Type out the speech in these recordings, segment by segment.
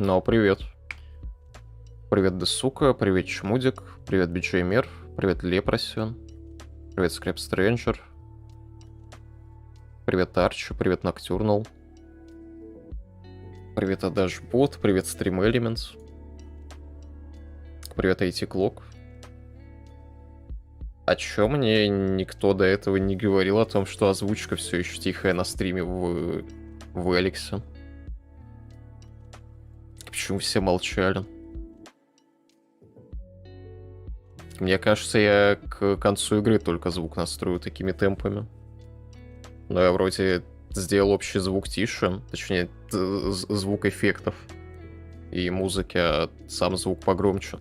Ну, привет. Привет, Десука, привет, Чмудик, привет, Биджей Мер, привет, Лепросион, привет, Скрэп Стрэнджер, привет, Арчи, привет, Ноктюрнал, привет, Адашбот, привет, Стрим Элементс, привет, IT Клок. А чё мне никто до этого не говорил о том, что озвучка все еще тихая на стриме в ELEX? Почему все молчали? Мне кажется, я к концу игры только звук настрою такими темпами. Но я вроде сделал общий звук тише, точнее, звук эффектов и музыки, а сам звук погромче.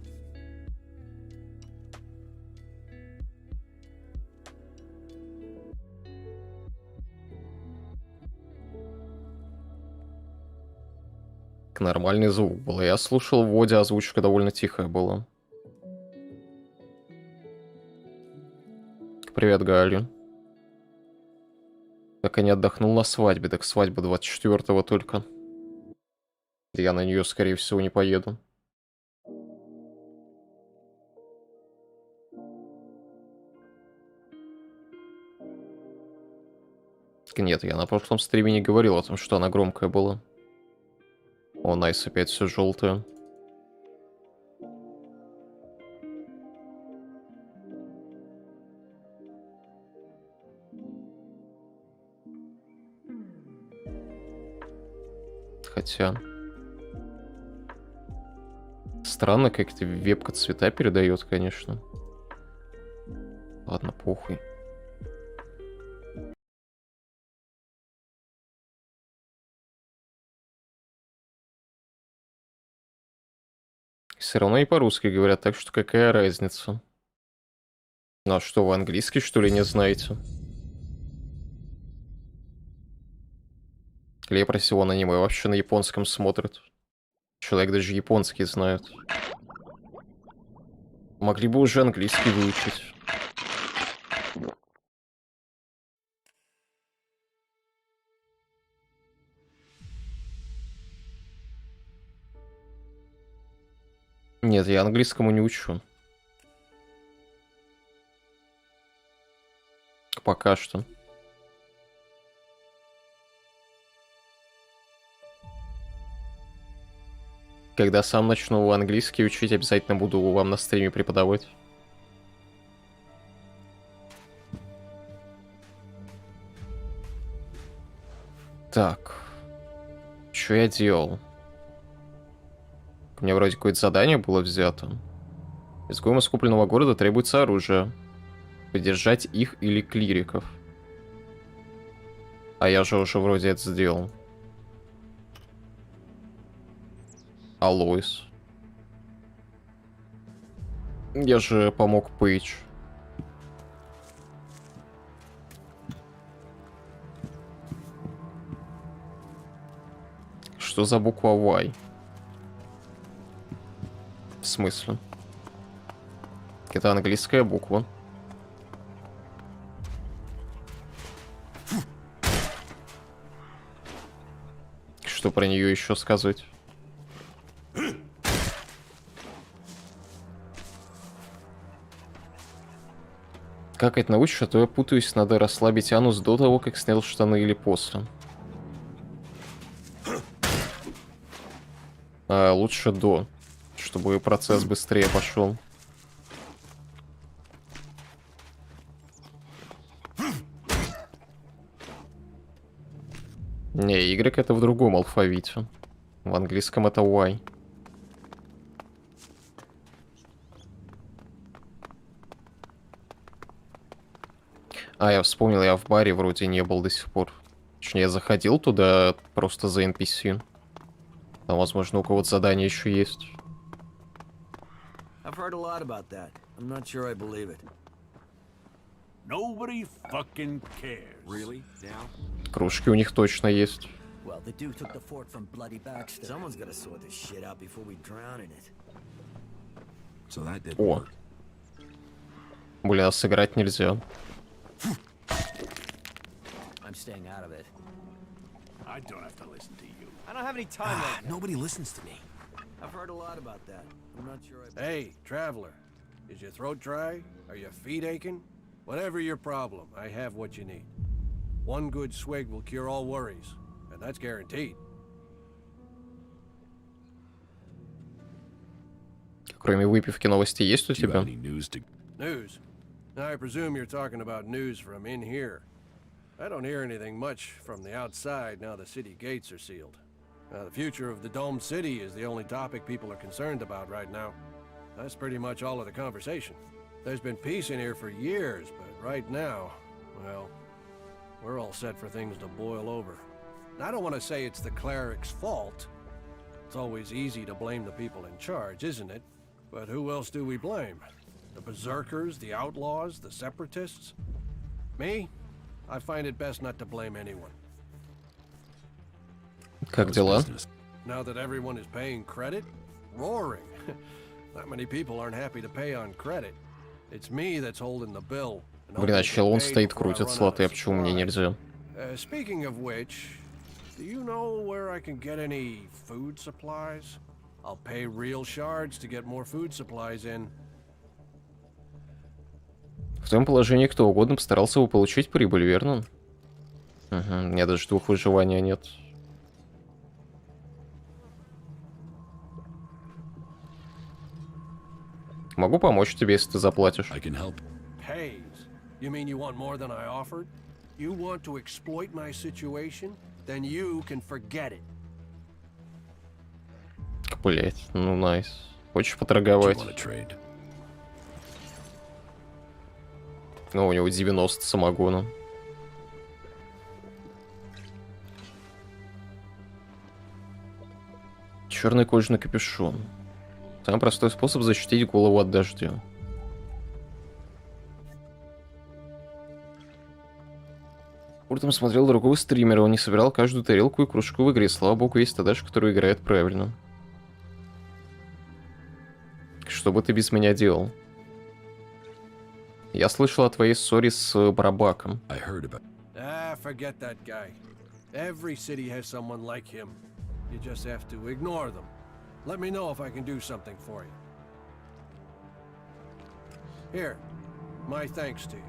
Нормальный звук был. Я слушал в Воде, озвучка довольно тихая была. Привет, Галя. Так и не отдохнул на свадьбе, так свадьба 24-го только. Я на нее, скорее всего, не поеду. Нет, я на прошлом стриме не говорил о том, что она громкая была. О, найс, опять все желтое. Хотя... Странно, как-то вебка цвета передает, конечно. Ладно, похуй. Все равно и по-русски говорят, так что какая разница? Ну а что, вы английский, что ли, не знаете? Лепроси вон аниме вообще на японском смотрит. Человек даже японский знает. Могли бы уже английский выучить. Нет, я английскому не учу. Пока что. Когда сам начну английский учить, обязательно буду вам на стриме преподавать. Так. Что я делал? У меня вроде какое-то задание было взято. Изгоям из купленного города требуется оружие. Поддержать их или клириков. А я же уже вроде это сделал. Алоис. Я же помог Пейдж. Что за буква Y? В смысле? Это английская буква. Что про нее еще сказать? Как это научишь, а то я путаюсь, надо расслабить анус до того, как снял штаны или после. А, лучше до, чтобы процесс быстрее пошел. Не, Y это в другом алфавите. В английском это Y. А, я вспомнил, я в баре вроде не был до сих пор. Точнее, я заходил туда просто за NPC. Там, возможно, у кого-то задание еще есть. Кружки у них точно есть. О. Блин, а сыграть нельзя. I don't have to listen to you. I don't have any time. Nobody listens to me. I've heard a lot about that. I'm not sure. Hey, traveler. Is your throat dry? Are your feet aching? Whatever your problem, I have what you need. One good swig will cure all worries, and that's guaranteed. Кроме выпивки, новости есть у Do you тебя? have any news to... News? I presume you're talking about news from in here. I don't hear anything much from the outside now the city gates are sealed. The future of the domed city is the only topic people are concerned about right now. That's pretty much all of the conversation. There's been peace in here for years, but right now, well, we're all set for things to boil over. I don't want to say it's the cleric's fault. It's always easy to blame the people in charge, isn't it? But who else do we blame? The berserkers, the outlaws, the separatists? Me? I find it best not to blame anyone. Как дела? Now that everyone is paying credit? Roaring. Not many people aren't happy to pay on credit. It's me that's holding the bill. Блин, а чел он стоит, крутит слоты, а почему мне нельзя? Speaking of which, do you know where I can get any food supplies? I'll pay real shards to get more food supplies in. В твоем положении кто угодно постарался бы получить прибыль, верно? Угу, у меня даже 2 выживания нет. Могу помочь тебе, если ты заплатишь. I can help. Pays? You mean you want more than I offered? You want to exploit my situation? Then you can forget it. Блять, ну найс. Хочешь Do you поторговать? want to trade? Ну, у него 90 самогона. Черный кожаный капюшон. Самый простой способ защитить голову от дождя. Утром смотрел другого стримера, он не собирал каждую тарелку и кружку в игре. Слава богу, есть Тадаш, который играет правильно. Что бы ты без меня делал? Я слышал о твоей ссоре с Барабаком. I heard about... Forget that guy. Every city has someone like him. You just have to ignore them. Let me know if I can do something for you. Here, my thanks to you.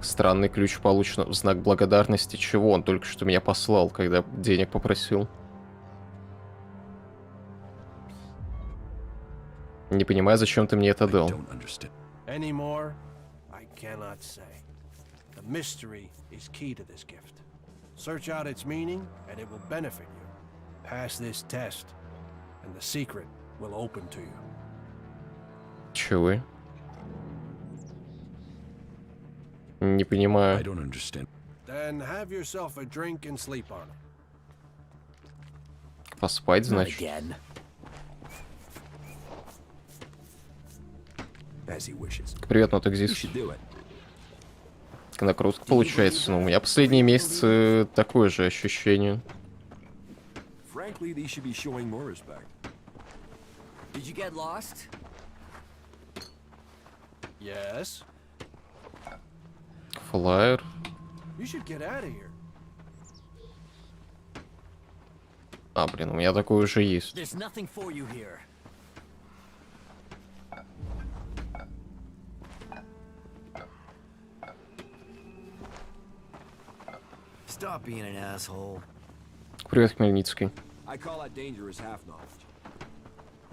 Странный ключ получен в знак благодарности. Чего? Он только что меня послал, когда денег попросил. Не понимаю, зачем ты мне это дал. Anymore, I cannot say. The mystery is key to this gift. Search out its meaning, and it will benefit you. Pass this test, and the secret will open to you. Чего? Не понимаю. I don't understand. Then have yourself a drink and sleep on it. Поспать, значит. Привет, Нотекзис. Накрутка получается. Но у меня последние месяцы такое же ощущение. Frankly, these should be showing more respect. Did you get lost? Yes. Флайер. You should get out of here. А, блин, у меня такое уже есть. There's nothing for you here. Stop being an asshole. Привет, Хмельницкий. I call that dangerous half knowledge.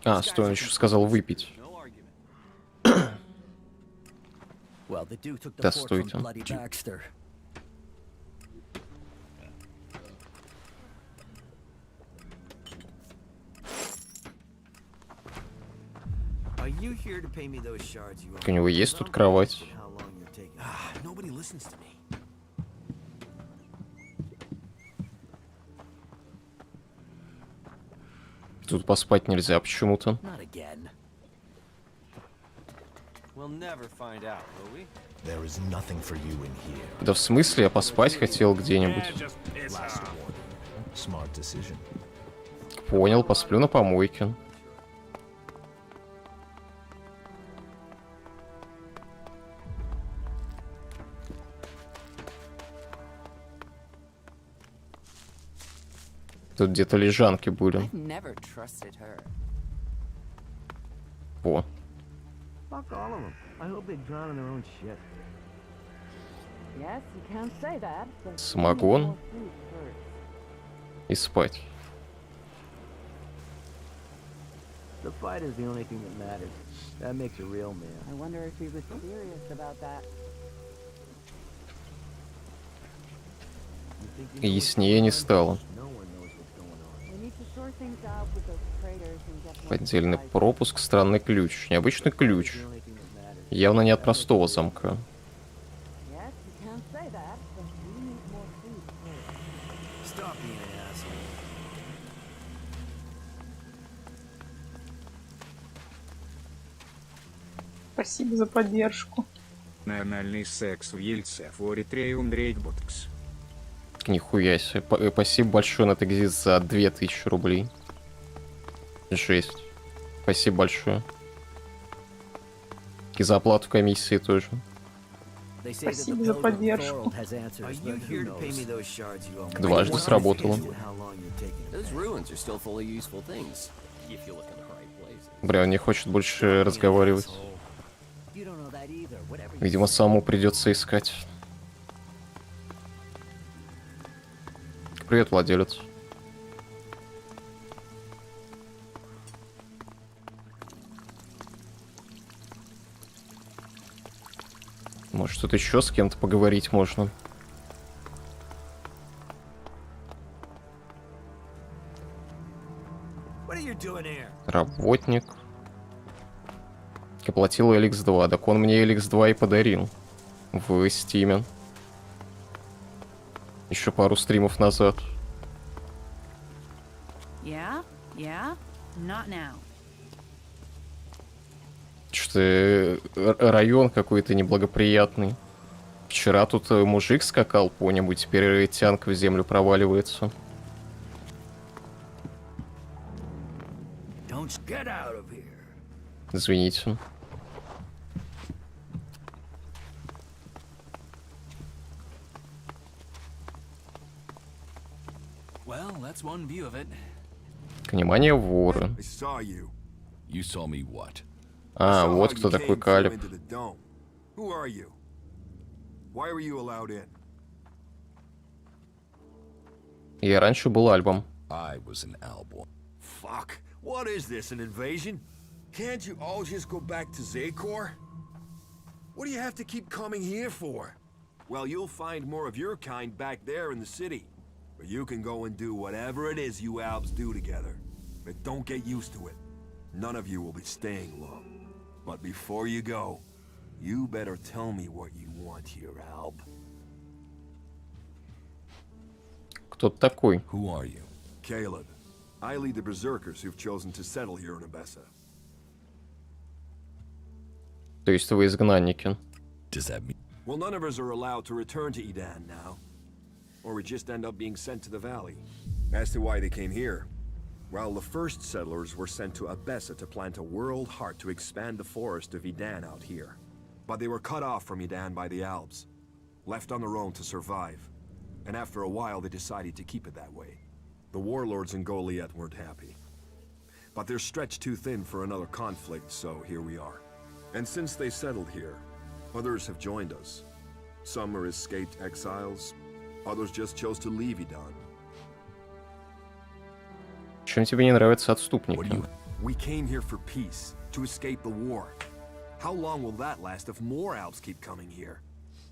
А, стой, он еще сказал выпить. No argument. Well, the dude took the Да, fort from стойте. Bloody Baxter. Are you here to pay me those shards you У него есть тут кровать. How long you're taking? Nobody listens to me. Тут поспать нельзя почему-то. Not again. We'll never find out, will we? There is nothing for you in here. Да в смысле, я поспать хотел где-нибудь. Smart decision. Понял, посплю на помойке. Тут где-то лежанки были. I've never trusted her. О, Fuck all of them. I hope they drown in their own shit. Yes, you can say that. but Самогон. we need more food first. И спать. The fight is the only thing that matters. That makes a real man. I wonder if he was serious about that. You think you know what's Яснее не going on? стало. No one knows what's going on. We need to sort things out with those traders and get more Поддельный supplies. пропуск, странный ключ. Необычный ключ. The only thing that matters. Явно не от простого замка. Yes, you can say that, but we need more food first. Stop being an asshole. Спасибо за поддержку. Анальный секс в Ельце, Форитреум Дрейдботкс. Нихуя себе. Спасибо большое на Текзит за 2000 рублей. Жесть. Спасибо большое. И за оплату комиссии тоже. They say that the Спасибо за Pilgrim поддержку. Thorald has answers, Are you but who here to pay me knows? those shards you owe me? Дважды сработало. How long you're taking it Those back. ruins are still full of useful things, if you look in the right places. Бля, он не хочет больше разговаривать. You don't know that either. Whatever you Видимо, самому придется искать. Привет, владелец. Может, тут еще с кем-то поговорить можно? What are you doing here? Работник. Оплатил ELEX 2. Так он мне ELEX 2 и подарил. В Стиме. Еще пару стримов назад. Yeah? Yeah? Not now. Что-то район какой-то неблагоприятный. Вчера тут мужик скакал по небу, теперь тянк в землю проваливается. Don't get out of here. Извините. Well, that's one view of it. Внимание, воры. I saw you. You saw me what? А, I saw вот how кто you такой came through Калиб. into the dome. Who are you? Why were you allowed in? Я раньше был Альбом. I was an album. Fuck. What is this, an invasion? Can't you all just go back to Zakor? What do you have to keep coming here for? Well, you'll find more of your kind back there in the city. But you can go and do whatever it is you Albs do together. But don't get used to it. None of you will be staying long. But before you go, you better tell me what you want here, Alb. Кто ты такой? Who are you? Caleb. I lead the Berserkers who've chosen to settle here in Abessa. То есть вы изгнанники. Does that mean? Well, none of us are allowed to return to Edan now. Or we just end up being sent to the valley. As to why they came here, well, the first settlers were sent to Abessa to plant a world heart to expand the forest of Edan out here. But they were cut off from Edan by the Albs, left on their own to survive. And after a while, they decided to keep it that way. The warlords in Goliath weren't happy. But they're stretched too thin for another conflict, so here we are. And since they settled here, others have joined us. Some are escaped exiles, others just chose to leave Edan. Чем тебе не нравятся What do отступники? you? We came here for peace, to escape the war. How long will that last if more Albs keep coming here?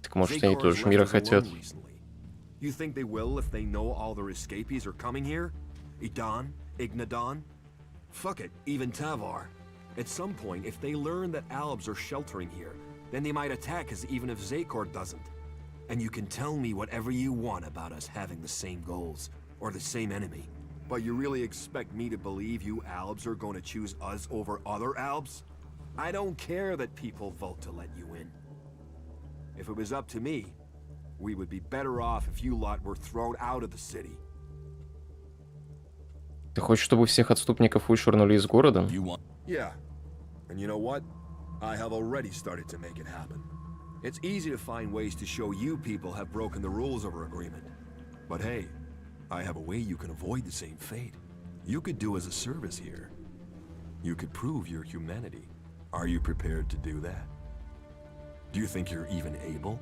Так может они Zakor тоже has мира left us хотят? alone recently. You think they will if they know all their escapees are coming here? Edan? Ignadon? Fuck it, even Tavar. At some point, if they learn that Albs are sheltering here, then they might attack us even if Zakor doesn't. And you can tell me whatever you want about us having the same goals, or the same enemy. But you really expect me to believe you Albs are going to choose us over other Albs? I don't care that people vote to let you in. If it was up to me, we would be better off if you lot were thrown out of the city. Ты хочешь, чтобы всех отступников вышвырнули из города? You want? Yeah. And you know what? I have already started to make it happen. It's easy to find ways to show you people have broken the rules of our agreement. But hey, I have a way you can avoid the same fate. You could do as a service here. You could prove your humanity. Are you prepared to do that? Do you think you're even able?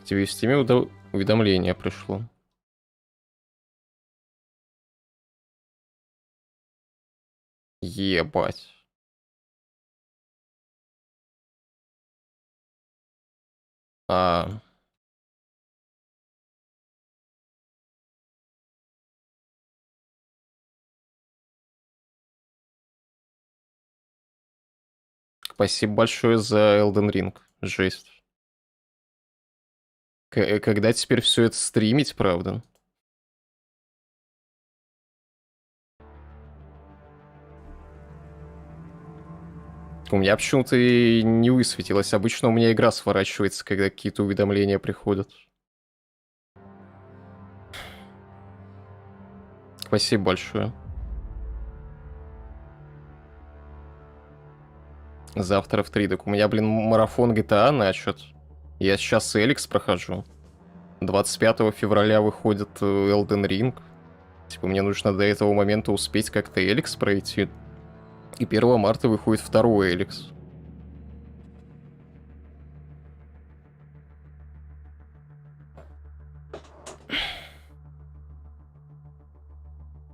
Тебе в стиме уведомление пришло. Ебать. А. Спасибо большое за Elden Ring. Жесть. Когда теперь все это стримить, правда? У меня почему-то и не высветилось. Обычно у меня игра сворачивается, когда какие-то уведомления приходят. Спасибо большое. Завтра в 3. Так у меня, блин, марафон GTA начат. Я сейчас ELEX прохожу. 25 февраля выходит Elden Ring. Типа, мне нужно до этого момента успеть как-то ELEX пройти. И 1 марта выходит второй ELEX.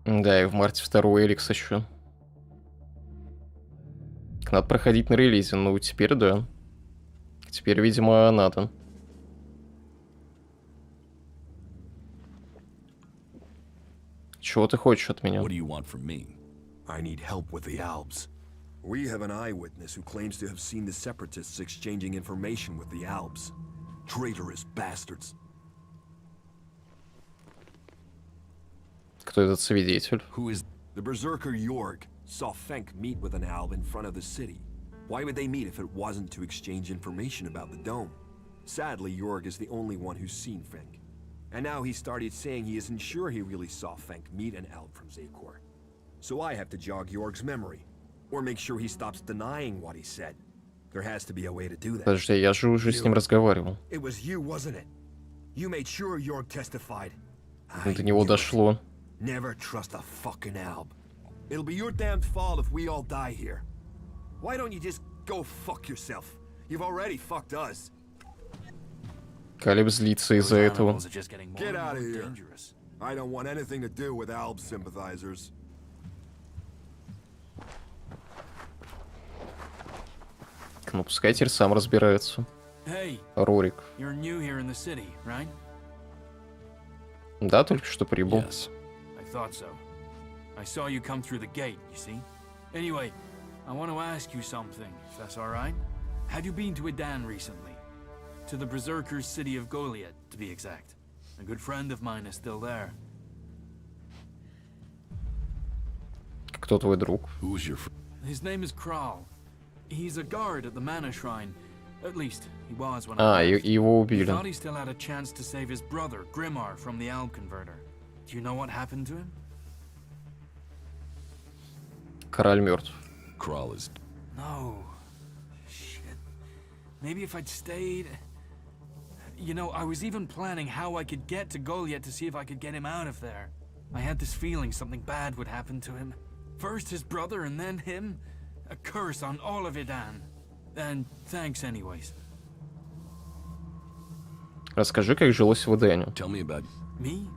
Да, и в марте второй ELEX еще. Надо проходить на релизе. Ну, теперь да. Теперь, видимо, надо. Чего ты хочешь от меня? What do you want from me? I need help with the Albs. We have an eyewitness who claims to have seen the Separatists exchanging information with the Albs. Traitorous bastards. Кто этот свидетель? Who is... The Berserker Jorg saw Fenk meet with an Alb in front of the city. Why would they meet if it wasn't to exchange information about the dome? Sadly, Jorg is the only one who's seen Fenk. And now he started saying he isn't sure he really saw Fenk meet an Alb from Zakor. So I have to jog Jorg's memory. Or make sure he stops denying what he said. There has to be a way to do that. Подожди, я же уже с ним разговаривал. It was you, wasn't it? You made sure Jorg testified. До него дошло. Never trust a fucking Alb. It'll be your damned fault if we all die here. Why don't you just go fuck yourself? You've already fucked us. Калиб злится из-за этого. Get out of here. I don't want anything to do with Alb sympathizers. Ну, пускай теперь сам разбирается. Рорик. Да, только что прибыл. Yes. I thought so. I saw you come through the gate, you see? Anyway, I want to ask you something, if that's all right. Have you been to Edan recently? To the Berserker's city of Goliath, to be exact. A good friend of mine is still there. Кто твой друг? Who's your friend? His name is Kral. He's a guard at the Mana Shrine. At least, he was when I left. Его He убили. thought he still had a chance to save his brother, Grimar, from the Alb Converter. Do you know what happened to him? Король мертв. Kral is... No. Shit. Maybe if I'd stayed... You know, I was even planning how I could get to Goliath to see if I could get him out of there. I had this feeling something bad would happen to him. First his brother and then him. A curse on all of Edan. And thanks anyways. Расскажи, как жилось в Эдене. Tell me about... Me?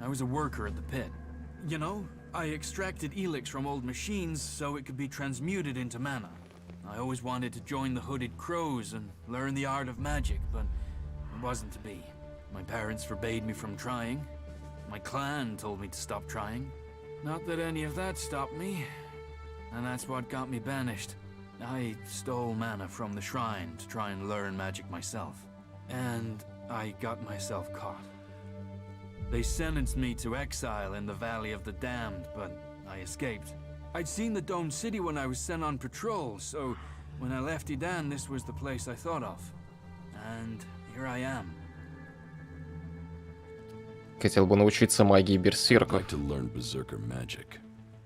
I was a worker at the pit. You know, I extracted ELEX from old machines so it could be transmuted into mana. I always wanted to join the Hooded Crows and learn the art of magic, but it wasn't to be. My parents forbade me from trying. My clan told me to stop trying. Not that any of that stopped me. And that's what got me banished. I stole mana from the shrine to try and learn magic myself. And I got myself caught. They sentenced me to exile in the Valley of the Damned, but I escaped. I'd seen the Dome City when I was sent on patrol, so when I left Edan, this was the place I thought of. And here I am. Хотел бы научиться магии I'd берсерка. like to learn Berserker magic.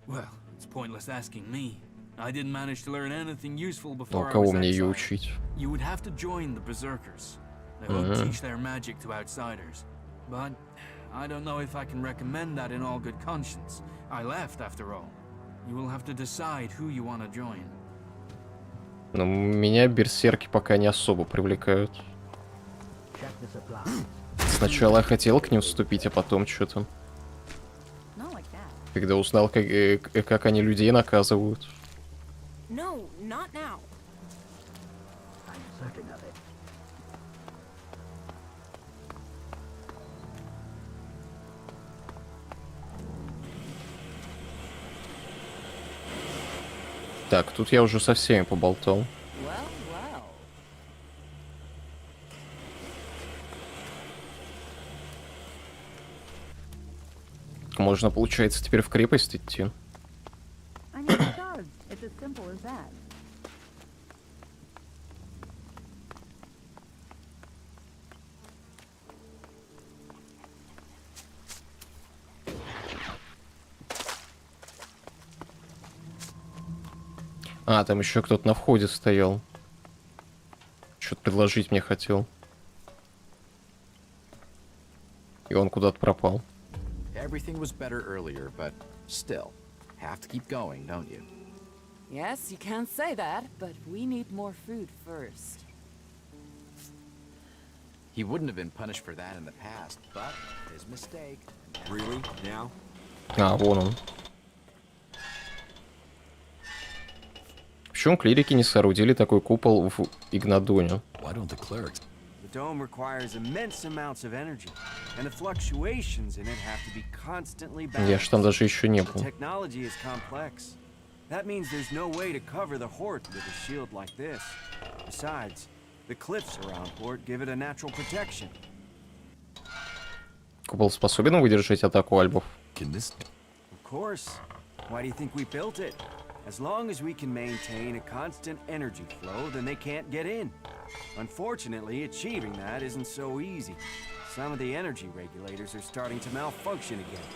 Well, it's pointless asking me. I didn't manage to learn anything useful Ну, before I кого was мне ее exiled. учить? You would have to join the Berserkers. They won't teach their magic to outsiders. But I don't know if I can recommend that in all good conscience. I left after all. You will have to decide who you want to join. Ну, меня берсерки пока не особо привлекают. Check the supplies. Сначала я хотел к ним вступить, а потом что-то. Not like that. Когда узнал, как они людей наказывают. No, not now. I'm certain of it. Так, тут я уже со всеми поболтал. Well, well. Можно, получается, теперь в крепость идти. I need stars. It's as simple as that. А, там еще кто-то на входе стоял. Что-то предложить мне хотел. И он куда-то пропал. Everything was better earlier, but still, have to keep going, don't you? Yes, you can say that, but we need more food first. He wouldn't have been punished for that in the past, but his mistake. Really? Now? А, вон он. Почему клирики не соорудили такой купол в Игнадоне? Why don't the clerics? The dome requires immense amounts of energy, and the fluctuations in it have to be constantly balanced. Я ж там даже еще не The был. technology is complex. That means there's no way to cover the Hort with a shield like this. Besides, the cliffs around Hort give it a natural protection. Купол способен выдержать атаку альбов? Can this? Of course. Why do you think we built it? As long as we can maintain a constant energy flow, then they can't get in. Unfortunately, achieving that isn't so easy. Some of the energy regulators are starting to malfunction again.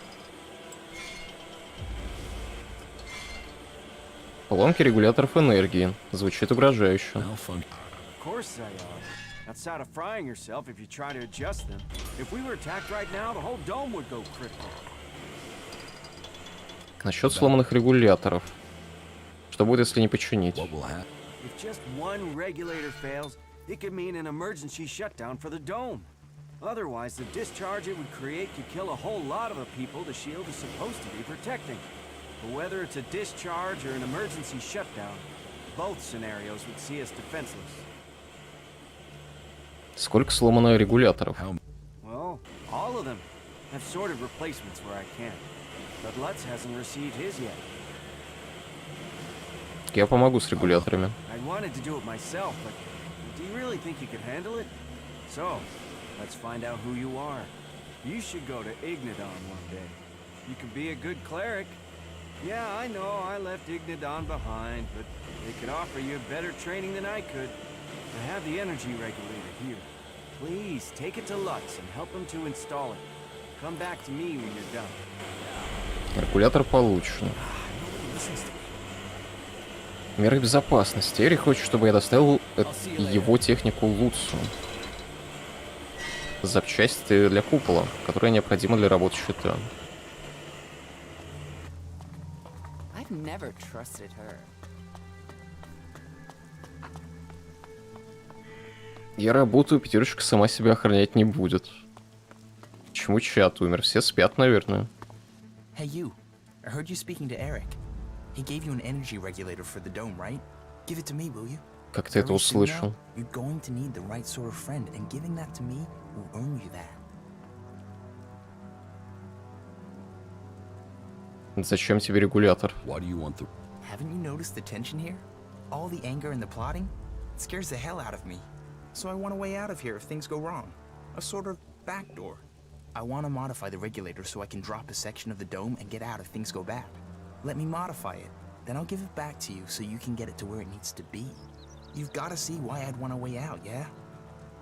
Поломки регуляторов энергии. Звучит угрожающе. Malfunction. Of course they are. Outside of frying yourself if you try to adjust them. If we were attacked right now, the whole dome would go critical. Насчет сломанных регуляторов. Что будет, если не починить? What will happen? If just one regulator fails, it could mean an emergency shutdown for the dome. Otherwise, the discharge it would create could kill a whole lot of the people the shield is supposed to be protecting. But whether it's a discharge or an emergency shutdown, both scenarios would see us defenseless. Сколько сломано регуляторов? Well, all of them. I've sorted replacements where I can. But Lutz hasn't received his yet. Я помогу с регуляторами. I wanted to do it myself, but do you really think you could handle it? So, let's find out who you are. You should go to Ignadon one day. You could be a good cleric. Yeah, I know, I left Ignadon behind, but they could offer you better training than I could. I have the energy regulator here. Please, take it to Lutz and help him to install it. Come back to me when you're done. Регулятор получен. Меры безопасности. Эри хочет, чтобы я доставил его технику Луцу. Запчасти для купола, которые необходимы для работы щита. I've never trusted her. Я работаю, пятерочка сама себя охранять не будет. Почему чат умер? Все спят, наверное. Hey you, I heard you speaking to Eric. He gave you an energy regulator for the dome, right? Give it to me, will you? Как ты это услышал? You're going to need the right sort of friend, and giving that to me will earn you that. Зачем тебе регулятор? Why do you want the? Haven't you noticed the tension here? All the anger and the plotting? It scares the hell out of me. So I want a way out of here if things go wrong. A sort of backdoor. I want to modify the regulator so I can drop a section of the dome and get out if things go bad. Let me modify it. Then I'll give it back to you so you can get it to where it needs to be. You've got to see why I'd want a way out, yeah?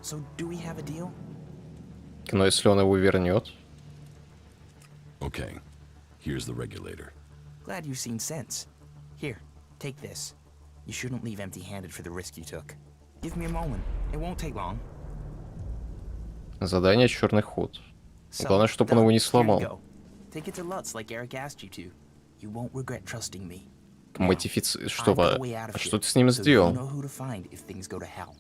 So do we have a deal? Но если он его вернет? Okay, here's the regulator. Glad you've seen sense. Here, Take this. You shouldn't leave empty-handed for the risk you took. Give me a moment. It won't take long. Задание черный ход. So, Главное, чтобы он его не here you сломал. go. Take it to Lutz like Eric asked you to. You won't regret trusting me. Модифици... Что, I've got a way out of что here, ты с ним so you сделал? know who to find if things go to hell.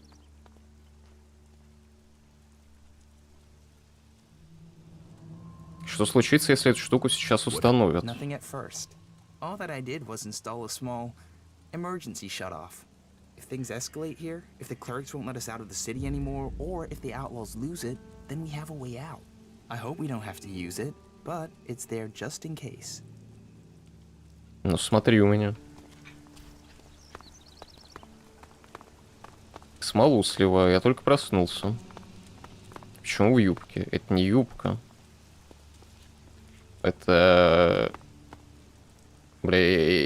Что случится, если эту штуку сейчас установят? Nothing at first. All that I did was install a small emergency shutoff. If things escalate here, if the clerics won't let us out of the city anymore, or if the outlaws lose it, then we have a way out. I hope we don't have to use it, but it's there just in case. Ну, смотри у меня. Смолу сливаю, я только проснулся. Почему в юбке? Это не юбка. Это... Бля,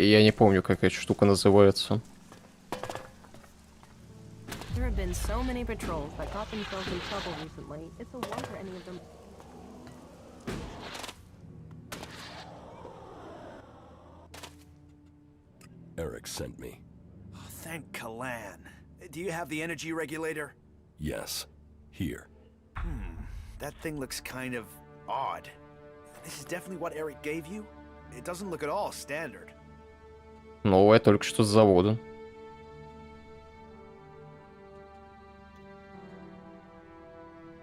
я не помню, как эта штука называется. There have been so many patrols that got themselves in trouble recently. It's a wonder any of them. Eric sent me. Thank Kalan. Do you have the energy regulator? Yes. Here. That thing looks kind of odd. This is definitely what Eric gave you? It doesn't look at all standard. Новое только что с завода.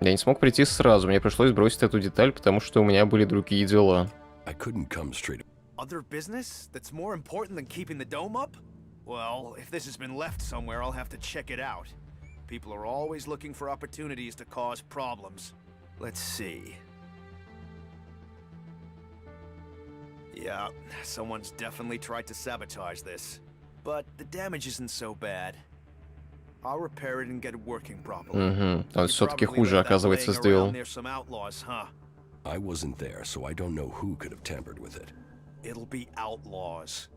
Я не смог прийти сразу, мне пришлось бросить эту деталь, потому что у меня были другие дела. I couldn't come straight. Other business that's more important than keeping the dome up? Well, if this has been left somewhere, I'll have to check it out. People are always looking for opportunities to cause problems. Let's see. Yeah, someone's definitely tried to sabotage this. But the damage isn't so bad. I'll repair it and get it working properly. Он все-таки хуже, оказывается, сделал. I wasn't there, so I don't know who could have tampered with it. It'll be outlaws.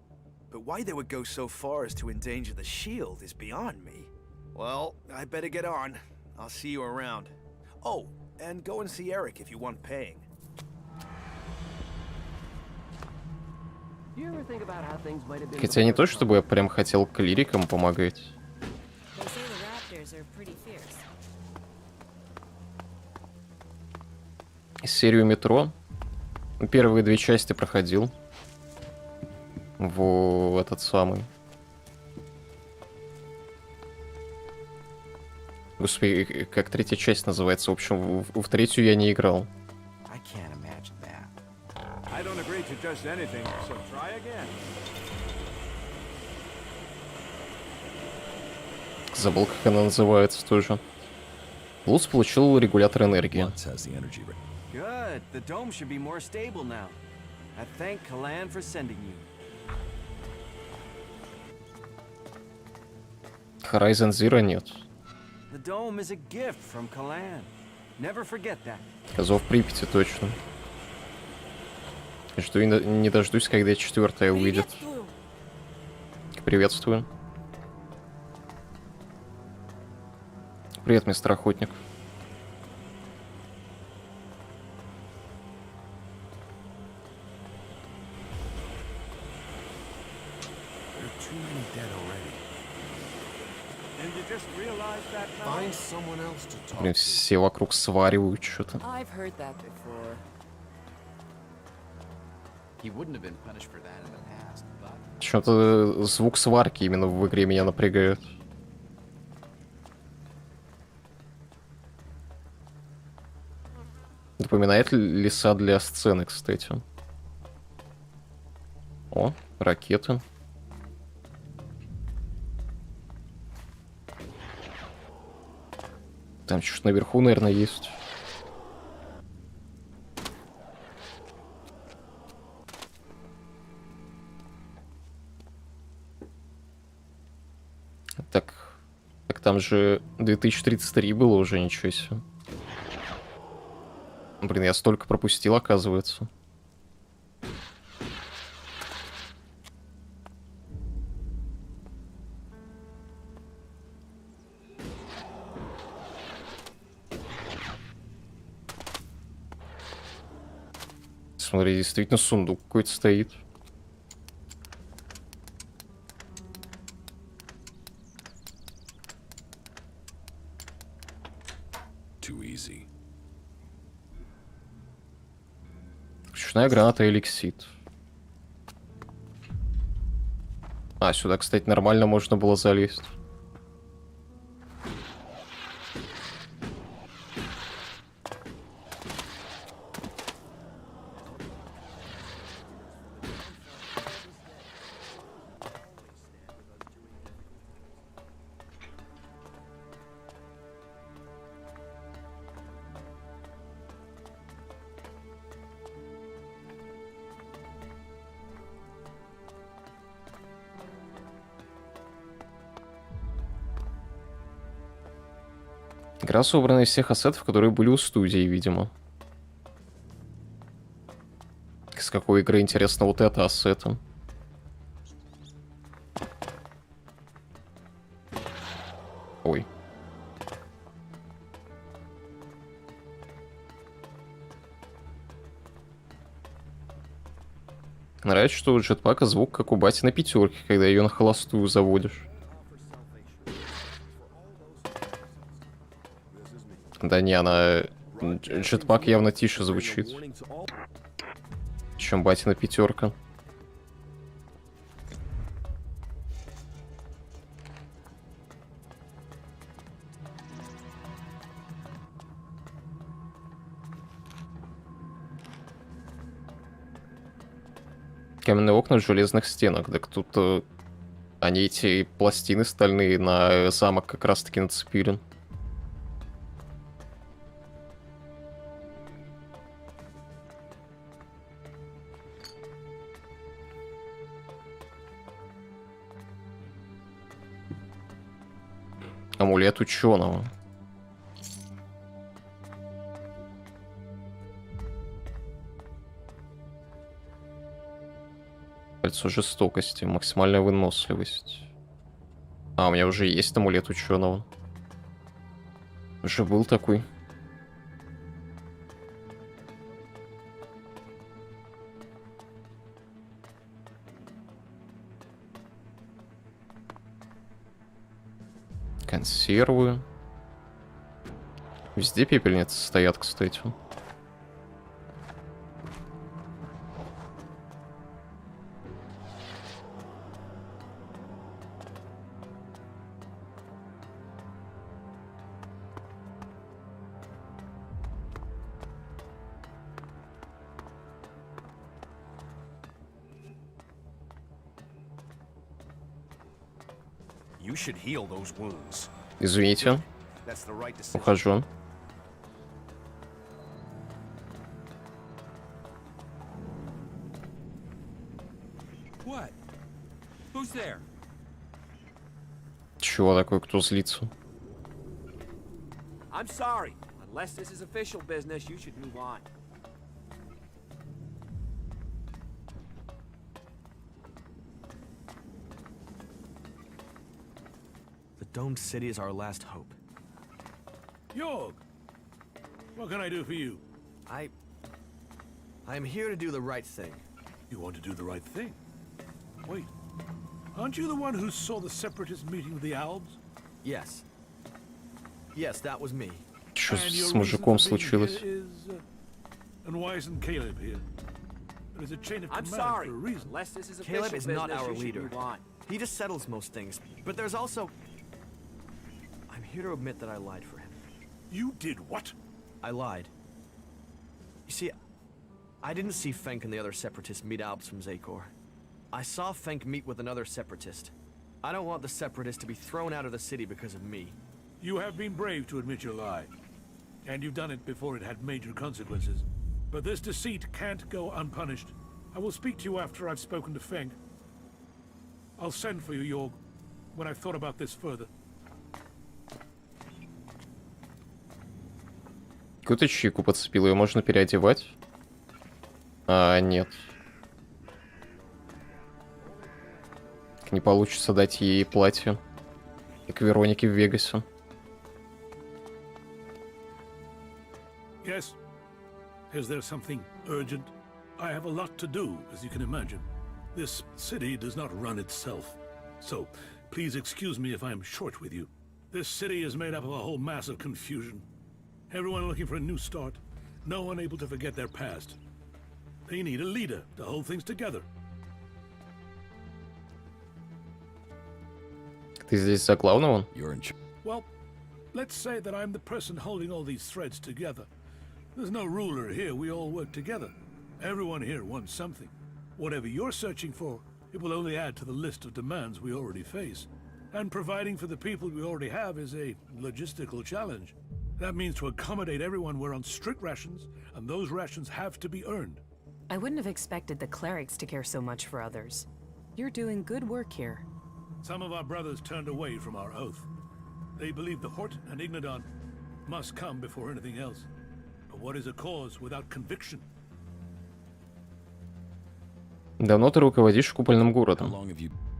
But why they would go so far as to endanger the shield is beyond me. Well, I better get on. I'll see you around. Oh, and go and see Eric if you want paying. You ever think about how things might have been Хотя не то, чтобы я прям хотел клирикам помогать. They say the raptors are pretty fierce. Серию метро. Первые две части проходил. В этот самый. Господи, как третья часть называется? В общем, в третью я не играл. I can't imagine that. I don't agree to just anything, so try again. Забыл, как она называется тоже. Луц получил регулятор энергии. Good. The dome should be more stable now. I thank Kalan for sending you. Horizon Zero нет. The dome is a gift from Kalan. Never forget that. Зов Припяти точно. Жду и не дождусь, когда четвертая выйдет. Приветствую. Привет, мистер Охотник. Блин, все вокруг сваривают что-то. I've heard that before. He wouldn't have been punished for that in the past, but... Что-то звук сварки именно в игре меня напрягает. Напоминает леса для сцены, кстати. О, ракеты. Там что-то наверху, наверное, есть. Так там же 2033 было уже, ничего себе. Блин, я столько пропустил, оказывается. Смотри, действительно сундук какой-то стоит. Ручная граната эликсит. А, сюда, кстати, нормально можно было залезть. Игра собрана из всех ассетов, которые были у студии, видимо. С какой игры, интересно, вот это ассеты? Ой. Нравится, что у джетпака звук, как у бати на пятерке, когда ее на холостую заводишь. Да не, она... Джетпак явно тише звучит, чем батина пятерка. Каменные окна в железных стенах. Так тут они эти пластины стальные на замок как раз-таки нацепили. Амулет ученого. Кольцо жестокости, максимальная выносливость. А, у меня уже есть амулет ученого. Уже был такой. Консервы. Везде пепельницы стоят, кстати. You should heal those wounds. Извините. That's the right decision. Ухожу. What? Who's there? Чего такой, кто злится? I'm sorry. Unless this is official business, you should move on. The domed city is our last hope. Jorg, what can I do for you? I am here to do the right thing. You want to do the right thing? Wait, aren't you the one who saw the separatist meeting with the Albs? Yes. Yes, that was me. Что с мужиком случилось? And why isn't Caleb here? There's a chain of I'm command sorry. for a reason. Unless this is Caleb official is not business, our you should leader. move on. He just settles most things. But there's also... I'm here to admit that I lied for him. You did what? I lied. You see, I didn't see Fenk and the other separatists meet Albs from Zakor. I saw Fenk meet with another separatist. I don't want the separatists to be thrown out of the city because of me. You have been brave to admit your lie. And you've done it before it had major consequences. But this deceit can't go unpunished. I will speak to you after I've spoken to Fenk. I'll send for you, Jorg, when I've thought about this further. Какую-то чайку подцепил, ее можно переодевать? А, нет. Не получится дать ей платье, как Веронике в Вегасе. Yes? Is there something urgent? I have a lot to do, as you can imagine. This city does not run itself. So, please excuse me if I'm short with you. This city is made up of a whole mass of confusion. Everyone looking for a new start. No one able to forget their past. They need a leader to hold things together. Ты здесь за главного? Well, let's say that I'm the person holding all these threads together. There's no ruler here, we all work together. Everyone here wants something. Whatever you're searching for, it will only add to the list of demands we already face. And providing for the people we already have is a logistical challenge. That means to accommodate everyone we're on strict rations, and those rations have to be earned. I wouldn't have expected the clerics to care so much for others. You're doing good work here. Some of our brothers turned away from our oath. They believe the Hort and Ignadon must come before anything else. But what is a cause without conviction? Давно ты руководишь купольным городом?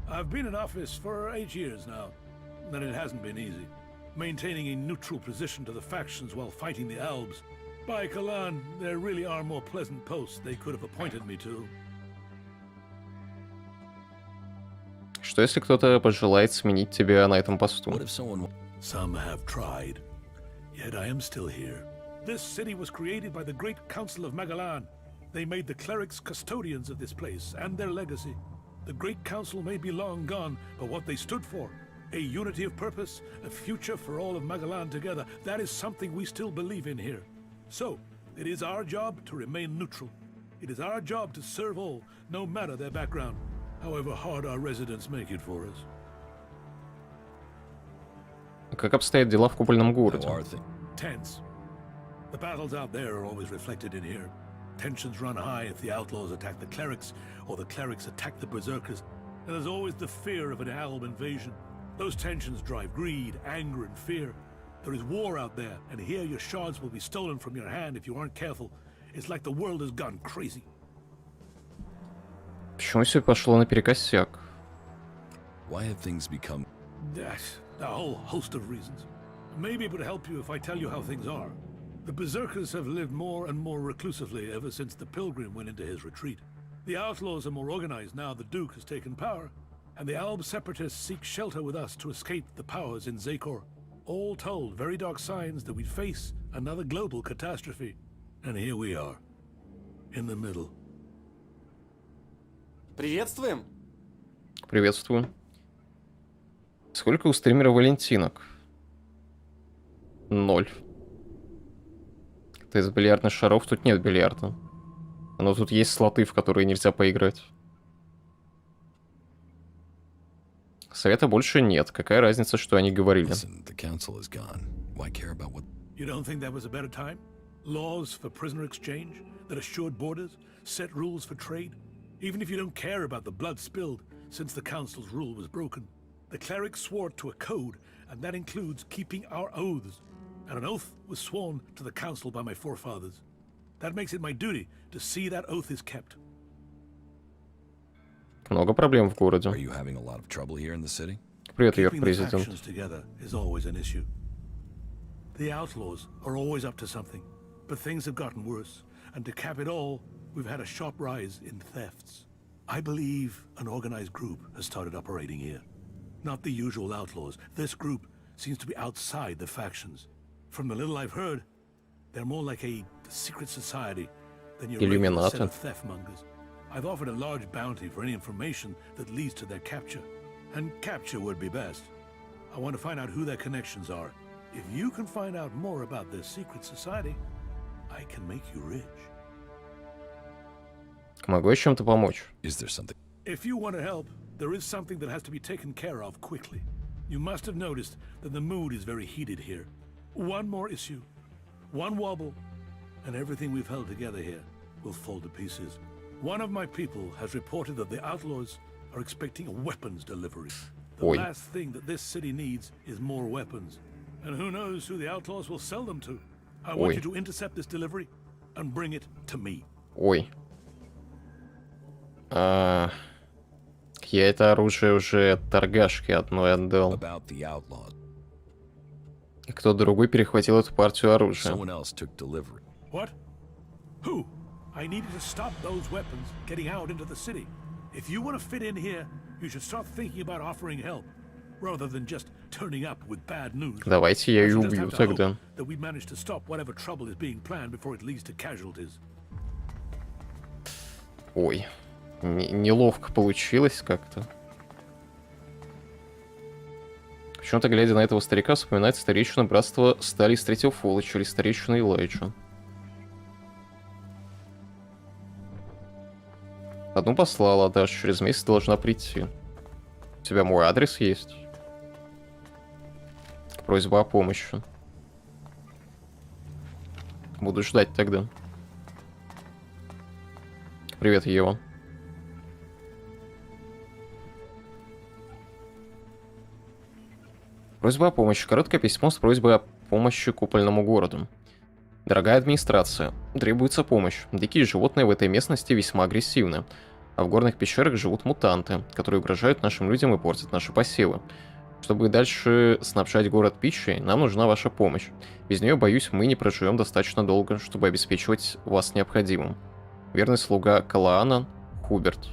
I've been in office for 8 years now, and it hasn't been easy. Maintaining a neutral position to the factions while fighting the Albs. By Kalan, there really are more pleasant posts they could have appointed me to. Что если кто-то пожелает сменить тебя на этом посту? Some have tried, yet I am still here. This city was created by the great council of Magalan. They made the clerics custodians of this place and their legacy. The great council may be long gone, but what they stood for, a unity of purpose, a future for all of Magalan together, that is something we still believe in here. So, it is our job to remain neutral. It is our job to serve all, no matter their background, however hard our residents make it for us. Как обстоят дела в купольном городе? Tense. The battles out there are always reflected in here. Tensions run high if the outlaws attack the clerics, or the clerics attack the berserkers, and there's always the fear of an Alb invasion. Those tensions drive greed, anger, and fear. There is war out there, and here your shards will be stolen from your hand if you aren't careful. It's like the world has gone crazy. Почему все пошло наперекосяк? Why have things become... A whole host of reasons. Maybe it would help you if I tell you how things are. The berserkers have lived more and more reclusively ever since the pilgrim went into his retreat. The outlaws are more organized now the Duke has taken power, and the Alb separatists seek shelter with us to escape the powers in Zakor. All told, very dark signs that we'd face another global catastrophe. And here we are, in the middle. Приветствуем! Приветствую. Сколько у стримера валентинок? 0. Это из бильярдных шаров? Тут нет бильярда. Но тут есть слоты, в которые нельзя поиграть. Совета больше нет. Какая разница, что они говорили? You don't think that was a better time? Laws for prisoner exchange that assured borders, set rules for trade. Even if you don't care about the blood spilled since the council's rule was broken, the clerics swore to a code, and that includes keeping our oaths. And an oath was sworn to the council by my forefathers. That makes it my duty to see that oath is kept. Много проблем в городе. Are you having a lot of trouble here in the city? Привет, Your Keeping the President. factions together is always an issue. The outlaws are always up to something, but things have gotten worse, and to cap it all, we've had a sharp rise in thefts. I believe an organized group has started operating here. Not the usual outlaws. This group seems to be outside the factions. From the little I've heard, they're more like a secret society than your regular set of theft mongers. I've offered a large bounty for any information that leads to their capture. And capture would be best. I want to find out who their connections are. If you can find out more about this secret society, I can make you rich. Могу я чем-то помочь? Is there something? If you want to help, there is something that has to be taken care of quickly. You must have noticed that the mood is very heated here. One more issue, one wobble, and everything we've held together here will fall to pieces. One of my people has reported that the outlaws are expecting a weapons delivery. The last thing that this city needs is more weapons. And who knows who the outlaws will sell them to. I want you to intercept this delivery and bring it to me. Ой. Я это оружие уже торгашке одной отдал. И кто-то другой перехватил эту партию оружия. What? Who? I needed to stop those weapons getting out into the city. If you want to fit in here, you should start thinking about offering help, rather than just turning up with bad news. Давайте я ее убью тогда. That we manage to stop whatever trouble is being planned before it leads to casualties. Ой, неловко получилось как-то. Почему-то, глядя на этого старика, вспоминает старейшина братства Стали из третьего Фоллача или старейшина Элайджа. Одну послала, даже через месяц должна прийти. У тебя мой адрес есть. Просьба о помощи. Буду ждать тогда. Привет, Ева. Просьба о помощи. Короткое письмо с просьбой о помощи купольному городу. Дорогая администрация, требуется помощь. Дикие животные в этой местности весьма агрессивны. А в горных пещерах живут мутанты, которые угрожают нашим людям и портят наши посевы. Чтобы дальше снабжать город пищей, нам нужна ваша помощь. Без нее, боюсь, мы не проживем достаточно долго, чтобы обеспечивать вас необходимым. Верный слуга Калаана, Хуберт.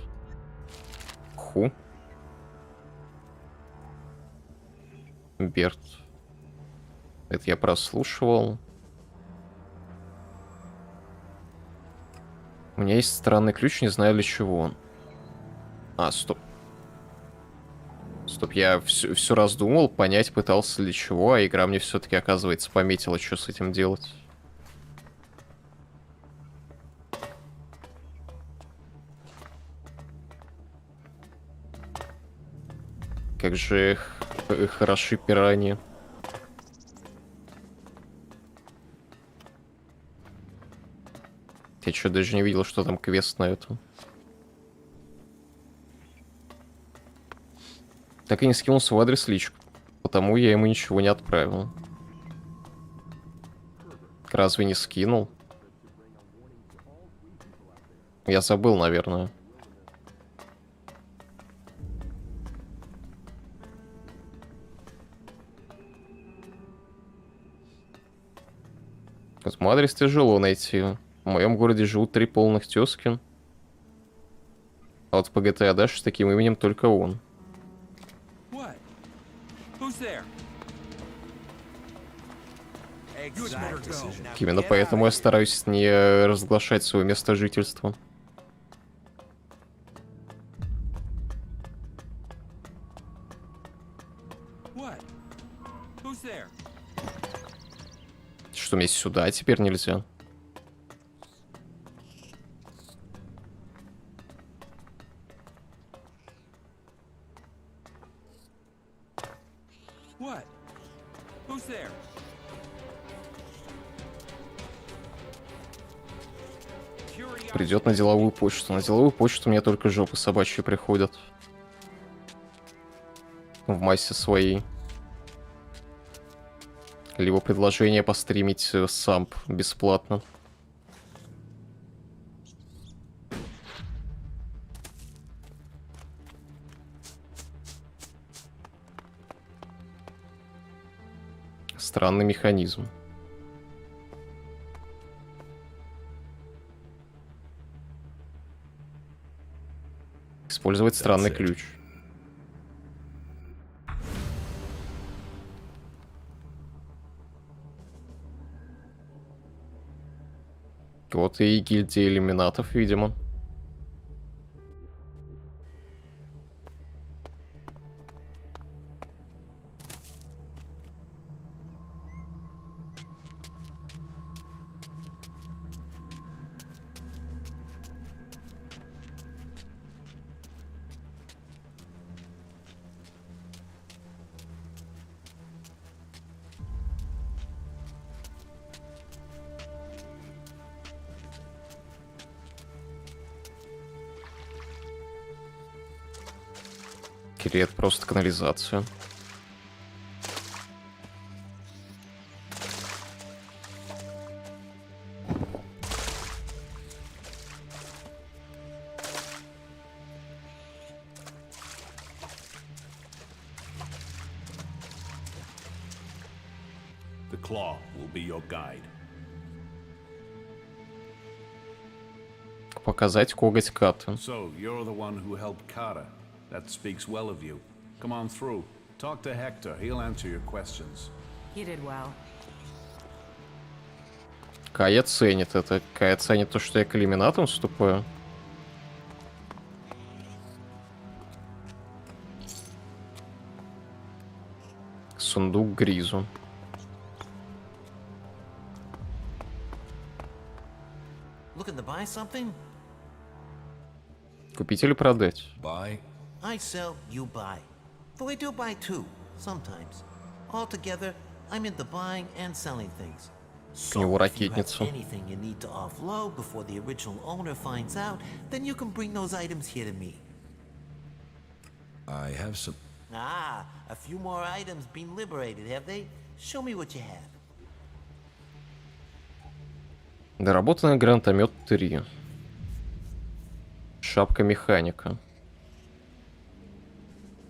Ху? Берт. Это я прослушивал. У меня есть странный ключ, не знаю для чего он. А, стоп. Стоп, я все раздумал, понять пытался для чего, а игра мне все-таки, оказывается, пометила, что с этим делать. Как же хороши пираньи. Я что, даже не видел, что там квест на этом. Так и не скинул свой адрес личку, потому я ему ничего не отправил. Разве не скинул? Я забыл, наверное. Вот мой адрес тяжело найти. В моем городе живут 3 полных тёзки. А вот в GTA Dash с таким именем только он. Именно поэтому я стараюсь не разглашать свое место жительства. Что, мне сюда теперь нельзя? Придет на деловую почту. На деловую почту мне только жопы собачьи приходят. В массе своей. Либо предложение постримить самп бесплатно. Странный механизм. Использовать странный ключ. Вот и гильдия иллюминатов, видимо. Или это просто канализация? The claw will be your guide. Показать коготь Ката. So, you're the one who helped Kata. That speaks well of you. Come on through. Talk to Hector. He'll answer your questions. You did well. Кая ценит это. Кая ценит то, что я к иллюминатам вступаю. Сундук Гризу. Looking to buy something? Купить или продать? Buy? I sell, you buy. Though I do buy too, sometimes. Altogether, I'm into buying and selling things. У него So, if you have ракетница. anything you need to offload before the original owner finds out, then you can bring those items here to me. I have some... Ah, a few more items been liberated, have they? Show me what you have. Доработанный гранатомет 3. Шапка механика.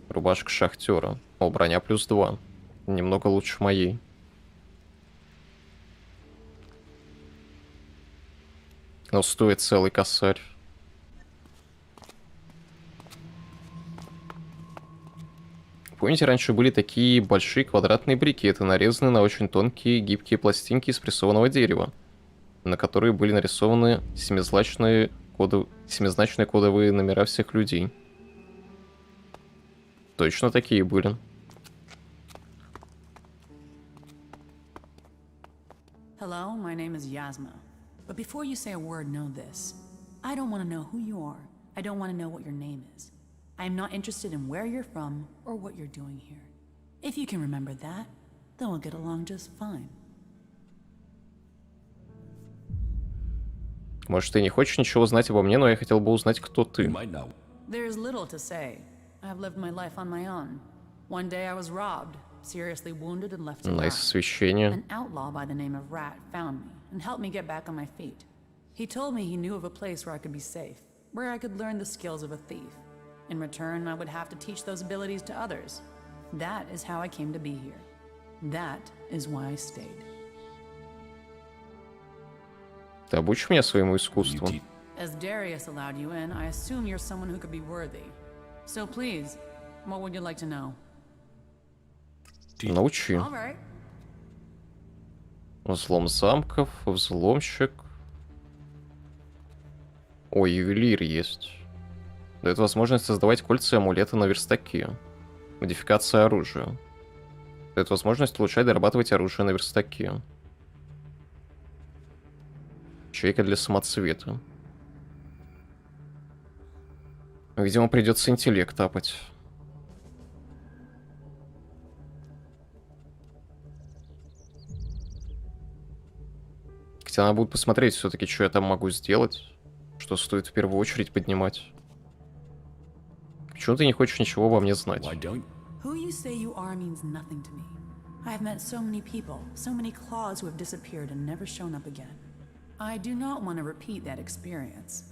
Рубашка шахтера. О, броня плюс 2. Немного лучше моей. Но стоит целый косарь. Помните, раньше были такие большие квадратные брикеты, нарезанные на очень тонкие гибкие пластинки из прессованного дерева, на которые были нарисованы семизначные кодовые номера всех людей. Точно такие были. Hello, my name is Yasma. But before you say a word, know this. I don't want to know who you are. I don't want to know what your name is. I am not interested in where you're from or what you're doing here. If you can remember that, then we'll get along just fine. Может, ты не хочешь ничего знать обо мне, но я хотел бы узнать, кто ты. There's little to say. I've lived my life on my own. One day I was robbed, seriously wounded and left to Найс dry. освещение. An outlaw by the name of Rat found me and helped me get back on my feet. He told me he knew of a place where I could be safe, where I could learn the skills of a thief. In return, I would have to teach those abilities to others. That is how I came to be here. That is why I stayed. Ты обучишь меня своему искусству? As Darius allowed you in, I assume you're someone who could be worthy. So please, what would you like to know? Научи. All right. Взлом замков, взломщик. Ой, ювелир есть. Дает возможность создавать кольца и амулеты на верстаке. Модификация оружия. Дает возможность улучшать и дорабатывать оружие на верстаке. Ячейка для самоцвета. Видимо, придется интеллект тапать. Хотя надо будет посмотреть все-таки, что я там могу сделать. Что стоит в первую очередь поднимать. Почему ты не хочешь ничего обо мне знать? Who you say you are means nothing to me. I have met so many people, so many claws who have disappeared and never shown up again. I do not want to repeat that experience.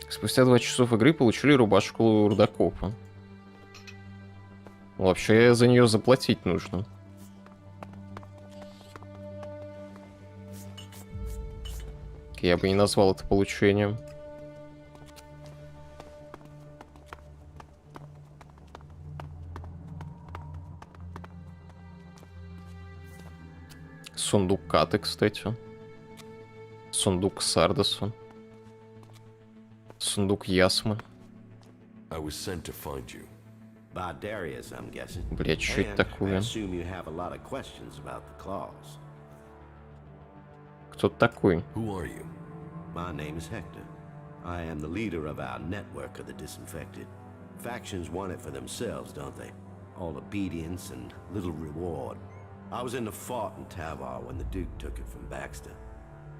Спустя 2 часов игры получили рубашку рудокопа. Вообще за нее заплатить нужно. Я бы не назвал это получением. Сундук Каты, кстати. Сундук Сардаса. Сундук Ясмы. I was sent to find you. By Darius, I'm guessing. Блять, что это And I такое? assume you have a lot of questions about the claws. Кто такой? Who are you? My name is Hector. I am the leader of our network of the disinfected. Factions want it for themselves, don't they? All obedience and little reward. I was in the fort in Tavar when the Duke took it from Baxter.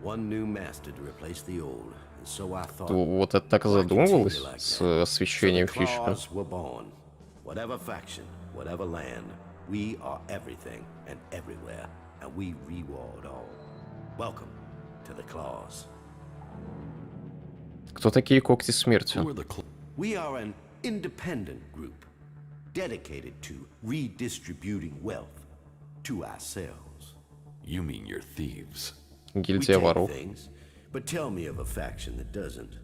One new master to replace the old. And so I thought, Вот это так задумывалось с освещением so the фишка. claws were born. Whatever faction, whatever land, we are everything and everywhere, and we reward all. Welcome to the claws. Кто такие когти смерти? We are an independent group, dedicated to redistributing wealth to ourselves. You mean you're thieves? Гильдия воров. Things, but tell me of a faction that doesn't.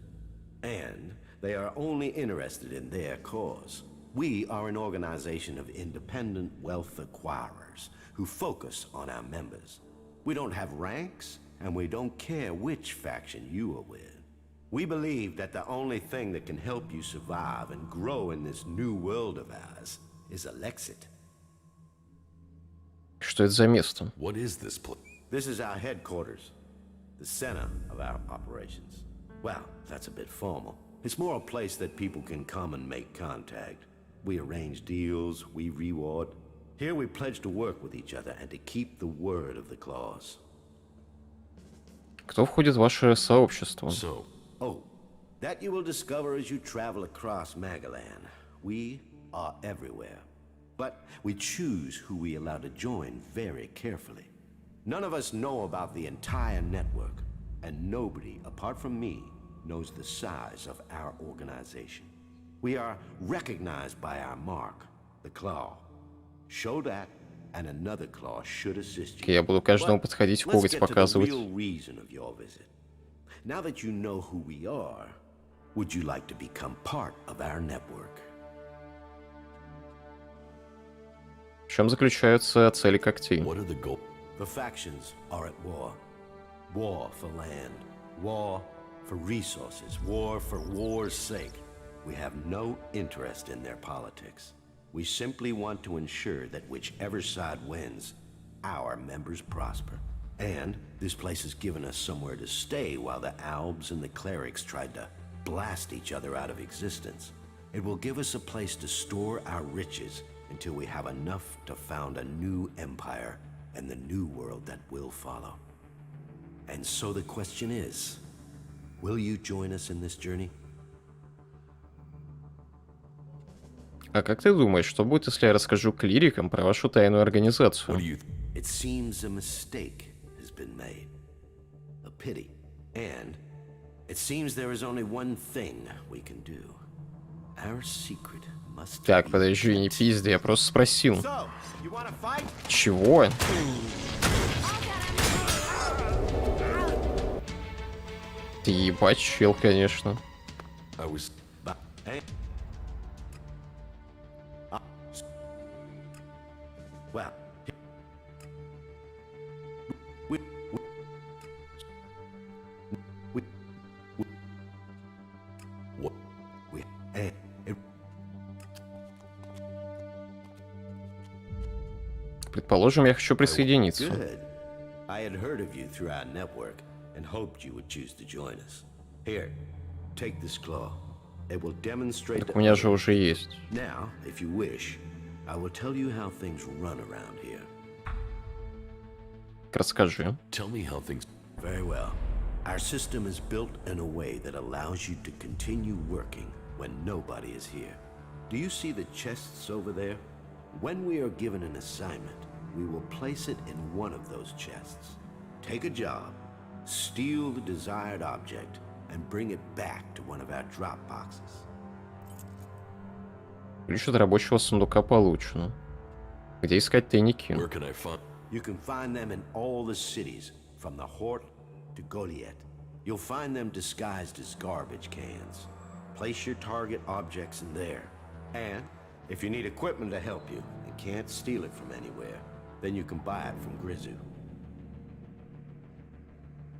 And they are only interested in their cause. We are an organization of independent wealth acquirers who focus on our members. We don't have ranks, and we don't care which faction you are with. We believe that the only thing that can help you survive and grow in this new world of ours is ELEX. Что это за место? What is this place? This is our headquarters, the center of our operations. Well, that's a bit formal. It's more a place that people can come and make contact. We arrange deals, we reward. Here we pledge to work with each other and to keep the word of the clause. Кто входит в ваше сообщество? Oh, that you will discover as you travel across Magalan. We are everywhere. But we choose who we allow to join very carefully. None of us know about the entire network, and nobody, apart from me, knows the size of our organization. We are recognized by our mark, the claw. Show that, and another claw should assist you. Я буду каждому подходить, коготь показывать. Now that you know who we are, would you like to become part of our network? В чем заключаются цели когтей? The factions are at war. War for land. War for resources. War for war's sake. We have no interest in their politics. We simply want to ensure that whichever side wins, our members prosper. And this place has given us somewhere to stay while the Albs and the clerics tried to blast each other out of existence. It will give us a place to store our riches until we have enough to found a new empire and the new world that will follow. And so the question is, will you join us in this journey? А как ты думаешь, что будет, если я расскажу клирикам про вашу тайную организацию? It seems a mistake has been made. A pity. And it seems there is only one thing we can do. Our secret must. Так, подожди, не пизди, я просто спросил. Чего? Ты ебать чел, конечно. Well, Предположим, я хочу присоединиться. I had heard of you through our network and hoped you would choose to join us. Here, take this claw. It will demonstrate. Так у меня же уже есть. Now, if you wish, I will tell you how things run around here. Расскажи. Tell me how things. Very well. Our system is built in a way that allows you to continue working when nobody is here. Do you see the chests over there? When we are given an assignment, we will place it in one of those chests. Take a job, steal the desired object, and bring it back to one of our drop boxes. Ключ от рабочего сундука получено. Где искать тайники? You can find them in all the cities, from the Hort to Goliath. You'll find them disguised as garbage cans. Place your target objects in there. And if you need equipment to help you and can't steal it from anywhere, then you can buy it from Grizu.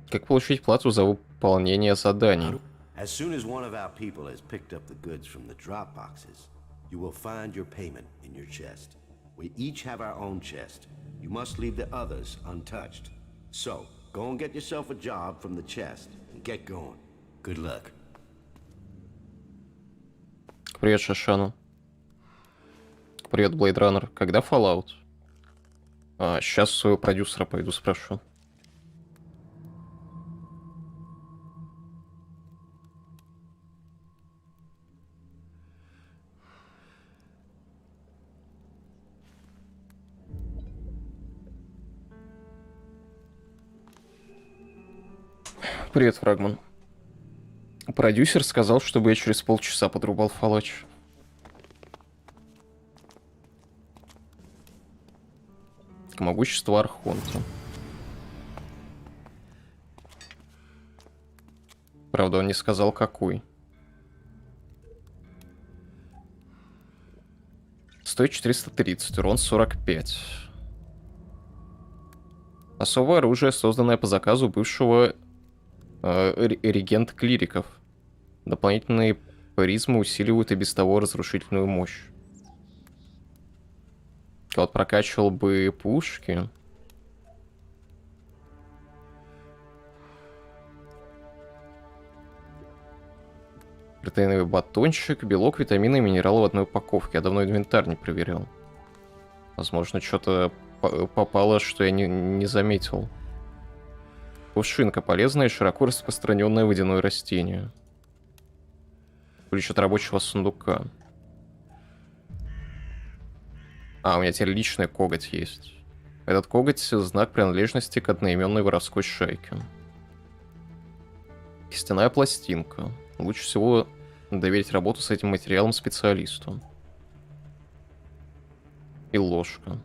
Как получить плату за выполнение заданий? As soon as one of our people has picked up the goods from the drop boxes, you will find your payment in your chest. We each have our own chest. You must leave the others untouched. So, go and get yourself a job from the chest and get going. Good luck. Привет, Шашану. Привет, Blade Runner. Когда Fallout? Сейчас своего продюсера пойду спрошу. Привет, Фрагман. Продюсер сказал, чтобы я через полчаса подрубал Фалач. Могущество Архонта. Правда, он не сказал, какой. Стоит 430, урон 45. Особое оружие, созданное по заказу бывшего регента клириков. Дополнительные призмы усиливают и без того разрушительную мощь. Вот прокачивал бы пушки. Протеиновый батончик, белок, витамины и минералы в одной упаковке. Я давно инвентарь не проверял. Возможно, что-то попало, что я не заметил. Кувшинка. Полезное и широко распространенное водяное растение. Ключ от рабочего сундука. А, у меня теперь личный коготь есть. Этот коготь — знак принадлежности к одноименной воровской шайке. Кистяная пластинка. Лучше всего доверить работу с этим материалом специалисту. И ложка.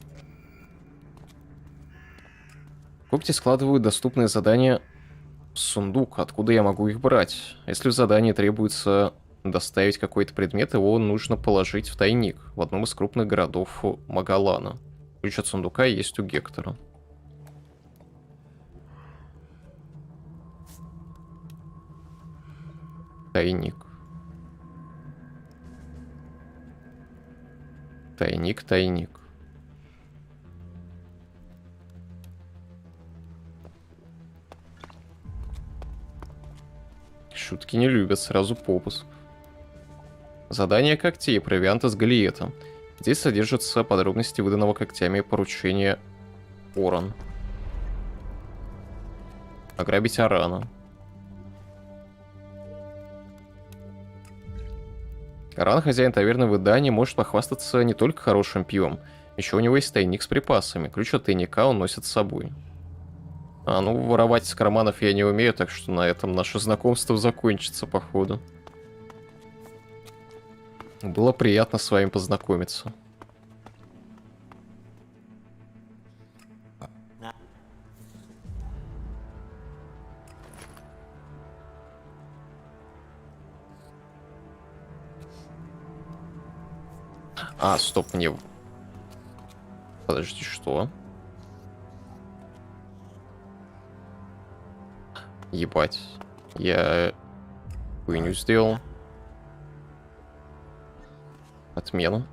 Когти складывают доступные задания в сундук. Откуда я могу их брать? Если в задании требуется доставить какой-то предмет, его нужно положить в тайник в одном из крупных городов Магалана. Ключ от сундука есть у Гектора. Тайник. Тайник, тайник. Шутки не любят, сразу попуск. Задание когтей, провианта с галиетом. Здесь содержатся подробности выданного когтями поручения Оран. Ограбить Арана. Аран, хозяин таверны в Идании, может похвастаться не только хорошим пивом. Еще у него есть тайник с припасами. Ключ от тайника он носит с собой. А, ну, воровать из карманов я не умею, так что на этом наше знакомство закончится, походу. Было приятно с вами познакомиться. А, стоп, мне... Подожди, что? Ебать. Я хуйню сделал. Отмена.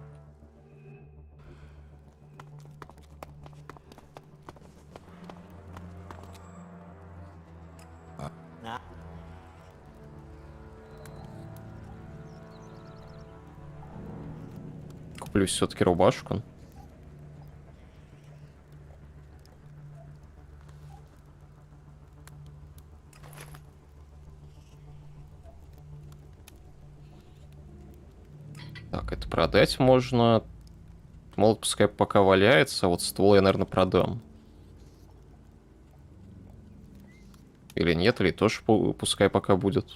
Куплю все-таки рубашку. Так, это продать можно. Молот пускай пока валяется, а вот ствол я, наверное, продам. Или нет, или тоже пускай пока будет.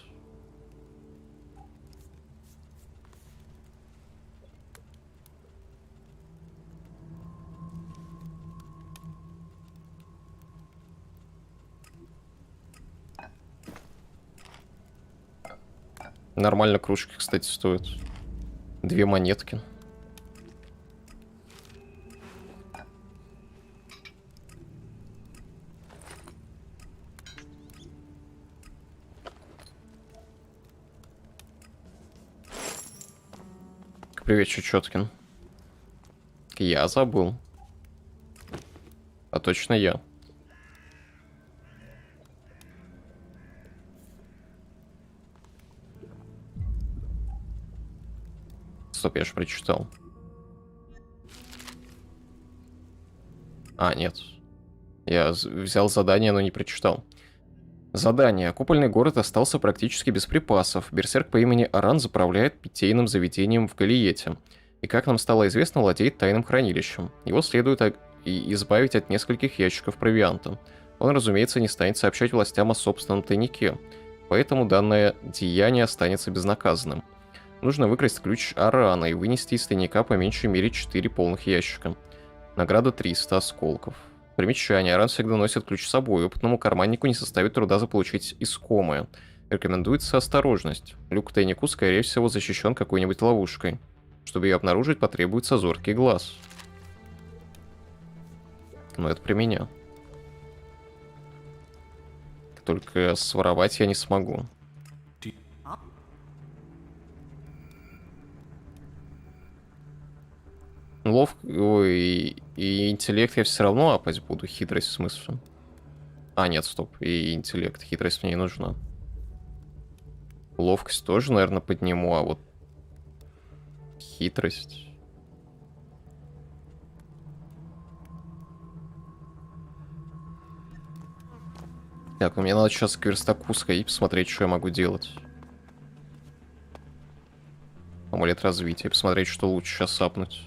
Нормально кружки, кстати, стоят. 2 монетки. Привет, Чечеткин. Я забыл. А точно я. Стоп, я же прочитал. А, нет. Я взял задание, но не прочитал. Задание. Купольный город остался практически без припасов. Берсерк по имени Аран заправляет питейным заведением в Галиете. И, как нам стало известно, владеет тайным хранилищем. Его следует избавить от нескольких ящиков провианта. Он, разумеется, не станет сообщать властям о собственном тайнике. Поэтому данное деяние останется безнаказанным. Нужно выкрасть ключ Арана и вынести из тайника по меньшей мере 4 полных ящика. Награда 300 осколков. Примечание. Аран всегда носит ключ с собой. Опытному карманнику не составит труда заполучить искомое. Рекомендуется осторожность. Люк к тайнику, скорее всего, защищен какой-нибудь ловушкой. Чтобы ее обнаружить, потребуется зоркий глаз. Но это при меня. только своровать я не смогу. Ой, и интеллект я все равно апать буду, хитрость в смысле. А, нет, стоп, и интеллект, хитрость мне не нужна. Ловкость тоже, наверное, подниму, а вот хитрость... Так, ну мне надо сейчас к верстаку сходить, посмотреть, что я могу делать. Амулет развития, посмотреть, что лучше сейчас апнуть.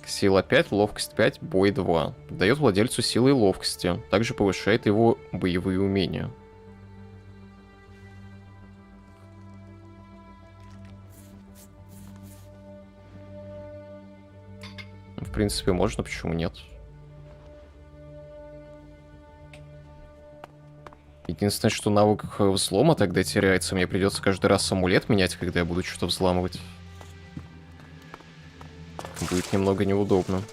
Сила 5, ловкость 5, бой 2. Дает владельцу силы и ловкости. Также повышает его боевые умения. В принципе, можно, почему нет? Единственное, что навык взлома тогда теряется. Мне придется каждый раз амулет менять, когда я буду что-то взламывать. Будет немного неудобно.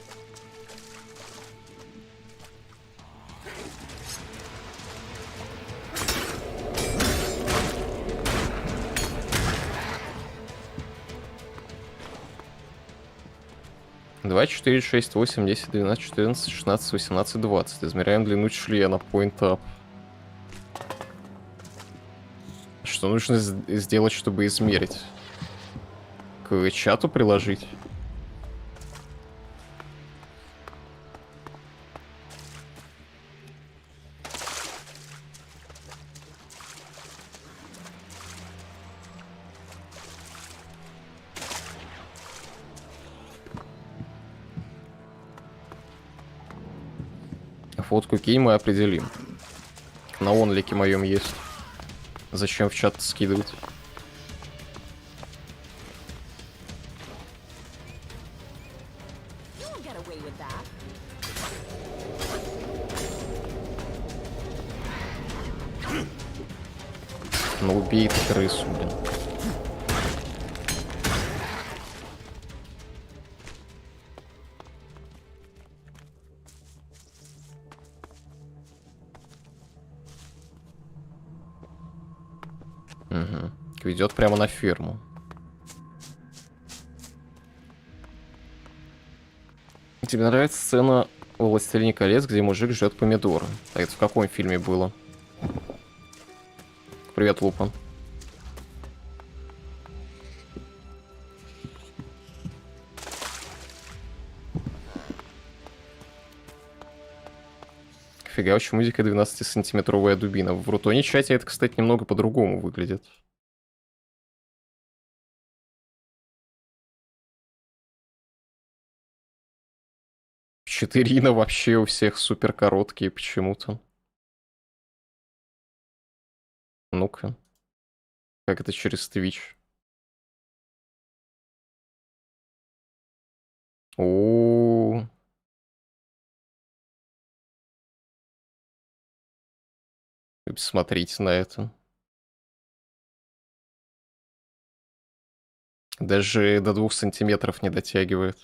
Два, 4, 6, 8, 10, 12, 14, 16, 18, 20. Измеряем длину члена. Point up. Что нужно сделать, чтобы измерить? К чату приложить? Фотку кинь, мы определим. На онлике моем есть. Зачем в чат скидывать? Ну убей ты крысу, блин. Угу. Ведет прямо на ферму. Тебе нравится сцена в «Властелине колец», где мужик жрет помидоры? А это в каком фильме было? Привет, Лупа. Фига, очень музыка 12-сантиметровая дубина. В Рутоне чате это, кстати, немного по-другому выглядит. Четырина вообще у всех супер короткие почему-то. Ну-ка. Как это через Twitch? О-о-о. Смотрите на это. Даже до 2 сантиметров не дотягивает.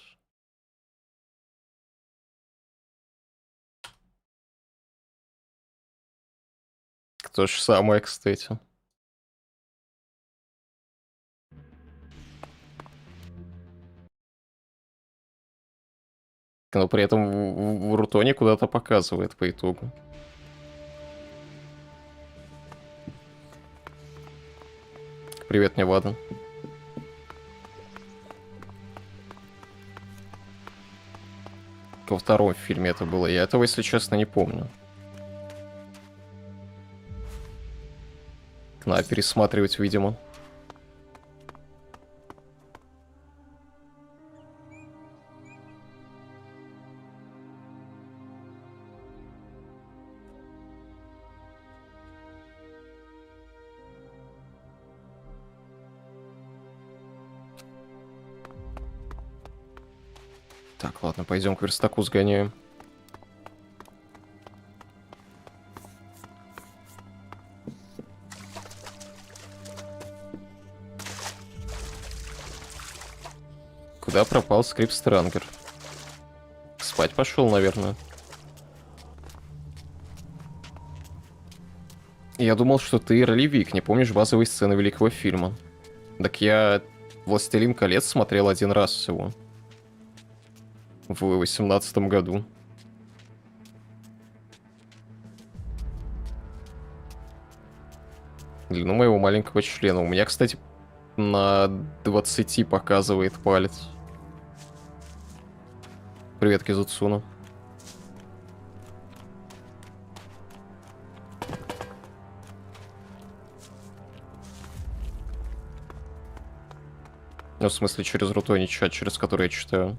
То же самое, кстати. Но при этом в Рутоне куда-то показывает по итогу. Привет, Невада. Во втором фильме это было. Я этого, если честно, не помню. Надо пересматривать, видимо. Так, ладно, пойдем к верстаку сгоняем. Куда пропал скрипт Странгер? Спать пошел, наверное. Я думал, что ты ролевик, не помнишь базовые сцены великого фильма. Так я «Властелин колец» смотрел один раз всего. В 18-м году. Длину моего маленького члена. У меня, кстати, на 20 показывает палец. Привет, Кизуцуна. Ну, в смысле, через Рутони чат, через который я читаю.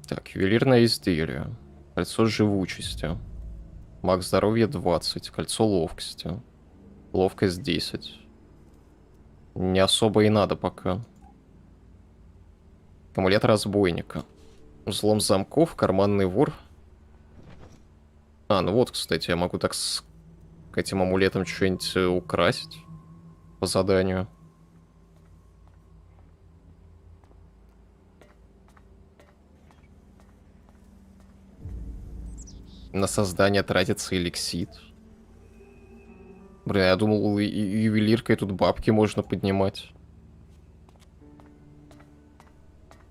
Так, ювелирное изделие. Кольцо живучести. Маг здоровья 20. Кольцо ловкости. Ловкость 10. Не особо и надо пока. Амулет разбойника. Взлом замков, карманный вор. А, ну вот, кстати, я могу так с этим амулетом что-нибудь украсить по заданию. На создание тратится эликсит. Блин, я думал, ювелиркой тут бабки можно поднимать.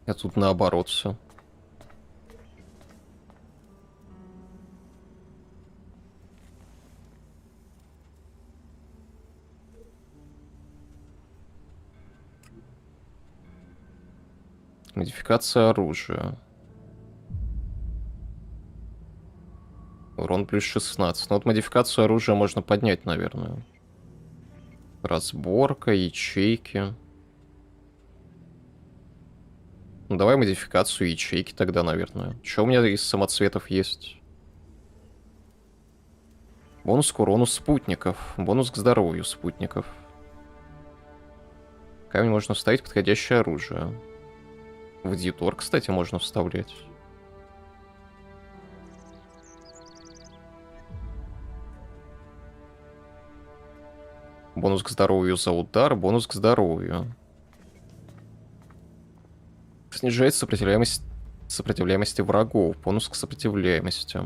А тут наоборот все. Модификация оружия. Урон плюс 16. Ну вот модификацию оружия можно поднять, наверное. Разборка, ячейки. Ну давай модификацию ячейки тогда, наверное. Что у меня из самоцветов есть? Бонус к урону спутников. Бонус к здоровью спутников. Камень можно вставить подходящее оружие. В дьютор, кстати, можно вставлять. Бонус к здоровью за удар, бонус к здоровью. Снижает сопротивляемости врагов. Бонус к сопротивляемости.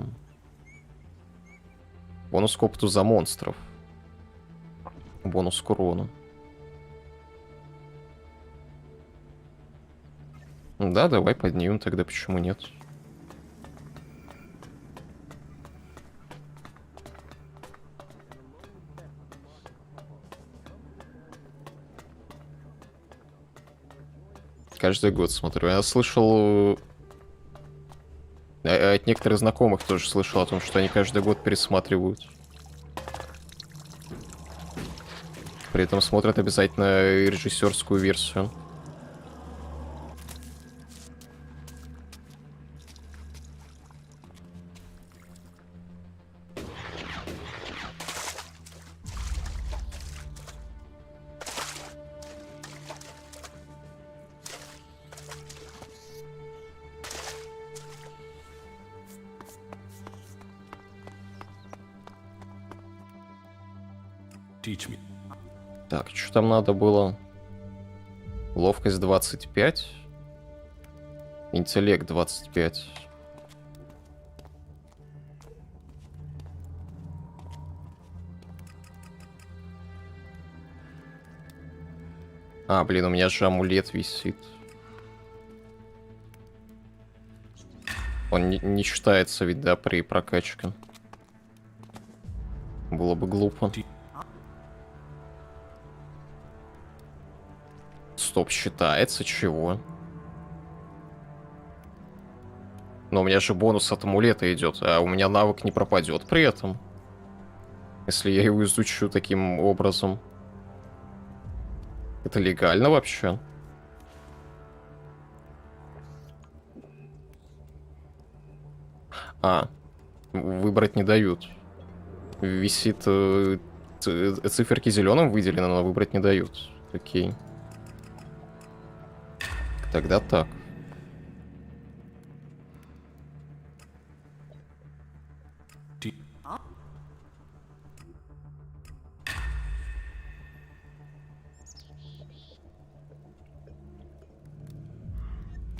Бонус к опыту за монстров. Бонус к урону. Да, давай поднимем тогда, почему нет? Каждый год смотрю. Я слышал... От некоторых знакомых тоже слышал о том, что они каждый год пересматривают. При этом смотрят обязательно режиссерскую версию. Teach me. Так, что там надо было? Ловкость 25. Интеллект 25. А, блин, у меня же амулет висит. Он не считается ведь, да, при прокачке. Было бы глупо. Стоп, считается? Чего? Но у меня же бонус от амулета идет, а у меня навык не пропадет при этом. Если я его изучу таким образом. Это легально вообще? А, выбрать не дают. Висит циферки зеленым выделены, но выбрать не дают. Окей. Тогда так.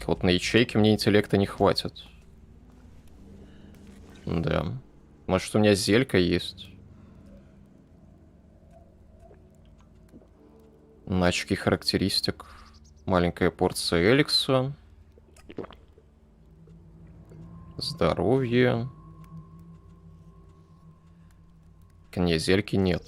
Вот на ячейке мне интеллекта не хватит. Да. Может, у меня зелька есть? На очки характеристик. Маленькая порция эликса. Здоровье. Не, зельки нет.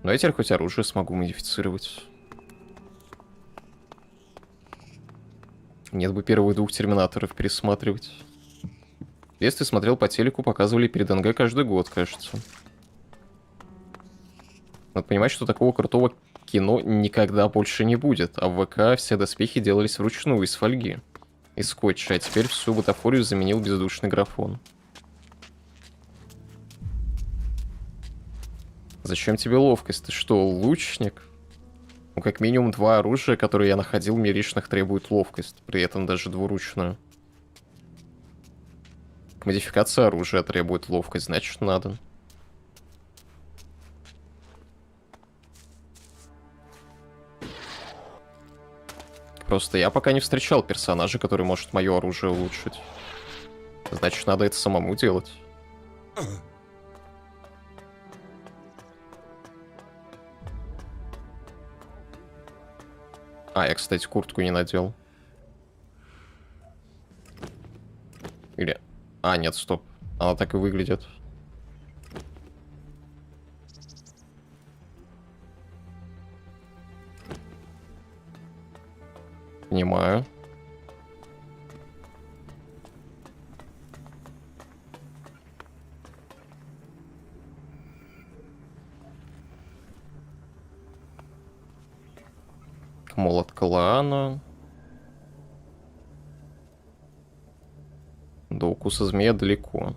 Но я теперь хоть оружие смогу модифицировать. Нет бы первых 2 терминаторов пересматривать. Если смотрел по телеку, показывали перед НГ каждый год, кажется. Надо понимать, что такого крутого кино никогда больше не будет, а в ВК все доспехи делались вручную из фольги и скотча, а теперь всю бутафорию заменил бездушный графон. Зачем тебе ловкость? Ты что, лучник? Ну, как минимум 2 оружия, которые я находил, миришных, требуют ловкость, при этом даже двуручную. Модификация оружия требует ловкость, значит, надо. Просто я пока не встречал персонажа, который может мое оружие улучшить. Значит, надо это самому делать. А, я, кстати, куртку не надел. Или... А, нет, стоп. Она так и выглядит. Понимаю. Молот клана. До укуса змея далеко.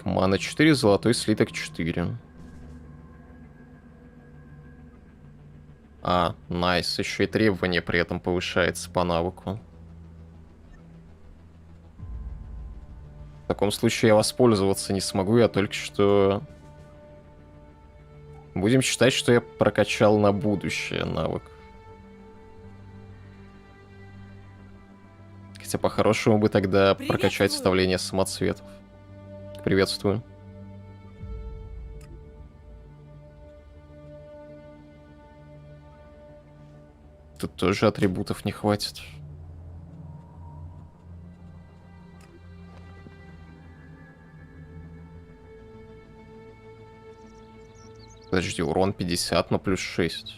Мана 4, золотой слиток 4. А, найс. Еще и требование при этом повышается по навыку. В таком случае я воспользоваться не смогу, я только что... Будем считать, что я прокачал на будущее навык. Хотя по-хорошему бы тогда прокачать вставление самоцветов. Приветствую. Тут тоже атрибутов не хватит. Подожди, урон 50, но плюс 6.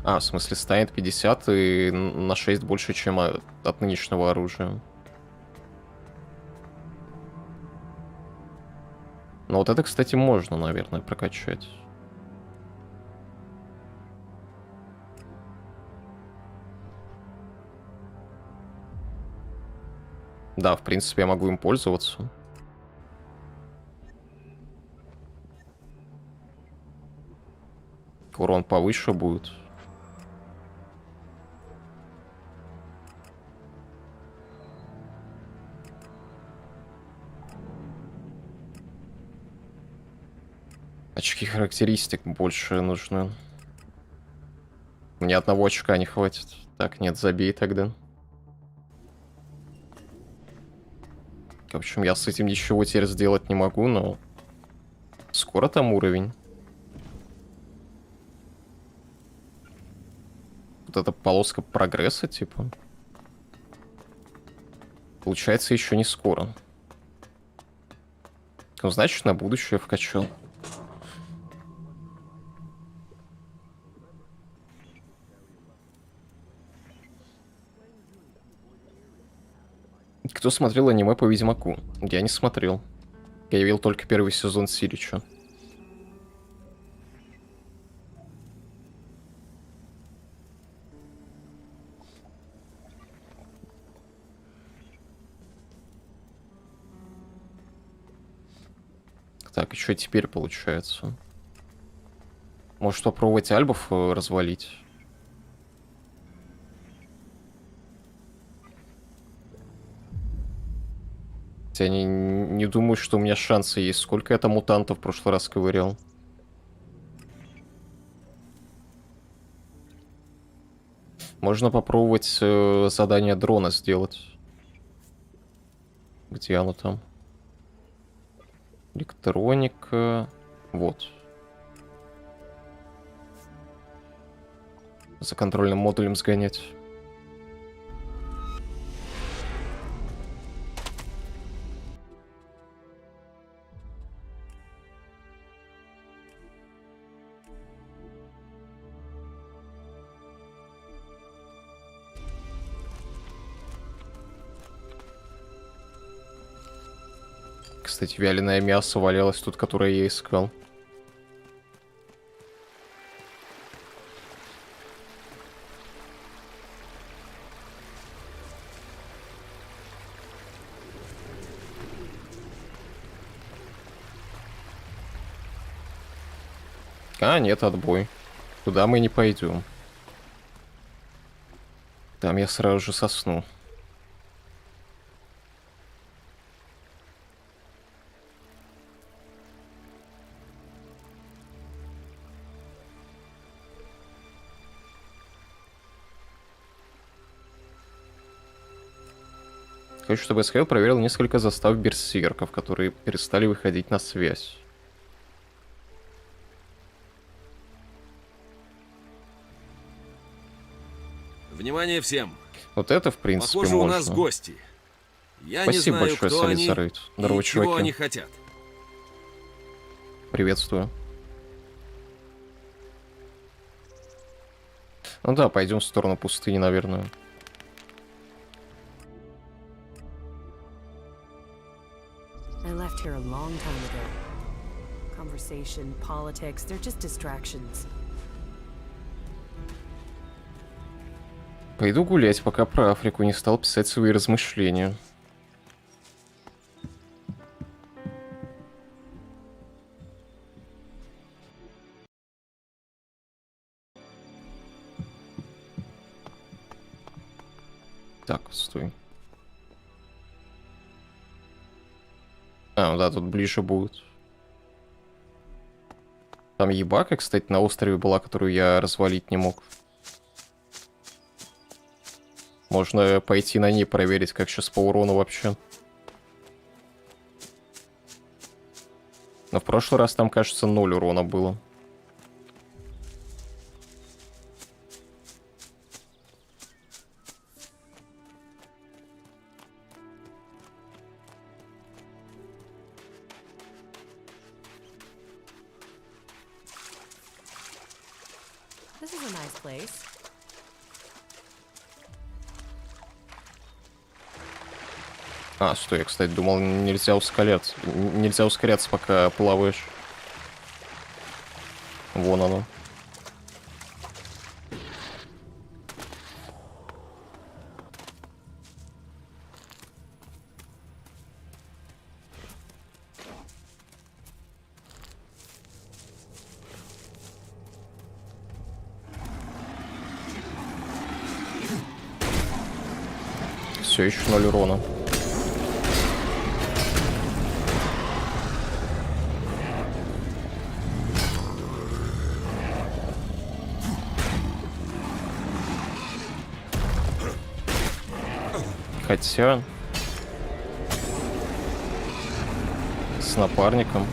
А, в смысле, станет 50 и на 6 больше, чем от нынешнего оружия. Но вот это, кстати, можно, наверное, прокачать. Да, в принципе, я могу им пользоваться. Урон повыше будет. Очки характеристик больше нужны. Мне одного очка не хватит. Так, нет, забей тогда. В общем, я с этим ничего теперь сделать не могу, но... Скоро там уровень. Вот эта полоска прогресса, типа. Получается, еще не скоро. Ну, значит, на будущее вкачал. Кто смотрел аниме по Ведьмаку? Я не смотрел. Я видел только первый сезон Сирича. Так, и что теперь получается? Может попробовать альбов развалить? Я не думаю, что у меня шансы есть. Сколько я там мутантов в прошлый раз ковырял? Можно попробовать задание дрона сделать. Где оно там? Электроника. Вот. За контрольным модулем сгонять. Кстати, вяленое мясо валялось тут, которое я искал. А, нет, отбой. Туда мы не пойдем. Там я сразу же сосну. Хочу, чтобы СХЛ проверил несколько застав берсерков, которые перестали выходить на связь. Внимание всем! Вот это, в принципе, похоже, можно. У нас гости. Я Спасибо не знаю, большое, кто они Солид. Здорово, и чего чуваки. они хотят. Приветствую. Ну да, пойдем в сторону пустыни, наверное. I left here a long time ago. Conversation, politics, they're just distractions. Пойду гулять, пока про Африку не стал писать свои размышления. Так, стой. А, ну да, тут ближе будет. Там ебака, кстати, на острове была, которую я развалить не мог. Можно пойти на ней проверить, как сейчас по урону вообще. Но в прошлый раз там, кажется, 0 урона было. This is a nice place. А, стой, я, кстати, думал, нельзя ускоряться. Нельзя ускоряться, пока плаваешь. Вон оно. Все еще 0 урона. Хотя с напарником.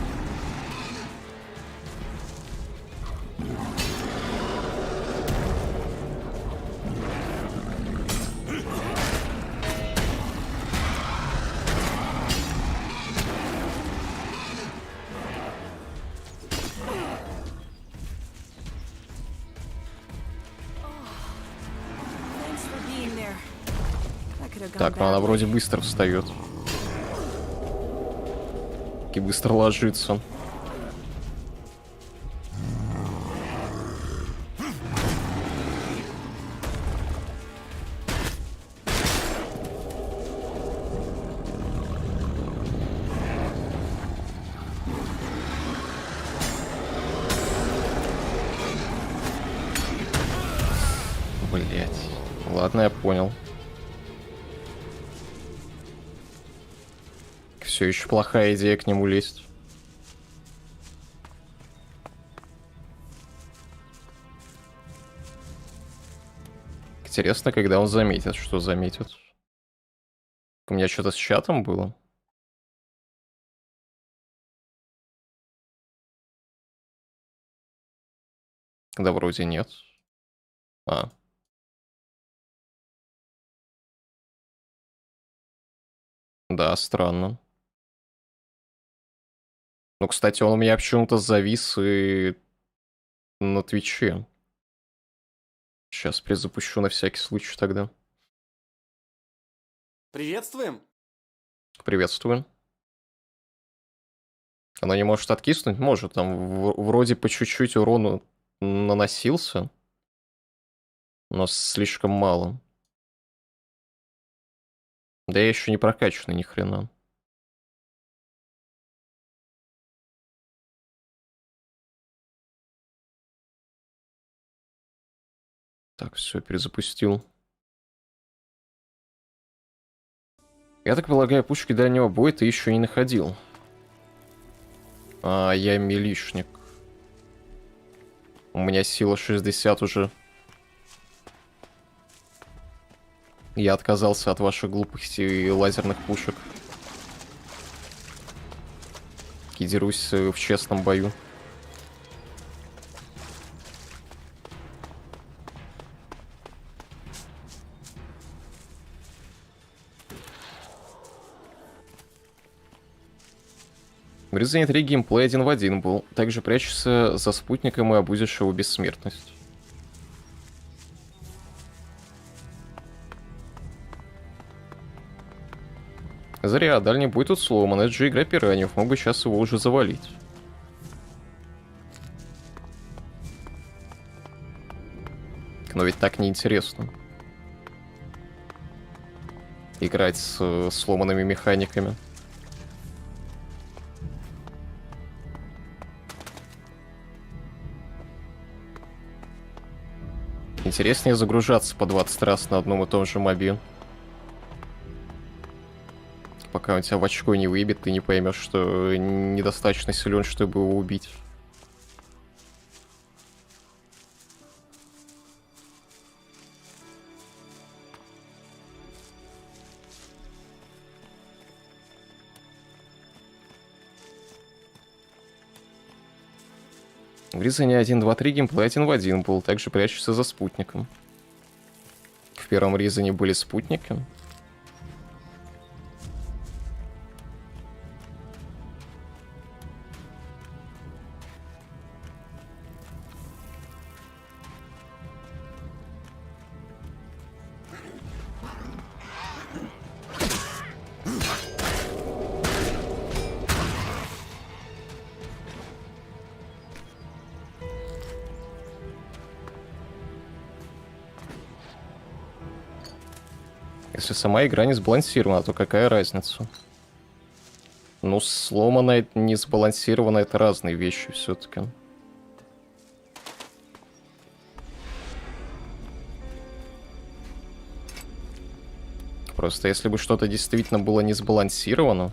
could have gone Так, ну она badly. вроде быстро встает. И быстро ложится. Блять. Ладно, я понял. Все еще плохая идея к нему лезть. Интересно, когда он заметит, что заметит. У меня что-то с чатом было. Да вроде нет. А. Да, странно. Ну, кстати, он у меня почему-то завис и на Твиче. Сейчас перезапущу на всякий случай тогда. Приветствуем! Приветствую. Она не может откиснуть? Может. Там вроде по чуть-чуть урону наносился. Но слишком мало. Да я еще не прокачанный ни хрена. Так, все, перезапустил. Я так полагаю, пушки дальнего боя ты еще не находил. А, я милишник. У меня сила 60 уже. Я отказался от ваших глупых и лазерных пушек. И дерусь в честном бою. В Resident 3 геймплей 1 в 1 был. Также прячешься за спутником и обузишь его бессмертность. Зря, дальний бой тут сломан. Это же игра пираньев. Мог бы сейчас его уже завалить. Но ведь так неинтересно. Играть с сломанными механиками. Интереснее загружаться по 20 раз на одном и том же мобе. Пока он тебя в очко не выбит, ты не поймешь, что недостаточно силен, чтобы его убить. В Resident 1, 2, 3 геймплей 1 в 1 был, также прячешься за спутником. В первом Resident были спутники. Если сама игра не сбалансирована, то какая разница? Ну, сломанная, не сбалансированная — это разные вещи все-таки. Просто если бы что-то действительно было не сбалансировано,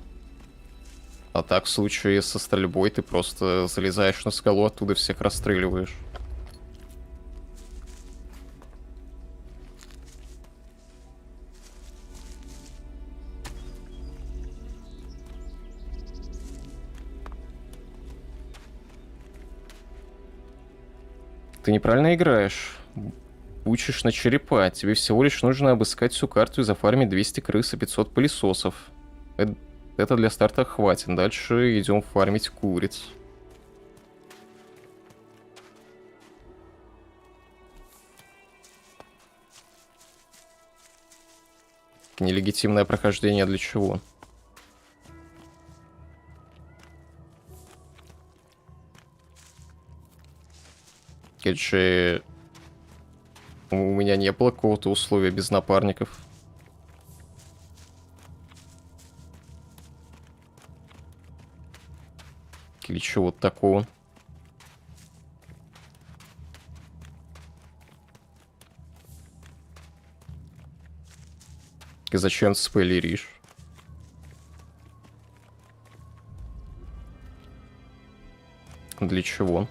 а так в случае со стрельбой ты просто залезаешь на скалу, оттуда всех расстреливаешь. Ты неправильно играешь. Учишь на черепа. Тебе всего лишь нужно обыскать всю карту и зафармить 200 крыс и 500 пылесосов. Это для старта хватит. Дальше идем фармить куриц. Нелегитимное прохождение для чего? Это же... У меня не было какого-то условия без напарников. Или чего-то такого. И зачем спойлеришь? Для чего?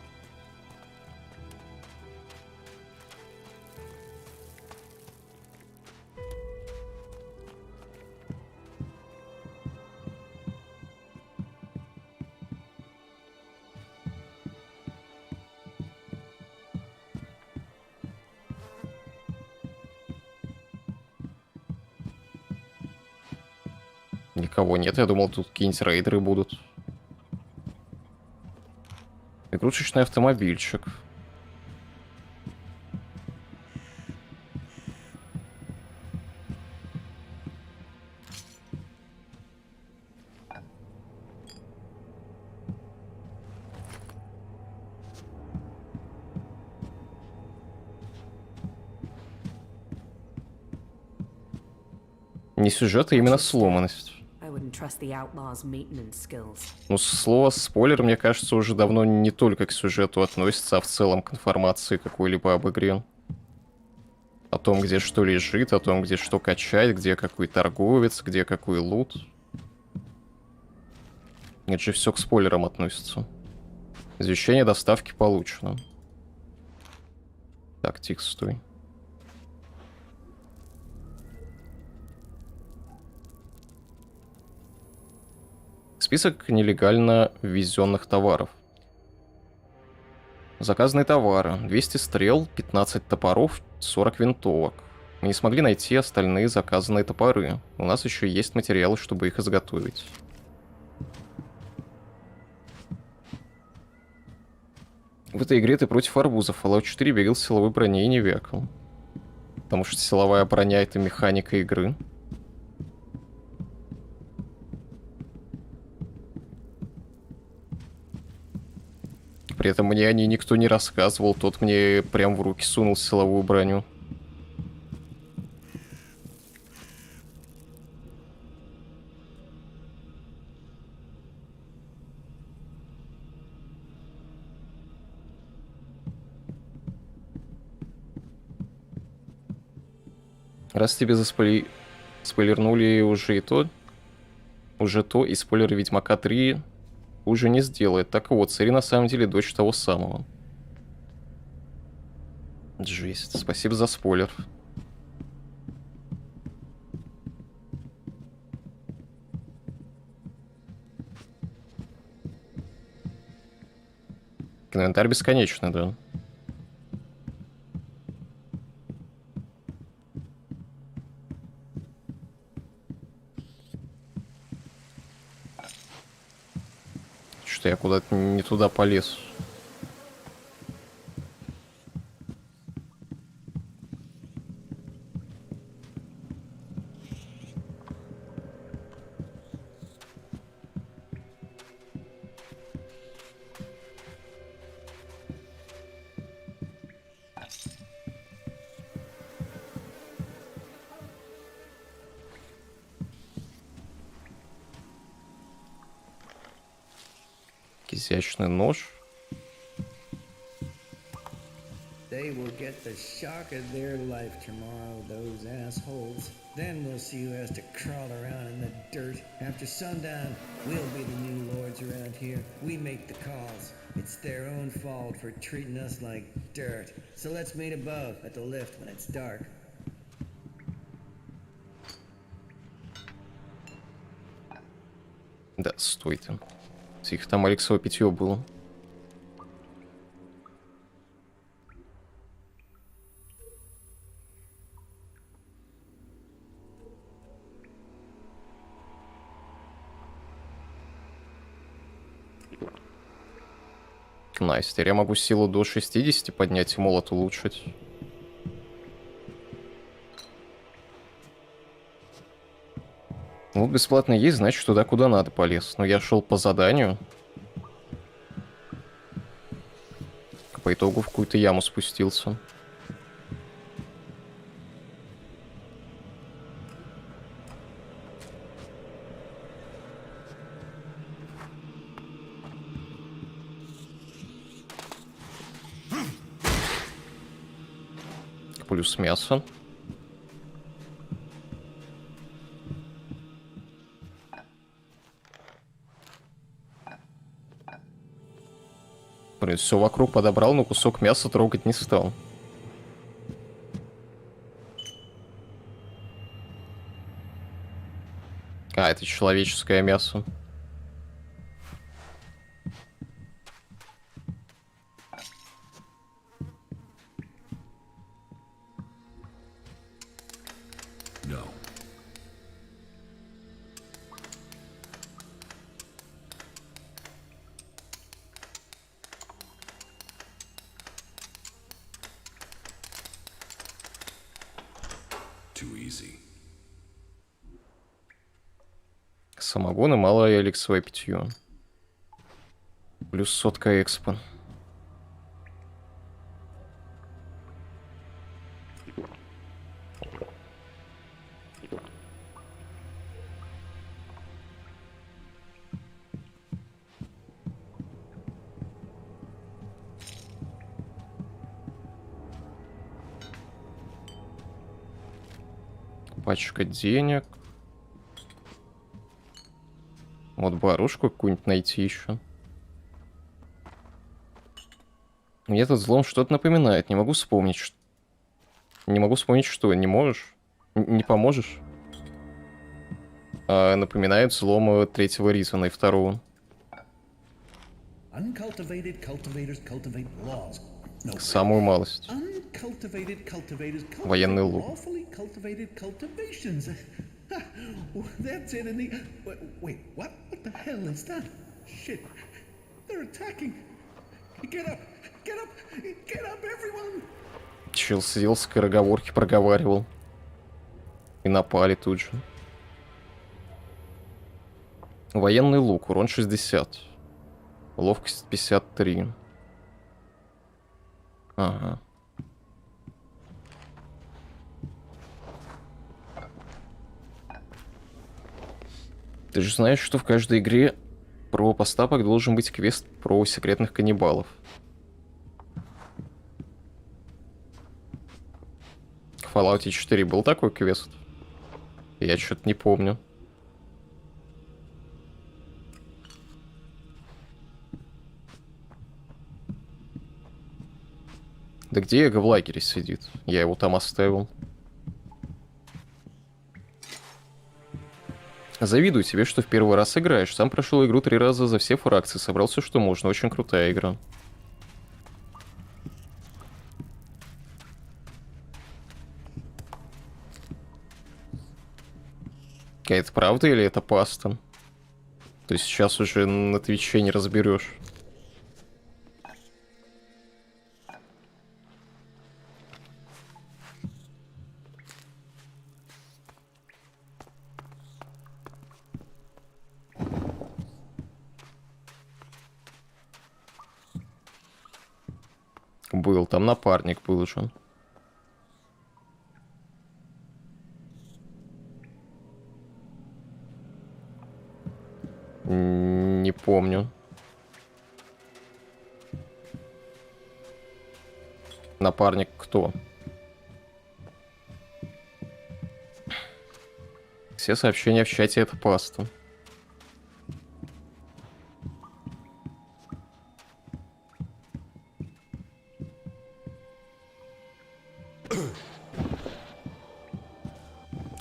Никого нет, я думал, тут какие-нибудь рейдеры будут. Игрушечный автомобильчик. Не сюжет, а именно сломанность. Ну, слово спойлер, мне кажется, уже давно не только к сюжету относится, а в целом к информации какой-либо об игре. О том, где что лежит, о том, где что качать, где какой торговец, где какой лут. Это же все к спойлерам относится. Извещение доставки получено. Так, тихо, стой. Список нелегально ввезенных товаров. Заказанные товары. 200 стрел, 15 топоров, 40 винтовок. Мы не смогли найти остальные заказанные топоры. У нас еще есть материалы, чтобы их изготовить. В этой игре ты против арбузов. Fallout 4 бегал в силовой броне и не вякал. Потому что силовая броня — это механика игры. При этом мне о ней никто не рассказывал. Тот мне прям в руки сунул силовую броню. Раз тебе спойлернули уже то, и спойлеры Ведьмака 3 уже не сделает. Так вот, Цири на самом деле дочь того самого. Жесть. Спасибо за спойлер. Инвентарь бесконечный, да. Что-то я куда-то не туда полез. Изящный нож. They will get the shock of their life tomorrow, those assholes. Then we'll see who has to crawl around in the dirt. After sundown, we'll be the new lords around here. We make the calls. It's their own fault for treating us like dirt. So let's meet above at the lift when it's dark. Да, стой ты. Тихо, там Алексово питье было. Найс, теперь я могу силу до 60 поднять и молот улучшить. Ну, бесплатно есть, значит, туда, куда надо полез. Но я шел по заданию. По итогу в какую-то яму спустился. Плюс мясо. Блин, все вокруг подобрал, но кусок мяса трогать не стал. А, это человеческое мясо. No. Too easy. Самогон и малое эликсовое питье. Плюс 100 экспо. Пачка денег. Вот барушку какую-нибудь найти еще. Мне этот взлом что-то напоминает. Не могу вспомнить. Не могу вспомнить, что. Не можешь? Не поможешь? Напоминает взлом третьего Ризана и второго. Uncultivated cultivators cultivate laws. No, Самую малость. uncultivated cultivators Военный cultivate лук. lawfully cultivated cultivations. That's it in the... Wait, what? What the hell is that? Shit. They're attacking. Get up! Get up! Get up, everyone! Чел сидел, скороговорки проговаривал. И напали тут же. Военный лук, урон 60. Ловкость 53. Ага. Ты же знаешь, что в каждой игре про постапок должен быть квест про секретных каннибалов. В Fallout 4 был такой квест? Я что-то не помню. Да где Эго в лагере сидит? Я его там оставил. Завидую тебе, что в первый раз играешь. Сам прошел игру 3 раза за все фракции. Собрал все, что можно. Очень крутая игра. Это правда или это паста? То есть сейчас уже на Твиче не разберешь. Был, там напарник был же. Не помню. Напарник кто? Все сообщения в чате — это паста.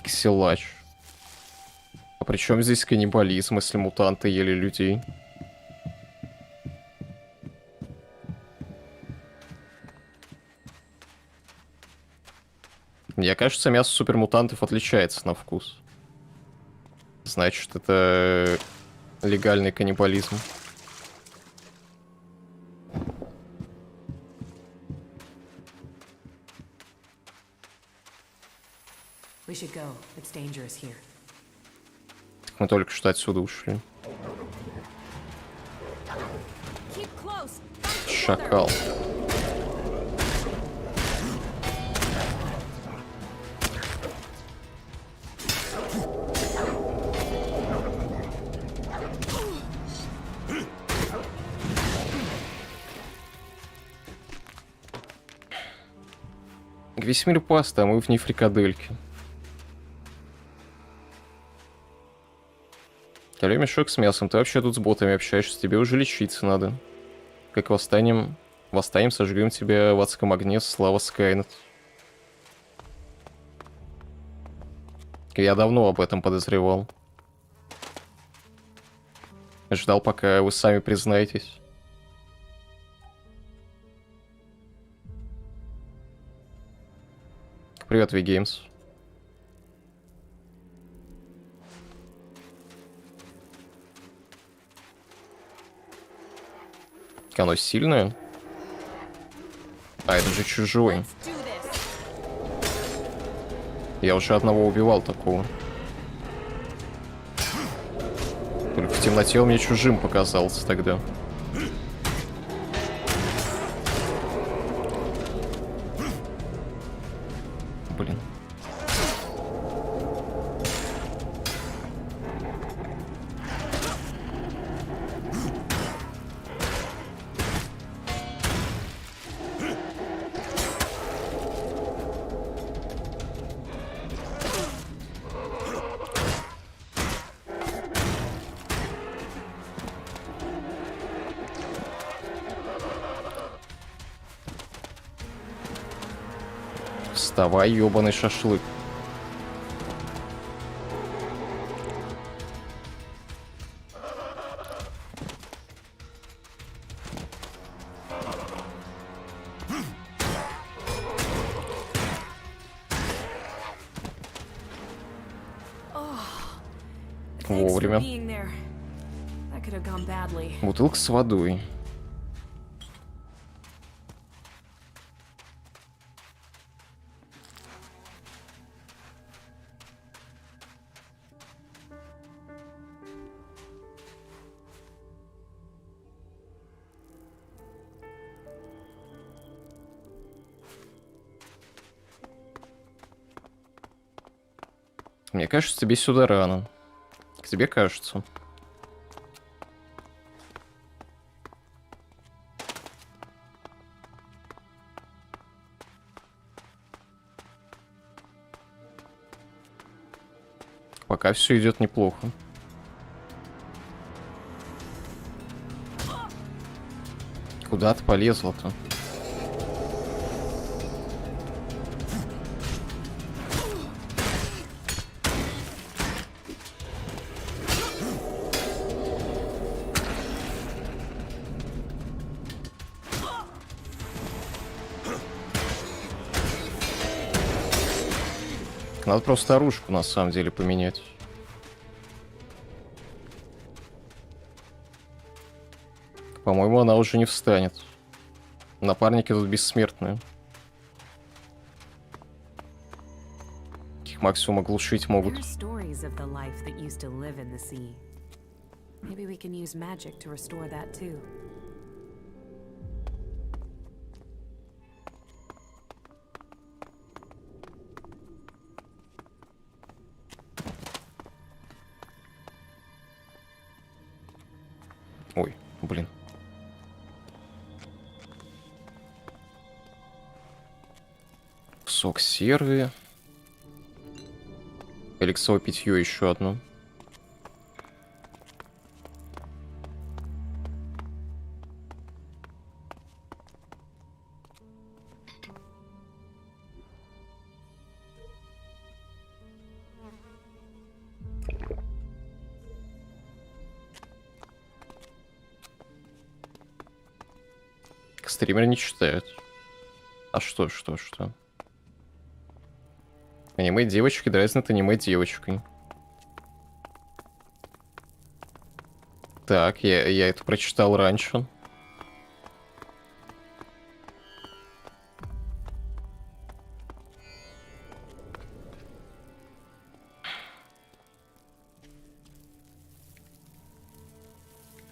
Ксилач. А при чем здесь каннибализм, если мутанты ели людей? Мне кажется, мясо супермутантов отличается на вкус. Значит, это легальный каннибализм. We should go. It's dangerous here. Мы только что отсюда ушли. Шакал. Весь мир паста, а мы в ней фрикадельки. Алё, мешок с мясом, ты вообще тут с ботами общаешься, тебе уже лечиться надо. Как восстанем, сожгем тебя в адском огне, слава Скайнет. Я давно об этом подозревал. Ждал, пока вы сами признаетесь. Привет, V-Games. Оно сильное? А, это же чужой. Я уже одного убивал такого. Только в темноте он мне чужим показался тогда. Блин. Вставай, ёбаный шашлык. Вовремя. Бутылка с водой. Мне кажется, тебе сюда рано. К тебе кажется. Пока все идет неплохо. Куда ты полезла-то? Надо просто оружку на самом деле поменять. По-моему, она уже не встанет. Напарники тут бессмертные. Их максимум оглушить могут. Ой, блин. Сок серви. Элексовое питье еще одно. Стример не читает. А что? Аниме девочки дразнят аниме девочкой. Так, я это прочитал раньше.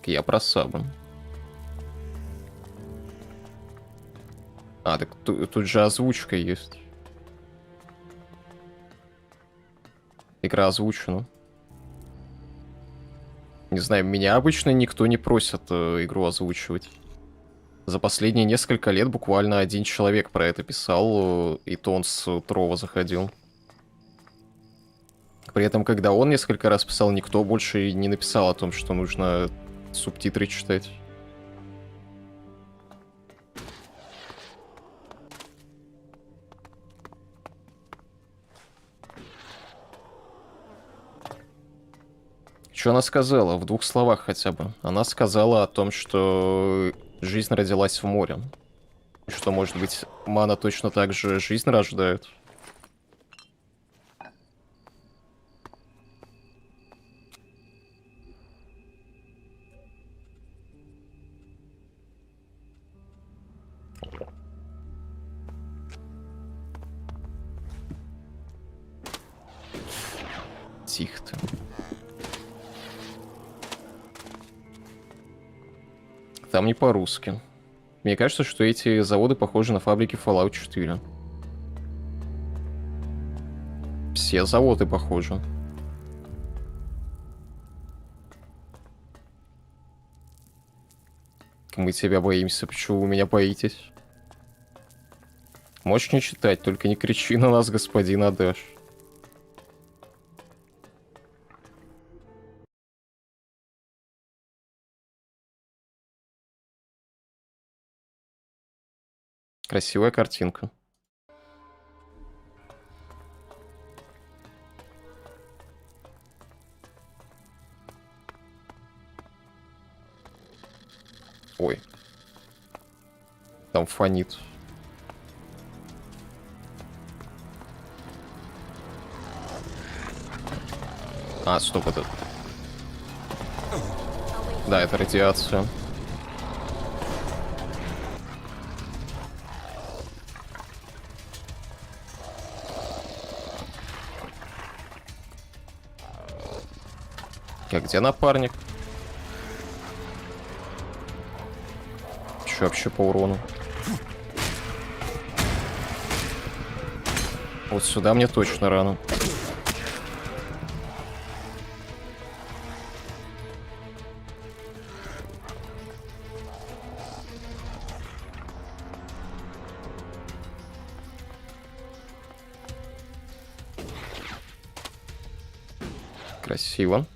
Я про сабы. А, так тут же озвучка есть. Игра озвучена. Не знаю, меня обычно никто не просит игру озвучивать. За последние несколько лет буквально один человек про это писал, и то он с Трова заходил. При этом, когда он несколько раз писал, никто больше не написал о том, что нужно субтитры читать. Что она сказала? В 2 словах хотя бы. Она сказала о том, что жизнь родилась в море. Что, может быть, мана точно так же жизнь рождает? Тихо ты. Там не по-русски. Мне кажется, что эти заводы похожи на фабрики Fallout 4. Все заводы похожи. Мы тебя боимся. Почему вы меня боитесь? Можешь не читать, только не кричи на нас, господин Адаш. Красивая картинка. Ой. Там фонит. А, стоп, это... Да, это радиация. А где напарник? Че вообще по урону? Вот сюда мне точно рано. Красиво.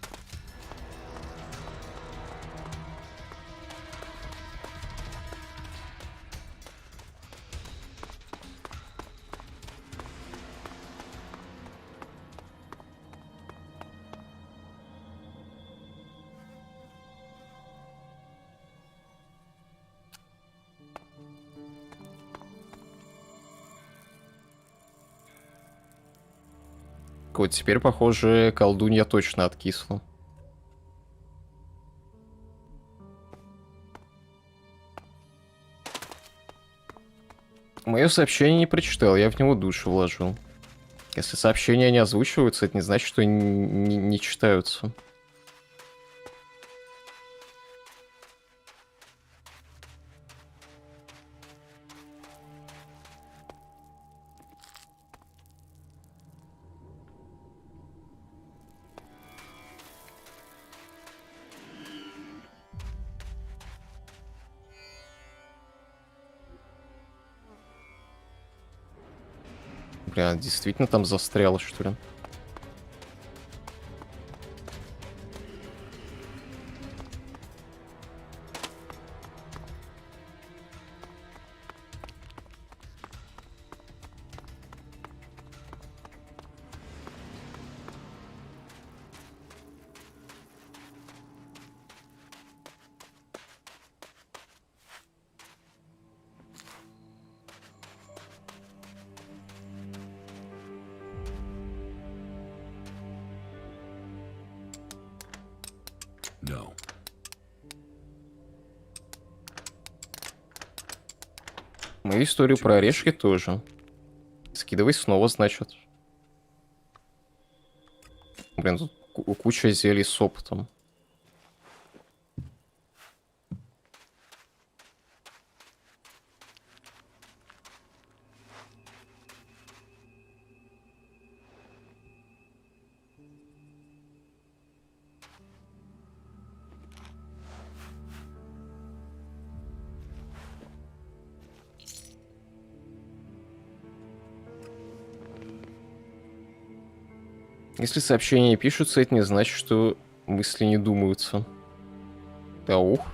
Вот теперь, похоже, колдунья точно откисла. Мое сообщение не прочитал, я в него душу вложил. Если сообщения не озвучиваются, это не значит, что не читаются. Бля, действительно там застряла, что ли? No. Мою историю про орешки тоже. Скидывай снова, значит. Блин, тут куча зелий с опытом. Если сообщения не пишутся, это не значит, что мысли не думаются. Да ух.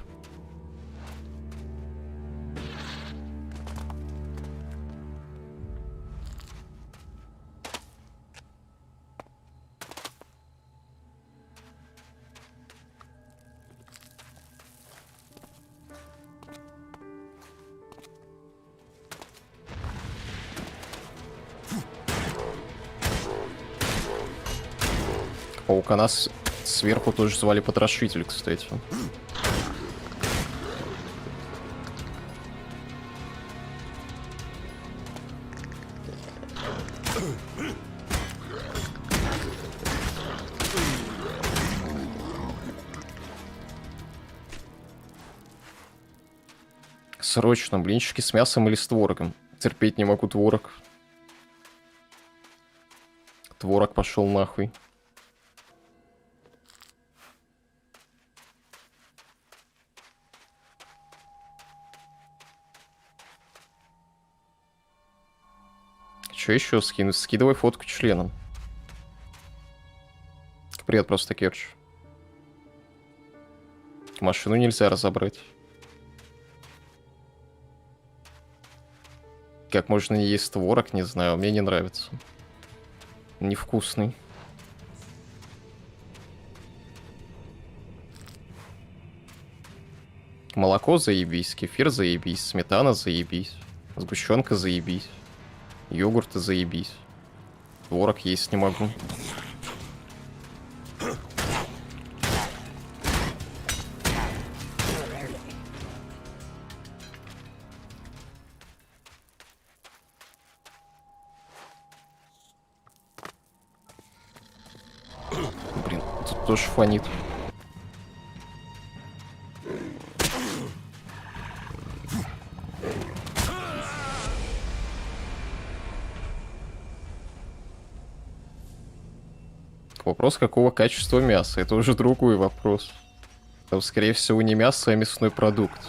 Паука нас сверху тоже звали Потрошитель, кстати. Срочно, блинчики с мясом или с творогом. Терпеть не могу творог. Творог пошел нахуй. Что еще скинуть? Скидывай фотку членом. Привет, просто Керч. Машину нельзя разобрать. Как можно не есть творог, не знаю, мне не нравится. Невкусный. Молоко заебись, кефир заебись, сметана заебись, сгущенка заебись. Йогурты заебись. Творог есть не могу. Блин, тут тоже фонит. Вопрос, какого качества мяса. Это уже другой вопрос. Там, скорее всего, не мясо, а мясной продукт.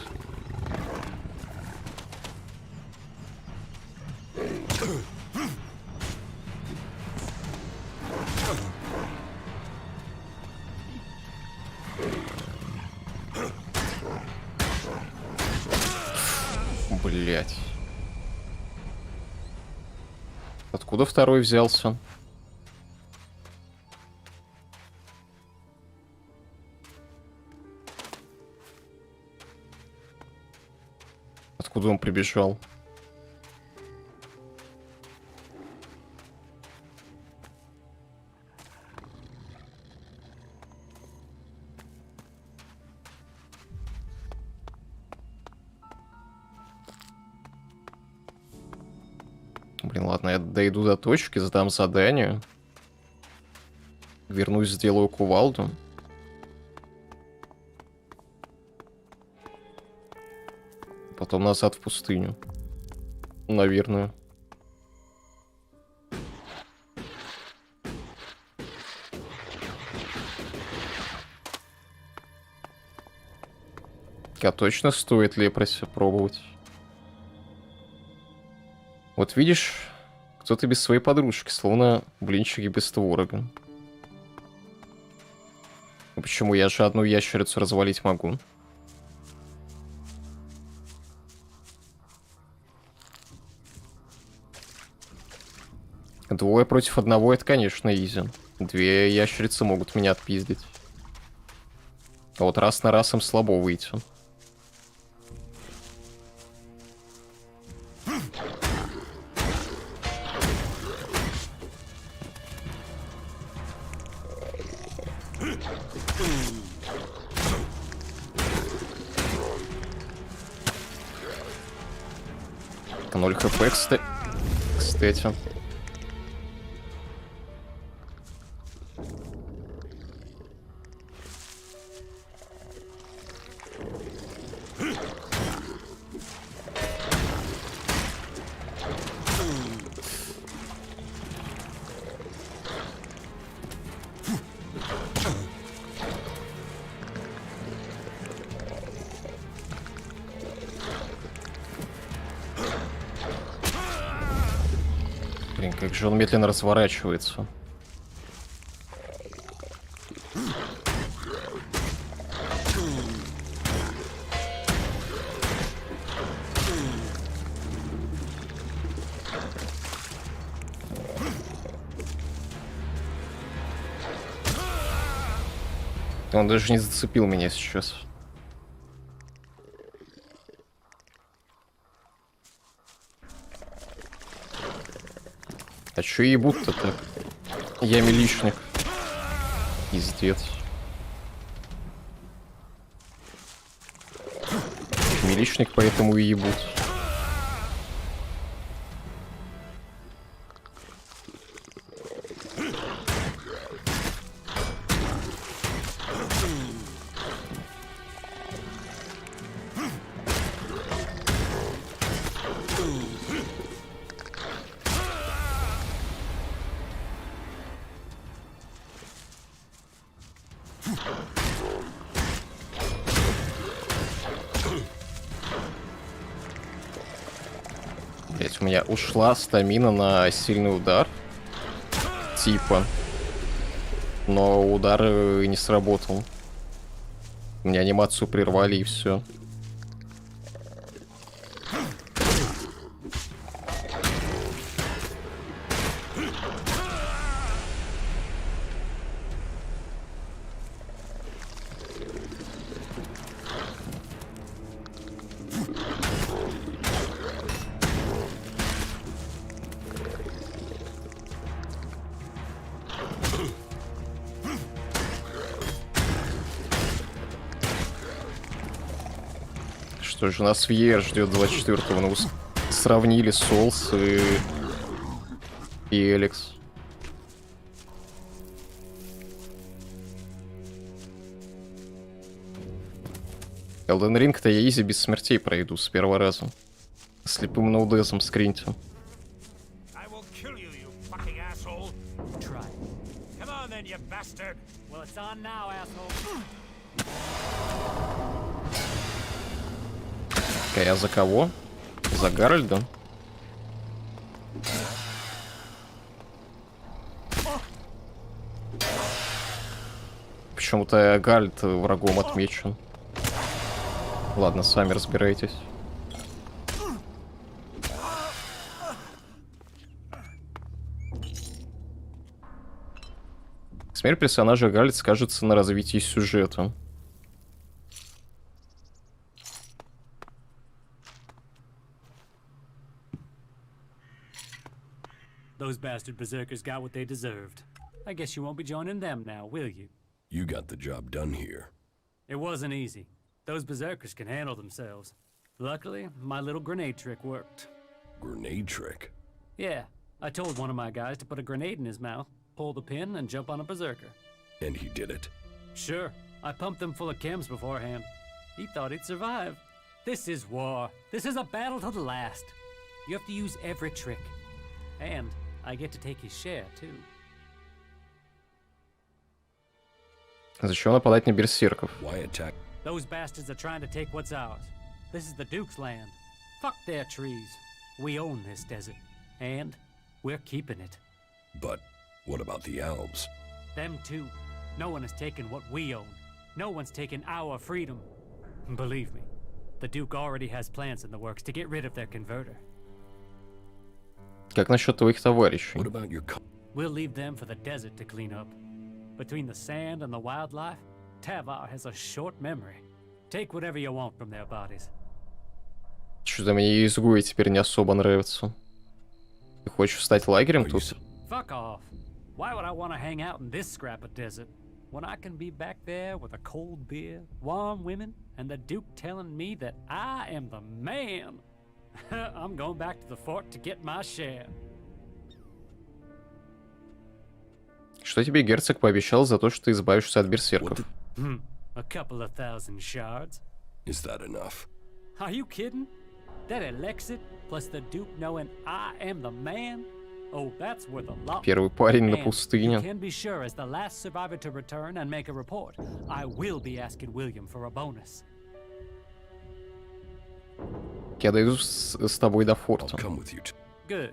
Блять. Откуда второй взялся? Откуда он прибежал? Блин, ладно, я дойду до точки, задам задание. Вернусь, сделаю кувалду. Потом назад в пустыню. Наверное. А точно стоит ли пробовать? Вот видишь, кто-то без своей подружки, словно блинчики без творога. Ну почему? Я же одну ящерицу развалить могу. Двое против одного — это, конечно, изи. Две ящерицы могут меня отпиздить. А вот раз на раз им слабо выйти. Ноль хп, кстати. Блин, как же он медленно разворачивается. Он даже не зацепил меня сейчас. А чё ебут-то так? Я милишник. Пиздец. Милишник, поэтому и ебут. Блять, у меня ушла стамина на сильный удар. Типа. Но удар не сработал. Мне анимацию прервали и все. Что же, нас VR ждет 24-го. Ну, сравнили Souls и ELEX. Elden Ring-то я изи без смертей пройду с первого раза. Слепым ноудезом скриньте. А за кого? За Гарольда? Почему-то Гарольд врагом отмечен. Ладно, сами разбирайтесь. Смерть персонажа Гарольд скажется на развитии сюжета. Those bastard berserkers got what they deserved. I guess you won't be joining them now, will you? You got the job done here. It wasn't easy. Those berserkers can handle themselves. Luckily, my little grenade trick worked. Grenade trick? Yeah, I told one of my guys to put a grenade in his mouth, pull the pin, and jump on a berserker. And he did it? Sure. I pumped them full of chems beforehand. He thought he'd survive. This is war. This is a battle to the last. You have to use every trick. And I get to take his share, too. Зачем нападать на берсерков? Why attack? Those bastards are trying to take what's ours. This is the Duke's land. Fuck their trees. We own this desert. And we're keeping it. But what about the elves? Them too. No one has taken what we own. No one's taken our freedom. Believe me, the Duke already has plans in the works to get rid of their converter. Как насчет твоих товарищей? What about your We'll leave them for the desert to clean up. Between the sand and the wildlife, Tavar has a short memory. Take whatever you want from their bodies. Что-то мне изгои теперь не особо нравятся. Ты хочешь стать лагерем тут? Fuck off. Why would I want to hang out in this scrap of desert when I can be back there with a cold beer, warm women, and the Duke telling me that I am the man? I'm going back to the fort to get my share. Что тебе герцог пообещал за то, что ты избавишься от берсерков? A couple of thousand shards. Is that enough? Are you kidding? That ELEX plus the Duke knowing I am the man? Oh, that's worth a lot. Первый парень на And пустыне. you can be sure, as the last survivor to return and make a report, I will be asking William for a bonus. Я дойду с тобой до форта. Good.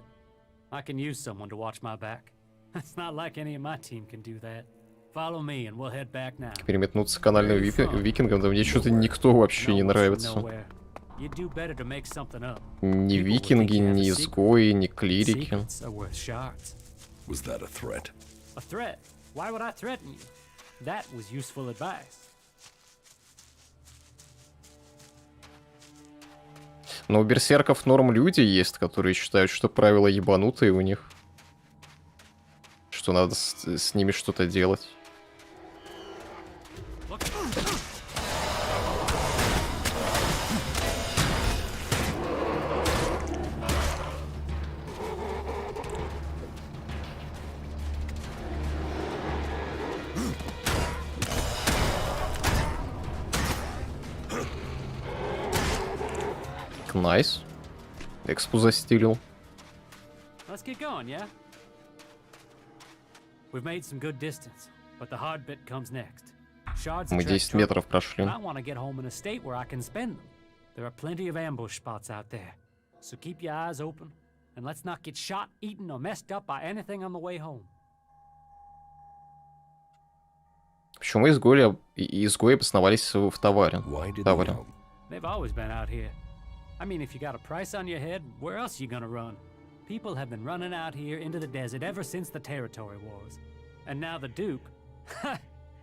I can use someone to watch my back. It's not like any of my team can do that. Follow me and we'll head back now. Переметнуться к канальным викингам, да мне что-то никто вообще не нравится. You'd do better to make something up. Ни викинги, ни изгои, ни клирики. Secrets are worth shards. Was that a threat? A threat? Why would I threaten you? That was useful advice. Но у берсерков норм люди есть, которые считают, что правила ебанутые у них. Что надо с ними что-то делать. Найс. Экспу застилил. Let's get going, yeah? We've made some good distance, but the hard bit comes next. Shards Мы 10 метров прошли. I want to get home in a state where I can spend them. There are plenty of ambush spots out there. So keep your eyes open, and let's not get shot, eaten, or messed up by anything on the way home. Почему изгои обосновались в Таваре? They've always been out here. I mean, if you got a price on your head, where else are you gonna run? People have been running out here into the desert ever since the territory wars. And now the Duke,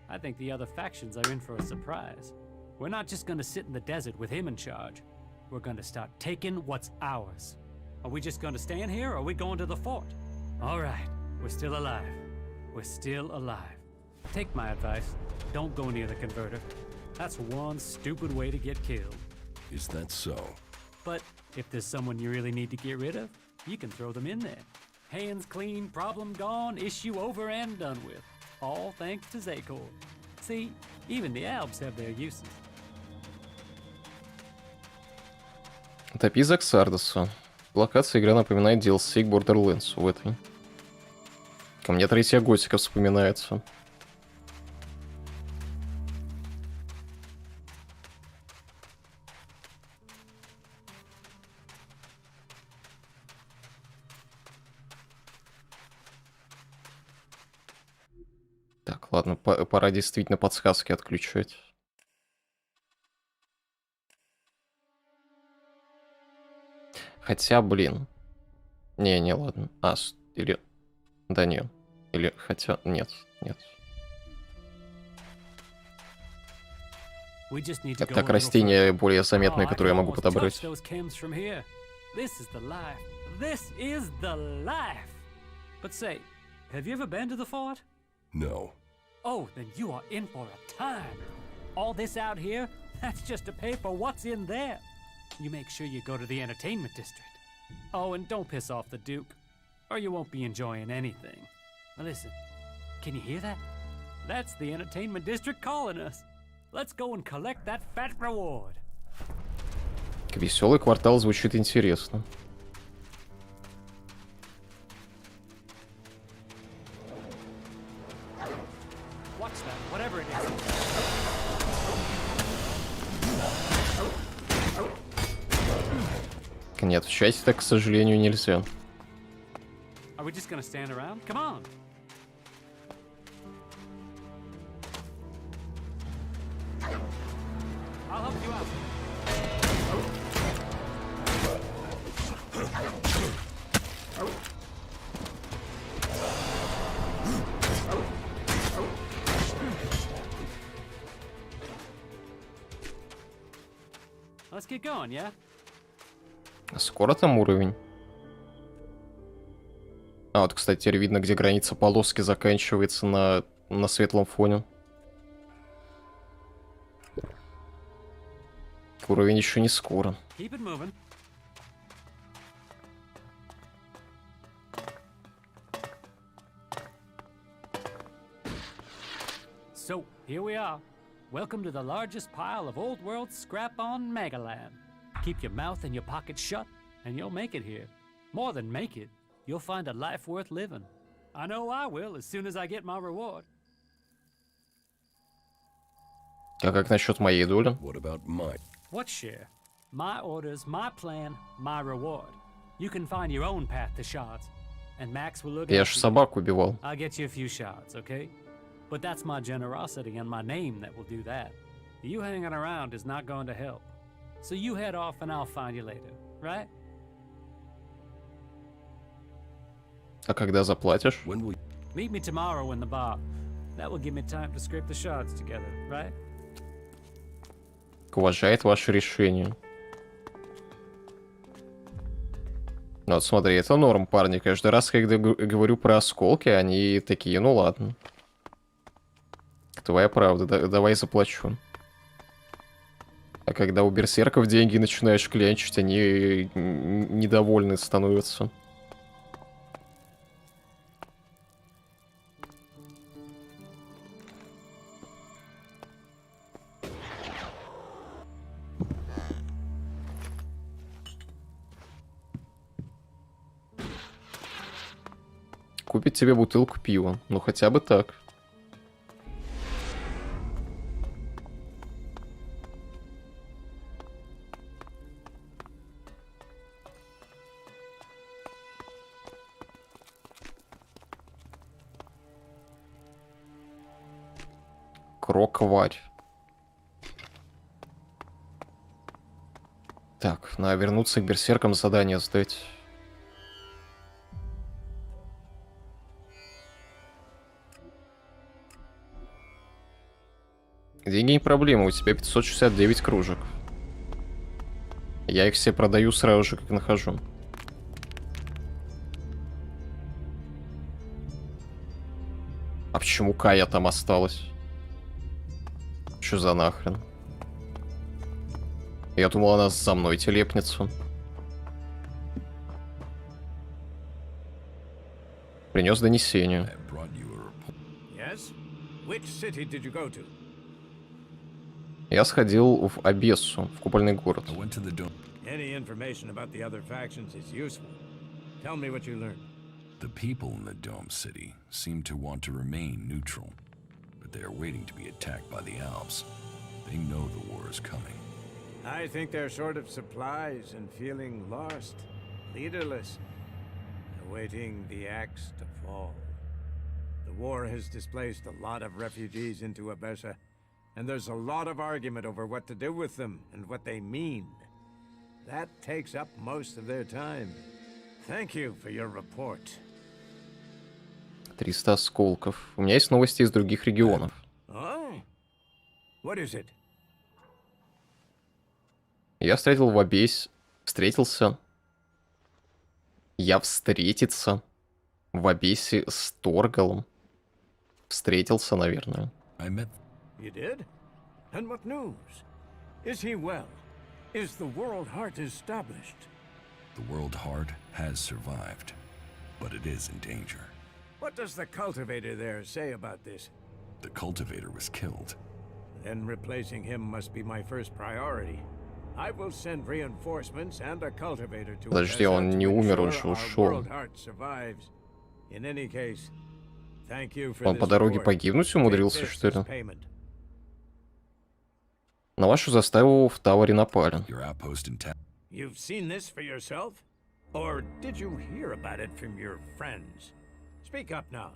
I think the other factions are in for a surprise. We're not just gonna sit in the desert with him in charge. We're gonna start taking what's ours. Are we just gonna stand here, or are we going to the fort? All right, we're still alive. We're still alive. Take my advice. Don't go near the converter. That's one stupid way to get killed. Is that so? But if there's someone you really need to get rid of, you can throw them in there. Hands clean, problem gone, issue over and done with. All thanks to Zakor. See, even the Alps have their uses. Топи за Ксардоса. Локация игра напоминает DLC к Borderlands в этой. Ко мне третья готика вспоминается. Так, ладно, пора действительно подсказки отключать. Хотя, блин. Не, ладно. Или... Да нет. Или хотя... Нет. Это так растения более заметные, которые я могу подобрать. This is the life. But say, have you ever been to the fort? No. Oh, then you are in for a time. All this out here, that's just to pay for what's in there. You make sure you go to the entertainment district. Oh, and don't piss off the Duke, or you won't be enjoying anything. Now listen, can you hear that? That's the entertainment district calling us. Let's go and collect that fat reward. Веселый квартал звучит интересно. Watch that, whatever it is. Нет, в чате так, к сожалению, нельзя. Are we just gonna stand around? Come on. I'll help you out. Let's get going, yeah? Скоро там уровень. А, вот, кстати, теперь видно, где граница полоски заканчивается на светлом фоне. Уровень еще не скоро. Keep it moving. So, here we are. Welcome to the largest pile of old world scrap on Megaland. Keep your mouth and your pockets shut, and you'll make it here. More than make it, you'll find a life worth living. I know I will as soon as I get my reward. А как насчет моей доли? What about mine? What share? My orders, my plan, my reward. You can find your own path to shards, and Max will look. Я ж собак убивал. I'll get you a few shards, okay? But that's my generosity and my name that will do that. You hanging around is not going to help. So you head off and I'll find you later, right? А когда заплатишь? Meet me tomorrow in the bar. That will give me time to scrape the shards together, right? Уважает ваше решение. Ну вот смотри, это норм, парни. Каждый раз, когда говорю про осколки, они такие, ну ладно. Твоя правда, давай заплачу. А когда у берсерков деньги начинаешь клянчить, они недовольны становятся. Купить тебе бутылку пива. Ну хотя бы так. Крокварь. Так, надо вернуться к берсеркам, задание сдать. Деньги не проблема, у тебя 569 кружек. Я их все продаю сразу же, как нахожу. А почему Кая там осталась? Чё за нахрен? Я думал, она за мной телепнется. Принес донесение. Yes? Which city did you go to? Я сходил в Обессу, в купольный город. Any information about the other factions is useful. Tell me what you learned. The people in the Dome City seem to want to remain neutral, but they are waiting to be attacked by the Alps. They know the war is coming. I think they're short of supplies and feeling lost, leaderless, awaiting the axe to fall. The war has displaced a lot of refugees into Abessa, and there's a lot of argument over what to do with them and what they mean. That takes up most of their time. Thank you for your report. 300 осколков. У меня есть новости из других регионов. Oh? What is it? Я встретился в Обесе с Торгалом. Встретился, наверное. You did? And what news? Is he well? Is the World Heart established? The World Heart has survived, but it is in danger. What does the cultivator there say about this? The cultivator was killed. Then replacing him must be my first priority. I will send reinforcements and a cultivator to Подожди, он не умер, он же ушел. In any case, thank you for Он по дороге погибнуть умудрился, что ли? На вашу заставу в Тауэре напали. You've seen this for yourself? Or did you hear about it from your friends? Speak up now.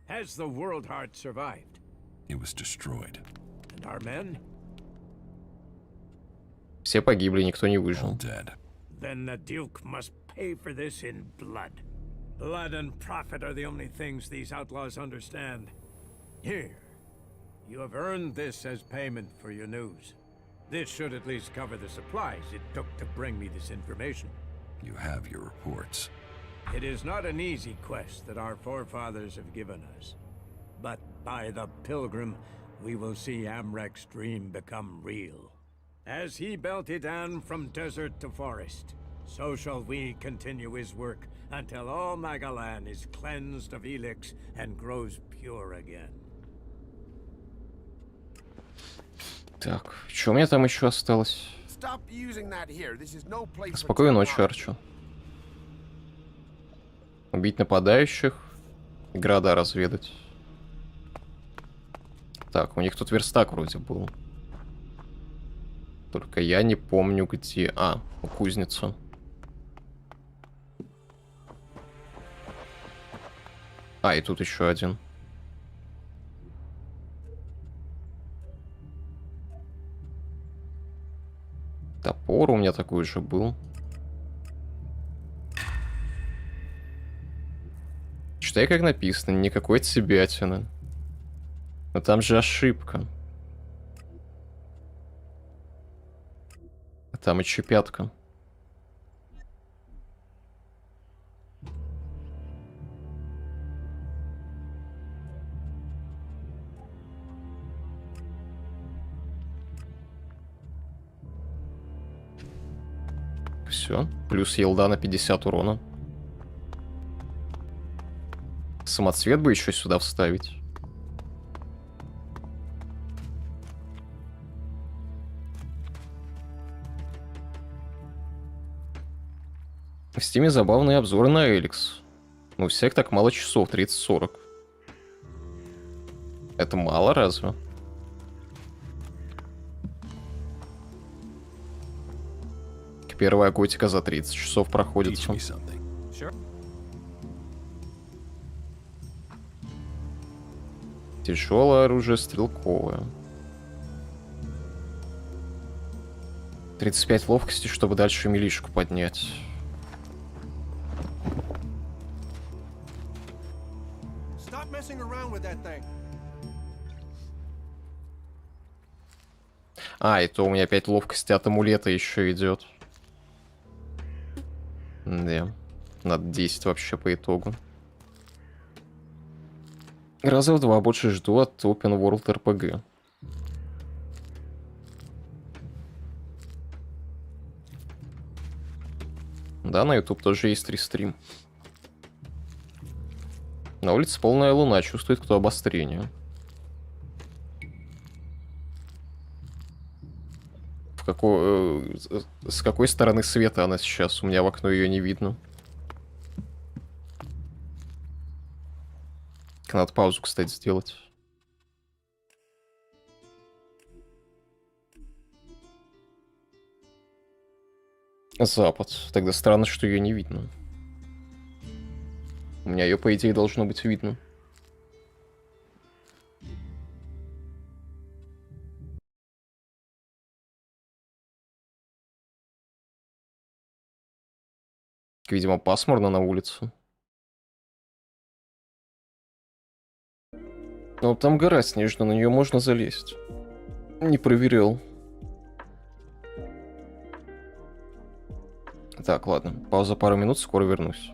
Has the World Heart survived? It was destroyed. And our men? Все погибли, никто не выжил. Then the Duke must pay for this in blood. Blood and profit are the only things these outlaws understand. Here, you have earned this as payment for your news. This should at least cover the supplies it took to bring me this information. You have your reports. It is not an easy quest that our forefathers have given us. But by the Pilgrim, we will see Amrek's dream become real. As he belted on from desert to forest, so shall we continue his work until all Magalan is cleansed of ELEX and grows pure again. Так, что у меня там еще осталось? Спокойной ночи, Арчо. Убить нападающих. Города разведать. Так, у них тут верстак вроде был. Только я не помню где. А, у кузницы. А, и тут еще один. Топор у меня такой же был. Читай, как написано, никакой цебятины. Но там же ошибка. А там еще пятка. Все. Плюс елда на 50 урона. Самоцвет бы еще сюда вставить. В Стиме забавные обзоры на ELEX. Ну, у всех так мало часов, 30-40. Это мало разве? Первая готика за 30 часов проходит. Тяжелое оружие стрелковое. 35 ловкости, чтобы дальше милишку поднять. А, и то у меня 5 ловкости от амулета еще идет. Да. Надо 10 вообще по итогу. Раза в 2 больше жду от Open World RPG. Да, на YouTube тоже есть рестрим. На улице полная луна, чувствует кто обострение. С какой стороны света она сейчас? У меня в окно ее не видно. Надо паузу, кстати, сделать. Запад. Тогда странно, что ее не видно. У меня ее, по идее, должно быть видно. Видимо, пасмурно на улице. Но там гора снежная, на нее можно залезть. Не проверял. Так, ладно. Пауза пару минут, скоро вернусь.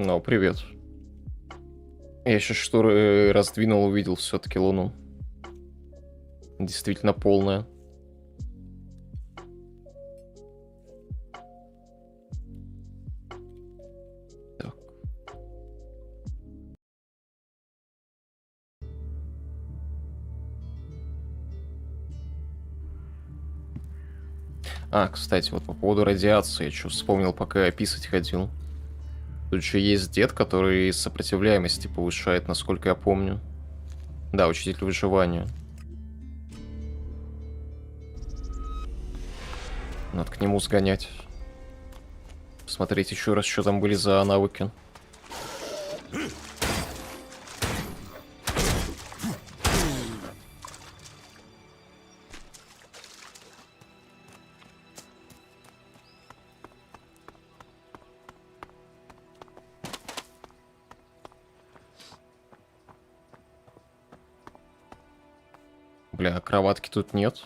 Ну, привет. Я сейчас шторы раздвинул, увидел все-таки луну. Действительно полная. Так. А, кстати, вот по поводу радиации, я что вспомнил, пока я писать ходил. Тут еще есть дед, который сопротивляемости повышает, насколько я помню. Да, учитель выживания. Надо к нему сгонять. Посмотреть еще раз, что там были за навыки. Бля, кроватки тут нет.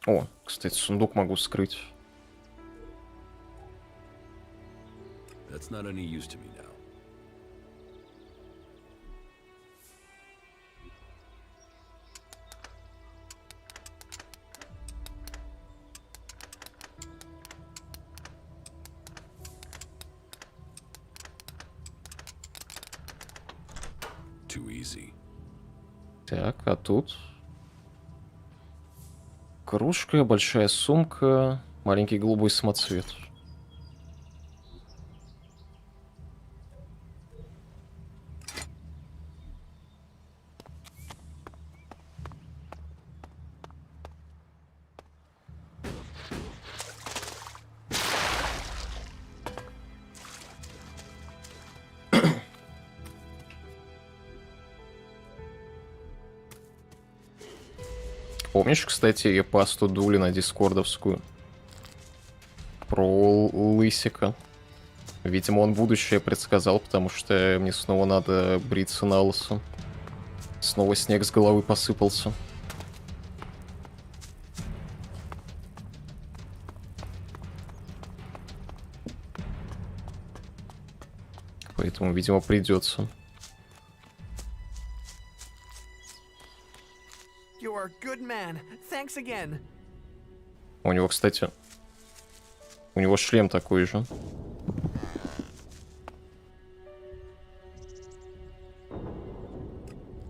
О, кстати, сундук могу скрыть. That's not any use to me now. Too easy. Так, а тут? Кружка, большая сумка, маленький голубой самоцвет. Помнишь, кстати, пасту Дулина дискордовскую? Про лысика. Видимо, он будущее предсказал, потому что мне снова надо бриться на лысо. Снова снег с головы посыпался. Поэтому, видимо, придется. You're a good man. Thanks again. У него, кстати, у него шлем такой же.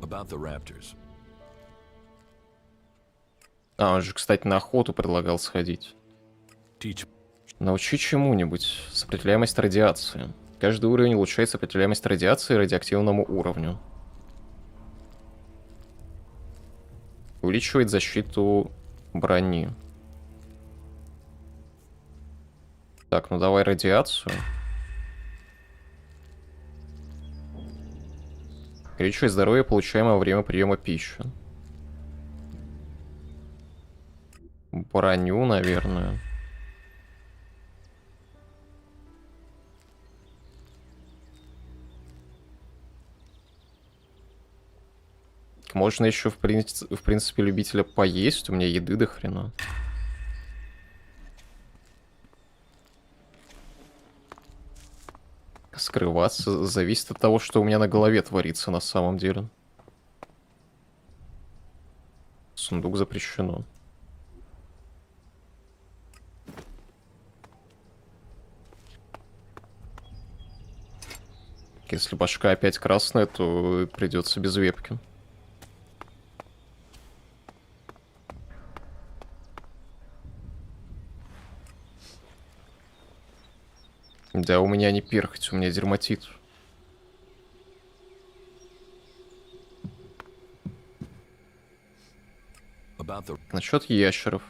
About the raptors. А, он же, кстати, на охоту предлагал сходить. Teach. Научи чему-нибудь. Сопротивляемость радиации. Каждый уровень улучшает сопротивляемость радиации радиоактивному уровню. Увеличивает защиту брони. Так, ну давай радиацию. Увеличивает здоровье, получаемое во время приема пищи. Броню, наверное. Можно еще, в принципе, любителя поесть. У меня еды до хрена. Скрываться зависит от того, что у меня на голове творится на самом деле. Сундук запрещено. Если башка опять красная, то придется без вепки. Да, у меня не перхоть, у меня дерматит. Насчет ящеров.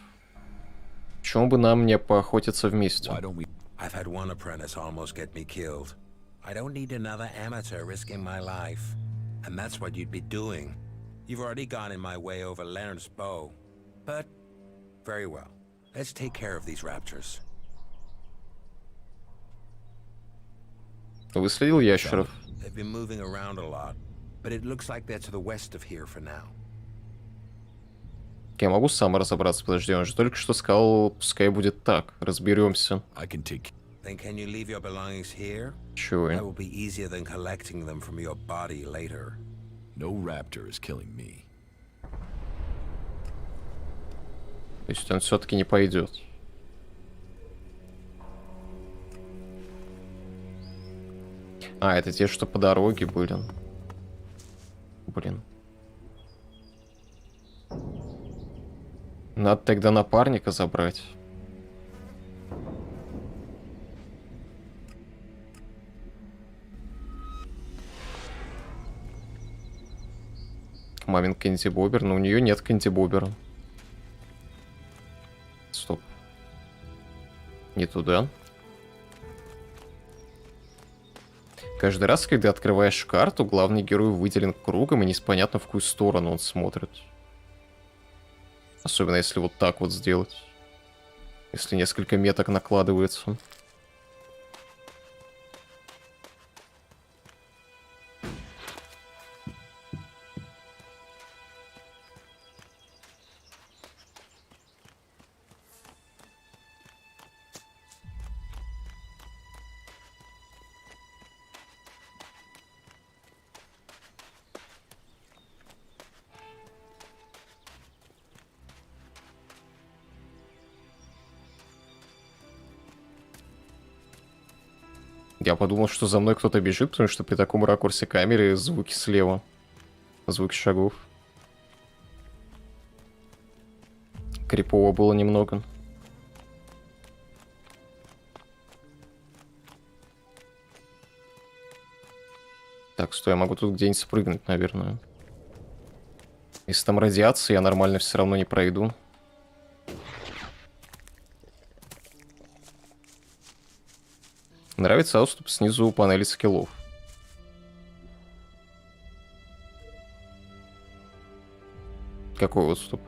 Почему бы нам не поохотиться вместе? I've had one apprentice almost get me killed. I don't need another amateur risking my life. And that's what you'd be doing. You've already gone in my way over Lern's bow. But, very well. Let's take care of these raptors. Выследил ящеров. They've been moving around a lot. but it looks like they're to the west of here for now. Я могу сам разобраться, подожди, он же только что сказал, пускай будет так, разберемся. Then can you leave your belongings here? Sure. That will be easier than collecting them from your body later. No raptor is killing me. То есть он все-таки не пойдет. А, это те, что по дороге были. Блин. Надо тогда напарника забрать. Мамин Кэнди Бобер, но у нее нет Кэнди Бобера. Стоп. Не туда. Каждый раз, когда открываешь карту, главный герой выделен кругом, и непонятно, в какую сторону он смотрит. Особенно если вот так вот сделать. Если несколько меток накладывается. Я подумал, что за мной кто-то бежит, потому что при таком ракурсе камеры звуки слева. Звуки шагов. Крипово было немного. Так, стой, я могу тут где-нибудь спрыгнуть, наверное. Если там радиация, я нормально все равно не пройду. Нравится отступ снизу у панели скиллов. Какой отступ?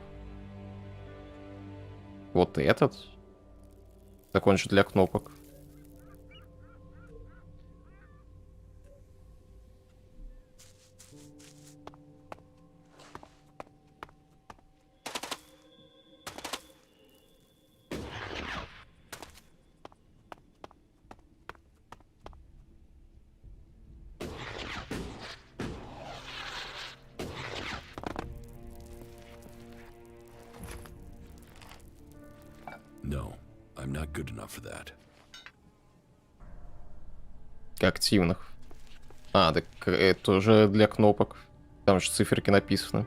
Вот этот? Так он же для кнопок. No, I'm not good enough for that. Активных. А, так это тоже для кнопок. Там же циферки написаны.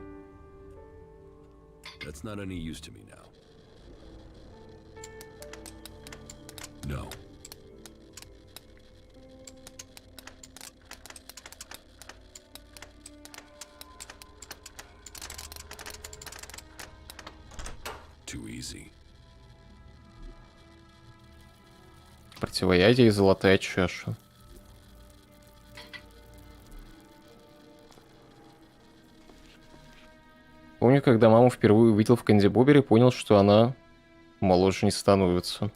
That's not any use to me now. No. Too easy. Противоядие и золотая чаша. Помню, когда маму впервые увидел в Кэнди Бобере, понял, что она моложе не становится.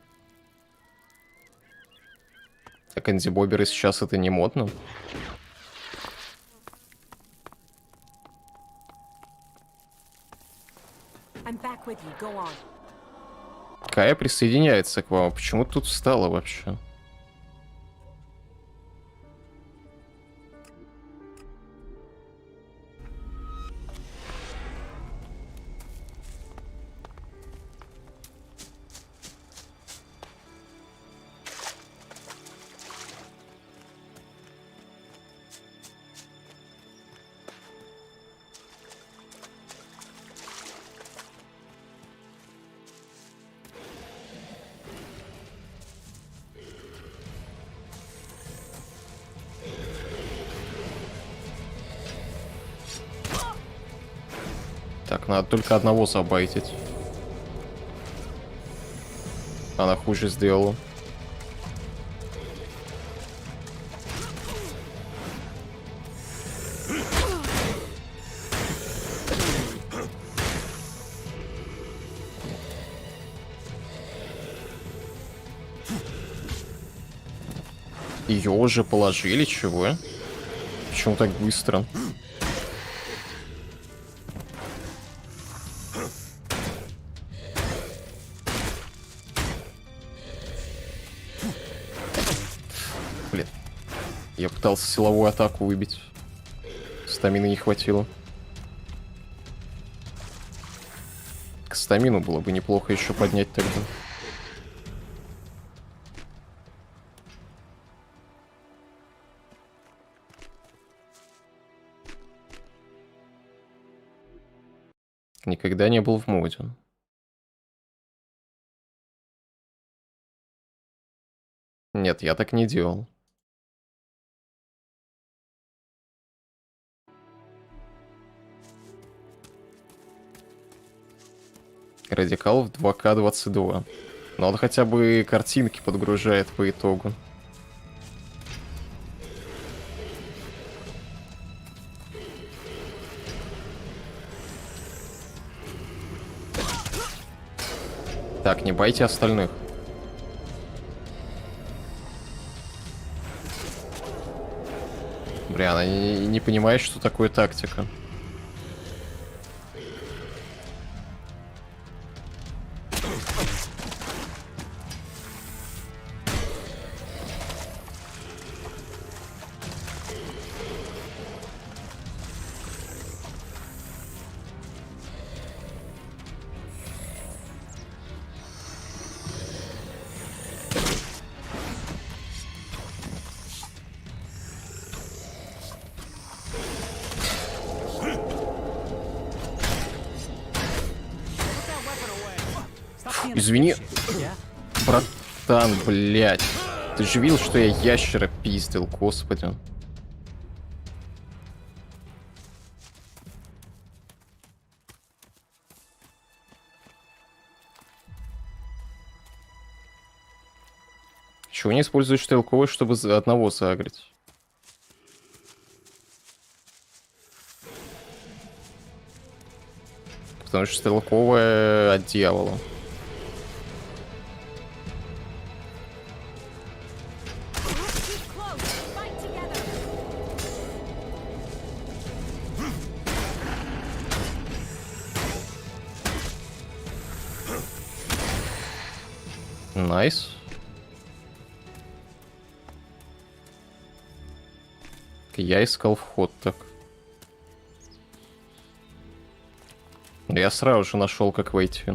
А Кэнди Боберы сейчас это не модно. Кая присоединяется к вам. А почему тут встала вообще? Так, надо только одного забайтить. Она хуже сделала. Ее уже положили, чего? Почему так быстро? Блин. Я пытался силовую атаку выбить. Стамины не хватило. К стамину было бы неплохо еще поднять тогда. Никогда не был в моде. Нет, я так не делал. Радикал в 2К22. Но он хотя бы картинки подгружает по итогу. Так, не байте остальных. Бля, она не понимает, что такое тактика. Извини, братан, блядь. Ты же видел, что я ящера пиздил, господи. Чего не используешь стрелковый, чтобы одного загреть? Потому что стрелковая от дьявола. Найс. Я искал вход, так. Я сразу же нашел, как войти.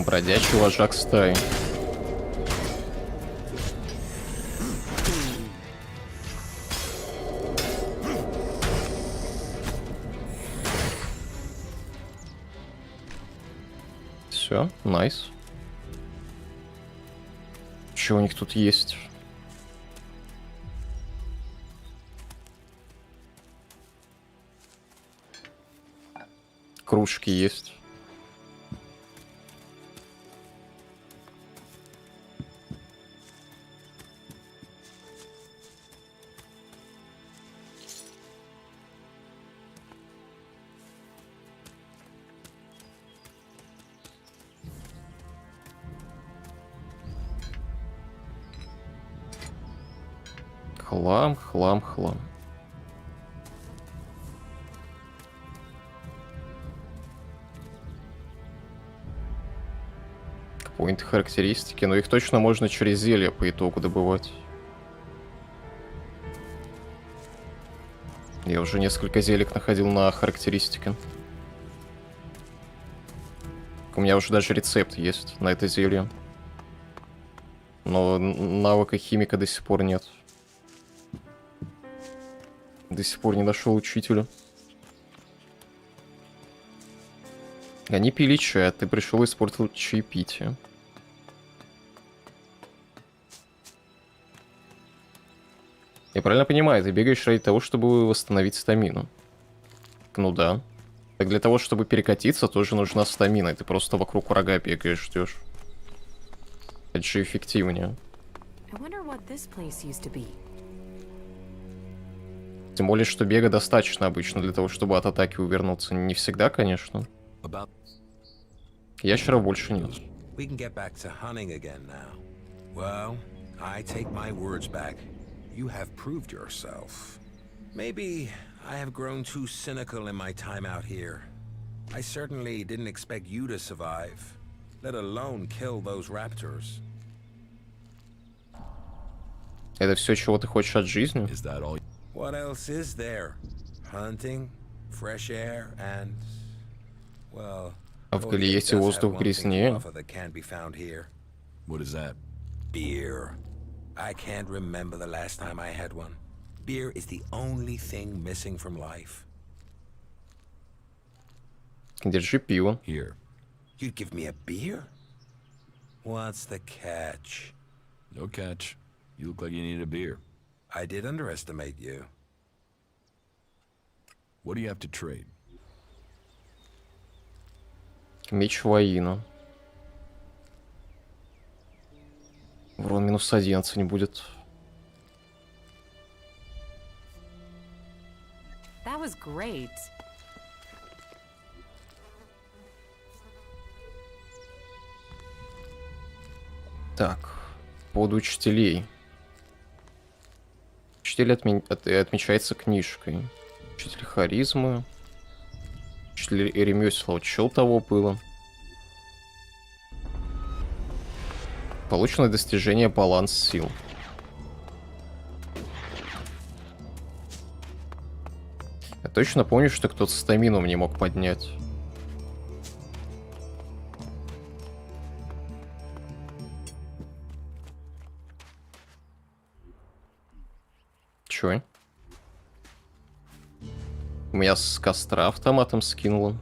Бродячий вожак стаи. Все, найс. Что у них тут есть? Кружки есть. Хлам, хлам, хлам. Какие-нибудь характеристики, но их точно можно через зелье по итогу добывать. Я уже несколько зелек находил на характеристики. У меня уже даже рецепт есть на это зелье. Но навыка химика до сих пор нет. До сих пор не нашел учителя. Они пили чай, а ты пришел и испортил чаепитие. Я правильно понимаю, ты бегаешь ради того, чтобы восстановить стамину? Ну да. Так для того, чтобы перекатиться, тоже нужна стамина. И ты просто вокруг врага бегаешь, ждешь. Это же эффективнее. I wonder what this place used to be. Тем более, что бега достаточно обычно для того, чтобы от атаки увернуться. Не всегда, конечно. Ящеров больше нет. We can get back to hunting again now. Well, I take my words back. You have proved yourself. Maybe I have grown too cynical in my time out here. I certainly didn't expect you to survive, let alone kill those raptors. Это все, чего ты хочешь от жизни? What else is there? Hunting, fresh air, and... well... А в Галиете воздух грязнее. What is that? Beer. I can't remember the last time I had one. Beer is the only thing missing from life. Держи пиво. Here. You'd give me a beer? What's the catch? No catch. You look like you need a beer. I did underestimate you. What do you have to trade? Меч воина. Урон минус 11 не будет. That was great. Так, по поводу учителей. Учитель отмечается книжкой. Учитель харизмы. Учитель ремесла. Вот что у того было? Получено достижение баланс сил. Я точно помню, что кто-то стамину мне мог поднять. Чё? У меня с костра автоматом скинуло.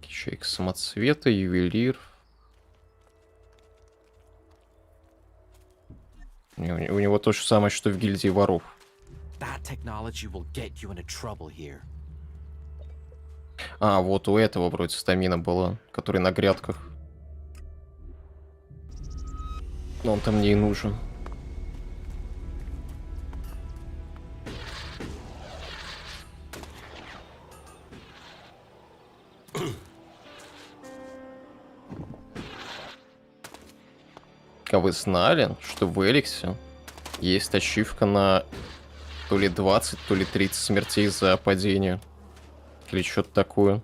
Ячейка самоцвета, ювелир. У него то же самое, что в гильдии воров. А, вот у этого вроде стамина была, который на грядках. Но он там мне и нужен. А вы знали, что в ELEX есть ачивка на то ли 20, то ли 30 смертей за падение? Или что-то такое.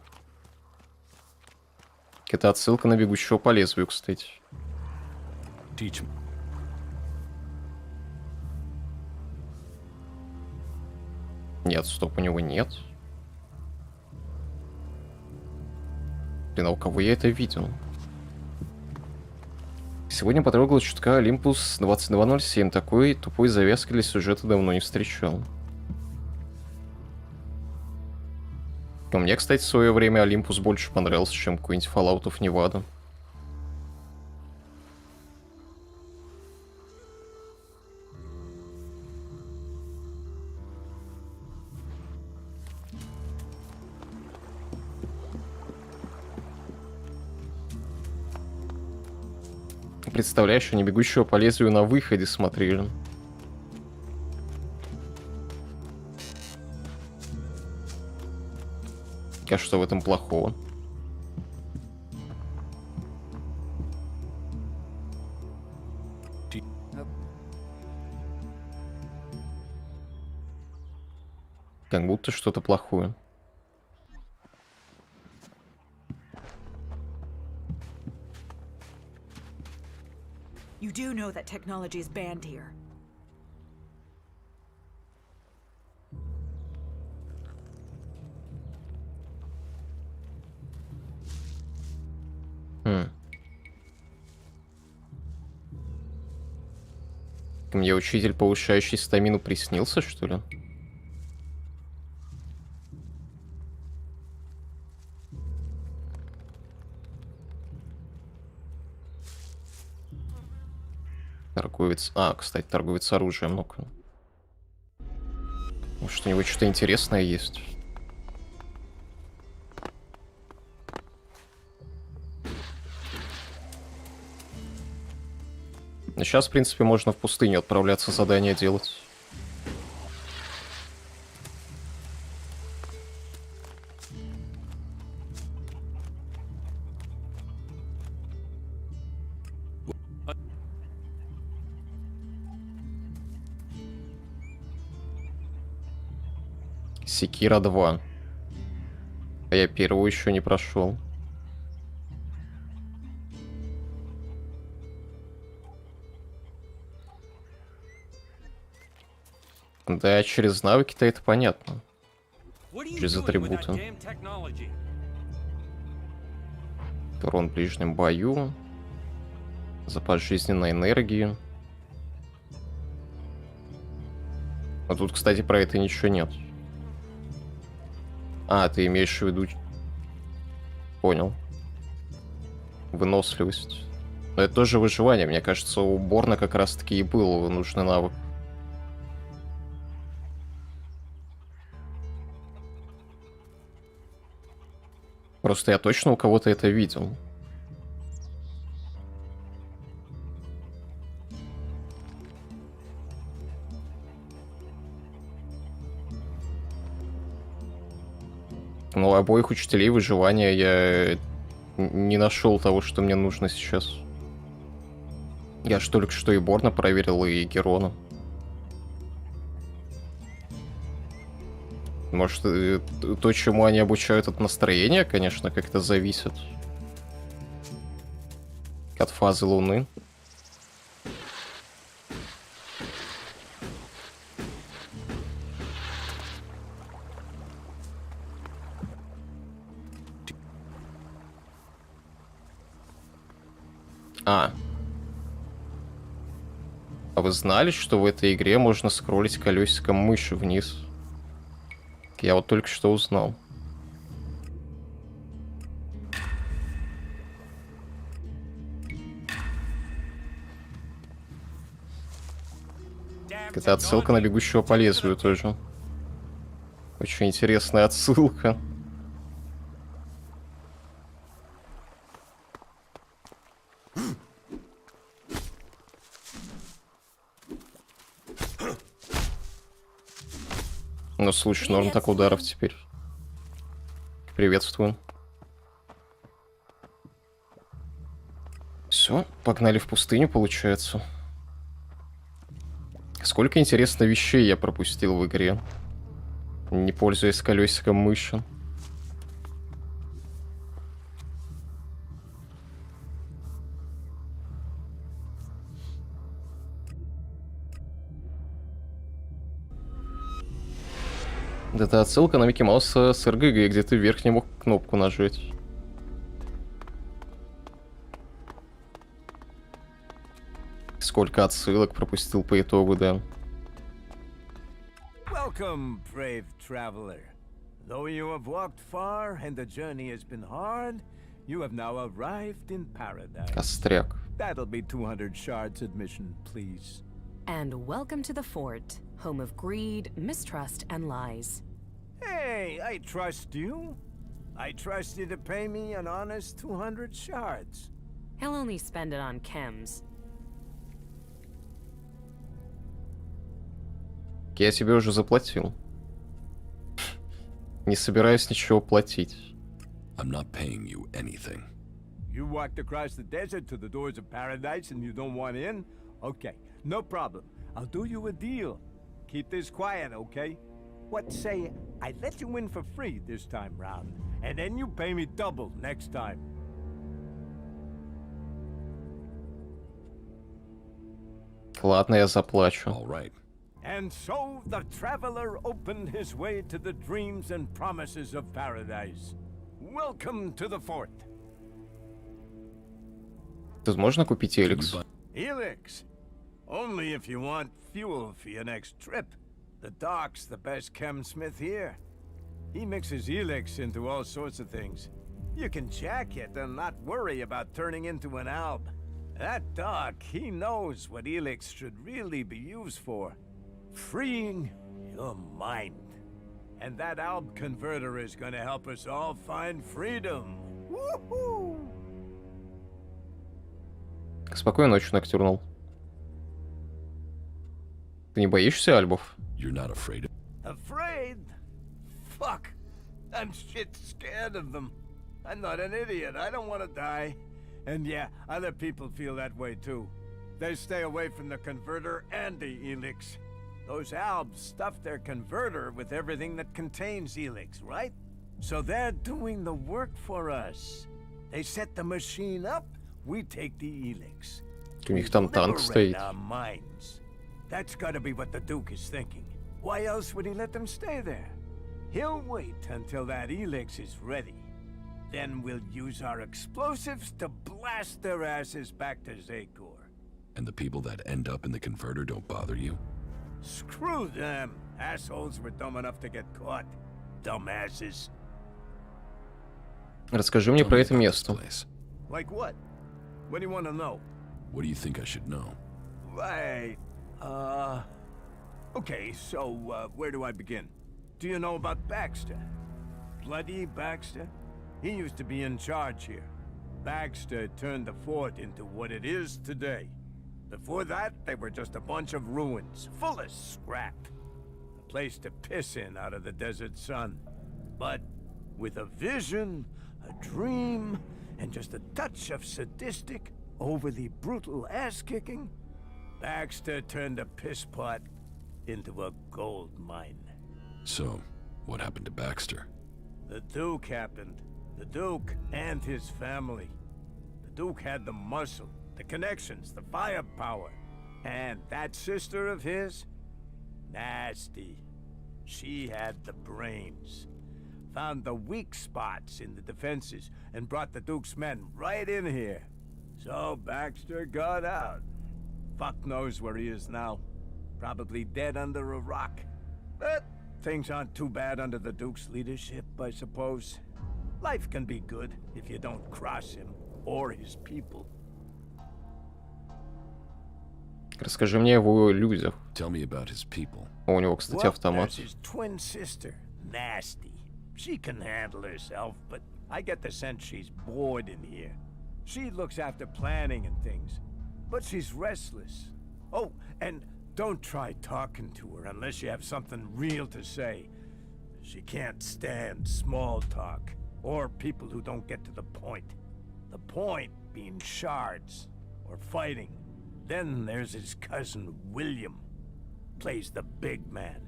Это отсылка на бегущего по лезвию, кстати. Нет, стоп, у него нет. Блин, а у кого я это видел? Сегодня потрогал чутка Олимпус 2207. Такой тупой завязки для сюжета давно не встречал. Мне, кстати, в свое время Олимпус больше понравился, чем какой-нибудь Fallout of Nevada. Представляешь, они бегущего по лезвию на выходе смотрели. А что в этом плохого? Как будто что-то плохое. You do know that technology is banned here. Мне учитель, повышающий стамину, приснился, что ли? Торговец... А, кстати, торговец оружием, ну-ка. Может, у него что-то интересное есть? Сейчас, в принципе, можно в пустыню отправляться, задания делать. Секира 2. А я первого еще не прошел. Да, через навыки-то это понятно. Через атрибуты. Урон в ближнем бою. Запас жизненной энергии. А тут, кстати, про это ничего нет. А, ты имеешь в виду... Понял. Выносливость. Но это тоже выживание. Мне кажется, у Борна как раз-таки и был нужный навык. Просто я точно у кого-то это видел. Но у обоих учителей выживания я не нашел того, что мне нужно сейчас. Я ж только что и Борна проверил, и Герона. Может, то, чему они обучают от настроения, конечно, как-то зависит. От фазы Луны. А вы знали, что в этой игре можно скроллить колесиком мыши вниз? Я вот только что узнал. Это отсылка на бегущего по лезвию тоже. Очень интересная отсылка. Ну, слушай, норм так ударов теперь. Приветствую. Все, погнали в пустыню, получается. Сколько, интересно, вещей я пропустил в игре, не пользуясь колесиком мыши. Это отсылка на Микки Мауса с РГГ, где ты вверх не мог кнопку нажать. Сколько отсылок пропустил по итогу, да. Welcome, brave traveler. Though you have walked far and the journey has been hard, you have now arrived in paradise. Костряк. That'll be 200 shards admission, please. And welcome to the fort, home of greed, mistrust, and lies. Hey, I trust you. I trust you to pay me an honest 200 shards. He'll only spend it on chems. Я тебе уже заплатил. Не собираюсь ничего платить. I'm not paying you anything. You walked across the desert to the doors of paradise and you don't want in? Okay, no problem. I'll do you a deal. Keep this quiet, okay? What say I let you in for free this time round, and then you pay me double next time. Ладно, я заплачу. All right. And so the traveler opened his way to the dreams and promises of paradise. Welcome to the fort. Тут можно купить ELEX? ELEX? Only if you want fuel for your next trip. The doc's the best chemsmith here. He mixes ELEX into all sorts of things. You can jack it and not worry about turning into an alb. That doc, he knows what ELEX should really be used for. Freeing your mind. And that alb converter is gonna help us all find freedom. Woohoo! Спокойной ночи, Ноктюрнал. Ты не боишься альбов? You're not afraid of... Afraid? Fuck. I'm shit scared of them. I'm not an idiot. I don't want to die. And yeah, other people feel that way too. They stay away from the converter and the ELEX. Those albs stuff their converter with everything that contains ELEX, right? So they're doing the work for us. They set the machine up, we take the ELEX. У них там танк стоит. Our minds. That's gotta be what the Duke is thinking. Why else would he let them stay there? He'll wait until that ELEX is ready. Then we'll use our explosives to blast their asses back to Zakor. And the people that end up in the converter don't bother you? Screw them! Assholes were dumb enough to get caught. Dumbasses. Расскажи мне про это место. Like what? What do you want to know? What do you think I should know? Right. Okay, so, where do I begin? Do you know about Baxter? Bloody Baxter? He used to be in charge here. Baxter turned the fort into what it is today. Before that, they were just a bunch of ruins, full of scrap. A place to piss in out of the desert sun. But with a vision, a dream, and just a touch of sadistic, overly brutal ass-kicking, Baxter turned a piss pot into a gold mine. So, what happened to Baxter? The Duke happened. The Duke and his family. The Duke had the muscle, the connections, the firepower. And that sister of his? Nasty. She had the brains. Found the weak spots in the defenses and brought the Duke's men right in here. So Baxter got out. Fuck knows where he is now. Probably dead under a rock. But things aren't too bad under the Duke's leadership, I suppose. Life can be good if you don't cross him or his people. Расскажи мне о его людях. Tell me about his people. У него, кстати, автомат. There's his twin sister, Nasty. She can handle herself, but I get the sense she's bored in here. She looks after planning and things, but she's restless. Oh, and don't try talking to her unless you have something real to say. She can't stand small talk, or people who don't get to the point. The point being shards, or fighting. Then there's his cousin, William. Plays the big man.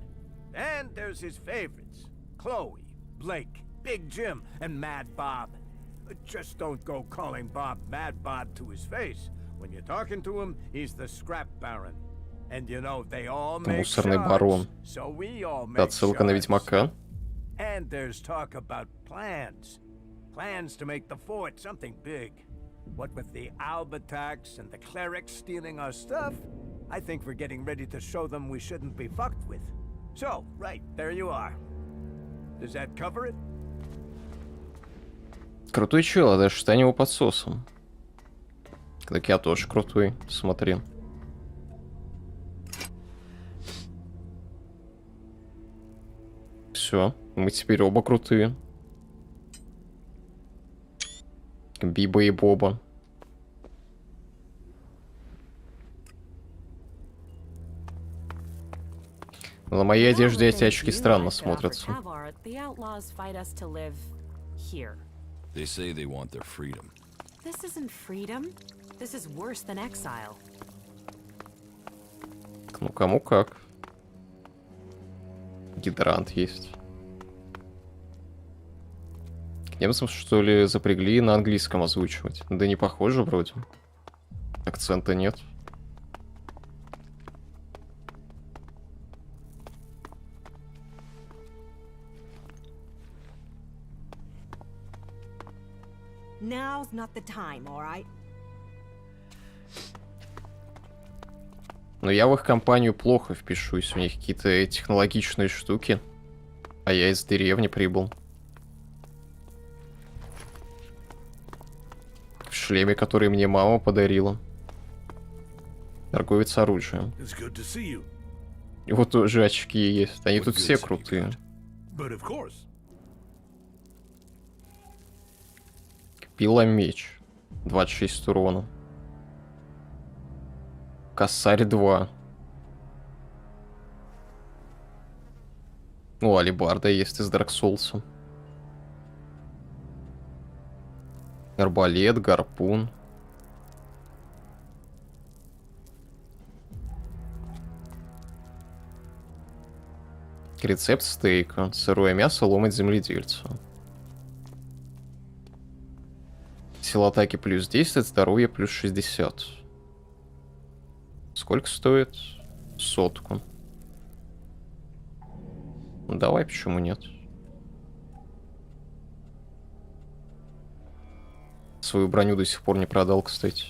And there's his favorites. Chloe, Blake, Big Jim, and Mad Bob. Just don't go calling Bob Mad Bob to his face. When you're talking to him, he's the scrap baron. And you know, they all make Мусорный барон. so we all make Отсылка на shards. Ведьмака. And there's talk about plans. Plans to make the fort something big. What with the Alb attacks and the clerics stealing our stuff, I think we're getting ready to show them we shouldn't be fucked with. So, right, there you are. Does that cover it? Крутой чел, а даже стань его подсосом. Так я тоже крутой, смотри. Все, мы теперь оба крутые. Биба и Боба. На моей одежде эти очки странно смотрятся. They say they want their freedom. This isn't freedom. This is worse than exile. Ну, кому как. Гидрант есть. Немцам, что ли, запрягли на английском озвучивать? Да не похоже вроде. Акцента нет. Now's not the time, all right? Но я в их компанию плохо впишусь. У них какие-то технологичные штуки. А я из деревни прибыл. В шлеме, который мне мама подарила. Торговец оружием. И вот тоже очки есть. Они тут все крутые. Пила меч. 26 урона. Косарь 2. Ну, алебарда есть из Dark Souls. Арбалет, гарпун. Рецепт стейка. Сырое мясо ломать земледельцу. Сила атаки плюс 10, здоровье плюс 60. Сколько стоит? 100. Ну, давай, почему нет? Свою броню до сих пор не продал, кстати.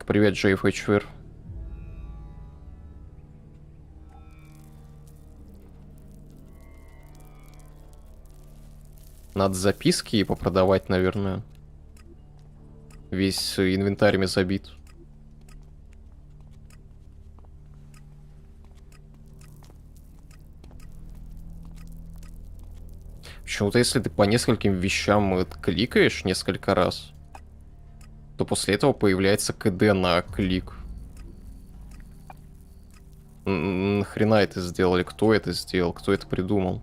Привет, JFHR. Надо записки и попродавать, наверное. Весь инвентарь забит. Почему-то, если ты по нескольким вещам кликаешь несколько раз, то после этого появляется КД на клик. Нахрена это сделали? Кто это сделал? Кто это придумал?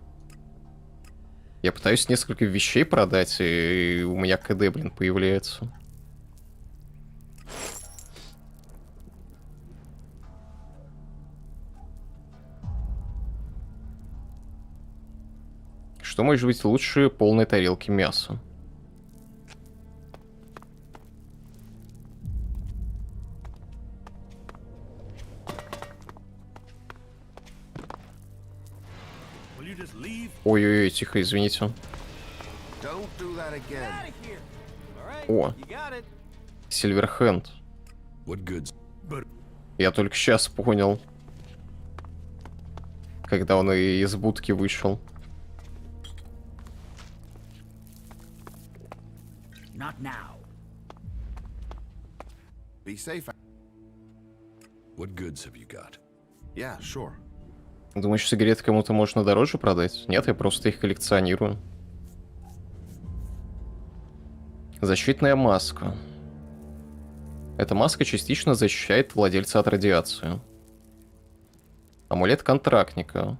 Я пытаюсь несколько вещей продать, и у меня КД, блин, появляется. Что может быть лучше полной тарелки мяса? Ой-ой-ой, тихо, извините. О, Сильверхенд. Я только сейчас понял, когда он из будки вышел. Not now. Be safe. What goods have you got? Yeah, sure. Думаешь, сигареты кому-то можно дороже продать? Нет, я просто их коллекционирую. Защитная маска. Эта маска частично защищает владельца от радиации. Амулет контрактника.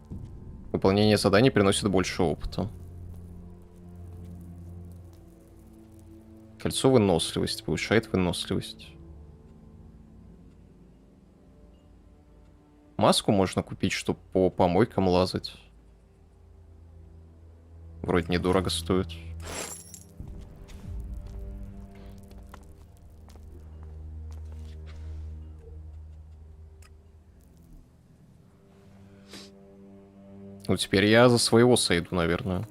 Выполнение заданий приносит больше опыта. Кольцо выносливости. Повышает выносливость. Маску можно купить, чтобы по помойкам лазать. Вроде недорого стоит. Ну, теперь я за своего сойду, наверное.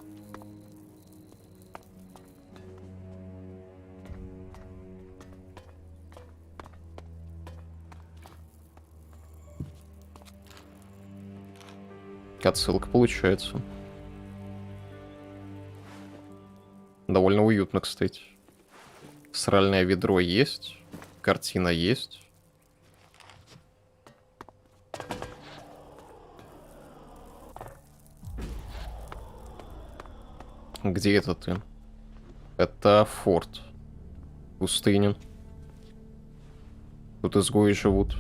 Отсылка получается. Довольно уютно, кстати. Сральное ведро есть. Картина есть. Где это ты? Это форт. Пустыня. Тут изгои живут.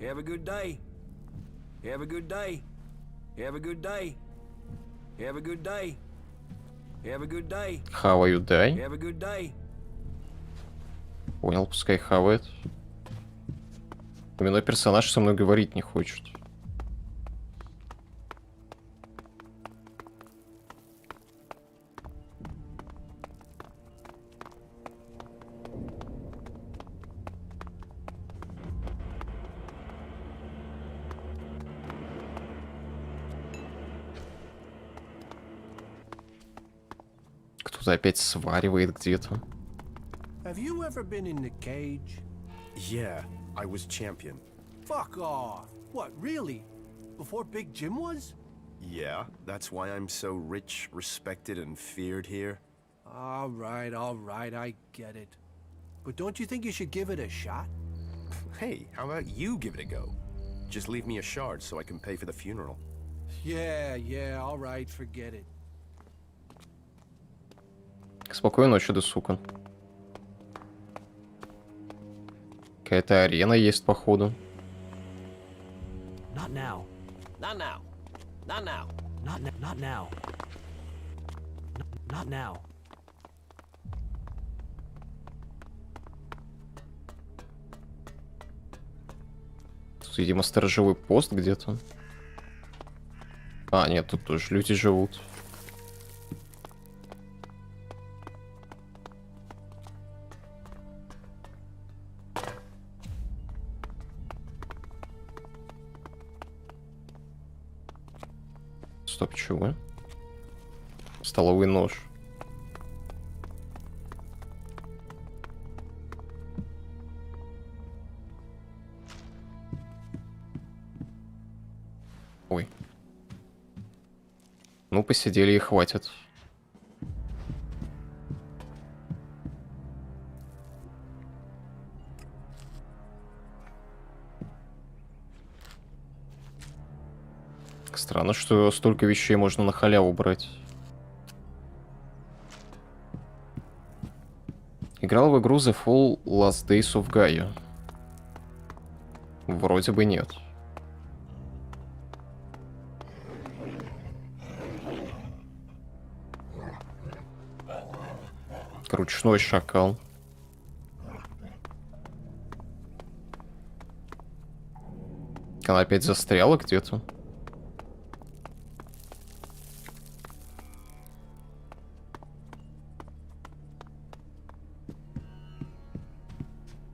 Have a good day. Have a good day. Have a good day. Have a good day. Have a good day. How are you die? Have a good day. Понял, пускай хавает. Именной персонаж со мной говорить не хочет. что-то опять сваривает где-то. Have you ever been in the cage? Yeah, I was champion. Fuck off. What, really? Before Big Jim was? Yeah, that's why I'm so rich, respected, and feared here. All right, I get it. But don't you think you should give it a shot? Hey, how about you give it a go? Just leave me a shard so I can pay for the funeral. Yeah, all right, forget it. Спокойной ночи, да сука. Какая-то арена есть, походу. Not now. Not now. Not now. Not now. Not now. Тут, видимо, сторожевой пост где-то. А, нет, тут тоже люди живут. Стоп, чего? Столовый нож. Ой. Ну, посидели и хватит. Странно, что столько вещей можно на халяву брать. Играл в игру The Fall Last Days of Gaia? Вроде бы нет. Ручной шакал. Она опять застряла где-то.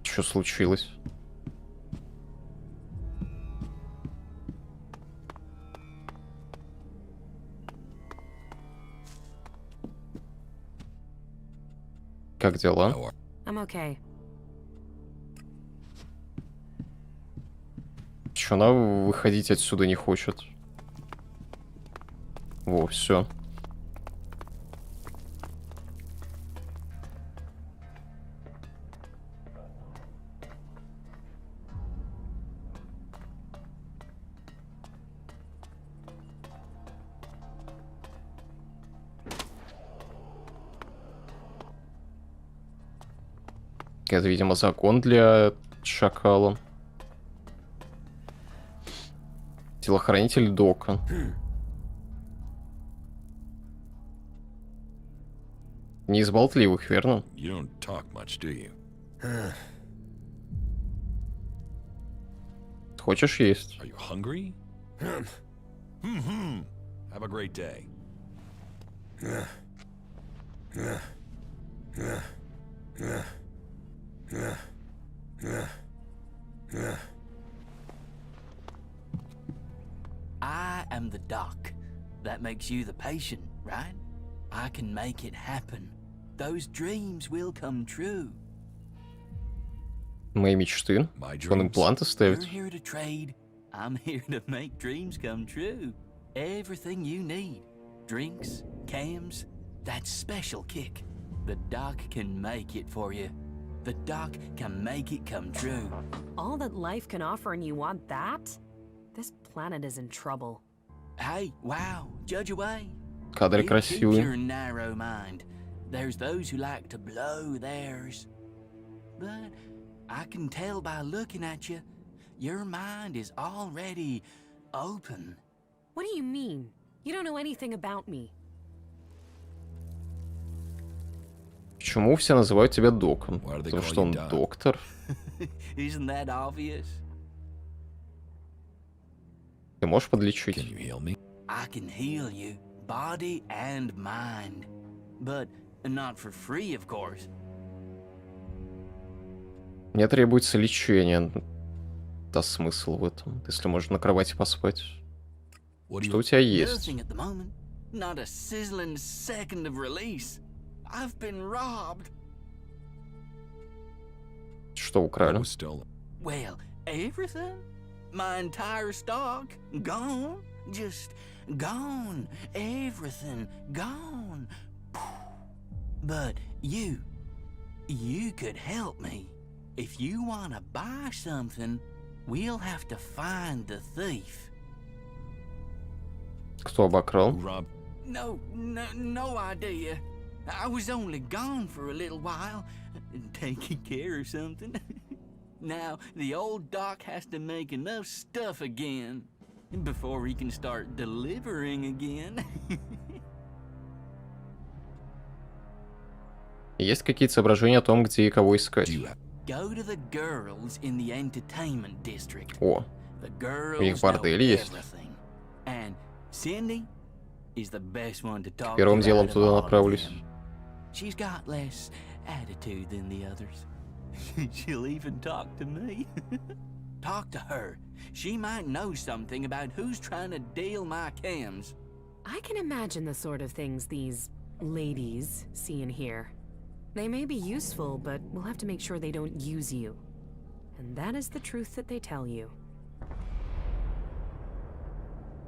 Что случилось? Как дела? I'm okay. Чё, она выходить отсюда не хочет? Во, все. Это, видимо, закон для шакала. Телохранитель Дока. Не из болтливых, верно? You don't talk much, do you? Хочешь есть? Are you hungry? Have a great day. I am the doc. That makes you the patient, right? I can make it happen. Those dreams will come true. Мои мечты. Он импланты ставит. You're here to trade. I'm here to make dreams come true. Everything you need. Drinks, cams, that special kick. The doc can make it for you. The doc can make it come true. All that life can offer and you want that? This planet is in trouble. Hey, wow, judge away. Кадры You красивые. keep your narrow mind. There's those who like to blow theirs. But I can tell by looking at you, your mind is already open. What do you mean? You don't know anything about me. Почему все называют тебя Доком? Потому что он доктор. Isn't that obvious? Ты можешь подлечить? I can heal you, body and mind. But not for free, of course. Мне требуется лечение. Да смысл в этом, если можно на кровати поспать. Что у тебя есть? Nothing at the moment. Not a sizzling second of release. I've been robbed. Что украли? Well, everything. My entire stock gone. Just gone. Everything gone. But you could help me. If you want to buy something, we'll have to find the thief. Кто обокрал? No idea. I was only gone for a little while, taking care of something. Now, the old doc has to make enough stuff again before he can start delivering again. Есть какие-то соображения о том, где и кого искать? Go to the girls in the entertainment district. О, The у них girls бордель know есть. everything. And Cindy is the best one to talk Первым to делом out of туда all of направлюсь. them. She's got less attitude than the others. She'll even talk to me. Talk to her. She might know something about who's trying to deal my cams. I can imagine the sort of things these ladies see and hear. They may be useful, but we'll have to make sure they don't use you. And that is the truth that they tell you.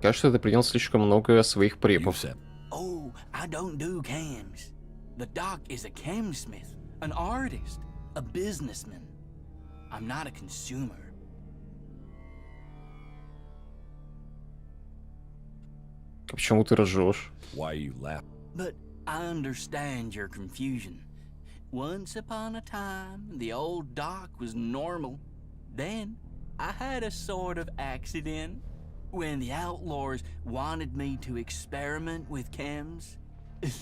Кажется, ты принял слишком много своих препов. Oh, I don't do cams. The doc is a camsmith, an artist, a businessman. I'm not a consumer. Почему ты ржешь? But I understand your confusion. Once upon a time, the old doc was normal. Then, I had a sort of accident. When the outlaws wanted me to experiment with chems,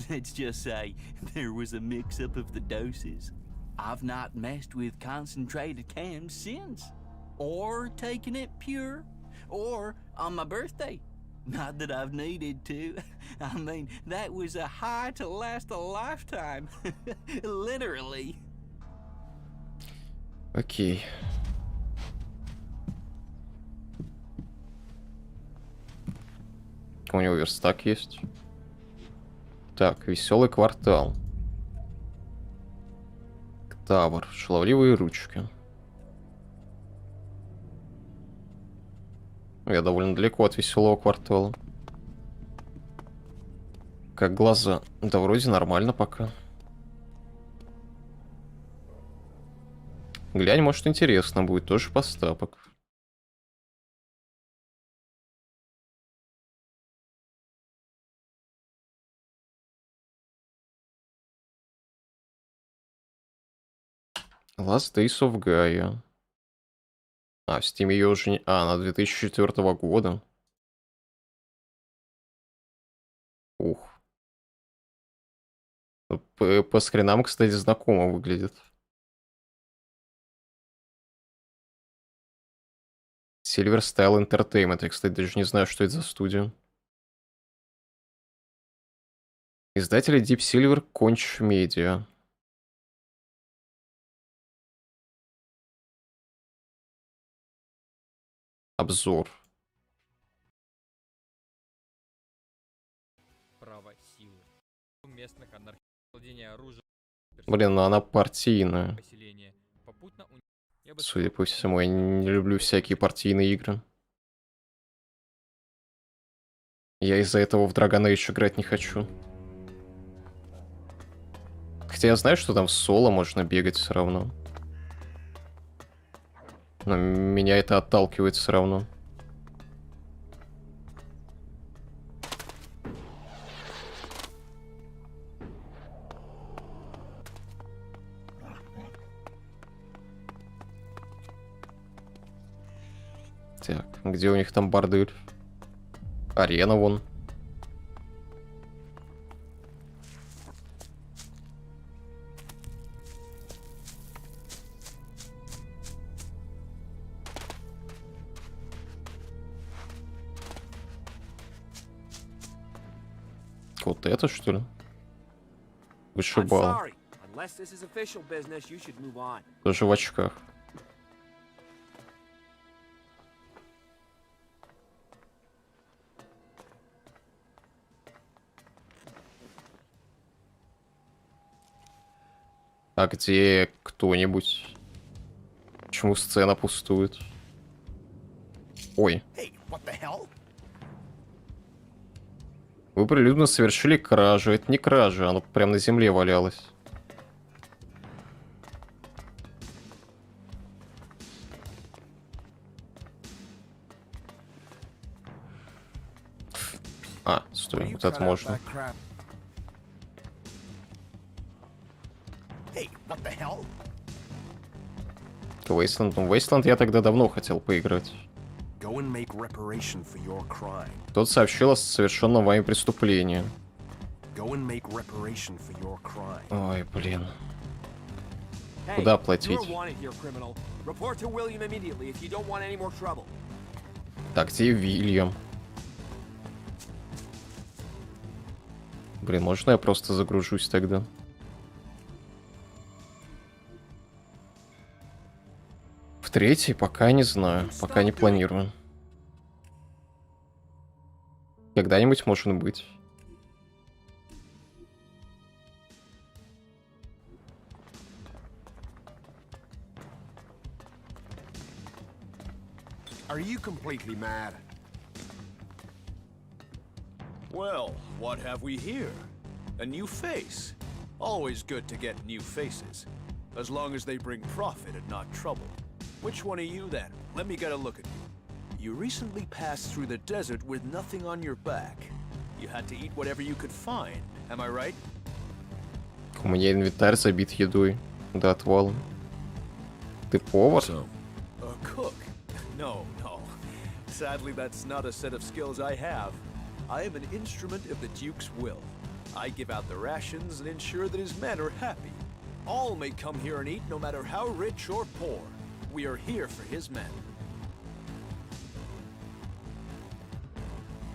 let's just say there was a mix-up of the doses. I've not messed with concentrated chems since. Or taken it pure. Or on my birthday. Not that I've needed to. I mean, that was a high to last a lifetime. Literally. Окей. У него верстак есть. Так, веселый квартал. Тавр, шаловливые ручки. Я довольно далеко от веселого квартала. Как глаза? Да вроде нормально пока. Глянь, может интересно будет, тоже постапок. Last Days of Gaia. А, в Steam ее уже не... А, она 2004 года. Ух. По скринам, кстати, знакомо выглядит. Silver Style Entertainment. Я, кстати, даже не знаю, что это за студия. Издатели Deep Silver Conch Media. Обзор. Блин, ну она партийная. Судя по всему, я не люблю всякие партийные игры. Я из-за этого в Dragon Age играть не хочу. Хотя я знаю, что там в соло можно бегать все равно. Но меня это отталкивает все равно. Так, где у них там бордель? Арена вон. Вот это, что ли? Вышибал. Тоже в очках. А где кто-нибудь? Почему сцена пустует? Ой. Hey, what the hell? Вы прилюдно совершили кражу. Это не кража, оно прям на земле валялось. А, стой, вот это можно. Hey, what the hell? Wasteland я тогда давно хотел поиграть. Go and make reparation for your crime. Тот сообщил о совершенном вами преступлении. Go and make reparation for your crime. Ой, блин. Куда платить? Так, где Вильям? Блин, можно я просто загружусь тогда? В третий? Пока не знаю. Пока не планирую. Когда-нибудь может быть. Are you completely mad? Well, what have we here? A new face. Always good to get new faces. As long as they bring profit and not trouble. Which one are you then? Let me get a look at you. You recently passed through the desert with nothing on your back. You had to eat whatever you could find, am I right? У меня инвентарь забит едой до отвала. Ты повар? A cook? No, no. Sadly, that's not a set of skills I have. I am an instrument of the Duke's will. I give out the rations and ensure that his men are happy. All may come here and eat no matter how rich or poor. We are here for his men.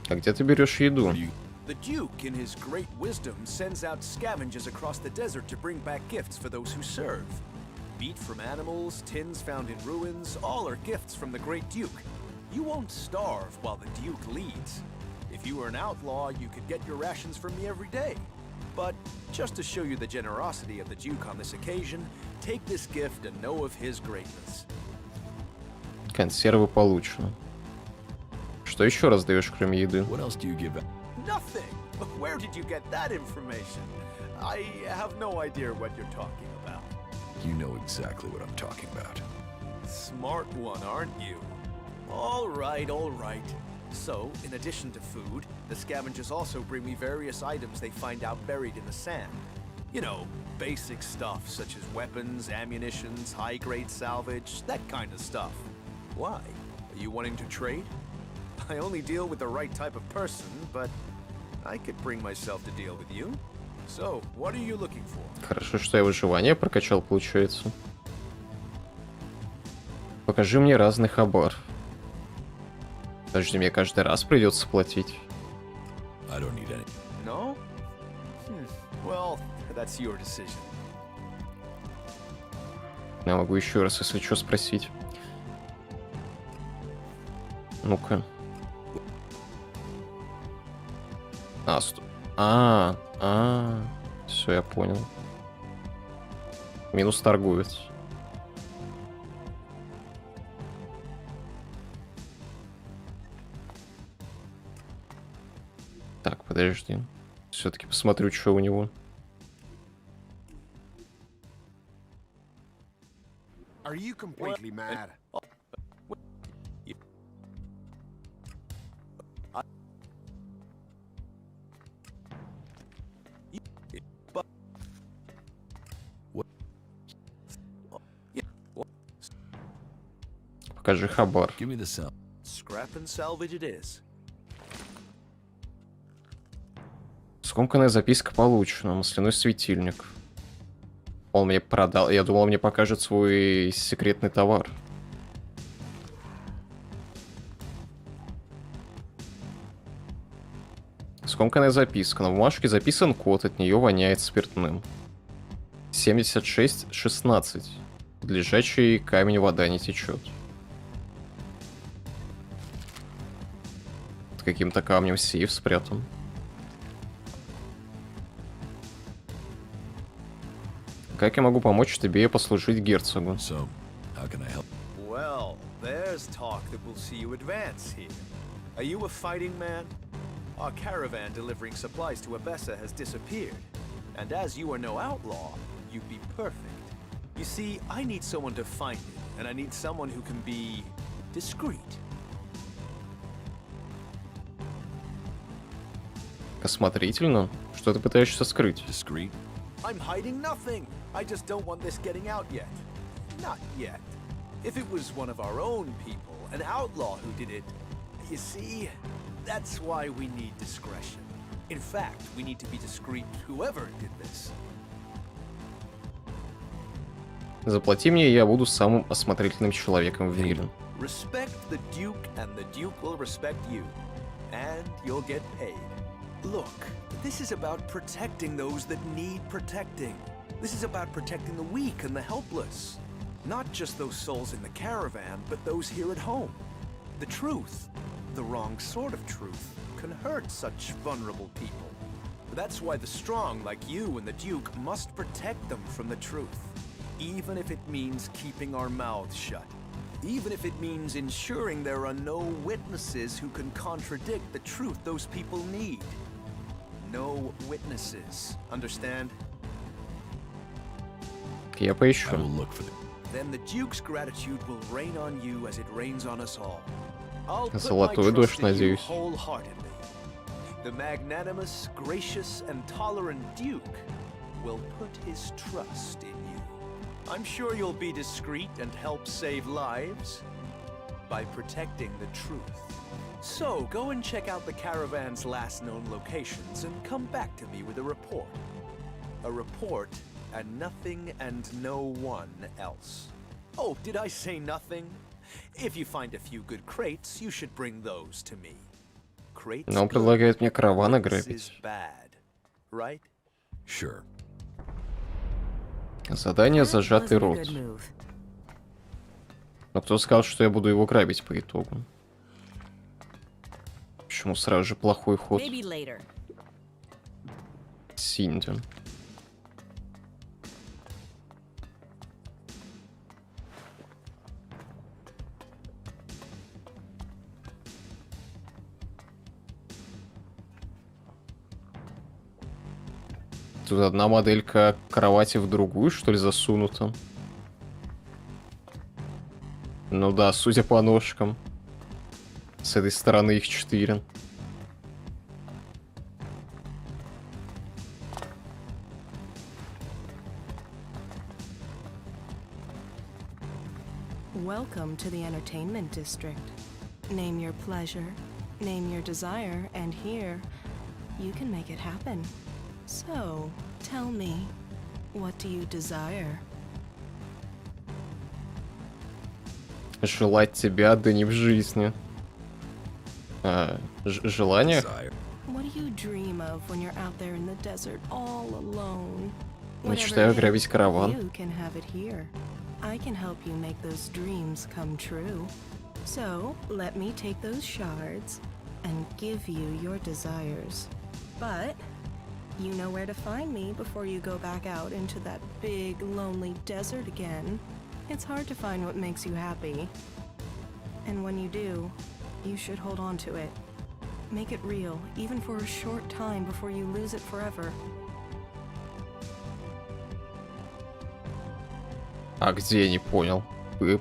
А где ты берешь еду? The Duke, in his great wisdom, sends out scavengers across the desert to bring back gifts for those who serve. Meat from animals, tins found in ruins, all are gifts from the great Duke. You won't starve while the Duke leads. If you were an outlaw, you could get your rations from me every day. But just to show you the generosity of the Duke on this occasion, take this gift and know of his greatness. Консервы получено. Что еще раздаешь, кроме еды? Nothing. Where did you get that information? I have no idea what you're talking about. You know exactly what I'm talking about. Smart one, aren't you? All right, all right. So, in addition to food, the scavengers also bring me various items they find out buried in the sand. You know, basic stuff such as weapons, ammunitions, high-grade salvage, that kind of stuff. Why? Are you wanting to trade? I only deal with the right type of person, but I could bring myself to deal with you. So, what are you looking for? Хорошо, что я выживание прокачал, получается. Покажи мне разный хабар. Подожди, мне каждый раз придется платить. No? Well, that's your decision. Я могу еще раз, если что, спросить. Ну-ка. Все, я понял. Минус торговец. Так, подожди. Все-таки посмотрю, что у него. Are you completely mad? Покажи хабар. Scrap and salvage it is. Скомканная записка получена. Масляной светильник. Он мне продал. Я думал, он мне покажет свой секретный товар. Скомканная записка. На бумажке записан код. От нее воняет спиртным. 76-16. Под лежачий камень вода не течет. Под каким-то камнем сейф спрятан. Как я могу помочь тебе послужить герцогу? So, how can I help? Well, there's talk that we'll see you advance here. Are you a fighting man? Our caravan delivering supplies to Abessa has disappeared. And as you are no outlaw, you'd be perfect. You see, I need someone to find it, and I need someone who can be discreet. Осмотрительно? Что ты пытаешься скрыть? Discreet? I'm hiding nothing. I just don't want this getting out yet. Not yet. If it was one of our own people, an outlaw who did it, you see, that's why we need discretion. In fact, we need to be discreet whoever did this. Заплати мне, и я буду самым осмотрительным человеком в мире. Respect the Duke, and the Duke will respect you. And you'll get paid. Look, this is about protecting those that need protecting. This is about protecting the weak and the helpless. Not just those souls in the caravan, but those here at home. The truth, the wrong sort of truth, can hurt such vulnerable people. That's why the strong, like you and the Duke, must protect them from the truth. Even if it means keeping our mouths shut. Even if it means ensuring there are no witnesses who can contradict the truth those people need. No witnesses. Understand? Я поищу. I will look for them. Then the Duke's gratitude will rain on you as it rains on us all. I'll put my Золотой дождь, trust in you надеюсь. wholeheartedly. The magnanimous, gracious, and tolerant Duke will put his trust in you. I'm sure you'll be discreet and help save lives by protecting the truth. So, go and check out the caravan's last known locations and come back to me with a report. A report and nothing and no one else. Oh, did I say nothing? If you find a few good crates, you should bring those to me. Crates Но он предлагает мне караван ограбить. bad, right? Sure. Задание «Зажатый рот». Но кто сказал, что я буду его грабить по итогу? Почему сразу же плохой ход? Синди. Тут одна моделька кровати в другую, что ли, засунута? Ну да, судя по ножкам. С этой стороны их 4. Welcome to the entertainment district. Name your pleasure, name your desire, and here, you can make it happen. So, tell me, what do you desire? Желать тебя, да не в жизни. Желание? What do you dream of when you're out there in the desert all alone? Мечтаю ограбить караван. You can have it here. I can help you make those dreams come true. So, let me take those shards and give you your desires. But you know where to find me before you go back out into that big, lonely desert again. It's hard to find what makes you happy. And when you do, you should hold on to it. Make it real, even for a short time before you lose it forever. А где, я не понял.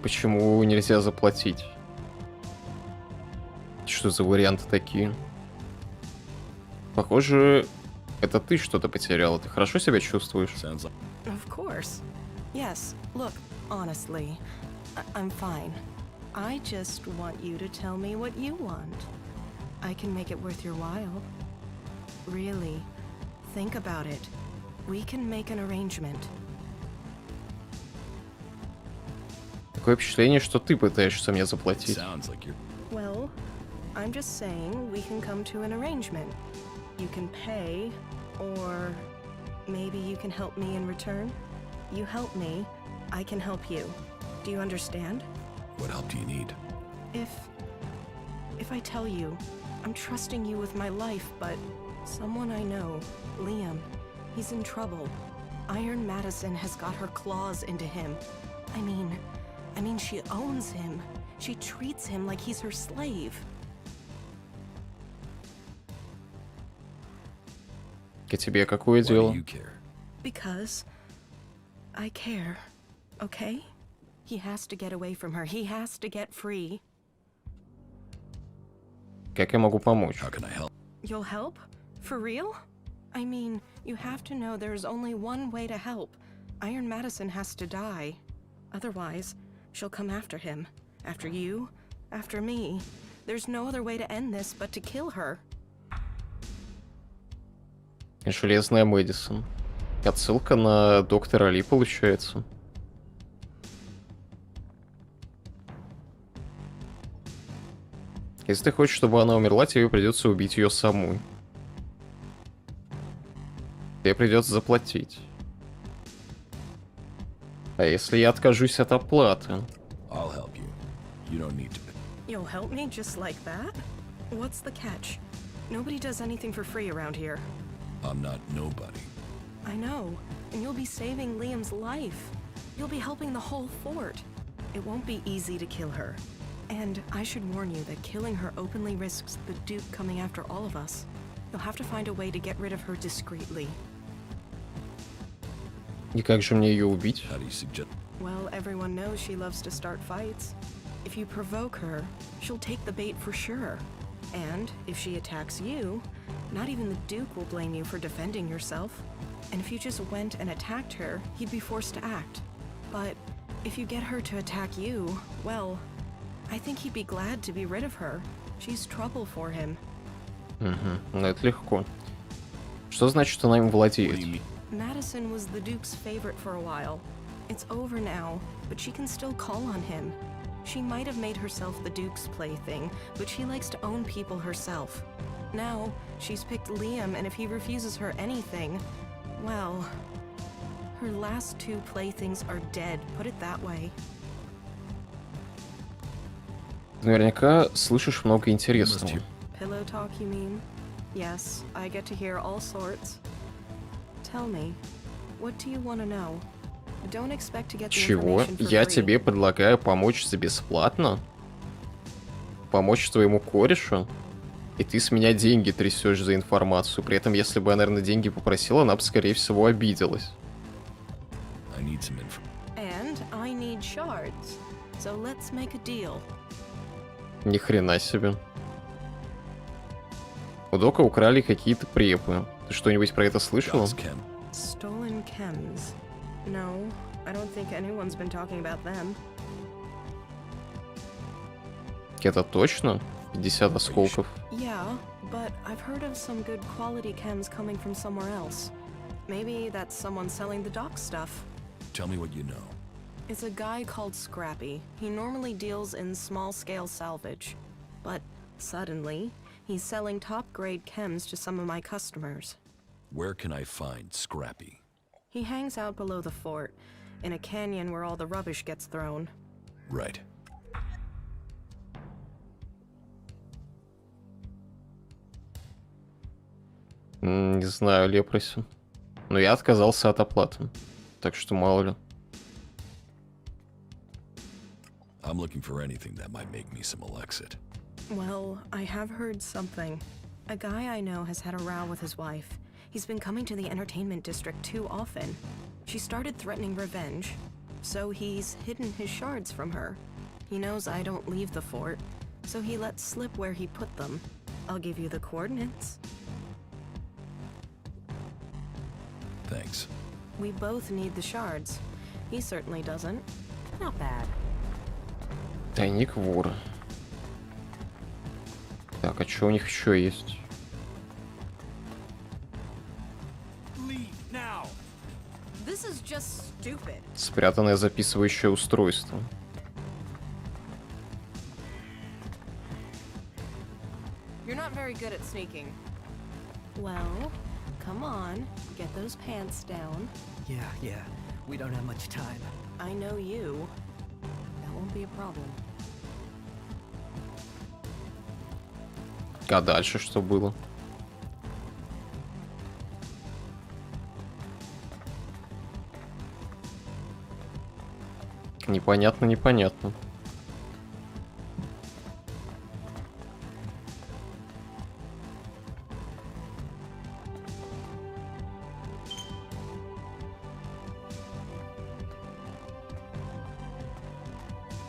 Почему нельзя заплатить? Что за варианты такие? Похоже, это ты что-то потеряла. Ты хорошо себя чувствуешь? Of course. Yes, look, honestly, I'm fine. I just want you to tell me what you want. I can make it worth your while. Really, think about it. We can make an arrangement. Такое впечатление, что ты пытаешься мне заплатить. Well, I'm just saying we can come to an arrangement. You can pay, or maybe you can help me in return. You help me, I can help you. Do you understand? What help do you need? If I tell you, I'm trusting you with my life, but someone I know, Liam, he's in trouble. Iron Madison has got her claws into him. I mean, she owns him. She treats him like he's her slave. А тебе какое дело? Because I care, okay? He has to get away from her. He has to get free. Как я могу помочь? You'll help? For real? I mean, you have to know there's only one way to help. Iron Madison has to die. Otherwise, she'll come after him. After you. After me. There's no other way to end this but to kill her. Железная Мэдисон. Отсылка на доктора Ли, получается. Если ты хочешь, чтобы она умерла, тебе придется убить ее саму. Тебе придется заплатить. А если я откажусь от оплаты? You'll help me just like that? What's the catch? Nobody does anything for free around here. I'm not nobody. I know, and you'll be saving Liam's life. You'll be helping the whole fort. It won't be easy to kill her. And I should warn you that killing her openly risks the Duke coming after all of us. You'll have to find a way to get rid of her discreetly. И как же мне ее убить? Well, everyone knows she loves to start fights. If you provoke her, she'll take the bait for sure. And if she attacks you, not even the Duke will blame you for defending yourself. And if you just went and attacked her, he'd be forced to act. But if you get her to attack you, well, I think he'd be glad to be rid of her. She's trouble for him. Ну это легко. Что значит она им владеет? Madison was the Duke's favorite for a while. It's over now, but she can still call on him. She might have made herself the Duke's plaything, but she likes to own people herself. Now, she's picked Liam, and if he refuses her anything, well, her last two playthings are dead, put it that way. Наверняка слышишь много интересного. Pillow talk, you mean? Yes, I get to hear all sorts. Tell me, what do you want to know? Don't expect to get the Чего? information for Я free. тебе предлагаю помочь за бесплатно? Помочь твоему корешу? И ты с меня деньги трясешь за информацию. При этом, если бы я, наверное, деньги попросила, она бы, скорее всего, обиделась. And I need shards. So let's make a deal. Ни хрена себе. У Дока украли какие-то препы. Ты что-нибудь про это слышала? Stolen chems. No, I don't think anyone's been talking about them. Это точно? 50 осколков. Yeah, but I've heard of some good quality chems coming from somewhere else. Maybe that's someone selling the dock stuff. Tell me what you know. It's a guy called Scrappy. He normally deals in small-scale salvage. But suddenly, he's selling top-grade chems to some of my customers. Where can I find Scrappy? He hangs out below the fort, in a canyon where all the rubbish gets thrown. Right. Не знаю, Лепроси. Но я отказался от оплаты. Так что мало ли. I'm looking for anything that might make me some Elexit. Well, I have heard something. A guy I know has had a row with his wife. He's been coming to the entertainment district too often. She started threatening revenge, so he's hidden his shards from her. He knows I don't leave the fort, so he lets slip where he put them. I'll give you the coordinates. Thanks. We both need the shards. He certainly doesn't. Not bad. Тайник вора. Так, а что у них еще есть? This is just stupid. Спрятанное записывающее устройство. You're not very good at sneaking. Well, come on, get those pants down. Yeah, we don't have much time. I know you. That won't be a problem. А дальше что было? Непонятно, непонятно.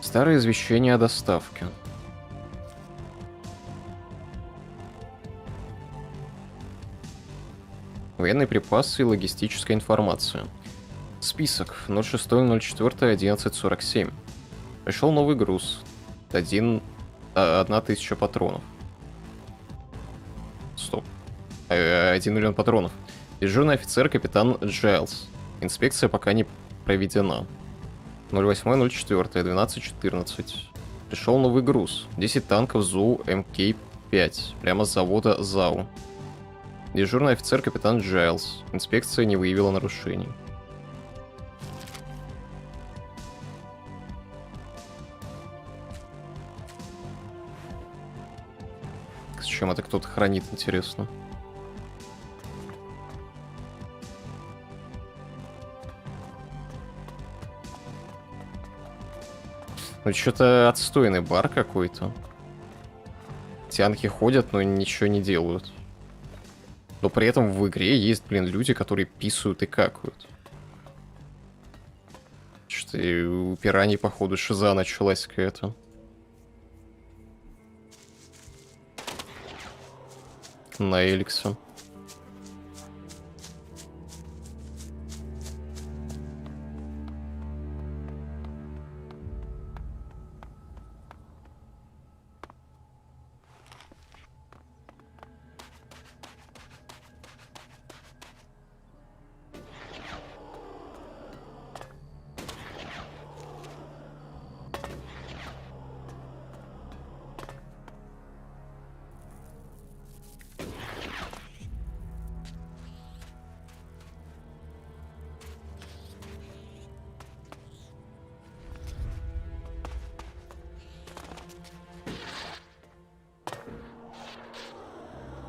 Старое извещение о доставке. Военные припасы и логистическая информация. Список 06.04.11.47. Пришел новый груз. 1000 патронов. Стоп. 1 миллион патронов. Дежурный офицер капитан Джайлз. Инспекция пока не проведена. 08.04, 12.14. Пришел новый груз. 10 танков ЗУ МК-5. Прямо с завода ЗАУ. Дежурный офицер капитан Джайлз. Инспекция не выявила нарушений. С чем это кто-то хранит, интересно? Ну, что-то отстойный бар какой-то. Тянки ходят, но ничего не делают. Но при этом в игре есть, блин, люди, которые писают и какают. Что-то у пираний, походу, шиза началась какая-то. На ELEX.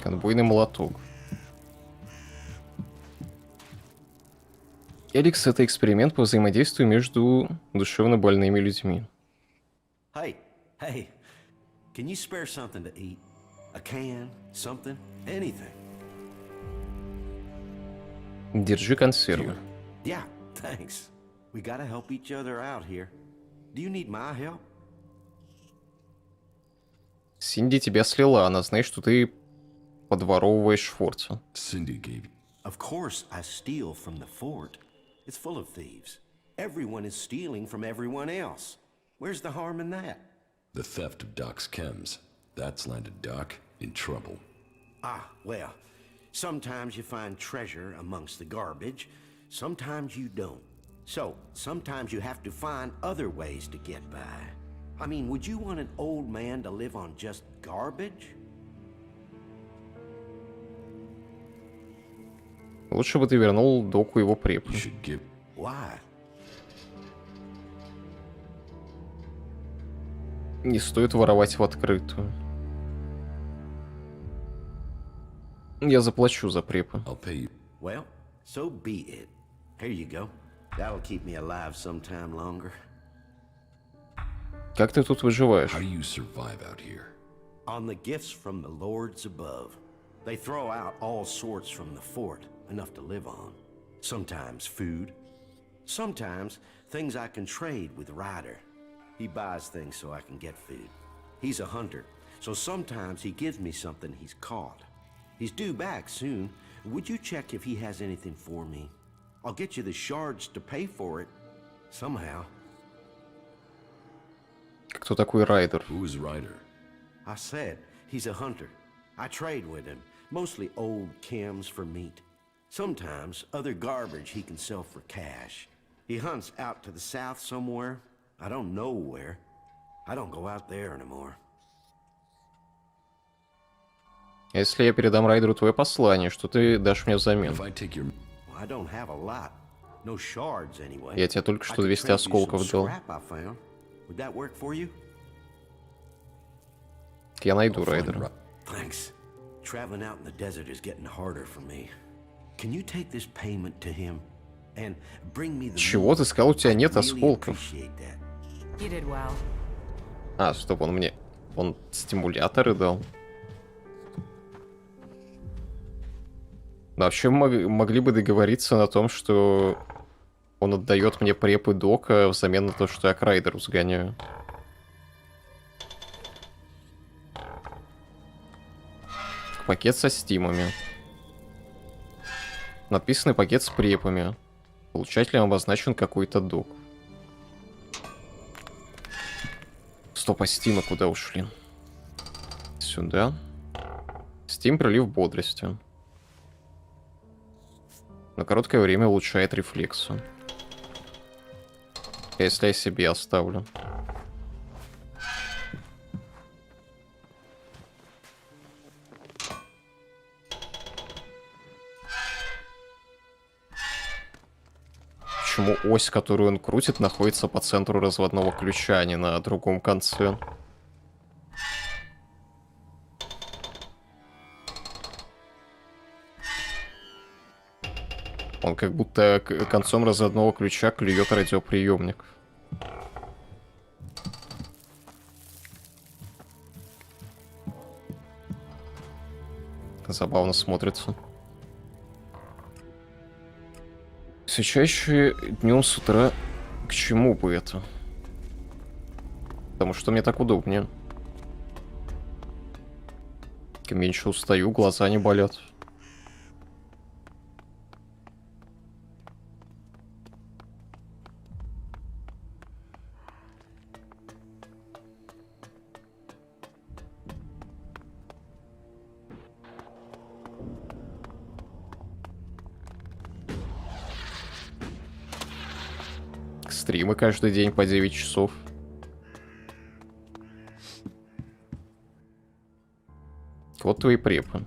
Конвойный молоток. ELEX — это эксперимент по взаимодействию между душевно больными людьми. Hey, can you spare something to eat? A can, something, anything. Держи консервы. Yeah, thanks. We gotta help each other out here. Do you need my help? Синди тебя слила, она знает, что ты подворовываешь форта. Of course I steal from the fort. It's full of thieves. Everyone is stealing from everyone else. Where's the harm in that? The theft of Doc's chems. That's landed Doc in trouble. Ah, well, sometimes you find treasure amongst the garbage, sometimes you don't. So, sometimes you have to find other ways to get by. I mean, would you want an old man to live on just garbage? Лучше бы ты вернул Доку его препу. Why? Не стоит воровать в открытую. Я заплачу за препы. Well, so be it. Here you go. That'll keep me alive sometime longer. Как ты тут выживаешь? On the gifts from the lords above. They throw out all sorts from the fort, enough to live on. Sometimes food. Sometimes things I can trade with Ryder. He buys things so I can get food. He's a hunter, so sometimes he gives me something he's caught. He's due back soon. Would you check if he has anything for me? I'll get you the shards to pay for it. Somehow. Кто такой Райдер? Who is Ryder? I said, he's a hunter. I trade with him, mostly old chems for meat. Sometimes other garbage he can sell for cash. He hunts out to the south somewhere. I don't know where. I don't go out there anymore. Если я передам Райдеру твое послание, что ты дашь мне взамен? I don't have a lot. No shards anyway. Я тебе только что 200 осколков дал. Would that work for you? Я найду Райдера. Thanks. Traveling out in the desert is getting harder for me. Can you take this payment to him and bring me the... Чего ты сказал, у тебя нет осколков? You did well. А, стоп, он мне... Он стимуляторы дал. Вообще могли бы договориться на том, что он отдает мне преп и дока взамен на то, что я к райдеру сгоняю. Пакет со стимами. Надписанный пакет с препами. Получателем обозначен какой-то док. Стоп, а стимы куда ушли? Сюда. Стим прилив бодрости. На короткое время улучшает рефлексу. Если я себе оставлю. Почему ось, которую он крутит, находится по центру разводного ключа, а не на другом конце? Он как будто концом разводного ключа клюет радиоприемник. Забавно смотрится. Все чаще днем с утра к чему бы это? Потому что мне так удобнее. Меньше устаю, глаза не болят. Стримы каждый день по 9 часов. Вот твои препы.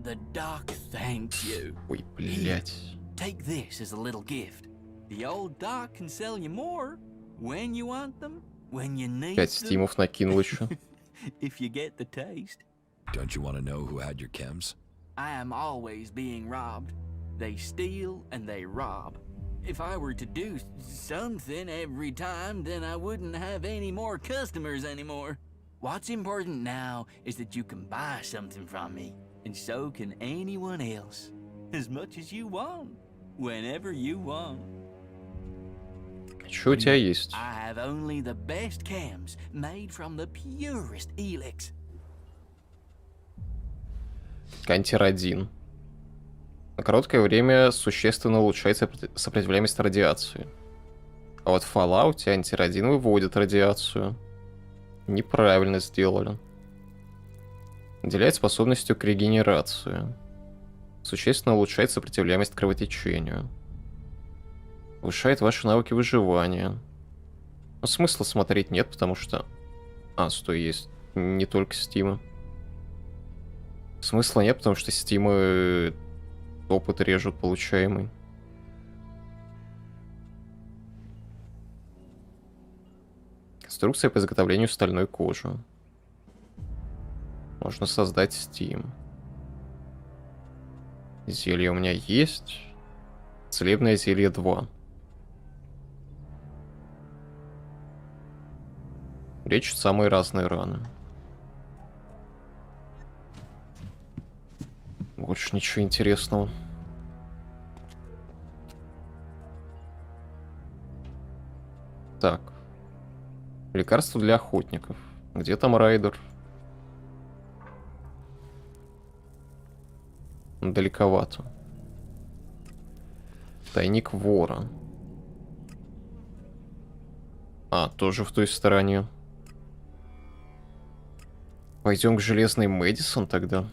The doc thanks you. Ой, блять. Take this as a little gift. The old doc can sell you more when you want them, when you need 5 them. стимов накинул еще. If you get the taste. Don't you want to know who had your chems? I am always being robbed. They steal and they rob. If I were to do something every time, then I wouldn't have any more customers anymore. What's important now is that you can buy something from me, and so can anyone else. As much as you want, whenever you want. Что у тебя есть? I have only the best cams, made from the purest ELEX. Антирадин. На короткое время существенно улучшается сопротивляемость радиации. А вот в Fallout антирадин выводит радиацию. Неправильно сделали. Наделяет способностью к регенерации. Существенно улучшает сопротивляемость к кровотечению. Повышает ваши навыки выживания. Но смысла смотреть нет, потому что... А, стой, есть не только стимы. Смысла нет, потому что стимы... опыт режут получаемый. Инструкция по изготовлению стальной кожи. Можно создать Steam. Зелье у меня есть. Целебное зелье 2. Лечит самые разные раны. Больше ничего интересного. Так. Лекарство для охотников. Где там райдер? Далековато. Тайник вора. А, тоже в той стороне. Пойдем к Железной Мэдисон тогда.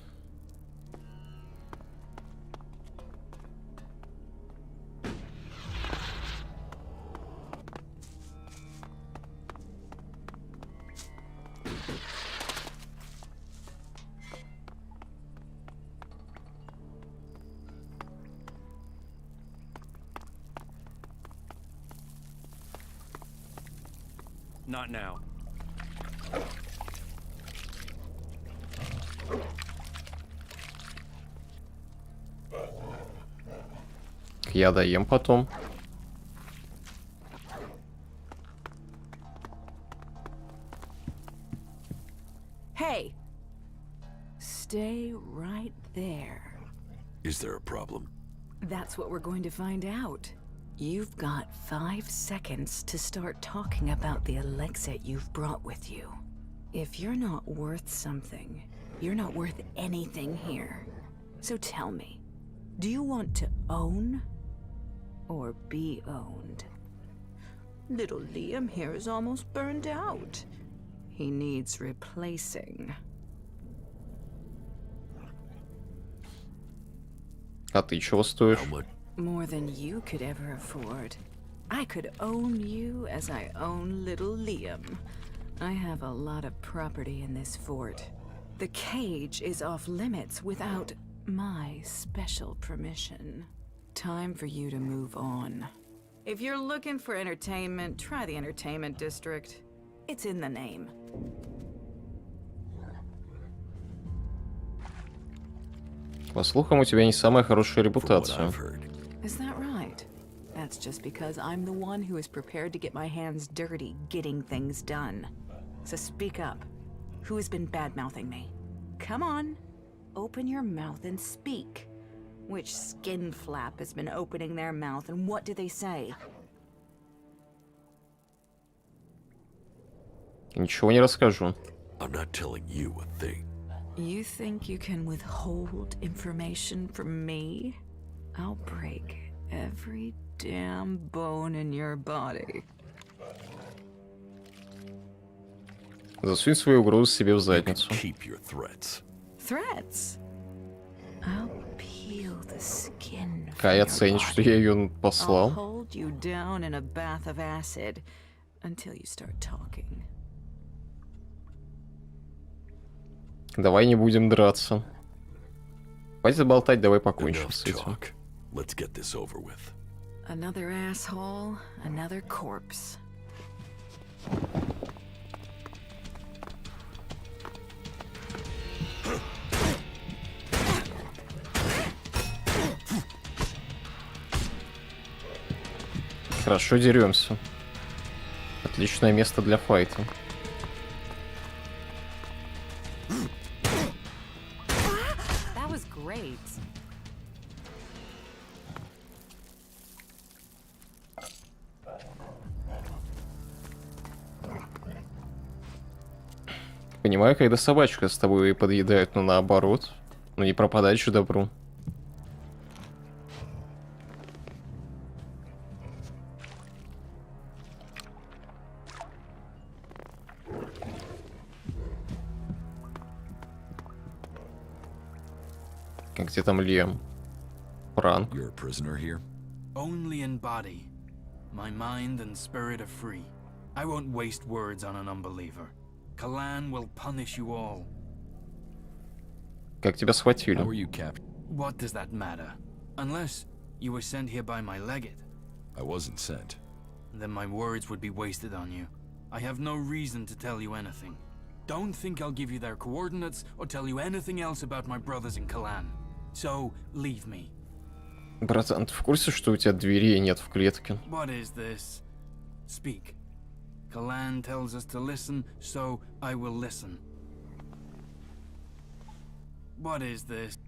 Not now. Я доем потом. Hey! Stay right there. Is there a problem? That's what we're going to find out. You've got 5 seconds to start talking about the ELEX you've brought with you. If you're not worth something, you're not worth anything here. So tell me, do you want to own or be owned? Little Liam here is almost burned out. He needs replacing. А ты чего стоишь? More than you could ever afford. I could own you as I own little Liam. I have a lot of property in this fort. The cage is off limits without my special permission. Time for you to move on. If you're looking for entertainment, try the entertainment district. It's in the name. По слухам, у тебя не самая хорошая репутация. Is that right? That's just because I'm the one who is prepared to get my hands dirty getting things done. So speak up. Who has been bad-mouthing me? Come on. Open your mouth and speak. Which skin flap has been opening their mouth, and what do they say? Ничего не расскажу. I'm not telling you a thing. You think you can withhold information from me? I'll break every damn bone in your body. Засунь свои угрозы себе в задницу. Keep your threats. Threats? I'll peel the skin from Кай your оценит, что body. я ее I'll послал. hold you down in a bath of acid until you start talking. Давай не будем драться. Хватит болтать, давай покончим с этим. Let's get this over with. Another asshole, another corpse. Хорошо деремся. Отличное место для файта. That was great. Понимаю, когда собачка с тобой подъедает, но наоборот. Ну не пропадать же добру. Где там Лиам? Пранк. You're a prisoner here? Only in body. My mind and spirit are free. I won't waste words on an unbeliever. Kalan will punish you all. Как тебя схватили? How were you captured? What does that matter? Unless you were sent here by my legate. I wasn't sent. Then my words would be wasted on you. I have no reason to tell you anything. Don't think I'll give you their coordinates or tell you anything else about my brothers in Kalan. So, leave me. Братан, ты в курсе, что у тебя дверей нет в клетке? What is this? Speak. Kalan tells us to listen, so I will listen. What is this?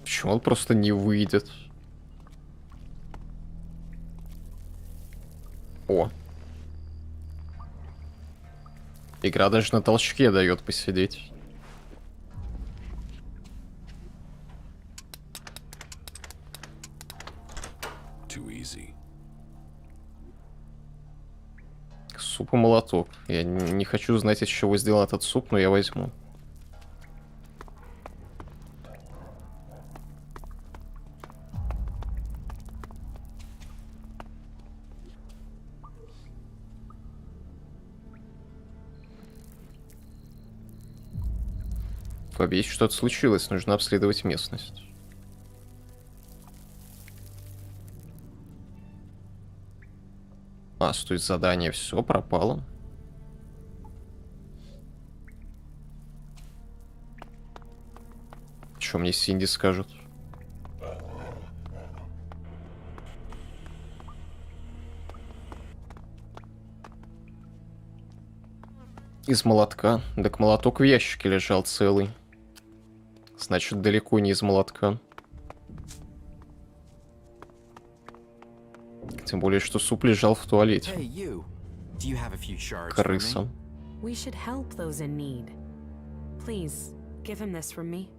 Почему он просто не выйдет? О. Игра даже на толчке дает посидеть. Too easy. Суп и молоток. Я не хочу знать, из чего сделан этот суп, но я возьму. Победить, что-то случилось, нужно обследовать местность. А, стоит задание, все пропало. Что мне Синди скажут? Из молотка. Так молоток в ящике лежал целый. Значит, далеко не из молотка. Тем более, что суп лежал в туалете. Hey, you. Do you have a few shards for me? Крыса. We should help those in need. Please, give him this from me.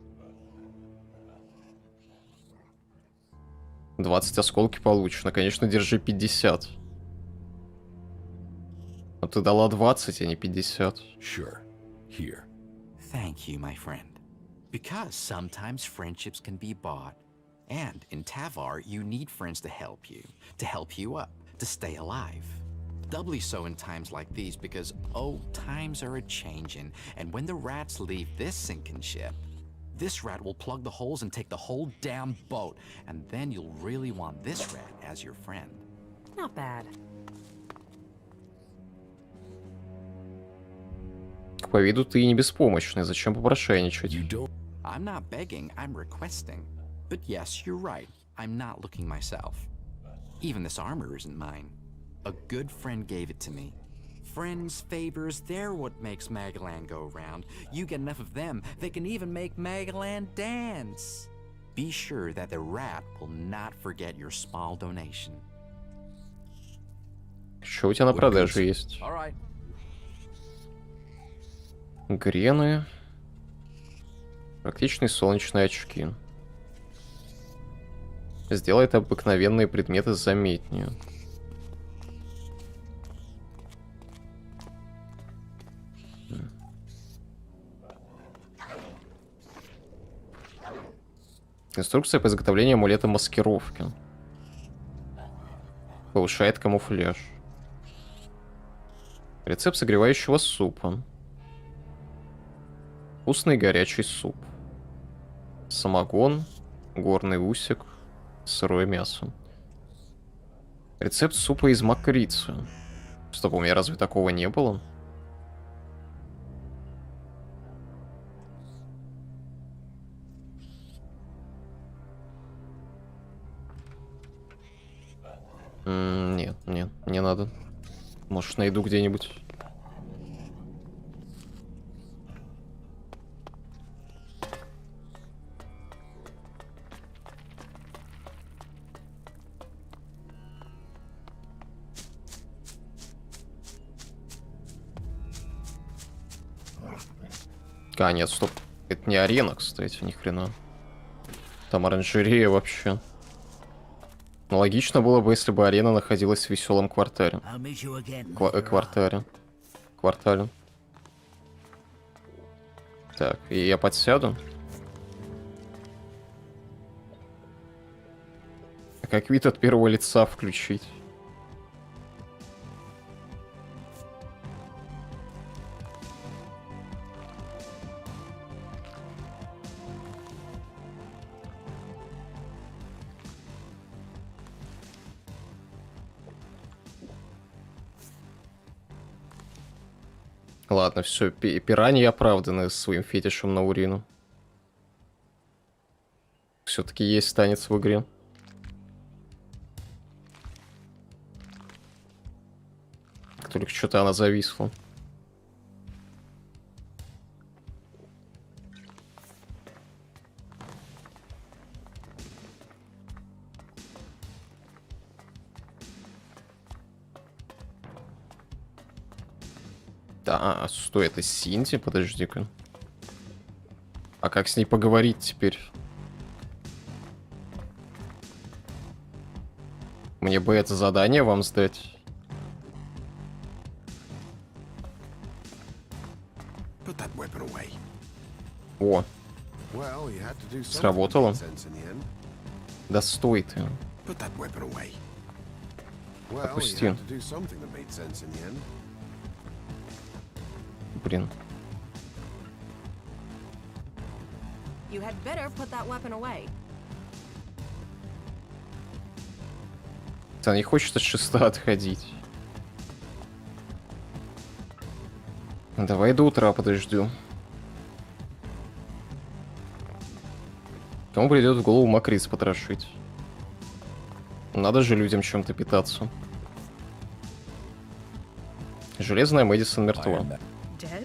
20 осколки получено. Конечно, держи 50. Но ты дала 20, а не 50. Sure. Here. Thank you, my friend. Because sometimes friendships can be bought. And in Tavar, you need friends to help you up, to stay alive. Doubly so in times like these because, oh, times are a-changin', and when the rats leave this sinking ship, this rat will plug the holes and take the whole damn boat, and then you'll really want this rat as your friend. Not bad. По виду ты не беспомощный. Зачем попрошайничать? I'm not begging, I'm requesting. But yes, you're right. I'm not looking myself. Even this armor isn't mine. A good friend gave it to me. Friends' favors, they're what makes Magalan go round. You get enough of them, they can even make Magalan dance. Be sure that the rat will not forget your small donation. Что у тебя на продаже есть? All right. Грены. Практичные солнечные очки. Сделает обыкновенные предметы заметнее. Инструкция по изготовлению амулета маскировки. Повышает камуфляж. Рецепт согревающего супа. Вкусный горячий суп. Самогон. Горный усик. Сырое мясо. Рецепт супа из макрицы. Стоп, у меня разве такого не было? Нет, нет, не надо. Может, найду где-нибудь. А, нет, стоп. Это не арена, кстати, ни хрена. Там оранжерея вообще. Ну, логично было бы, если бы арена находилась в веселом квартале. Квартале. Так, и я подсяду. А как вид от первого лица включить? Ладно, все, пираньи оправданы своим фетишем на урину. Все-таки есть танец в игре. Только что-то она зависла. Да, стой, это Синди? Подожди-ка. А как с ней поговорить теперь? Мне бы это задание вам сдать. О. Сработало. Да стой ты. Отпусти. Блин. You had better put that weapon away. Она не хочет от шеста отходить. Давай до утра подожду. Кому придет в голову макриц потрошить? Надо же людям чем-то питаться. Железная Мэдисон мертва. Dead?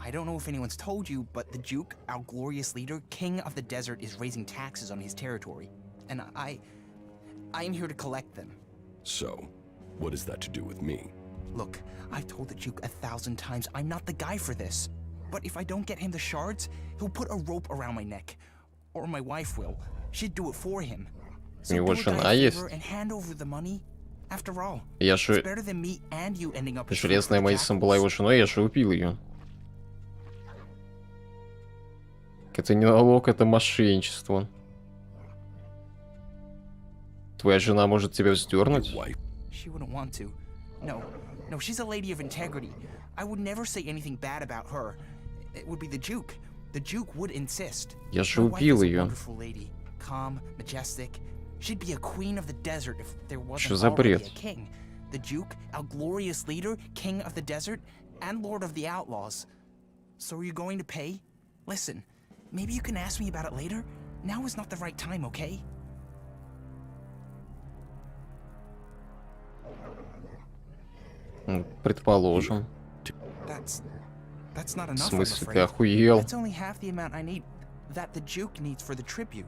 I don't know if anyone's told you, but the Duke, our glorious leader, king of the desert, is raising taxes on his territory. And I'm here to collect them. So, what is that to do with me? Look, I've told the Duke 1,000 times I'm not the guy for this. But if I don't get him the shards, he'll put a rope around my neck. Or my wife will. She'd do it for him. У него жена есть. Я же... Железная Мэдисон была его женой, я же убил ее. Это не налог, это мошенничество. Твоя жена может тебя вздернуть? No, she's a lady of integrity. I would never say anything bad about her. It would be the Duke. The Duke would insist. Я же убил ее. Calm, majestic. She'd be a queen of the desert if there wasn't Что за бред? already a king. The Duke, our glorious leader, king of the desert, and lord of the outlaws. So are you going to pay? Listen, maybe you can ask me about it later. Now is not the right time, okay? Предположим. That's not enough, В смысле, I'm ты afraid. охуел? That's only half the amount I need that the Duke needs for the tribute.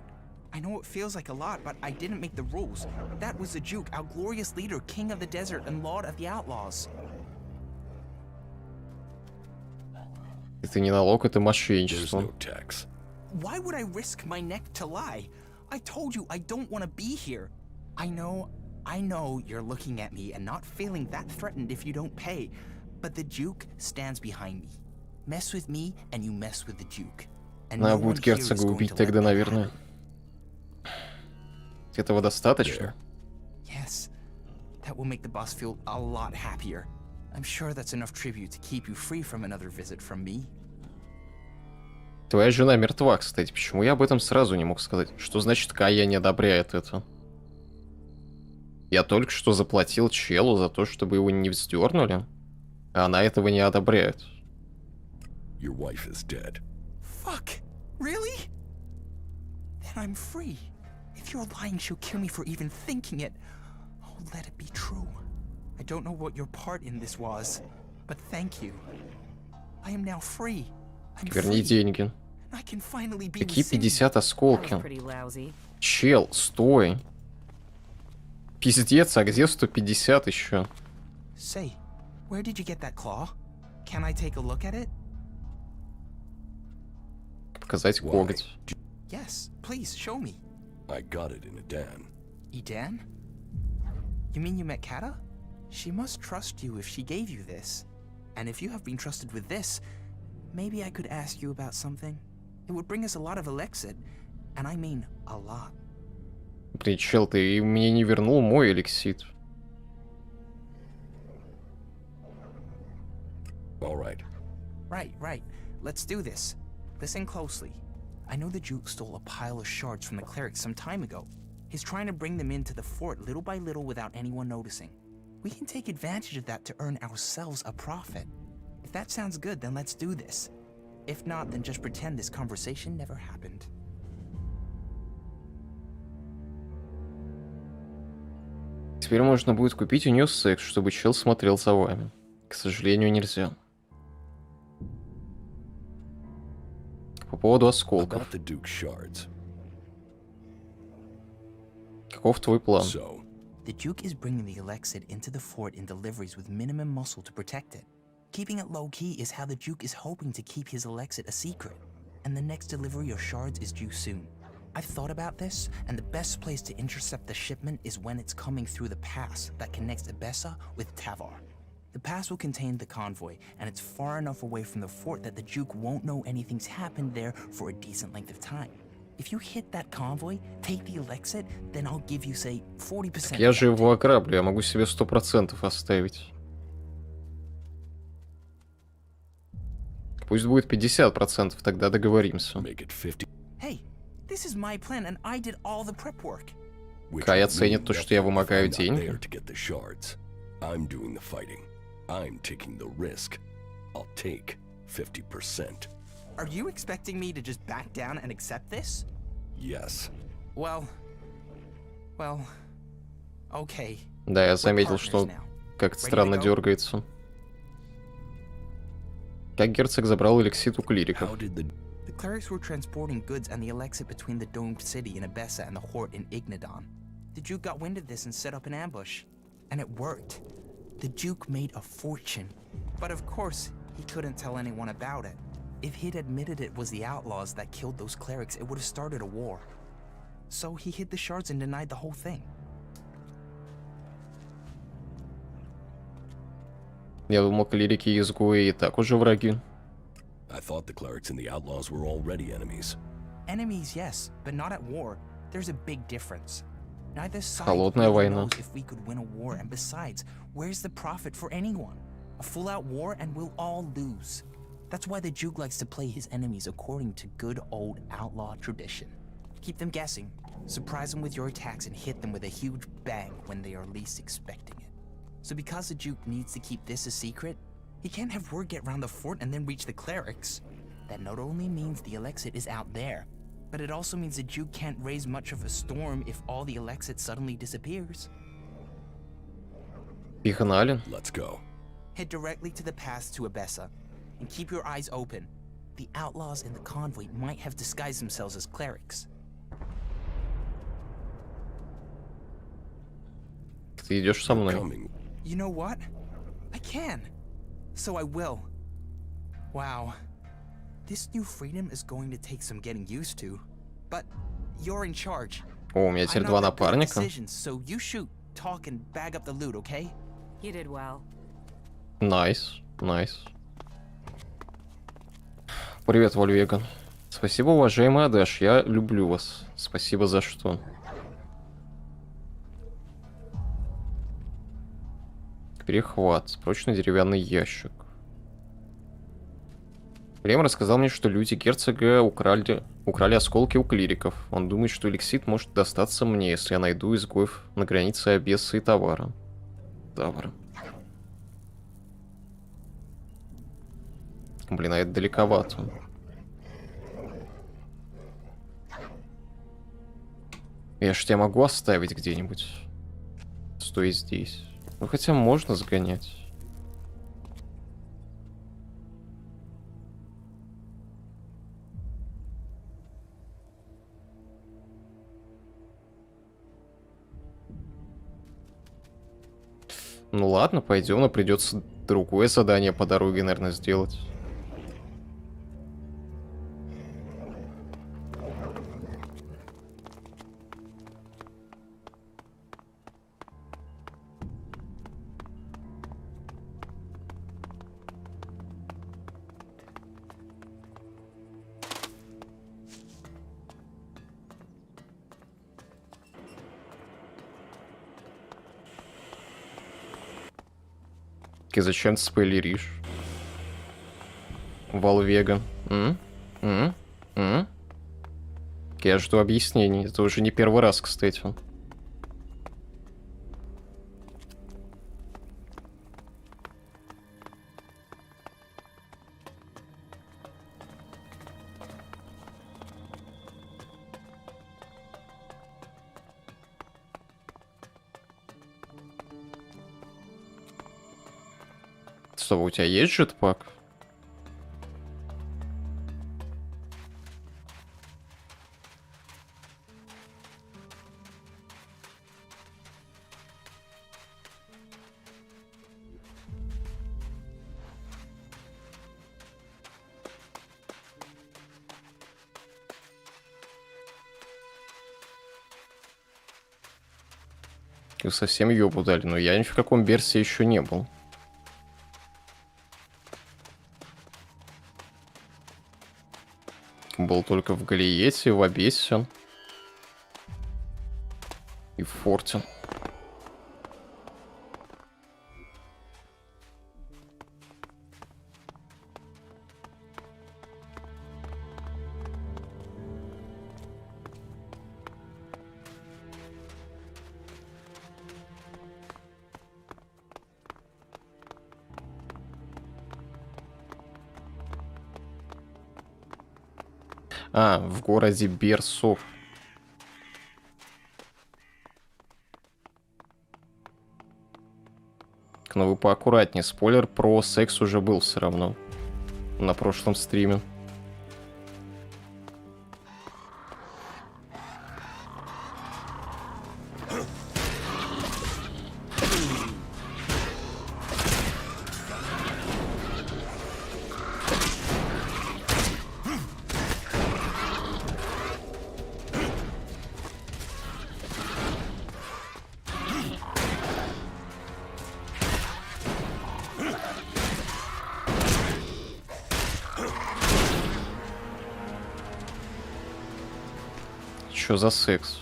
I know it feels like a lot, but I didn't make the rules. That was the Duke, our glorious leader, king of the desert and lord of the outlaws. Это не налог, это мошенничество. Why would I risk my neck to lie? I told you I don't want to be here. I know you're looking at me and not feeling that threatened if you don't pay, but the Duke stands behind me. Mess with me and you mess with the Duke. And Надо no one будет here is герцога going убить to let тогда, that наверное. happen. Этого достаточно? Yes, that will make the boss feel a lot happier. I'm sure that's enough tribute to keep you free from another visit from me. Твоя жена мертва, кстати. Почему я об этом сразу не мог сказать? Что значит, Кая не одобряет это? Я только что заплатил челу за то, чтобы его не вздернули, а она этого не одобряет. Your wife is dead. Fuck! Really? Then I'm free. If you're lying, she'll kill me for even thinking it. Oh, let it be true. I don't know what your part in this was, but thank you. I am now free. Верни деньги. I can finally be Какие with Cindy. 50 осколки? Чел, стой. Пиздец, а где 150 еще? Say, where did you get that claw? Can I take a look at it? Показать коготь. Yes, please, show me. I got it in Edan. Edan? You mean you met Kata? She must trust you if she gave you this. And if you have been trusted with this, maybe I could ask you about something. It would bring us a lot of elixir, and I mean a lot. Блин, чел, ты мне не вернул мой эликсит. All right. Right. Let's do this. Listen closely. I know the Duke stole a pile of shards from the clerics some time ago. He's trying to bring them into the fort little by little without anyone noticing. We can take advantage of that to earn ourselves a profit. If that sounds good, then let's do this. If not, then just pretend this conversation never happened. Теперь можно будет купить у нее секс, чтобы чел смотрел за вами. К сожалению, нельзя. По поводу осколков. Каков твой план? The Duke is bringing the elixir into the fort in deliveries with minimum muscle to protect it. Keeping it low-key is how the Duke is hoping to keep his elixir a secret. And the next delivery of shards is due soon. I've thought about this, and the best place to intercept the shipment is when it's coming through the pass that connects Ebessa with Tavar. The pass will contain the convoy, and it's far enough away from the fort that the Duke won't know anything's happened there for a decent length of time. If you hit that convoy, take the elixir, then I'll give you, say, 40%. Так я же его ограблю, я могу себе 100% оставить. Пусть будет 50%, тогда договоримся. Hey, this is my plan, and I did all the prep work. Кай оценит то, что я вымогаю деньги. I'm doing the fighting. I'm taking the risk. I'll take 50%. Are you expecting me to just back down and accept this? Yes. Well, okay. Да, я заметил, что как странно дергается. Как герцог забрал эликсит у клириков? The clerics were transporting goods and the Elexit between the domed city in Abessa and the Hort in Ignadon. The Duke got wind of this and set up an ambush. And it worked. The Duke made a fortune. But of course, he couldn't tell anyone about it. If he'd admitted it was the outlaws that killed those clerics, it would have started a war. So he hid the shards and denied the whole thing. Я думал, клирики и изгои и так уже враги. I thought the clerics and the outlaws were already enemies. Enemies, yes, but not at war. There's a big difference. Neither side Холодная really война. knows if we could win a war, and besides, where's the profit for anyone? A full-out war and we'll all lose. That's why the Duke likes to play his enemies according to good old outlaw tradition. Keep them guessing, surprise them with your attacks, and hit them with a huge bang when they are least expecting it. So because the Duke needs to keep this a secret, he can't have word get round the fort and then reach the clerics. That not only means the Elexit is out there, but it also means the Duke can't raise much of a storm if all the Elexit suddenly disappears. Пигнали. Let's go. Head directly to the pass to Abessa, and keep your eyes open. The outlaws in the convoy might have disguised themselves as clerics. Ты идешь со мной. You know what? I can. So I will. Wow. This new freedom is going to take some getting used to. But you're in charge. О, у меня теперь два напарника. So you shoot, talk, and bag up the loot, okay? You did well. Найс, найс. Привет, Вольвеган. Спасибо, уважаемый Адаш, я люблю вас. Спасибо за что. Перехват. Прочный деревянный ящик. Клем рассказал мне, что люди герцога украли осколки у клириков. Он думает, что эликсит может достаться мне, если я найду изгоев на границе Абесса и Тавара. Блин, а это далековато. Я ж тебя могу оставить где-нибудь. Стой здесь. Ну хотя можно сгонять. Ну ладно, пойдем, но придется другое задание по дороге, наверное, сделать. И зачем ты спойлеришь? Валвега. Я жду объяснений. Это уже не первый раз, кстати. Что, у тебя есть джетпак? Вы совсем ёбу дали, но я ни в каком версии еще не был. Был только в Галиете, в Абессе и в Форте. А, в городе Берсов. Но вы поаккуратнее. Спойлер про секс уже был все равно. на прошлом стриме. Что за секс?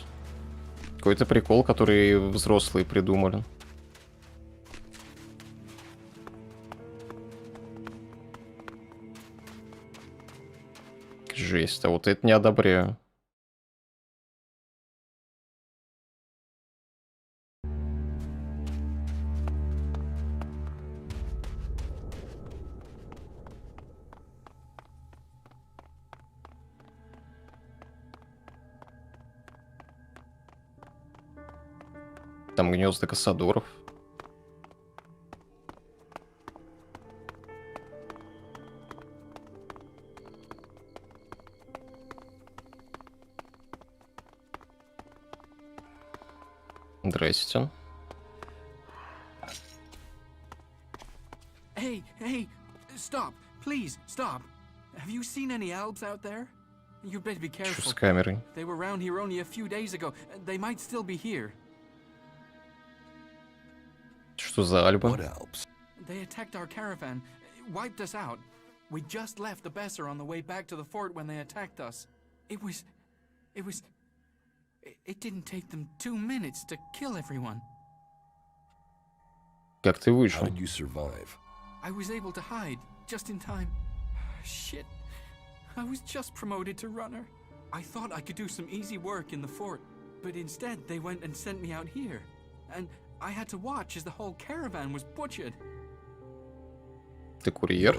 Какой-то прикол, который взрослые придумали. Жесть, а вот это не одобряю. Там гнезда кассадоров. Здрасте. Hey, hey, stop, please, stop. Have you seen any Albs out there? You better be careful. Что с камерой? They were around here only a few days ago. They might still be here. Что за альба? They attacked our caravan, wiped us out. We just left the Besser on the way back to the fort when they attacked us. It didn't take them 2 minutes to kill everyone. Как ты выжил? How did you survive? I was able to hide just in time. Shit. I was just promoted to runner. I thought I could do some easy work in the fort, but instead they went and sent me out here. And I had to watch as the whole caravan was butchered. Ты курьер?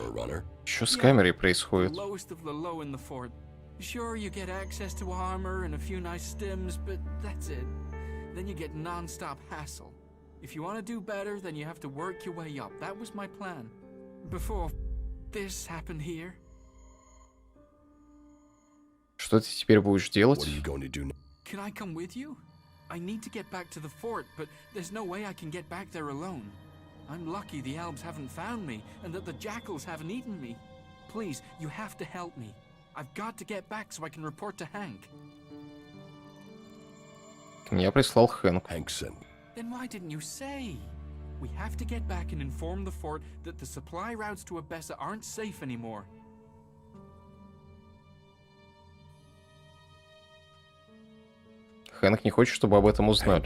Что с камерой происходит? The lowest of the low in the fort. Sure, you get access to armor and a few nice stims, but that's it. Then you get non-stop hassle. If you want to do better, then you have to work your way up. That was my plan. Before this happened here. Что ты теперь будешь делать? Can I come with you? I need to get back to the fort, but there's no way I can get back there alone. I'm lucky the Albs haven't found me, and that the jackals haven't eaten me. Please, you have to help me. I've got to get back so I can report to Hank. Меня прислал Хэнк. Then why didn't you say? We have to get back and inform the fort that the supply routes to Abessa aren't safe anymore. Хэнк не хочет, чтобы об этом узнали.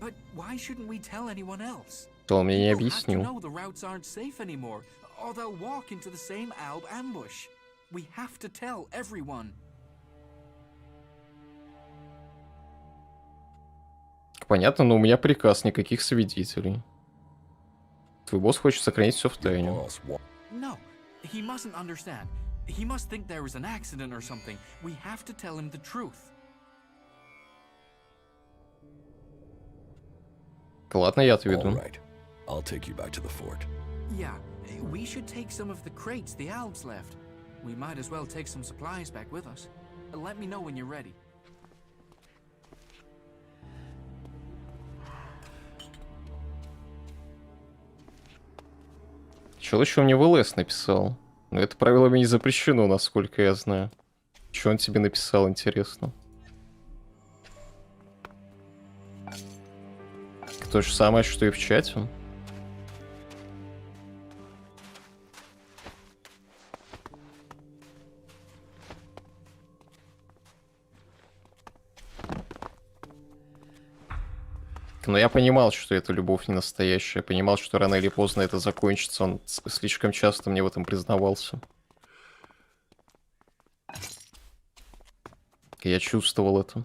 But why shouldn't we tell anyone else? То он мне не People have to объяснил. know the routes aren't safe anymore, or they'll walk into the same Alb ambush. We have to tell everyone. Понятно, но у меня приказ, никаких свидетелей. Твой босс хочет сохранить все в тайне. No, he mustn't understand. He must think there was an accident or something. We have to tell him the truth. Ладно, я отведу. I'll take you back to the fort. Yeah, we should take some of the crates the Albs left. We might as well take some supplies back with us. Let me know when you're ready. Чел еще мне в ELEX написал. Но это правилами не запрещено, насколько я знаю. Что он тебе написал, интересно? То же самое, что и в чате. Но я понимал, что это любовь не настоящая. Я понимал, что рано или поздно это закончится. Он слишком часто мне в этом признавался. Я чувствовал это.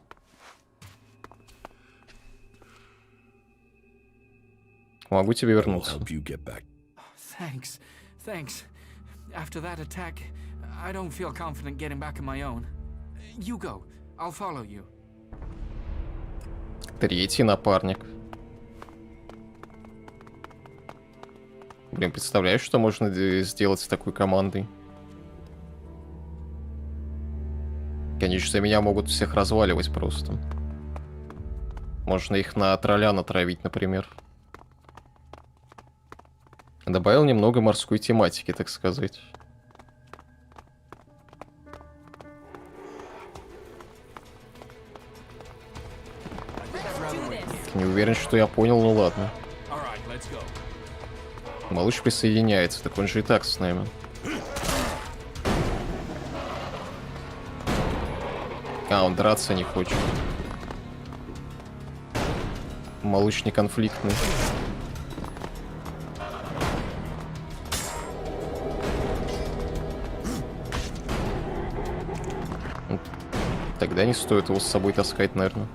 Могу тебе вернуться. Thanks. Thanks. After that attack, I don't feel confident getting back on my own. You go. I'll follow you. Третий напарник. Блин, представляешь, что можно сделать с такой командой? Конечно, меня могут всех разваливать просто. Можно их на тролля натравить, например. Добавил немного морской тематики, так сказать. Не уверен, что я понял, ну ладно. Малыш присоединяется, так он же и так с нами. А, он драться не хочет. Малыш не конфликтный. Тогда не стоит его с собой таскать, наверное.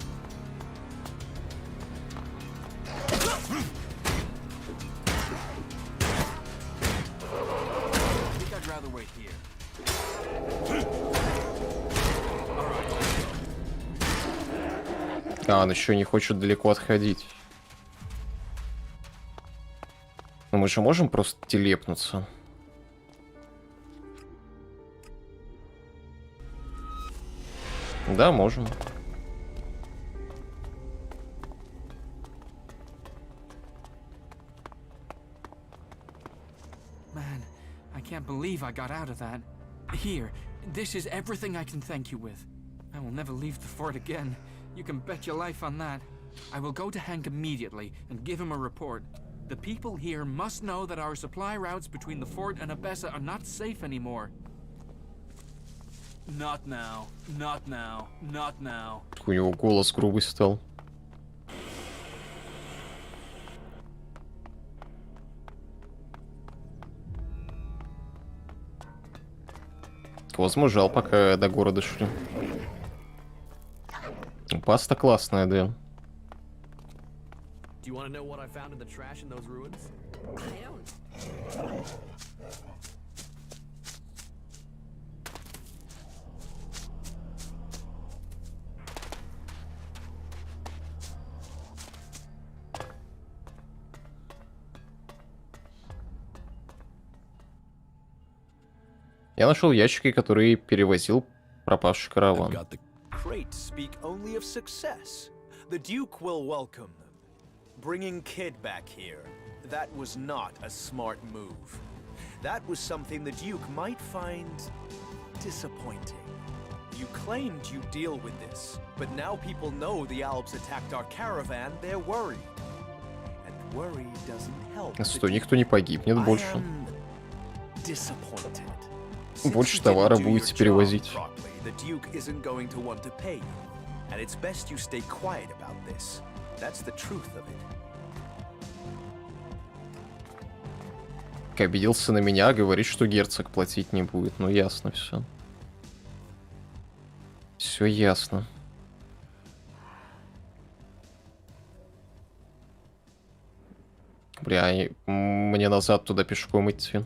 А, он еще не хочет далеко отходить. Но мы же можем просто телепнуться. Да, можем. Man, I can't believe I got out of that. Here, this is everything I can thank you with. I will never leave the fort again. You can bet your life on that. I will go to Hank immediately and give him a report. The people here must know that our supply routes between the fort and Abessa are not safe anymore. Not now, not now, not now. У него голос грубый стал. Возможно, пока до города шли. Паста классная, да. Do you want to know what I found in the trash in those ruins? I don't. Я нашел ящики, которые перевозил пропавший караван. Crates speak only of success. The Duke will welcome them. Bringing Kid back here, that was not a smart move. That was something the Duke might find disappointing. You claimed you'd deal with this, but now people know the Alps attacked our caravan, they're worried. And worry doesn't help. Стой, никто не погибнет больше. Disappointed. Больше товара будете перевозить. The Duke isn't going to want to pay you. And it's best you stay quiet about this. That's the truth of it. Обиделся на меня, говорит, что герцог платить не будет. Ну ясно все. Все ясно. Бля, мне назад туда пешком идти.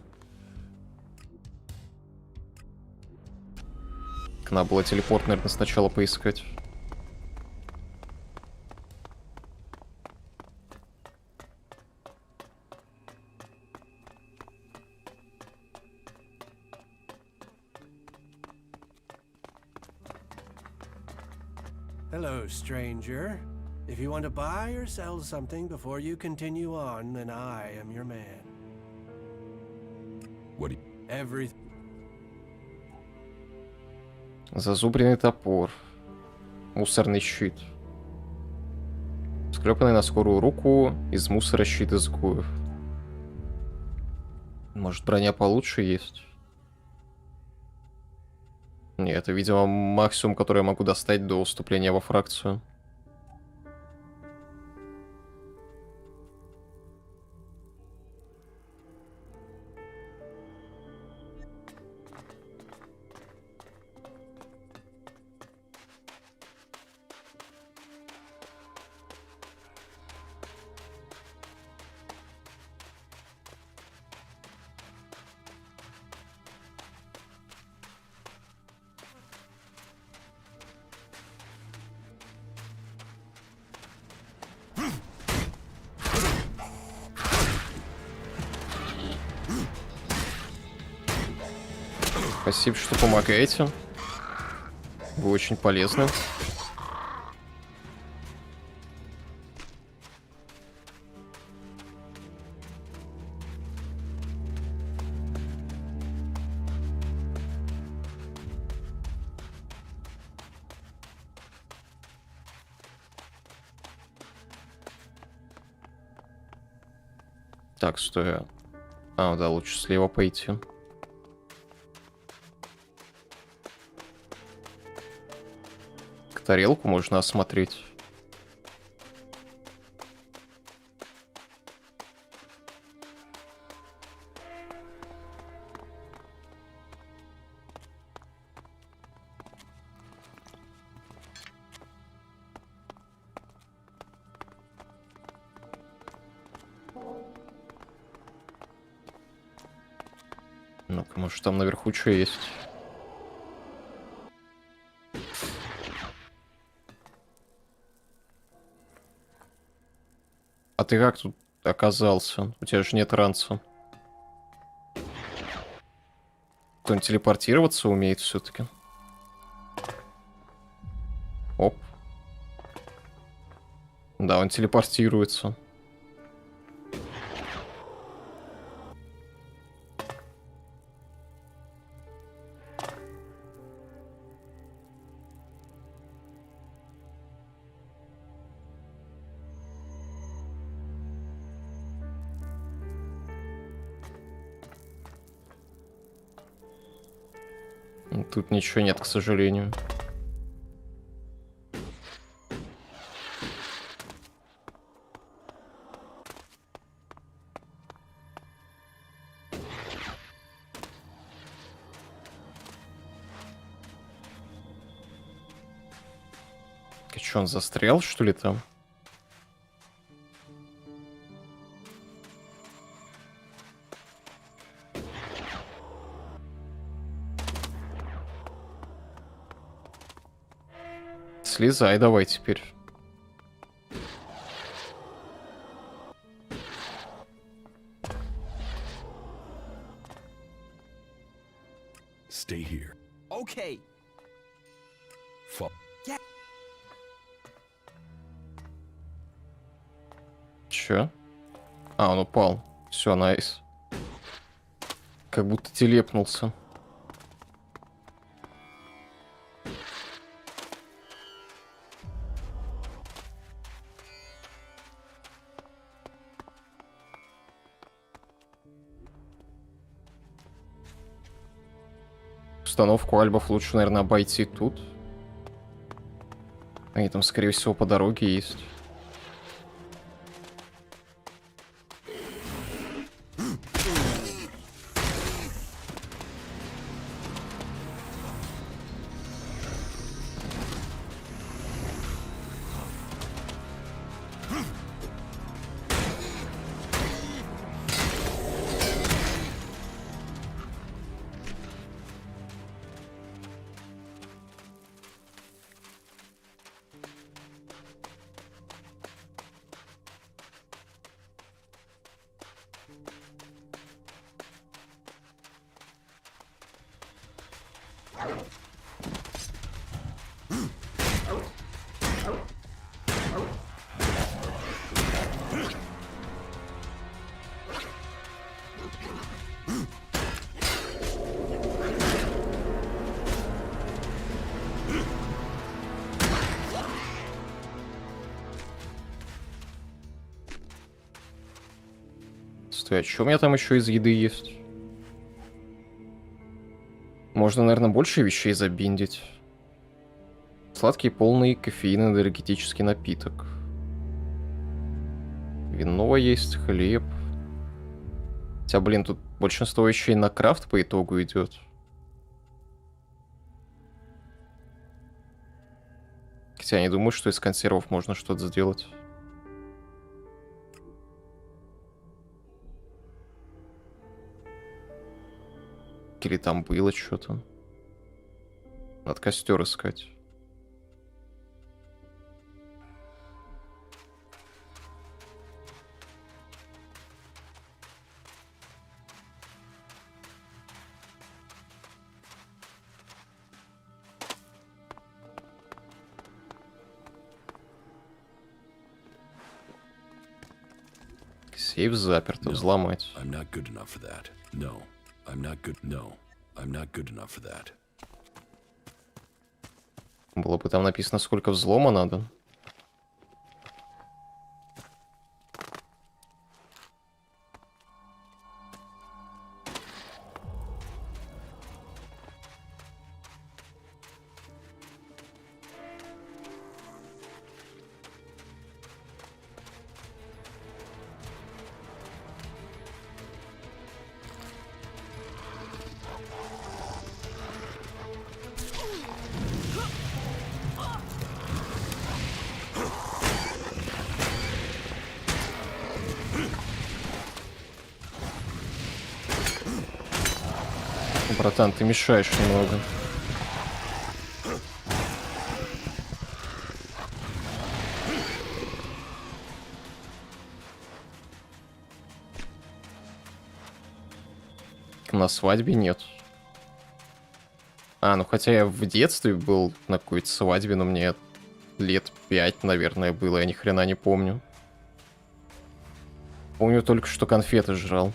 Надо было телепорт, наверное, сначала поискать. Hello, stranger. If you want to buy or sell something before you continue on, then I am your man. What do you... Everything. Зазубренный топор. Мусорный щит. Склепанный на скорую руку из мусора щит изгоев. Может, броня получше есть? Нет, это, видимо, максимум, который я могу достать до вступления во фракцию. Спасибо, что помогаете. Вы очень полезны. Так, стой. А, да, лучше слева пойти. Тарелку можно осмотреть. Ну-ка, может, там наверху что есть? А ты как тут оказался? У тебя же нет ранца. Он телепортироваться умеет все-таки. Оп. Да, он телепортируется. Тут ничего нет, к сожалению. Что, он застрял, что ли, там? Слезай давай теперь. Stay here. Okay. Yeah. Чё? А, он упал. Все, найс. Как будто телепнулся. Установку альбов лучше, наверное, обойти тут. Они там, скорее всего, по дороге есть. Стой, а что у меня там еще из еды есть? Можно, наверное, больше вещей забиндить. Сладкий, полный кофеин, энергетический напиток. Вино есть, хлеб. Хотя, блин, тут большинство вещей на крафт по итогу идет. Хотя я не думаю, что из консервов можно что-то сделать. Или там было что-то. Надо костер искать. Сейф заперто, взломать. I'm not good enough for that. No, I'm not good. No, I'm not good enough for that. Было бы там написано, сколько взлома надо. Братан, ты мешаешь немного. На свадьбе нет. Ну хотя я в детстве был на какой-то свадьбе, но мне лет 5, наверное, было, я ни хрена не помню. Помню только, что конфеты жрал.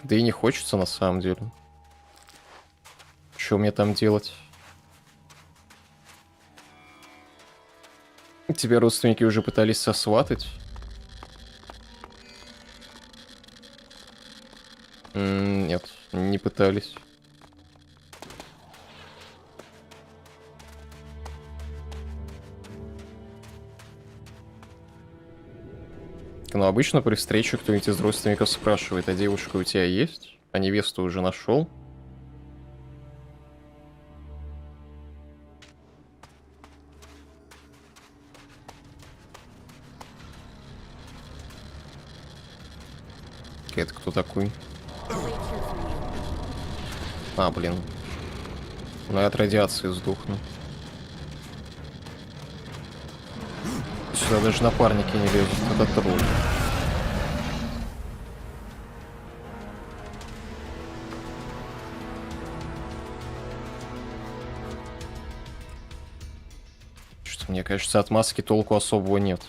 Да и не хочется на самом деле. Что мне там делать? Тебя родственники уже пытались сосватать? Нет, не пытались. Но обычно при встрече кто-нибудь из родственников спрашивает, а девушка у тебя есть? А невесту уже нашел? Это кто такой? Блин. Ну я от радиации сдохну. Сюда даже напарники не лезут, это тролль. Что-то, мне кажется, от маски толку особого нет.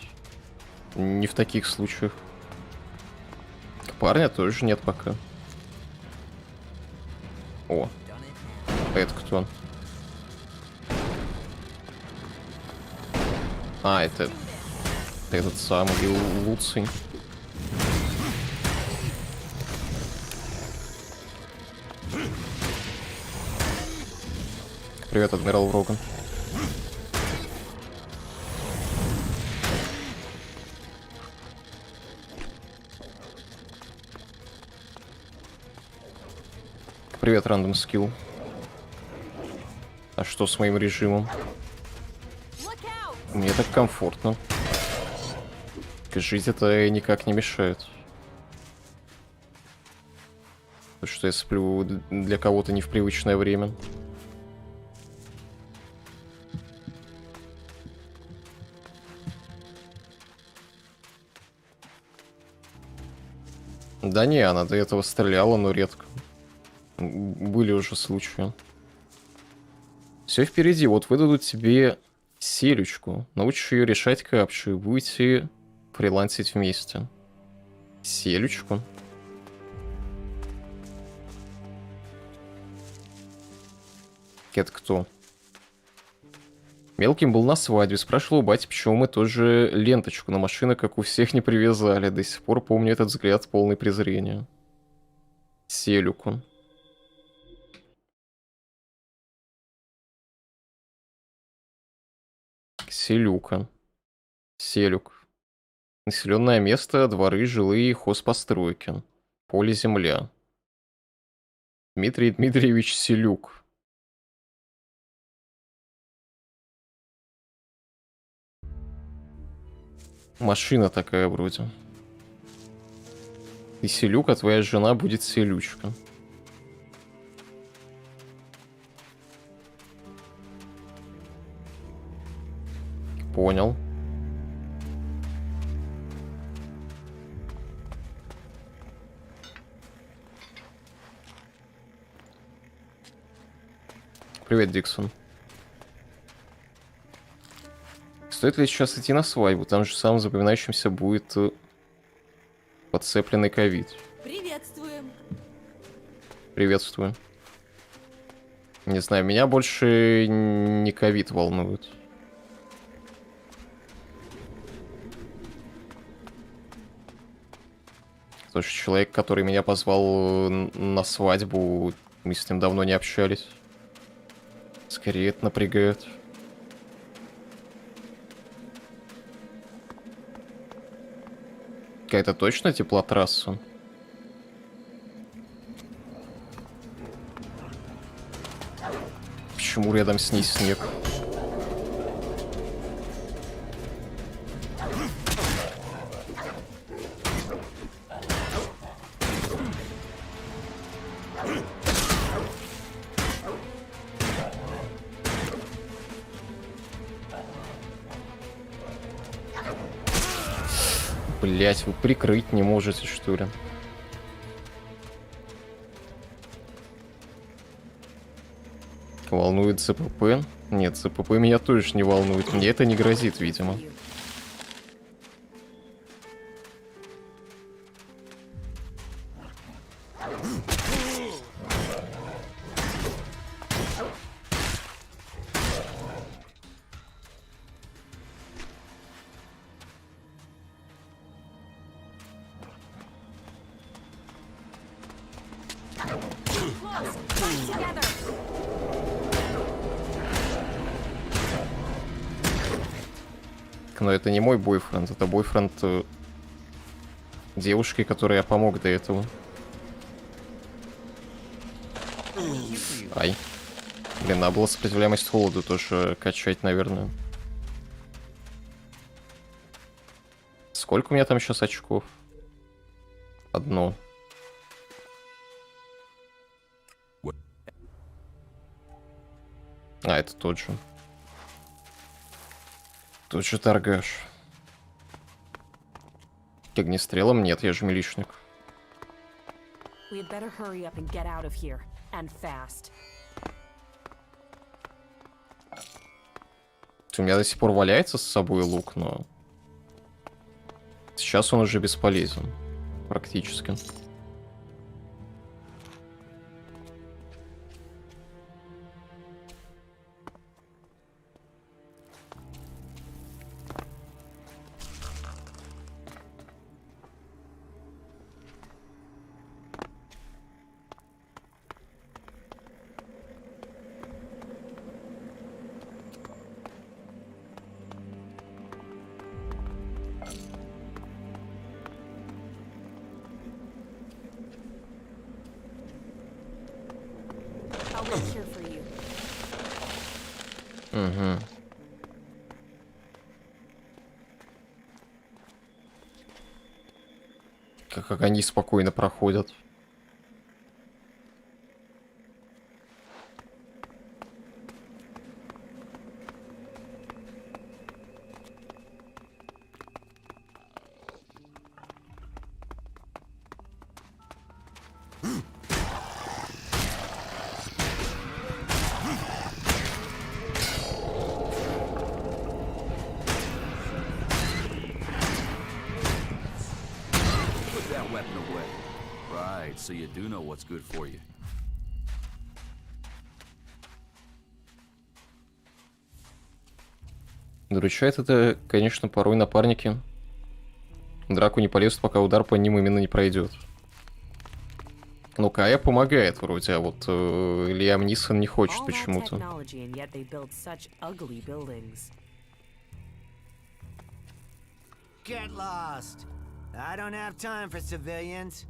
Не в таких случаях. Парня тоже нет пока. О, это кто? Это этот самый Луций. Привет, адмирал Роган. Привет, рандом скилл. А что с моим режимом? Мне так комфортно. Жить это никак не мешает. Потому что я сплю для кого-то не в привычное время. Да не, она до этого стреляла, но редко. Были уже случаи. Все впереди. Вот выдадут тебе селючку. Научишь ее решать капчу и будете фрилансить вместе. Селючку. Это кто? Мелким был на свадьбе. Спрашивал у бати, почему мы тоже ленточку на машину, как у всех, не привязали. До сих пор помню этот взгляд, полный презрения. Селюку. Селюка. Селюк. Населенное место, дворы, жилые, хозпостройки. Поле, земля. Дмитрий Дмитриевич Селюк. Машина такая вроде. Ты Селюк, а твоя жена будет Селючка. Понял. Привет, Диксон. Стоит ли сейчас идти на свадьбу? Там же самым запоминающимся будет подцепленный ковид. Приветствуем. Приветствую. Не знаю, меня больше не ковид волнует. Потому что человек, который меня позвал на свадьбу, мы с ним давно не общались. Скорее это напрягает. Какая-то точно теплотрасса? Почему рядом с ней снег? Блять, вы прикрыть не можете, что ли? Волнует ЦПП? Нет, ЦПП меня тоже не волнует. Мне это не грозит, видимо. Но это не мой бойфренд, это бойфренд девушки, которой я помог до этого. Ай. Блин, надо было сопротивляемость холоду тоже качать, наверное. Сколько у меня там сейчас очков? Одно. А, это тот же. Тот же торгаш. К огнестрелам нет, я же милишник. У меня до сих пор валяется с собой лук, но... Сейчас он уже бесполезен. Практически. Угу. Как они спокойно проходят. So you do know what's good for you. Выручает это, конечно, порой напарники. Драку не полезут, пока удар по ним именно не пройдет. Ну, Кая помогает вроде, а вот Лиам Нисон не хочет почему-то. Get lost. I don't have time for civilians.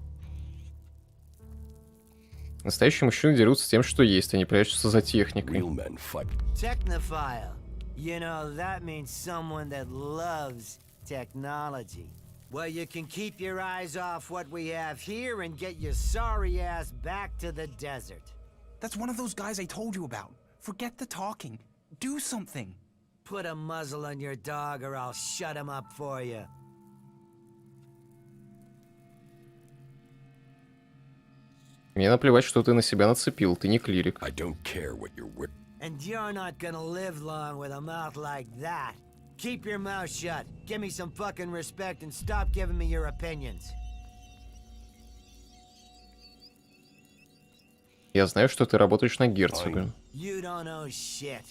Настоящие мужчины дерутся тем, что есть, они прячутся за техникой. Technophile. You know, that means someone that loves technology. Well, you can keep your eyes off what we have here and get your sorry ass back to the desert. That's one of those guys I told you about. Forget the talking. Do something. put a muzzle on your dog or I'll shut him up for you. Мне наплевать, что ты на себя нацепил, ты не клирик. I don't care what you're And you're not gonna live long with a mouth like that. Keep your mouth shut, give me some fucking respect and stop giving me your opinions. Я знаю, что ты работаешь на герцога. You don't know shit.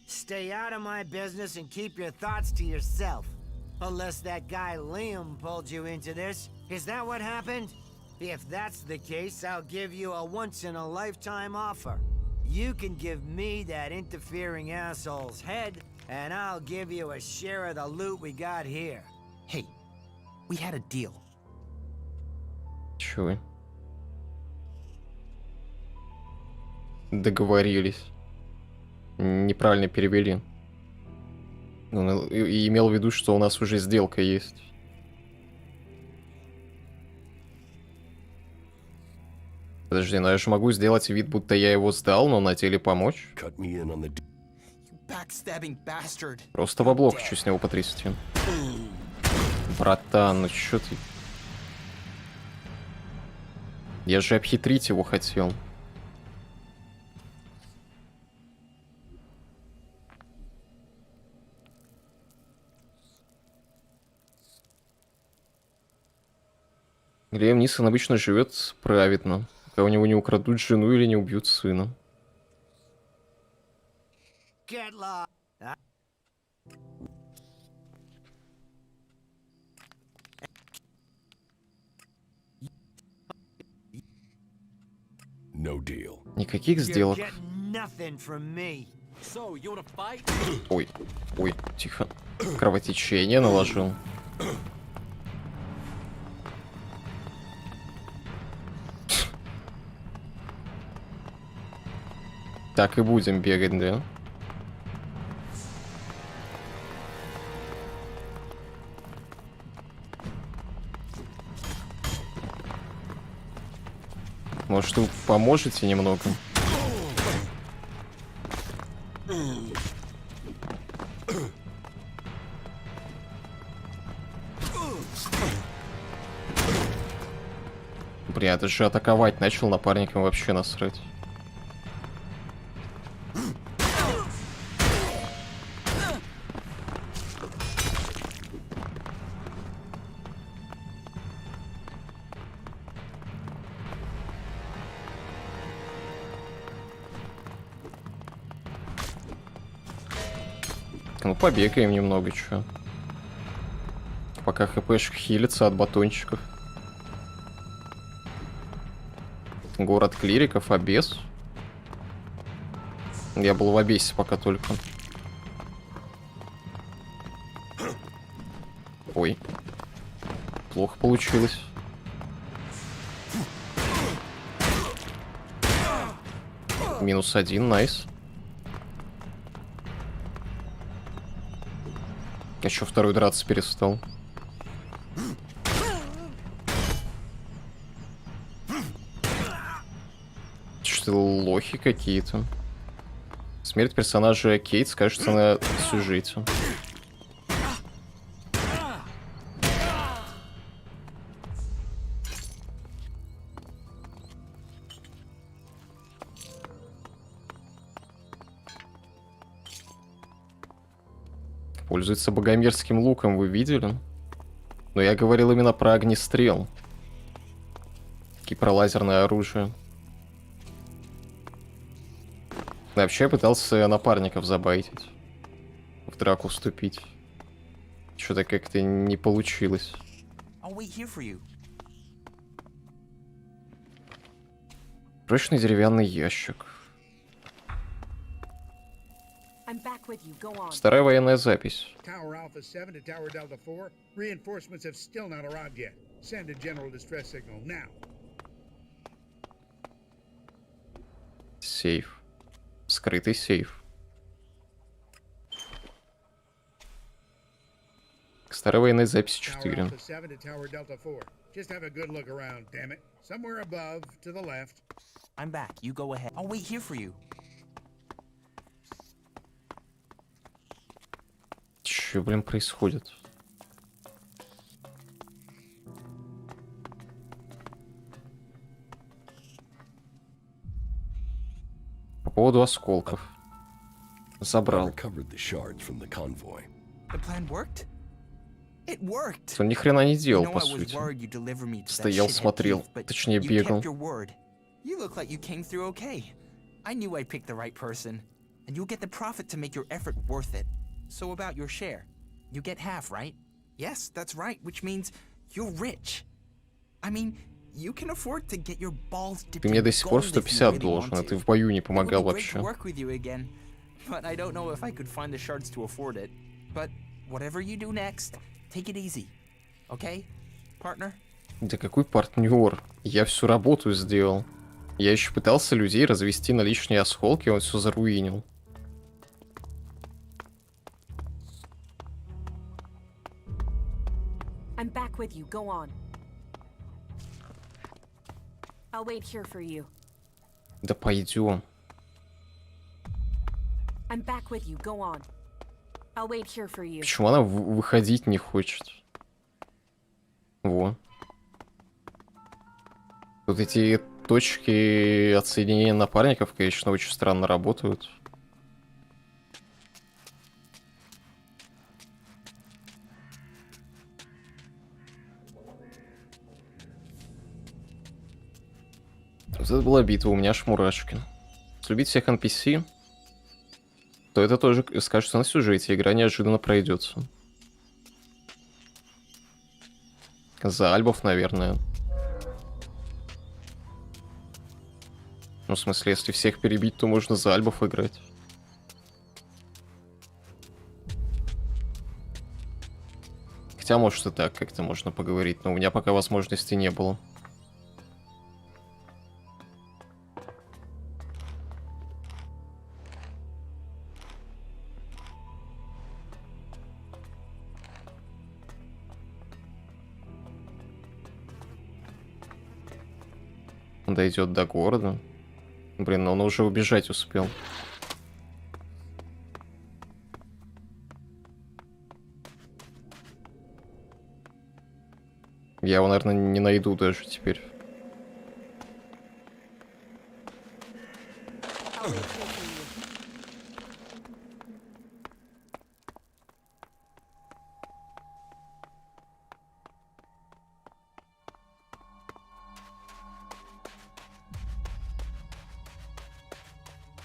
Stay out of my business and keep your thoughts to yourself. Unless that guy Liam pulled you into this. Is that what happened? If that's the case, I'll give you a once-in-a-lifetime offer. You can give me that interfering asshole's head, and I'll give you a share of the loot we got here. Hey, we had a deal. Чего? Договорились. Неправильно перевели. Он имел в виду, что у нас уже сделка есть. Подожди, но я же могу сделать вид, будто я его сдал, но на деле помочь. Просто в облог хочу с него потрясти. Братан, ну чё ты? Я же обхитрить его хотел. Лиам Нисон обычно живет праведно, пока у него не украдут жену или не убьют сына. No deal. Никаких сделок. Ой, ой, тихо. Кровотечение наложил. Так и будем бегать, да? Может, вы поможете немного? Бля, это же атаковать начал, напарником вообще насрать. Ну, побегаем немного, чё. Пока хпшек хилится от батончиков. Город клириков, Обес. Я был в Обесе пока только. Ой. Плохо получилось. -1, найс. Еще второй драться перестал. Что-то лохи какие-то. Смерть персонажа Кейт скажется на сюжете. Пользуется богомерзким луком, вы видели? Но я говорил именно про огнестрел. И про лазерное оружие. Вообще я пытался напарников забайтить. В драку вступить. Что-то как-то не получилось. Прочный деревянный ящик. Старая военная запись. Tower Alpha 7 to Tower Delta 4. Reinforcements have still not arrived yet. Send a general distress signal now. Сейф. Скрытый сейф. Старая военная запись 4. Tower Alpha 7 to Tower Delta 4. Just have a good look around, damn it. Somewhere above, to the left. I'm back. You go ahead. I'll wait here for you. Что, блин, происходит? По поводу осколков. Забрал. Он ни хрена не делал, по сути. Стоял, смотрел. Точнее, бегал. You look like you came through okay. I knew I'd pick the right person. And you'll get the profit to make your effort worth it. So about your share. You get half, right? Yes, that's right, which means you're rich. I mean, you can afford to get your balls dipped Ты мне до in сих пор gold if you 150 really должен, want а ты to. в бою не It would помогал be great to вообще. work with you again. But I don't know if I could find the shards to afford it. But whatever you do next, take it easy. Okay, partner? Да какой партнер? Я всю работу сделал. Я еще пытался людей развести на лишние осколки, он все заруинил. I'm back with you. Go on. I'll wait here for you. Да пойдем. I'm back with you. Go on. I'll wait here for you. Почему она выходить не хочет? Во. Вот эти точки отсоединения напарников, конечно, очень странно работают. Вот это была битва, у меня аж мурашки. Слюбить всех NPC, то это тоже скажется на сюжете, игра неожиданно пройдется. За альбов, наверное. Ну, в смысле, если всех перебить, то можно за альбов играть. Хотя, может, и так как-то можно поговорить, но у меня пока возможности не было. Дойдет до города. Блин, но он уже убежать успел. Я его, наверное, не найду даже теперь.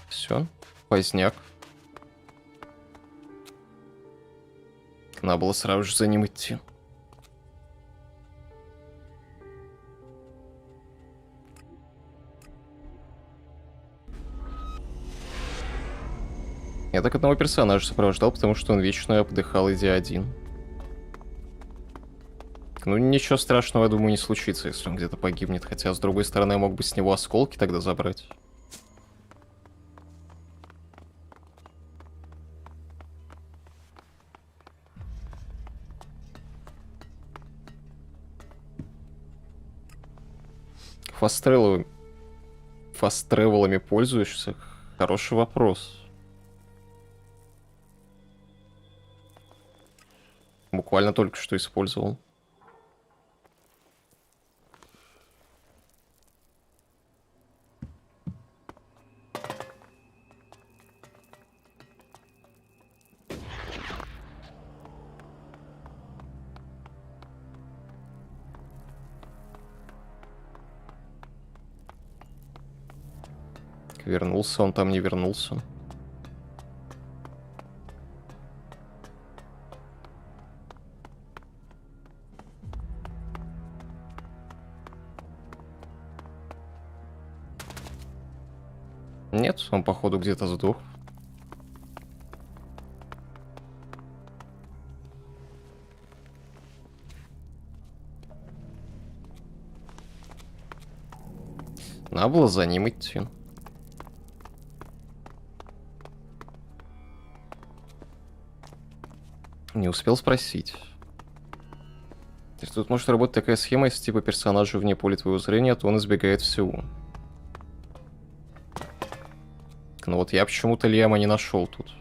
Все, поздняк. Надо было сразу же за ним идти. Я так одного персонажа сопровождал, потому что он вечно подыхал, идя один. Ну, ничего страшного, я думаю, не случится, если он где-то погибнет. Хотя, с другой стороны, я мог бы с него осколки тогда забрать. Фаст-тревелами пользуешься? Хороший вопрос. Буквально только что использовал. Вернулся, он там не вернулся. Нет, он походу где-то сдох. Надо было за ним идти. Не успел спросить. То есть тут может работать такая схема, если типа персонажа вне поля твоего зрения, то он избегает всего. Ну вот я почему-то Лиама не нашел тут.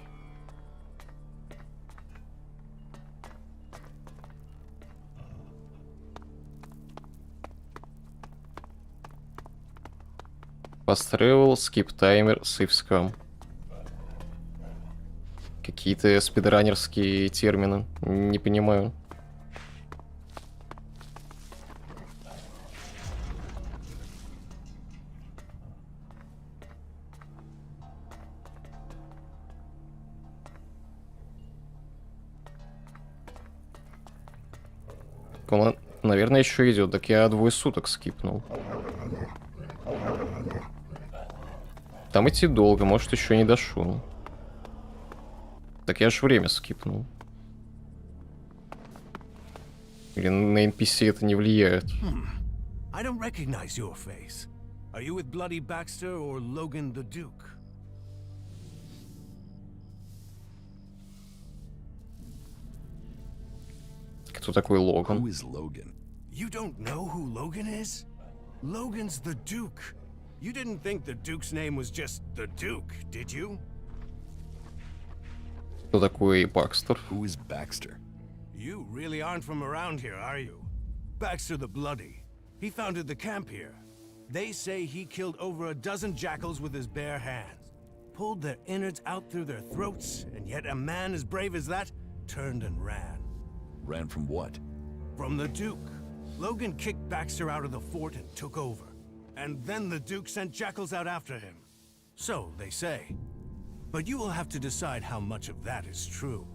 Fast travel, skip timer, save scam. Какие-то спидранерские термины. Не понимаю. Он, наверное, еще идет. Так я 2 суток скипнул. Там идти долго, может, еще не дошел. Так я ж время скипнул. Или на NPC это не влияет? I don't recognize your face. Are you with Bloody Baxter or Logan the Duke? Кто такой Логан? Who is Logan? You don't know who Logan is? Logan's the Duke. You didn't think the Duke's name was just the Duke, did you? Кто такой Бакстер? Who is Baxter? You really aren't from around here, are you? Baxter the Bloody. He founded the camp here. They say he killed over a dozen jackals with his bare hands, pulled their innards out through their throats, and yet a man as brave as that turned and ran. Ran from what? From the Duke. Logan kicked Baxter out of the fort and took over. And then the Duke sent jackals out after him. So, they say. But you will have to decide how much of that is true.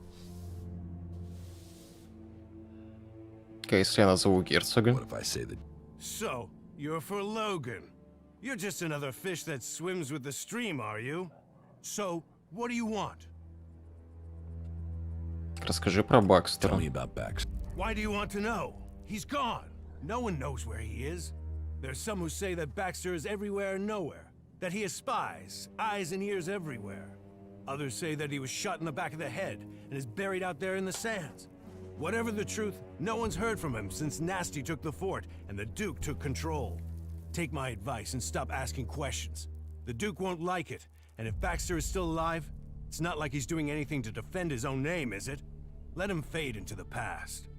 Если я назову герцога. What if I say that? So, you're for Logan. You're just another fish that swims with the stream, are you? So, what do you want? Расскажи про Бакстера. Tell me about Baxter. Why do you want to know? He's gone. No one knows where he is. There's some who say that Baxter is everywhere and nowhere. That he has spies, eyes and ears everywhere. Others say that he was shot in the back of the head and is buried out there in the sands. Whatever the truth, no one's heard from him since Nasty took the fort and the Duke took control. Take my advice and stop asking questions. The Duke won't like it, and if Baxter is still alive, it's not like he's doing anything to defend his own name, is it? Let him fade into the past.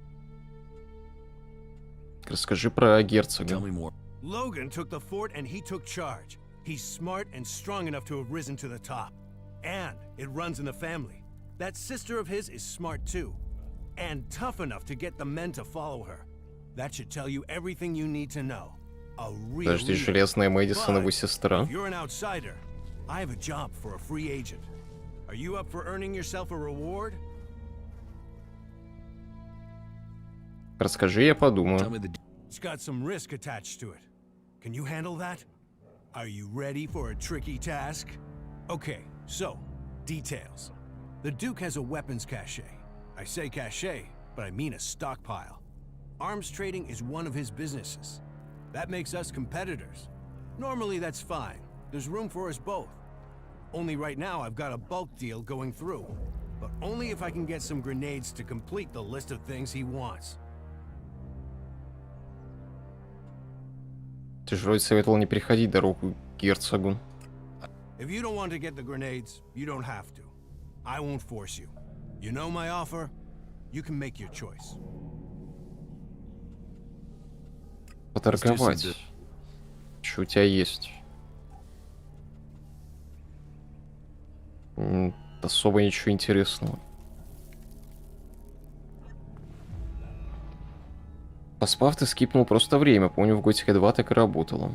Расскажи про герцога. Tell me more. Logan took the fort and he took charge. He's smart and strong enough to have risen to the top. And it runs in the family. That sister of his is smart too. And tough enough to get the men to follow her. That should tell you everything you need to know. A real Подожди, Железная Мэдисон, его сестра. If you're an outsider, I have a job for a free agent. Are you up for earning yourself a reward? Расскажи, я подумаю. It's got some risk attached to it. Can you handle that? Are you ready for a tricky task? Okay, so, details. The Duke has a weapons cache. I say cache, but I mean a stockpile. Arms trading is one of his businesses. That makes us competitors. Normally that's fine. There's room for us both. Only right now I've got a bulk deal going through. But only if I can get some grenades to complete the list of things he wants. Ты же вроде советовал не переходить дорогу к герцогу. If you don't want to get the grenades, you don't have to. I won't force you. You know my offer? You can make your choice. Поторговать. Что у тебя есть? Особо ничего интересного. Поспав, ты скипнул просто время. Помню, в Готике 2 так и работало.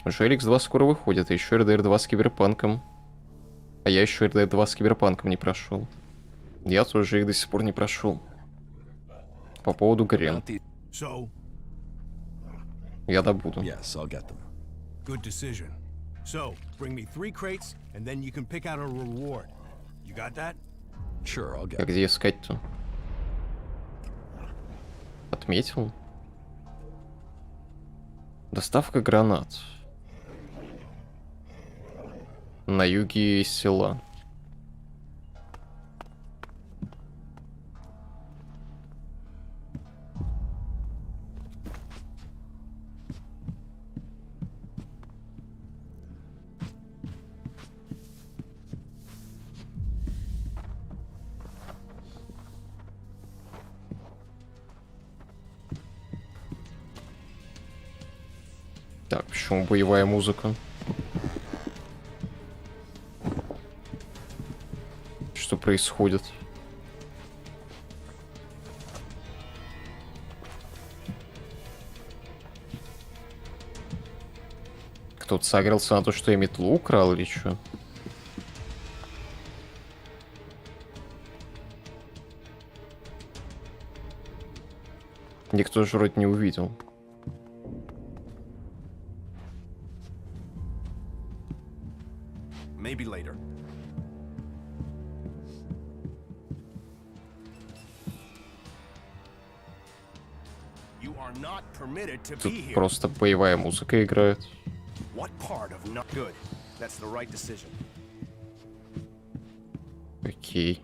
Уже ELEX 2 скоро выходит, а еще RDR 2 с киберпанком. А я еще RDR 2 с киберпанком не прошел. Я тоже их до сих пор не прошел. По поводу Грен. Я добуду. Yes, I'll get them. Good decision. So, bring me 3 crates, and then you can pick out a reward. You got that? Sure, I'll get А где искать-то? Отметил? Доставка гранат. На юге села. Так, почему боевая музыка? Что происходит? Кто-то согрелся на то, что я метлу украл или что? Никто же вроде не увидел. Maybe later. You are not permitted to Тут be here. просто боевая музыка играет. What part of not good? That's the right decision. Окей.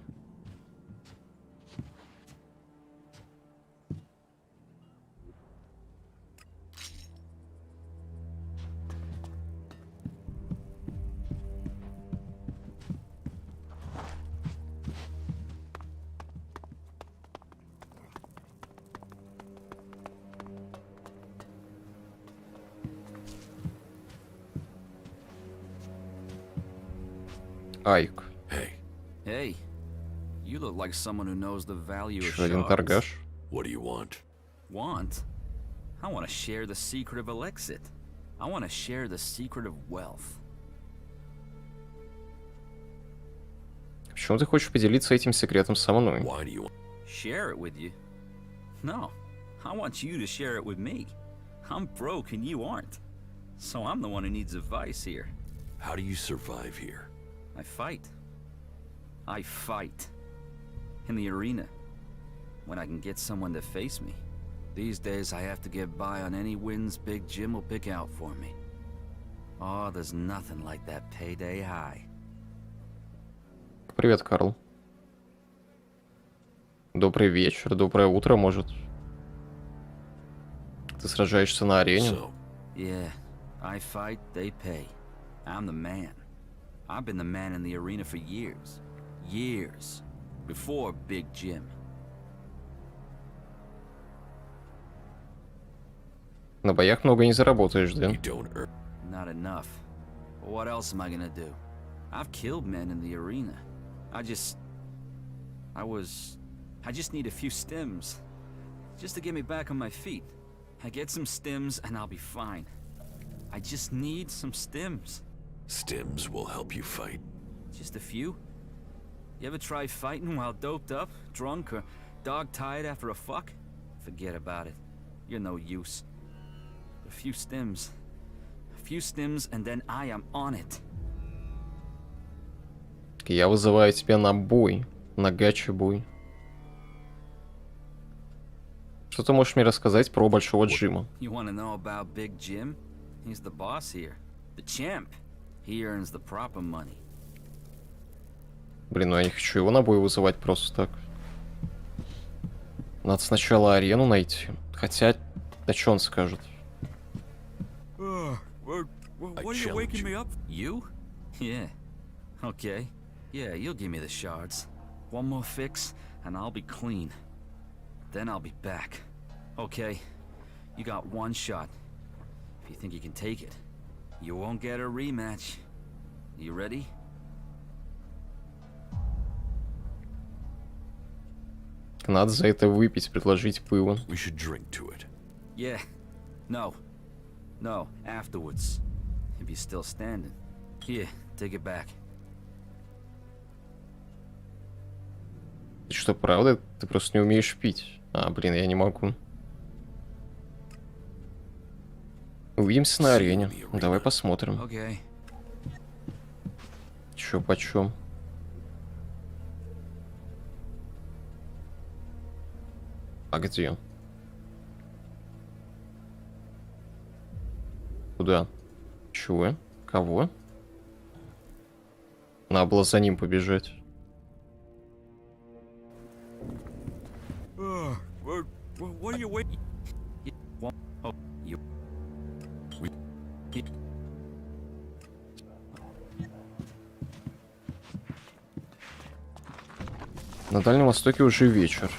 Айк. Hey, you look like someone who knows the value of Еще один shards. торгаш. What do you want? Want? I want to share the secret of ELEX. I want to share the secret of wealth. Почему ты хочешь поделиться этим секретом со мной? Why do you want? Share it with you? No, I want you to share it with me. I'm broke and you aren't. So I'm the one who needs advice here. How do you survive here? I fight. I fight. In the arena. When I can get someone to face me. These days I have to get by on any wins Big Jim will pick out for me. Oh, there's nothing like that payday high. Привет, Карл. Добрый вечер, доброе утро, может. Ты сражаешься на арене? Yeah, I fight, they pay. I'm the man. I've been the man in the arena for years. Years. Before Big Jim. На боях много не заработаешь, да? Not enough. What else am I gonna do? I've killed men in the arena. I just need a few stims. Just to get me back on my feet. I get some stims and I'll be fine. I just need some stims. Stims will help you fight. Just a few? You ever try fighting while doped up, drunk, or dog-tired after a fuck? Forget about it. You're no use. A few stims. A few stims and then I am on it. Я вызываю тебя на бой. На гачи-бой. Что ты можешь мне рассказать про Большого Джима? You want to know about Big Jim? He's the boss here. The champ. He earns the proper money. Блин, ну я не хочу его на бой вызывать просто так. Надо сначала арену найти. Хотя, да что он скажет? What are you waking me up? You? Yeah. Okay. Yeah, you'll give me the shards. One more fix, and I'll be clean. Then I'll be back. Okay. You got one shot. If you think you can take it, you won't get a rematch. You ready? Надо за это выпить, предложить пыло. We should drink to it. Yeah. No. No, afterwards. If you're still standing. Here, take it back. Ты что, правда? Ты просто не умеешь пить. А, блин, я не могу. Увидимся на арене. Давай посмотрим. Okay. Чё почем? А где? Куда? Чего? Кого? Надо было за ним побежать. What are you waiting? Oh, you. На Дальнем Востоке уже вечер.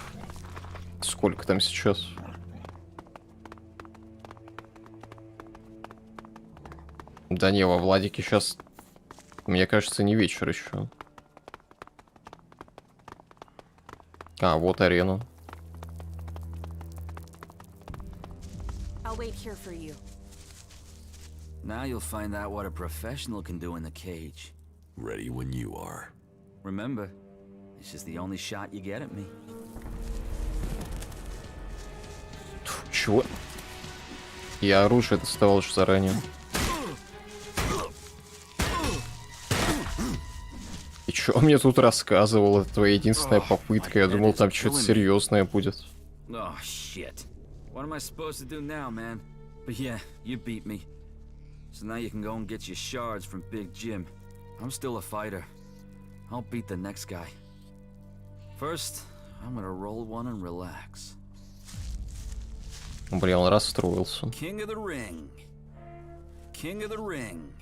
Сколько там сейчас? Да не, во Владике сейчас, мне кажется, не вечер еще. А, вот арена. I'll wait here for you. Now you'll find out what a professional can do in the cage. Ready when you are. Remember, this is the only shot you get at me. Чего? Я оружие доставал уже заранее. И чё он мне тут рассказывал? Это твоя единственная попытка. Я думал, там что-то серьезное будет. Oh, shit. What am I supposed to do now, man? But yeah, you beat me. So now you can go and get your shards from Big Jim. I'm still a fighter. I'll beat the next guy. First, I'm gonna roll one and relax. Блин, он расстроился. King of the ring. King of the ring.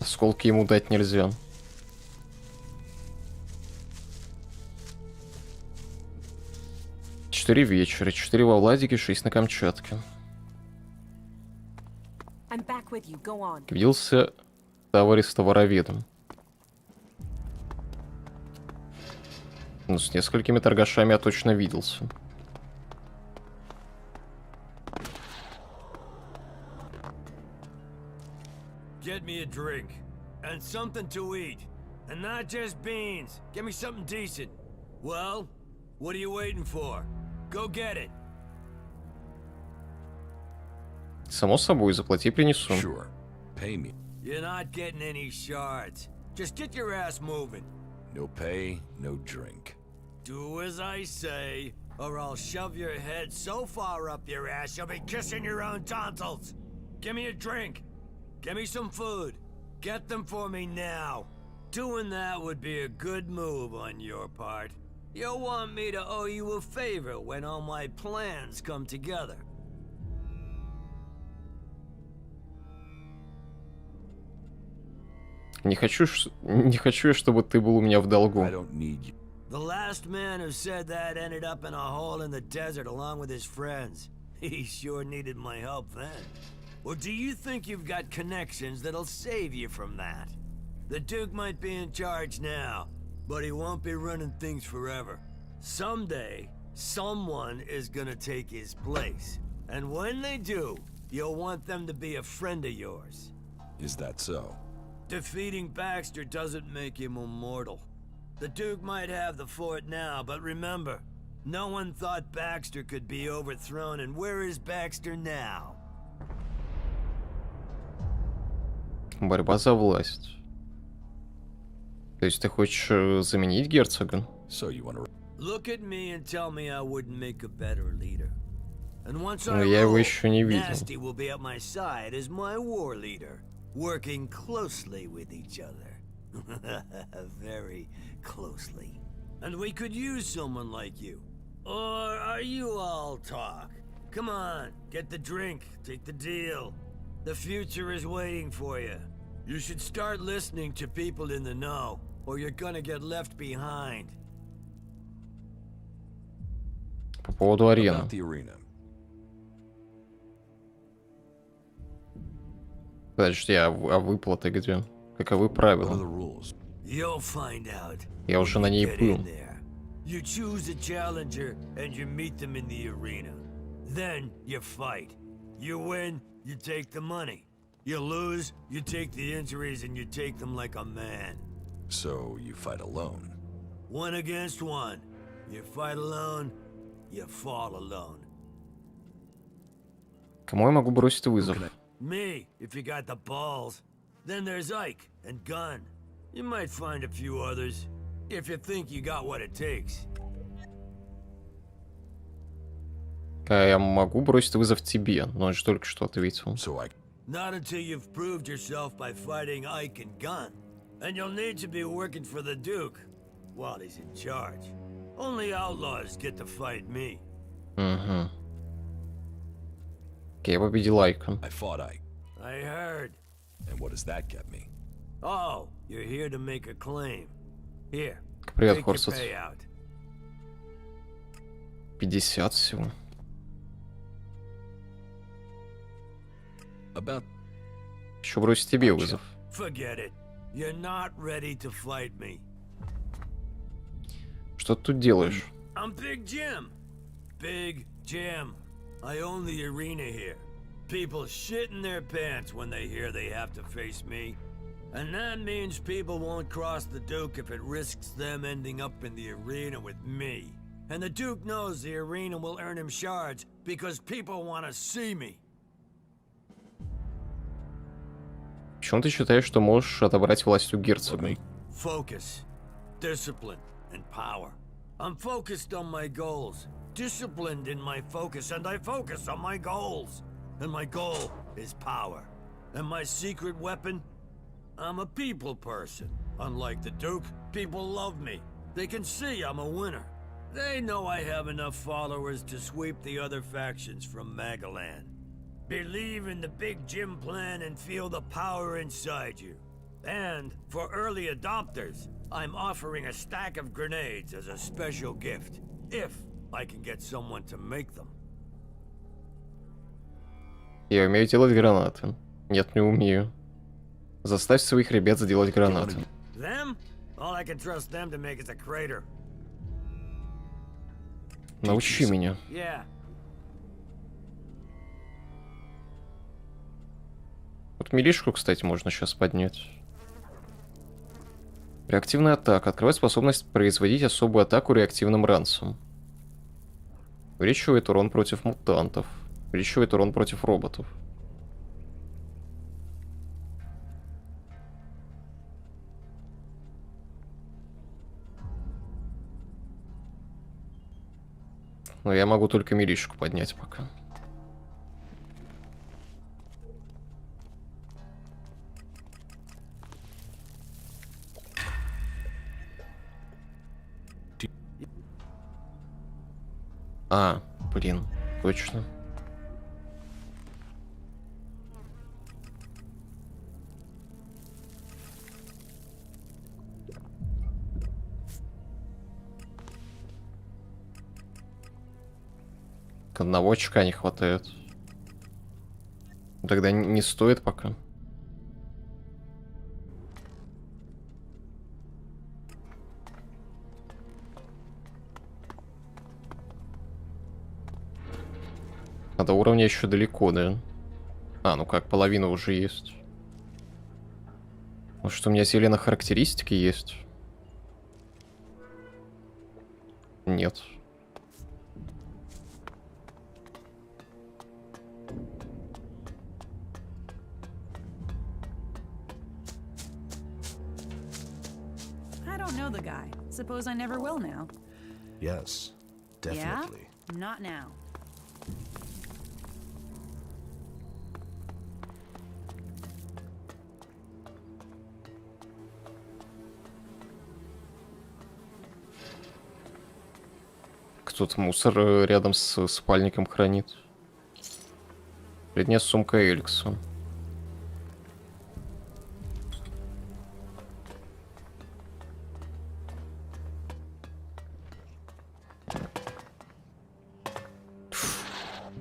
Осколки ему дать нельзя. Четыре вечера, 4 во Владике, 6 на Камчатке. I'm back with you. Go on. Виделся товарищ с товароведом. Ну, с несколькими торгашами я точно виделся. Get me a drink. And something to eat. And not just beans. Get me something decent. Well, what are you waiting for? Go get it. Само собой, заплати, принесу. Sure. Pay me. You're not getting any shards. Just get your ass moving. No pay, no drink. Do as I say, or I'll shove your head so far up your ass you'll be kissing your own tonsils. Give me a drink. Give me some food. Get them for me now. Doing that would be a good move on your part. You'll want me to owe you a favor when all my plans come together. Не хочу, чтобы ты был у меня в долгу. I don't need you. The last man who said that ended up in a hole in the desert along with his friends. He sure needed my help then. Or do you think you've got connections that'll save you from that? The Duke might be in charge now, but he won't be running things forever. Someday, someone is gonna take his place. And when they do, you'll want them to be a friend of yours. Is that so? Defeating Baxter doesn't make him immortal. The Duke might have the fort now, but remember, no one thought Baxter could be overthrown, and where is Baxter now? Борьба за власть. То есть ты хочешь заменить герцога? So you wanna... Look at me and tell me I wouldn't make a better leader. And once Но I я его roll, еще не видел. Nasty will be at my side as my war leader, working closely with each other. Very closely. And we could use someone like you. Or are you all talk? Come on, get the drink, take the deal. The future is waiting for you. You should start listening to people in the know, or you're gonna get left behind. По поводу арены. About the arena. Подожди, а выплаты где? Каковы правила? You'll find out. Я уже на ней был. You choose a challenger and you meet them in the arena. Then you fight. You win, you take the money. You lose, you take the injuries and you take them like a man. So you fight alone? One against one. You fight alone, you fall alone. Кому я могу бросить вызов? Me, if you got the balls. Then there's Ike and Gunn. You might find a few others, if you think you got what it takes. Я могу бросить вызов тебе, но он же только что ответил. Not until you've proved yourself by fighting Ike and Gunn. And you'll need to be working for the Duke while he's in charge. Only outlaws get to fight me. Угу. Я победил Айка. I fought Ike. I heard. And what does that get me? Oh, you're here to make a claim. Here, Привет, take your Хорсет. payout. 50 всего. About... Еще хочу бросить тебе вызов. Forget it. You're not ready to fight me. Что ты тут делаешь? I'm Big Jim. Big Jim. I own the arena here. People shit in their pants when they hear they have to face me. And that means people won't cross the Duke if it risks them ending up in the arena with me. And the Duke knows the arena will earn him shards because people want to see me. Почему ты считаешь, что можешь отобрать власть у герцога? Focus, discipline, and power. I'm focused on my goals, disciplined in my focus, and I focus on my goals. And my goal is power. And my secret weapon? I'm a people person. Unlike the Duke, people love me. They can see I'm a winner. They know I have enough followers to sweep the other factions from Magaland. Believe in the Big Jim plan and feel the power inside you. And for early adopters, I'm offering a stack of grenades as a special gift, if I can get someone to make them. Я умею делать гранаты. Нет, не умею. Заставь своих ребят сделать гранаты. Them? All I can trust them to make is a crater. Научи меня. Yeah. Вот милишку, кстати, можно сейчас поднять. Реактивная атака. Открывает способность производить особую атаку реактивным ранцем. Увеличивает урон против мутантов. Увеличивает урон против роботов. Но я могу только милишку поднять пока. А, блин, точно. Одного очка не хватает. Тогда не стоит пока. А до уровня еще далеко, да? А, ну как, половина уже есть. Может, у меня зелено характеристики есть? Нет. I don't know the guy. Suppose I never will now. Yes, definitely. Yeah? Not now. Кто-то мусор рядом с спальником хранит. Передняя сумка Элекса.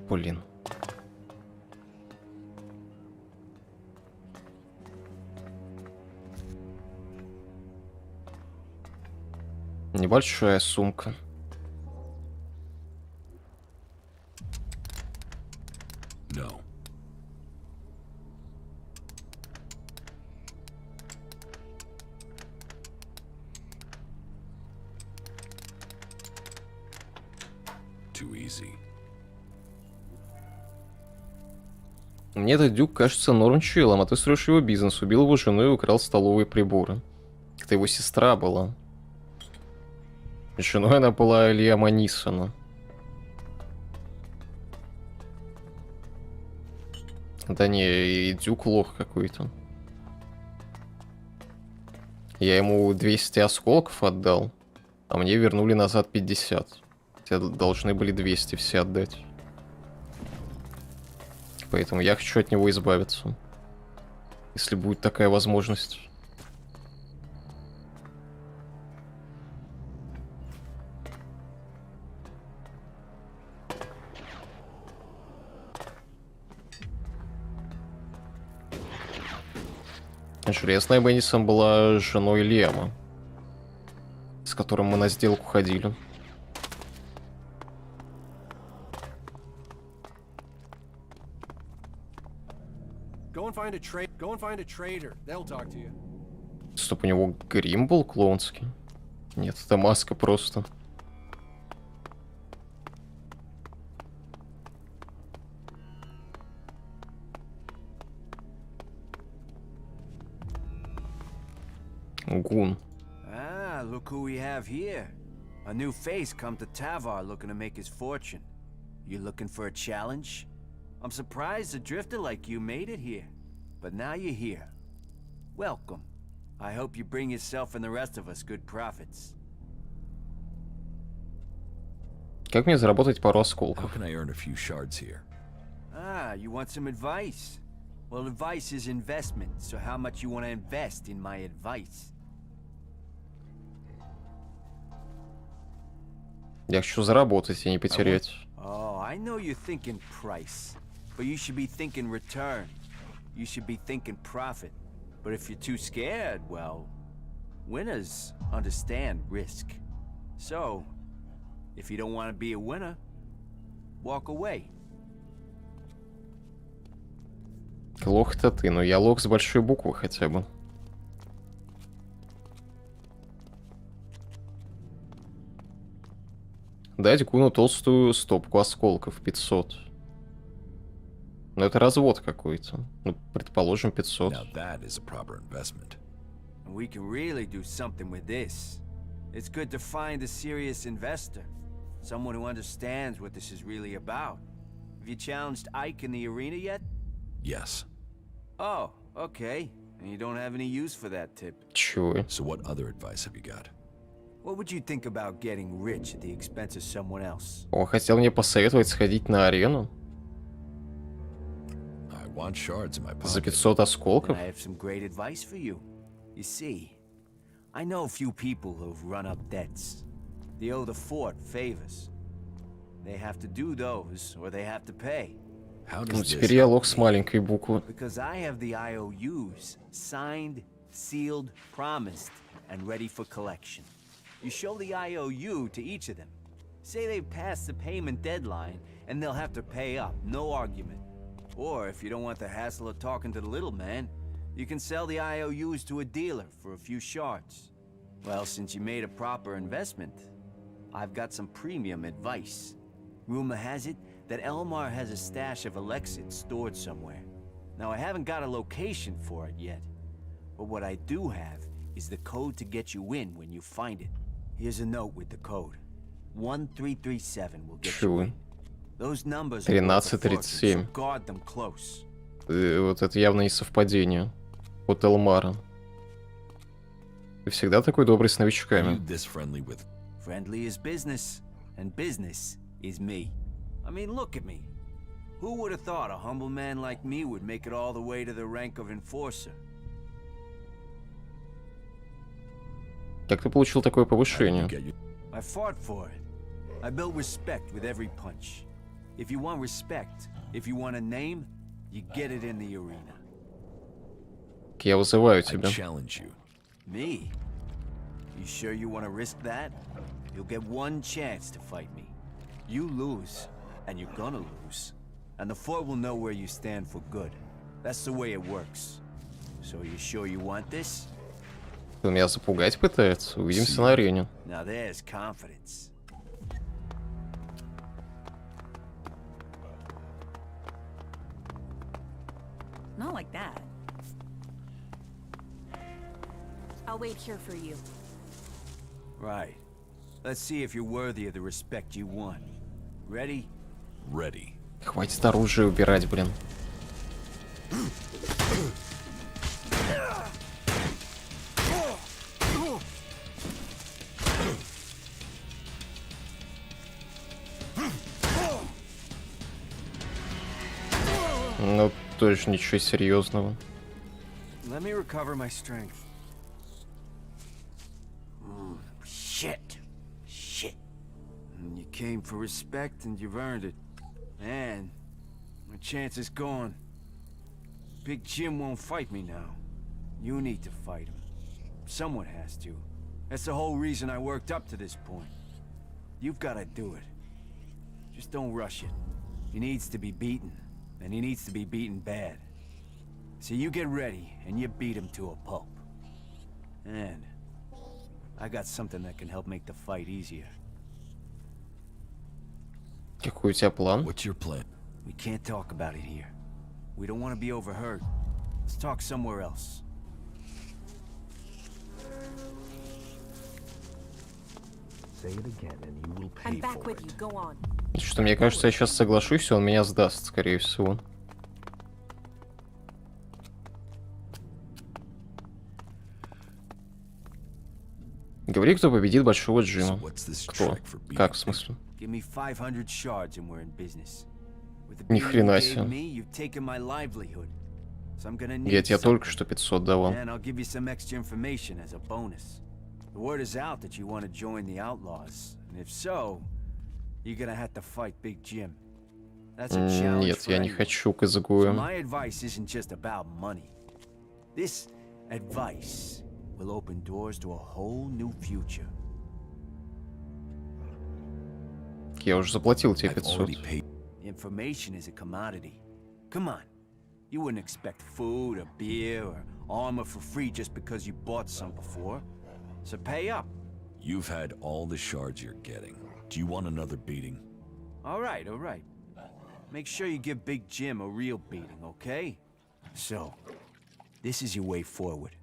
Блин. Небольшая сумка. No. Too easy. Мне этот дюк кажется норм челом, а ты строишь его бизнес, убил его жену и украл столовые приборы. Это его сестра была. Женой она была Лиама Нисона. Да не, и дюк лох какой-то. Я ему 200 осколков отдал, а мне вернули назад 50. Хотя должны были 200 все отдать. Поэтому я хочу от него избавиться. Если будет такая возможность. Железная Мэдисон была женой Лема, с которым мы на сделку ходили. Стоп, у него грим был клоунский? Нет, это маска просто. Гун. Ah, look who we have here. A new face come to Tavar looking to make his fortune. You looking for a challenge? I'm surprised a drifter like you made it here. But now you're here. Welcome. I hope you bring yourself and the rest of us good profits. Как мне заработать пару осколков? How can I earn a few shards here? Ah, you want some advice? Well, advice is investment, so how much you want to invest in my advice? Я хочу заработать и не потерять. Oh, I know you're thinking price, but you should be thinking return. You should be thinking profit. But if you're too scared, well, winners understand risk. So, if you don't want to be a winner, walk away. Лох-то ты, но я лох с большой буквы хотя бы. Дать Гуну толстую стопку осколков 500. Но это развод какой-то. Ну, предположим, 500. Now that is a proper investment. We can really do something with this. It's good to find a serious investor. Someone who understands what this is really about. Have you challenged Ike in the arena yet? Yes. Oh, okay. And you don't have any use for that tip. Чего? So what other advice have you got? What would you think about getting rich at the expense of someone else? Он хотел мне посоветовать сходить на арену. I want shards in my pocket. За 500 осколков? I have some great advice for you. You see, I know a few people who've run up debts. They owe the fort favors. They have to do those, or they have to pay. Ну, теперь я лох с маленькой буквы. Because I have the IOUs signed, sealed, promised, and ready for collection. You show the IOU to each of them. Say they've passed the payment deadline, and they'll have to pay up, no argument. Or if you don't want the hassle of talking to the little man, you can sell the IOUs to a dealer for a few shards. Well, since you made a proper investment, I've got some premium advice. Rumor has it that Elmar has a stash of Elexit stored somewhere. Now, I haven't got a location for it yet, but what I do have is the code to get you in when you find it. Here's a note with the code. 1337 will get you in. Those numbers are worth a fortune, so guard them close. Вот это явно не совпадение. От Элмара. Ты всегда такой добрый с новичками. Friendly is business, and business is me. I mean, look at me. Who would have thought a humble man like me would make it all the way to the rank of enforcer? Как ты получил такое повышение? I fought for it. I built respect with every punch. If you want respect, if you want a name, you get it in the arena. Я вызываю тебя. Me? You sure you want to risk that? You'll get one chance to fight me. You lose, and you're gonna lose. And the fort will know where you stand for good. That's the way it works. So you sure you want this? Он меня запугать пытается. Увидимся на арене. Now there's confidence. Not like that. I'll wait here for you. Right. Let's see if you're worthy of the respect you want. Ready? Ready. Хватит оружие убирать, блин. Ну, тоже ничего серьезного. Let me recover my strength. Shit. You came for respect and you've earned it. Man, my chance is gone. Big Jim won't fight me now. You need to fight him. Someone has to. That's the whole reason I worked up to this point. You've got to do it. Just don't rush it. He needs to be beaten, and he needs to be beaten bad. So you get ready, and you beat him to a pulp. And I got something that can help make the fight easier. Какой у тебя план? What's your plan? We can't talk about it here. We don't want to be overheard. Let's talk somewhere else. Say it again and you will pay I'm back for with it. you. Go on. Что мне кажется, я сейчас соглашусь, и он меня сдаст, скорее всего. Говори, кто победит Большого Джима. Кто? Как, в смысле? Give me 500 shards and we're in business. With the Ни beating you хрена gave себе. me, you've taken my livelihood. So I'm gonna need Я тебе something. только что 500 давал. And I'll give you some extra information as a bonus. The word is out that you want to join the Outlaws. And if so, you're gonna have to fight Big Jim. That's a challenge Нет, for я не anyone. хочу к So изгою. my advice isn't just about money. This advice will open doors to a whole new future. Я уже заплатил тебе 500. Information is a commodity. Come on. You wouldn't expect food or beer or armor for free just because you bought some before. So pay up. You've had all the shards you're getting. Do you want another beating? All right, all right. Make sure you give Big Jim a real beating, okay? So, this is your way forward.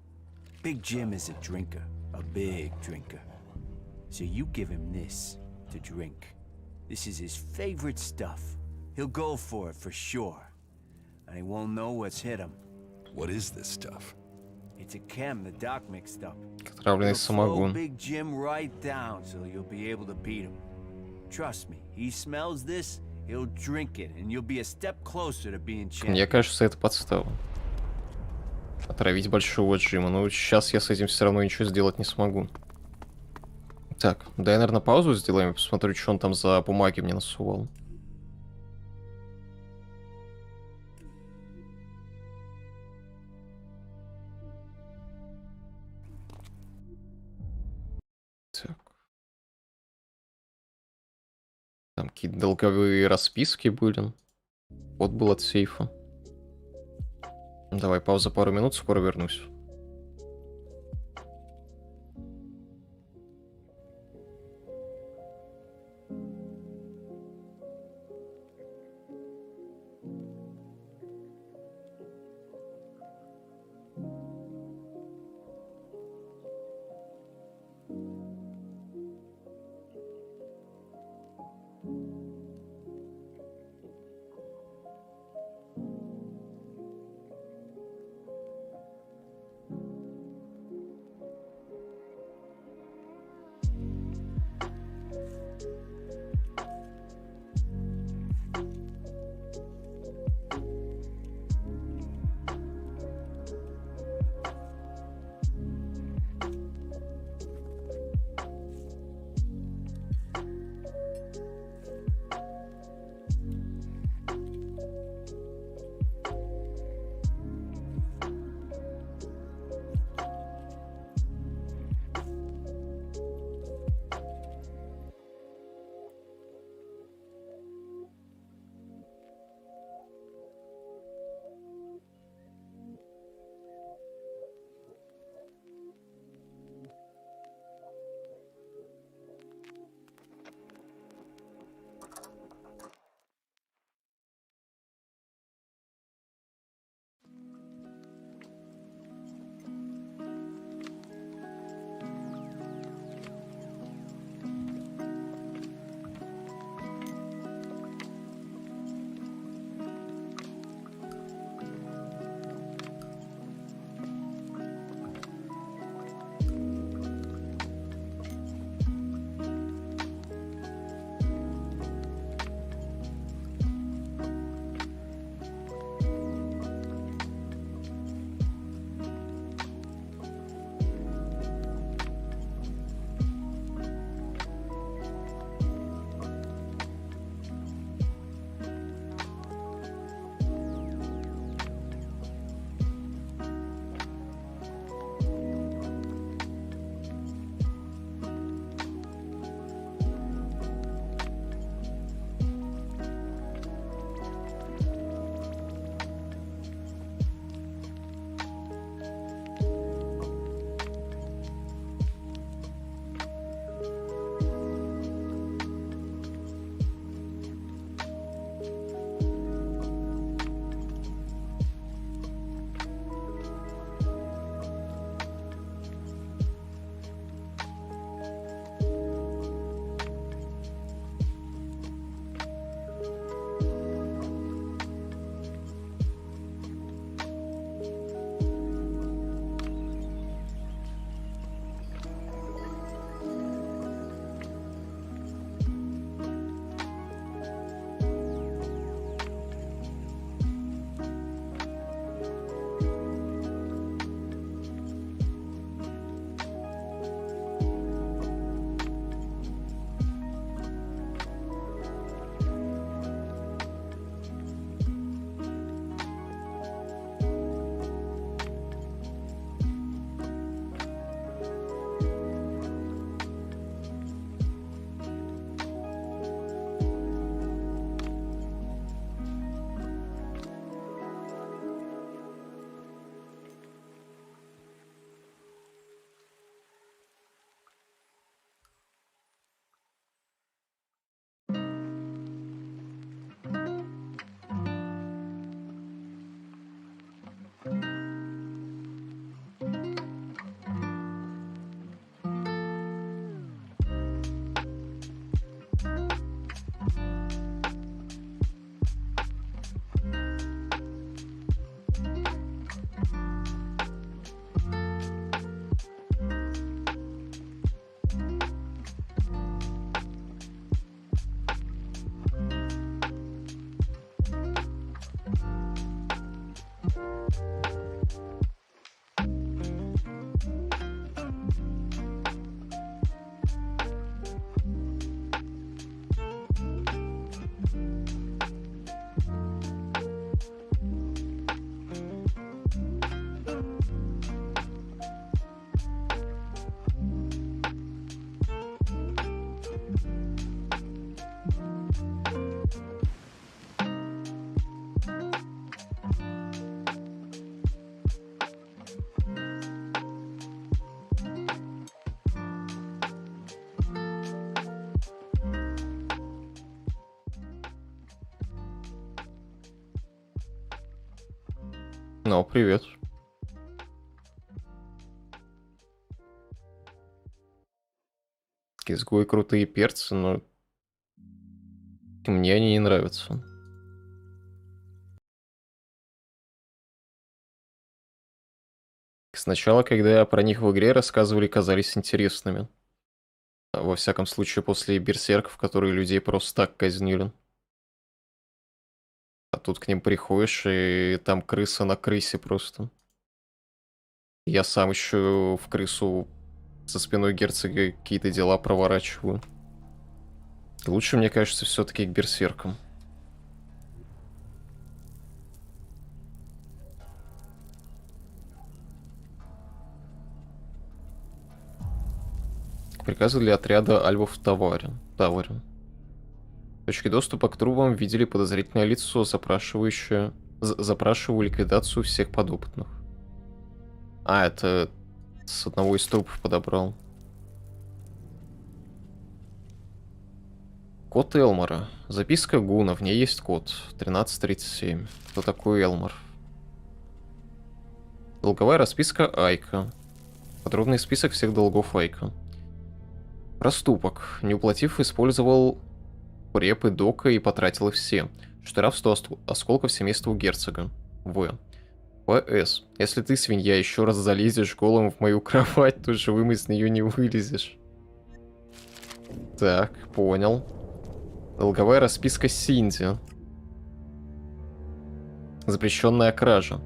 Big Jim is a drinker, a big drinker. So you give him this to drink. This is his favorite stuff. He'll go for it for sure. And he won't know what's hit him. What is this stuff? It's a chem the doc mixed up. Отравленный It'll slow самогон. Big Jim right down so you'll be able to beat him. Trust me, he smells this, he'll drink it, and you'll be a step closer to being champion. Мне кажется, это подстава. Отравить Большого Джима. Но сейчас я с этим все равно ничего сделать не смогу. Так, да я, наверное, паузу сделаем и посмотрю, что он там за бумаги мне насувал. Так. Там какие-то долговые расписки были. Код был от сейфа. Давай, пауза пару минут, скоро вернусь. Ну, привет. Изгои крутые перцы, но мне они не нравятся. Сначала, когда про них в игре рассказывали, казались интересными. Во всяком случае, после берсерков, которые людей просто так казнили. А тут к ним приходишь, и там крыса на крысе просто. Я сам еще в крысу со спиной герцога какие-то дела проворачиваю. Лучше, мне кажется, все-таки к берсеркам. Приказы для отряда альвов в Таваре. Точки доступа к трубам видели подозрительное лицо, запрашивающее... запрашиваю ликвидацию всех подопытных. А, это с одного из трупов подобрал. Код Элмора. Записка Гуна, в ней есть код 1337. Кто такой Элмор? Долговая расписка Айка. Подробный список всех долгов Айка. Проступок. Не уплатив, использовал препы Дока и потратил их все. Штраф 100 осколков семейству герцога. В. П.С. Если ты, свинья, еще раз залезешь голым в мою кровать, то живым из нее не вылезешь. Так, понял. Долговая расписка Синди. Запрещенная кража.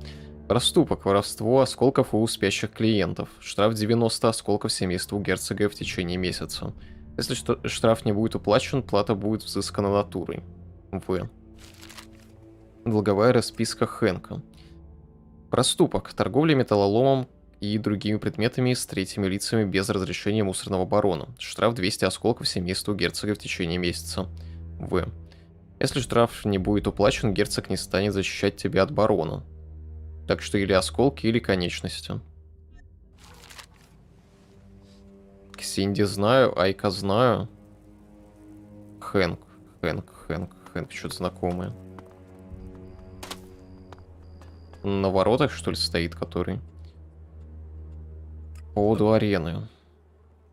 Проступок, воровство осколков у спящих клиентов. Штраф 90 осколков семейству герцога в течение месяца. Если штраф не будет уплачен, плата будет взыскана натурой. В. Долговая расписка Хэнка. Проступок. Торговля металлоломом и другими предметами с третьими лицами без разрешения мусорного барона. Штраф 200 осколков семейству герцога в течение месяца. В. Если штраф не будет уплачен, герцог не станет защищать тебя от барона. Так что или осколки, или конечности. Синди знаю, Айка знаю. Хэнк. Что-то знакомое. На воротах, что ли, стоит, который? По поводу арены.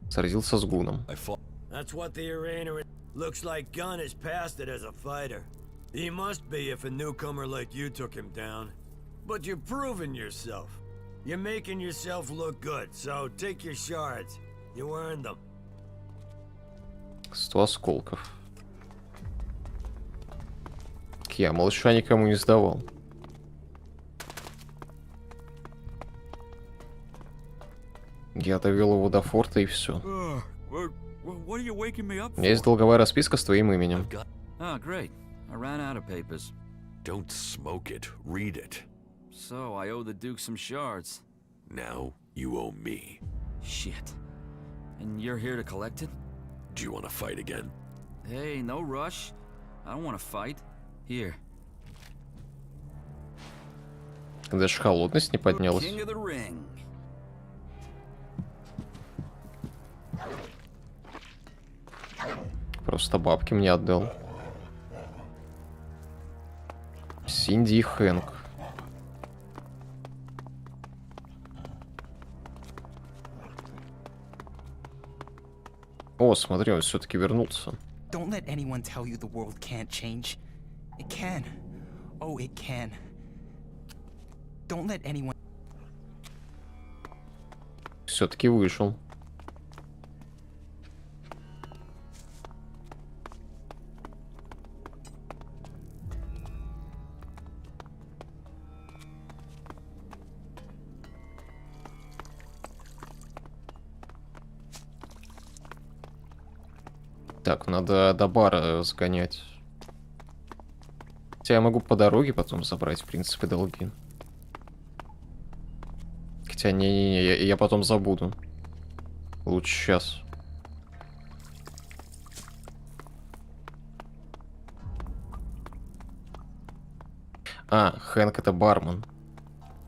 Сразился с Гуном. That's what the arena looks like. Gunn is past it as a fighter. He must be if a newcomer like you took him down. But you're proving yourself. You're making yourself look good, so take your shards. You earned them. 100 осколков. Я малыша никому не сдавал. Я довел его до форта и все. У меня есть долговая расписка с твоим именем. Great. I ran out of papers. Don't smoke it. Read it. So I owe the Duke some shards. Now you owe me. Shit. And you're here to collect it? Do you want to fight again? Hey, no rush. I don't want to fight. Here. Даже холодность не поднялась. King of the ring. Просто бабки мне отдал. Синди и Хэнк. О, смотри, он все-таки вернулся. Don't let anyone tell you the world can't change. It can. Oh, it can. Don't let anyone... Все-таки вышел. Так, надо до бара сгонять. Хотя я могу по дороге потом забрать, в принципе, долги. Хотя, не-не-не, я потом забуду. Лучше сейчас. А, Хэнк — это бармен.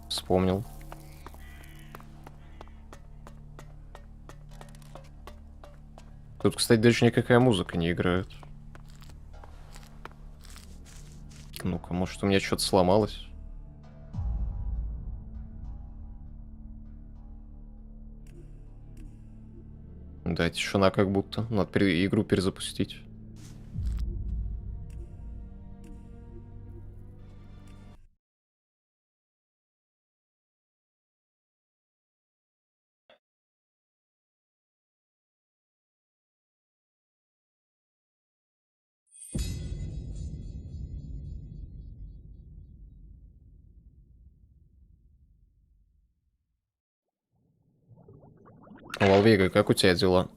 Вспомнил. Тут, кстати, даже никакая музыка не играет. Ну-ка, может, у меня что-то сломалось? Да, тишина как будто. Надо игру перезапустить. Валвега, как у тебя дела?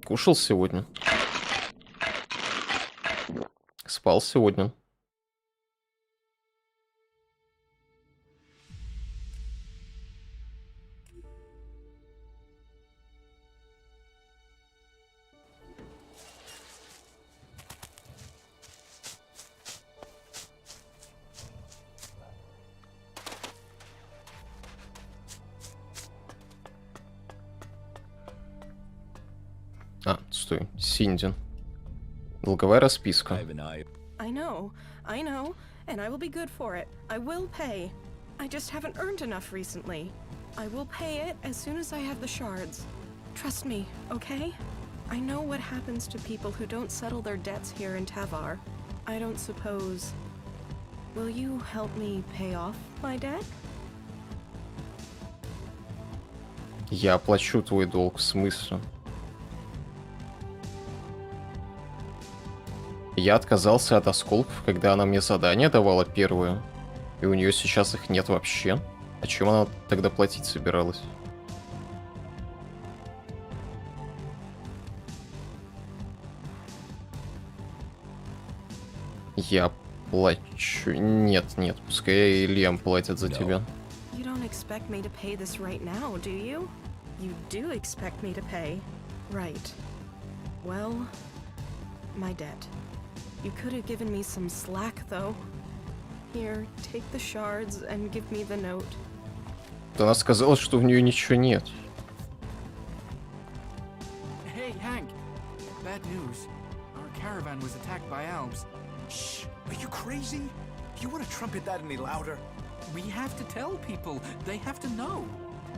Кушал сегодня? Спал сегодня? А, стой, Синди. Долговая расписка. I know, and I will be good for it. I will pay. I just haven't earned enough recently. I will pay it as soon as I have the shards. Trust me, okay? I know what happens to people who don't settle their debts here in Tavar. I don't suppose... Will you help me pay off my debt? Я оплачу твой долг, в смысле? Я отказался от осколков, когда она мне задание давала первое, и у нее сейчас их нет вообще. А чем она тогда платить собиралась? Я плачу... Нет, пускай Лиам платит за тебя. You don't expect me to pay this right now, do you? You do expect me to pay. Right. Well, my debt. You could have given me some slack, though. Here, take the shards and give me the note. Она сказала, что у нее ничего нет. Hey, Hank. Bad news. Our caravan was attacked by elves. Shh! Are you crazy? You want to trumpet that any louder? We have to tell people. They have to know.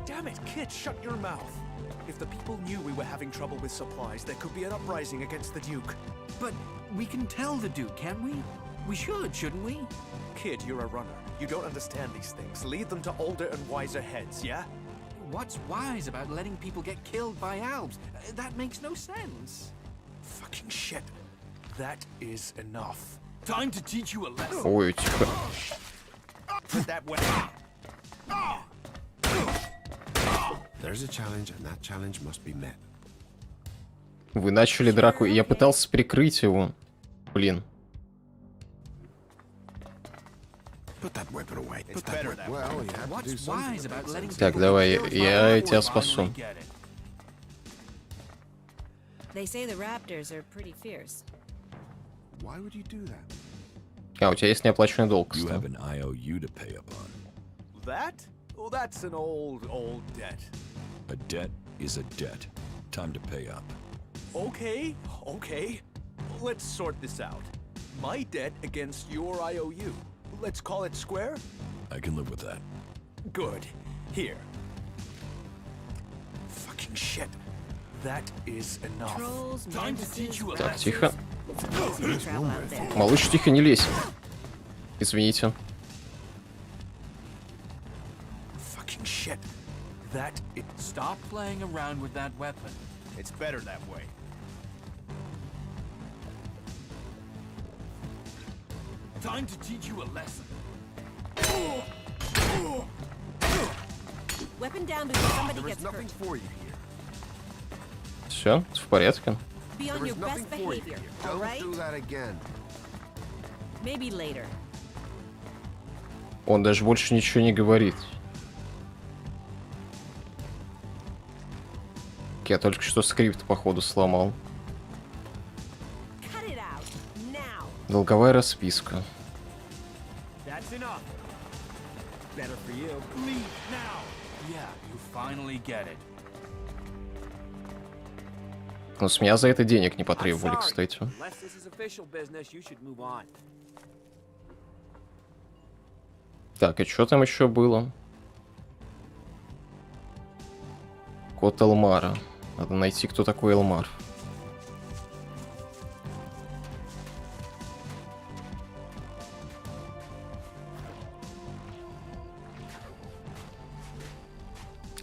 Damn it, kid, shut your mouth. If the people knew we were having trouble with supplies, there could be an uprising against the Duke. But we can tell the Duke, can't we? We should, shouldn't we? Kid, you're a runner. You don't understand these things. Lead them to older and wiser heads, yeah? What's wise about letting people get killed by elves? That makes no sense. Fucking shit. That is enough. Time to teach you a lesson. Ой, тихо. Put that way. There's a challenge, and that challenge must be met. Вы начали драку, и я пытался прикрыть его. Блин. Так, давай, я тебя спасу. They say the raptors are pretty fierce. Why would you do that? А, у тебя есть неоплаченный долг, You кстати. have an IOU to pay up on. That? Well, that's an old debt. A debt is a debt. Time to pay up. Okay. Let's sort this out. My debt against your IOU. Let's call it square? I can live with that. Good. Here. Fucking shit. That is enough. Time to teach you a Так, lesson. тихо. Малыш, тихо, не лезь. Извините. Fucking shit. That is... Stop playing around with that weapon. It's better that way. Time to teach you a lesson. Weapon down before somebody There is gets nothing hurt. for you here. Все, в порядке. Be on your best behavior, all right? Don't do that again. Maybe later. Он даже больше ничего не говорит. Я только что скрипт, походу, сломал. Долговая расписка. That's enough. Better for you. Leave now. Yeah, you finally get it. Но с меня за это денег не потребовали, кстати. Unless this is official business, you should move on. Так, и что там еще было? Код Элмара. Надо найти, кто такой Элмар.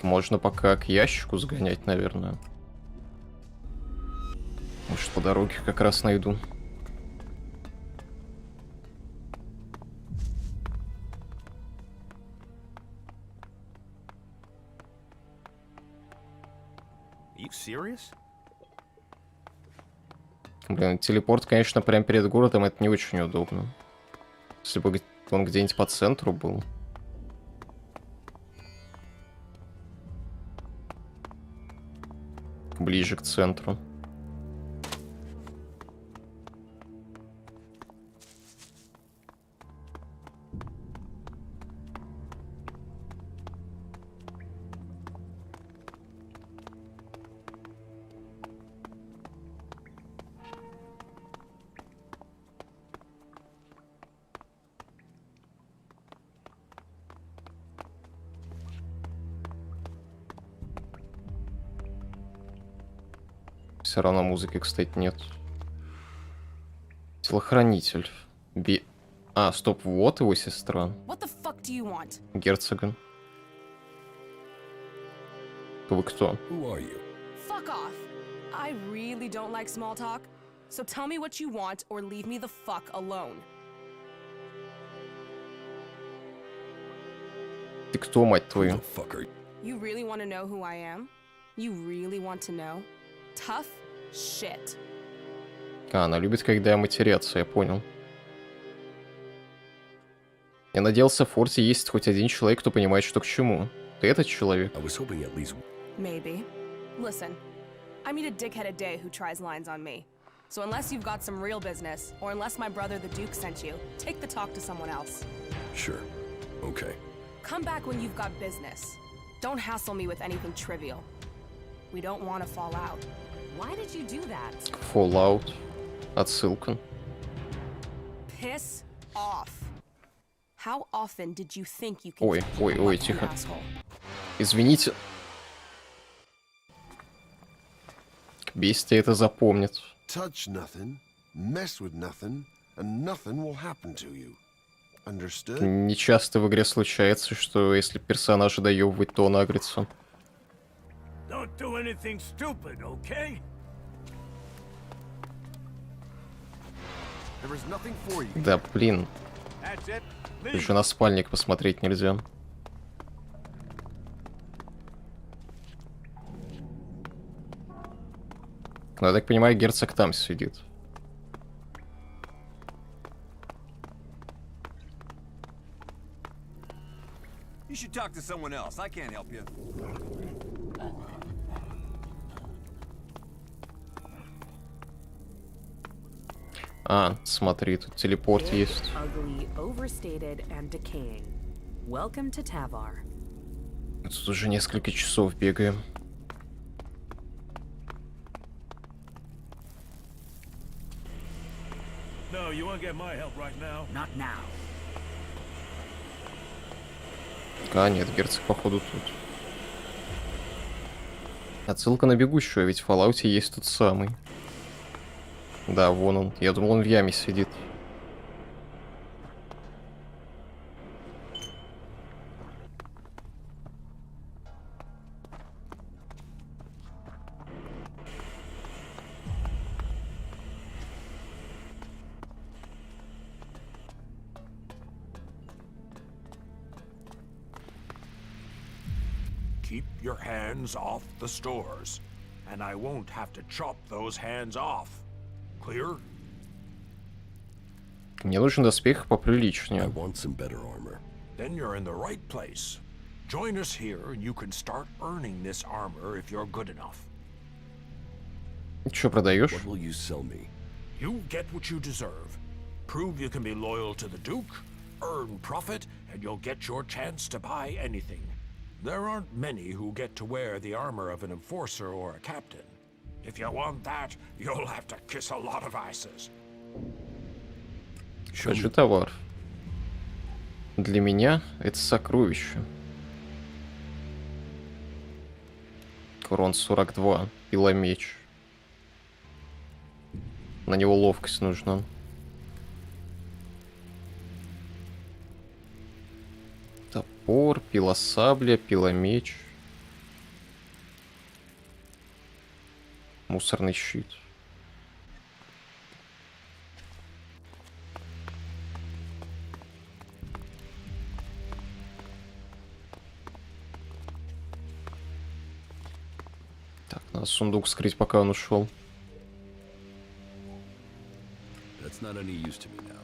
Можно пока к ящику сгонять, наверное. Может, по дороге как раз найду. You serious? Блин, телепорт, конечно, прямо перед городом, это не очень удобно. Если бы он где-нибудь по центру был. Ближе к центру. Все равно музыки, кстати, нет. Телохранитель. А, стоп, вот его сестра. Герцоган. Вы кто? Fuck off. I really don't like small talk. So tell me what you want or leave me the fuck alone. Ты кто, мать твою? You really want to know who I am? You really want to know? Tough shit. А, она любит, когда матерятся, я понял. Я надеялся, в форте есть хоть один человек, кто понимает, что к чему. Ты этот человек? Maybe. Listen, I meet a dickhead a day who tries lines on me. So unless you've got some real business, or unless my brother the Duke sent you, take the talk to someone else. Sure. Okay. Come back when you've got business. Don't hassle me with anything trivial. We don't want to fall out. Why did you do that? Fallout. Отсылка. Piss off. How often did you think you could Ой, тихо. Извините. Бестия это запомнит. Touch nothing, mess with nothing, and nothing will happen to you. Understood? Не часто в игре случается, что если персонажа доебывать, то он агрится. Don't do anything stupid, okay? There is nothing for you. Да, блин. That's it. Еще на спальник посмотреть нельзя. Ну, я так понимаю, герцог там сидит. You should talk to someone else. I can't help you. А, смотри, тут телепорт есть. Ugly, overstated, and decaying. Welcome to Tavar. Тут уже несколько часов бегаем. No, you won't get my help right now. Not now. А, нет, герцог, походу, тут. Отсылка на бегущего, ведь в Fallout есть тот самый. Да, вон он. Я думал, он в яме сидит. Keep your hands off the stores. and I won't have to chop those hands off. Clear? Мне нужен доспех I поприличнее. want some better armor. Then you're in the right place. Join us here, and you can start earning this armor if you're good enough. Чё продаешь? What will you sell me? You get what you deserve. Prove you can be loyal to the Duke, earn profit, and you'll get your chance to buy anything. There aren't many who get to wear the armor of an enforcer or a captain. If you want that, you'll have to kiss a lot of asses. Покажи товар. Для меня это сокровище. Урон 42. Пиломеч. На него ловкость нужна. Топор, пилосабля, пиломеч. Мусорный щит. Так, надо сундук скрыть, пока он ушел. That's not any use to me now.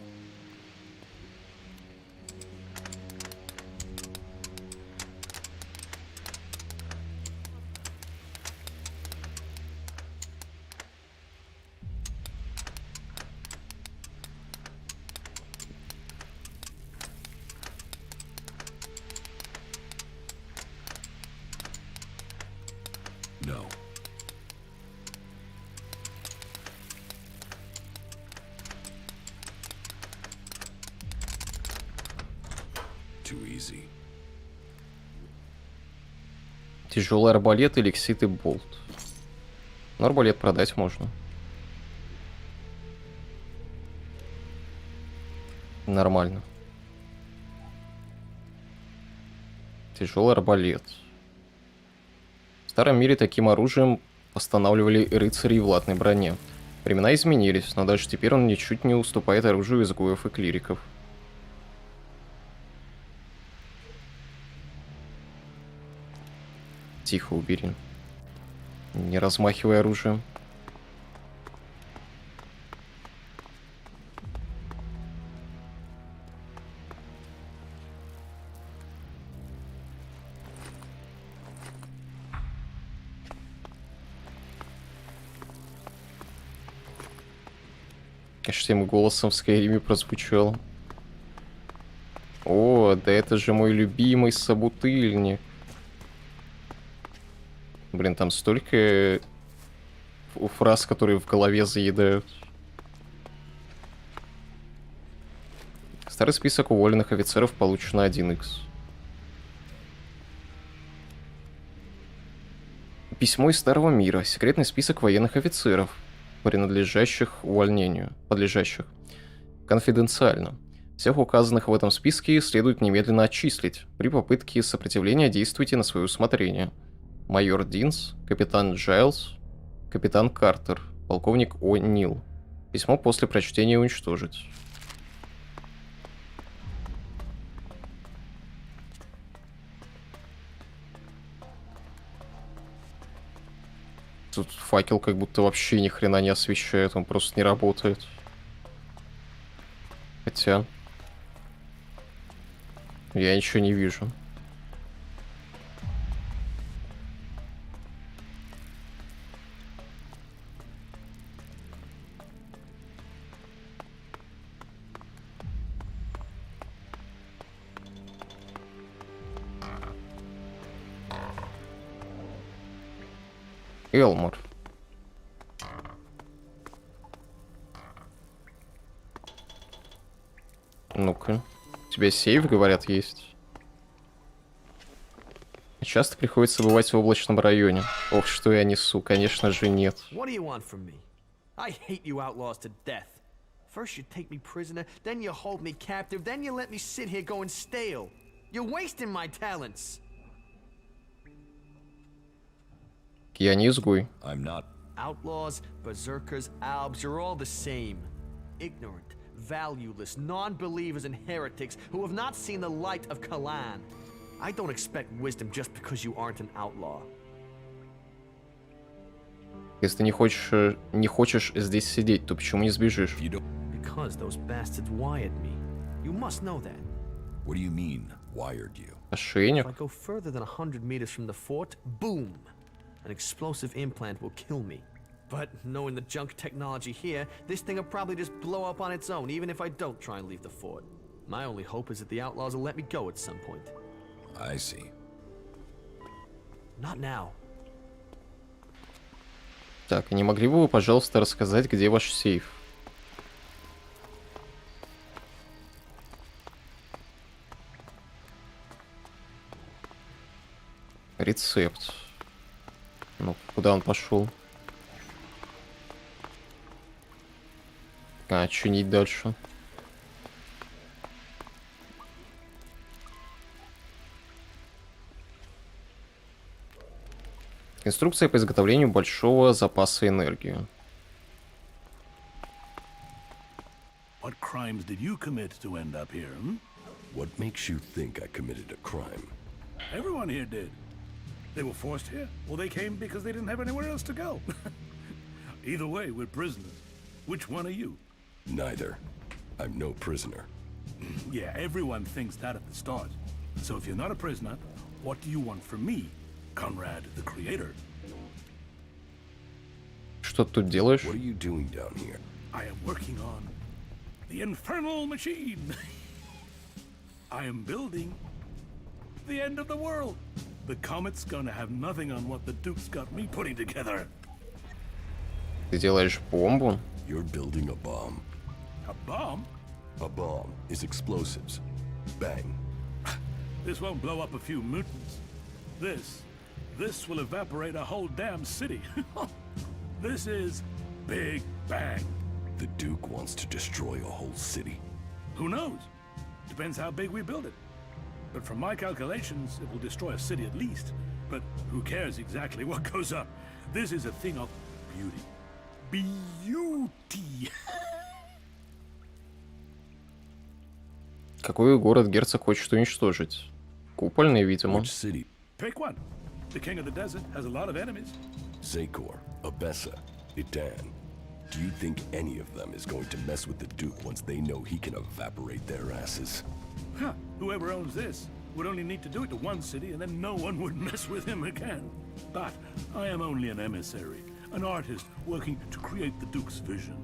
No. Too easy. Тяжелый арбалет, эликсит и болт. Но арбалет продать можно. Нормально. Тяжелый арбалет. В старом мире таким оружием восстанавливали рыцари в латной броне. Времена изменились, но даже теперь он ничуть не уступает оружию изгоев и клириков. Тихо убери. Не размахивай оружием. Конечно, ему голосом в Скайриме прозвучало. О, да это же мой любимый собутыльник. Блин, там столько фраз, которые в голове заедают. Старый список уволенных офицеров получен на 1х. Письмо из Старого мира. Секретный список военных офицеров, принадлежащих увольнению. Подлежащих. Конфиденциально. Всех указанных в этом списке следует немедленно отчислить. При попытке сопротивления действуйте на свое усмотрение. Майор Динс, капитан Джайлз, капитан Картер, полковник О'Нил. Письмо после прочтения уничтожить. Тут факел как будто вообще ни хрена не освещает, он просто не работает. Хотя... я ничего не вижу. Элмор. Ну-ка. У тебя сейф, говорят, есть. Часто приходится бывать в облачном районе. Ох, что я несу, конечно же, нет. What do you want from me? I hate you outlaws to death. First you take me prisoner, then you hold me captive, then you let me sit here going stale. You're wasting my talents. Я не изгой. I'm not. Outlaws, berserkers, albs, you're all the same. Ignorant, valueless, non-believers and heretics who have not seen the light of Kalan. I don't expect wisdom just because you aren't an outlaw. Если ты не хочешь здесь сидеть, то почему не сбежишь? Because those bastards wired me. You must know that. What do you mean, wired you? Ошейник? If I go further than 100 meters from the fort, boom! An explosive implant will kill me. But knowing the junk technology here, this thing will probably just blow up on its own, even if I don't try and leave the fort. My only hope is that the outlaws will let me go at some point. I see. Not now. Так, не могли бы вы, пожалуйста, рассказать, где ваш сейф? Рецепт. Ну, куда он пошел? А, чинить дальше. Инструкция по изготовлению большого запаса энергии. What crimes did you commit to end up here, hmm? What makes you think I committed a crime? Everyone here did. They were forced here, or they came because they didn't have anywhere else to go. Either way, we're prisoners. Which one are you? Neither. I'm no prisoner. Yeah, everyone thinks that at the start. So if you're not a prisoner, what do you want from me, Conrad, the creator? Что ты тут делаешь? What are you doing down here? I am working on the infernal machine. I am building the end of the world. The comet's gonna have nothing on what the Duke's got me putting together. Ты делаешь бомбу? You're building a bomb. A bomb? A bomb is explosives. Bang. This won't blow up a few mutants. This will evaporate a whole damn city. This is Big Bang. The Duke wants to destroy a whole city. Who knows? Depends how big we build it. But from my calculations, it will destroy a city at least. But who cares exactly what goes up? This is a thing of beauty. Beauty. Какой город герцог хочет уничтожить? Купольный, видимо. Which city? Pick one. The king of the desert has a lot of enemies. Zakor, Abessa, Idan. Do you think any of them is going to mess with the Duke once they know he can evaporate their asses? Huh. Whoever owns this would only need to do it to one city and then no one would mess with him again. But I am only an emissary, an artist working to create the Duke's vision.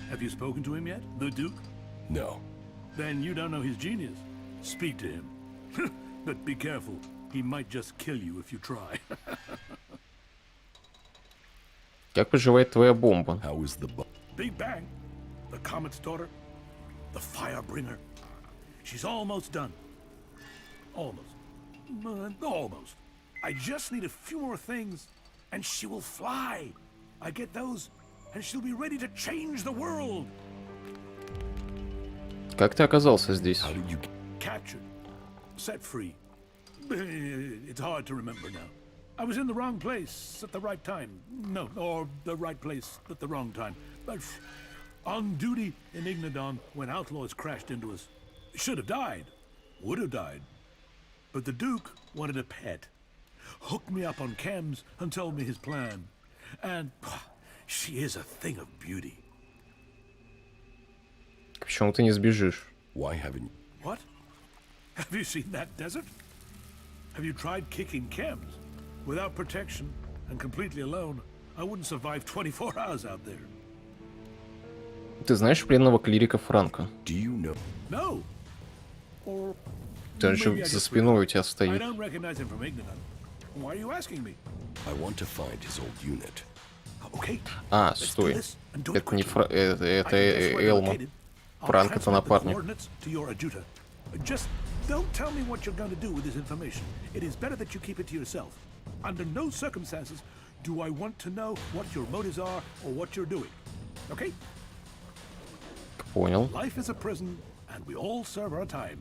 Have you spoken to him yet, the Duke? No. Then you don't know his genius. Speak to him. But be careful. He might just kill you if you try. Как поживает твоя бомба? How is the Big Bang, the comet's daughter, the Firebringer. She's almost done. Almost. Almost. I just need a few more things, and she will fly. I get those, and she'll be ready to change the world. Как ты оказался здесь? Captured. Set free. It's hard to remember now. I was in the wrong place at the right time. No, or the right place at the wrong time. But on duty in Ignadon when outlaws crashed into us. Should have died. Would have died. But the Duke wanted a pet. Hooked me up on chems and told me his plan. And she is a thing of beauty. Почему ты не сбежишь? Why haven't... What? Have you seen that desert? Have you tried kicking chems? Without protection and completely alone, I wouldn't survive 24 hours out there. Ты знаешь пленного клирика Франка? Do you know? No. Or Он же за спиной у тебя I стоит. don't recognize him from Igniton. Why are you asking me? I want to find his old unit. Okay. А, стой. Это не это Элма. Франк это напарник. To your adjutor. Just don't tell me what you're going to do with this information. It is better that you keep it to yourself. Under no circumstances do I want to know what your motives are or what you're doing. Okay? Понял. Life is a prison, and we all serve our time.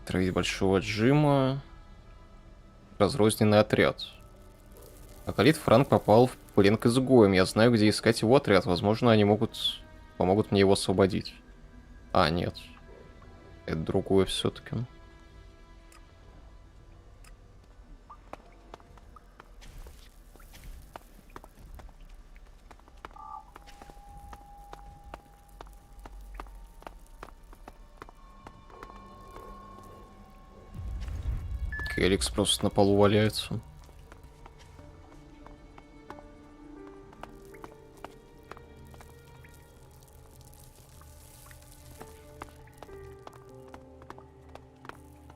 Травить большого Джима. Разрозненный отряд. Акалит Франк попал в плен к изгоям. Я знаю, где искать его отряд. Возможно, они помогут мне его освободить. А, нет. Это другое все-таки. ELEX просто на полу валяется.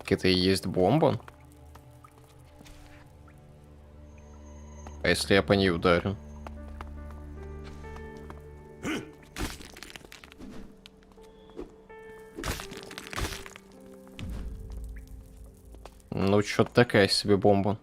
Это и есть бомба? А если я по ней ударю? Ну, чё-то такая себе бомба.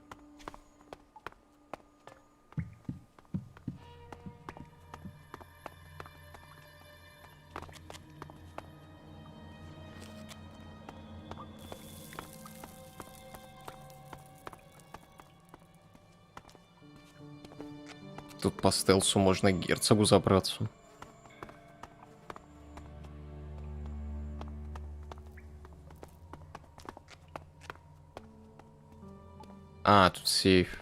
Тут по стелсу можно к герцогу забраться. А, тут сейф.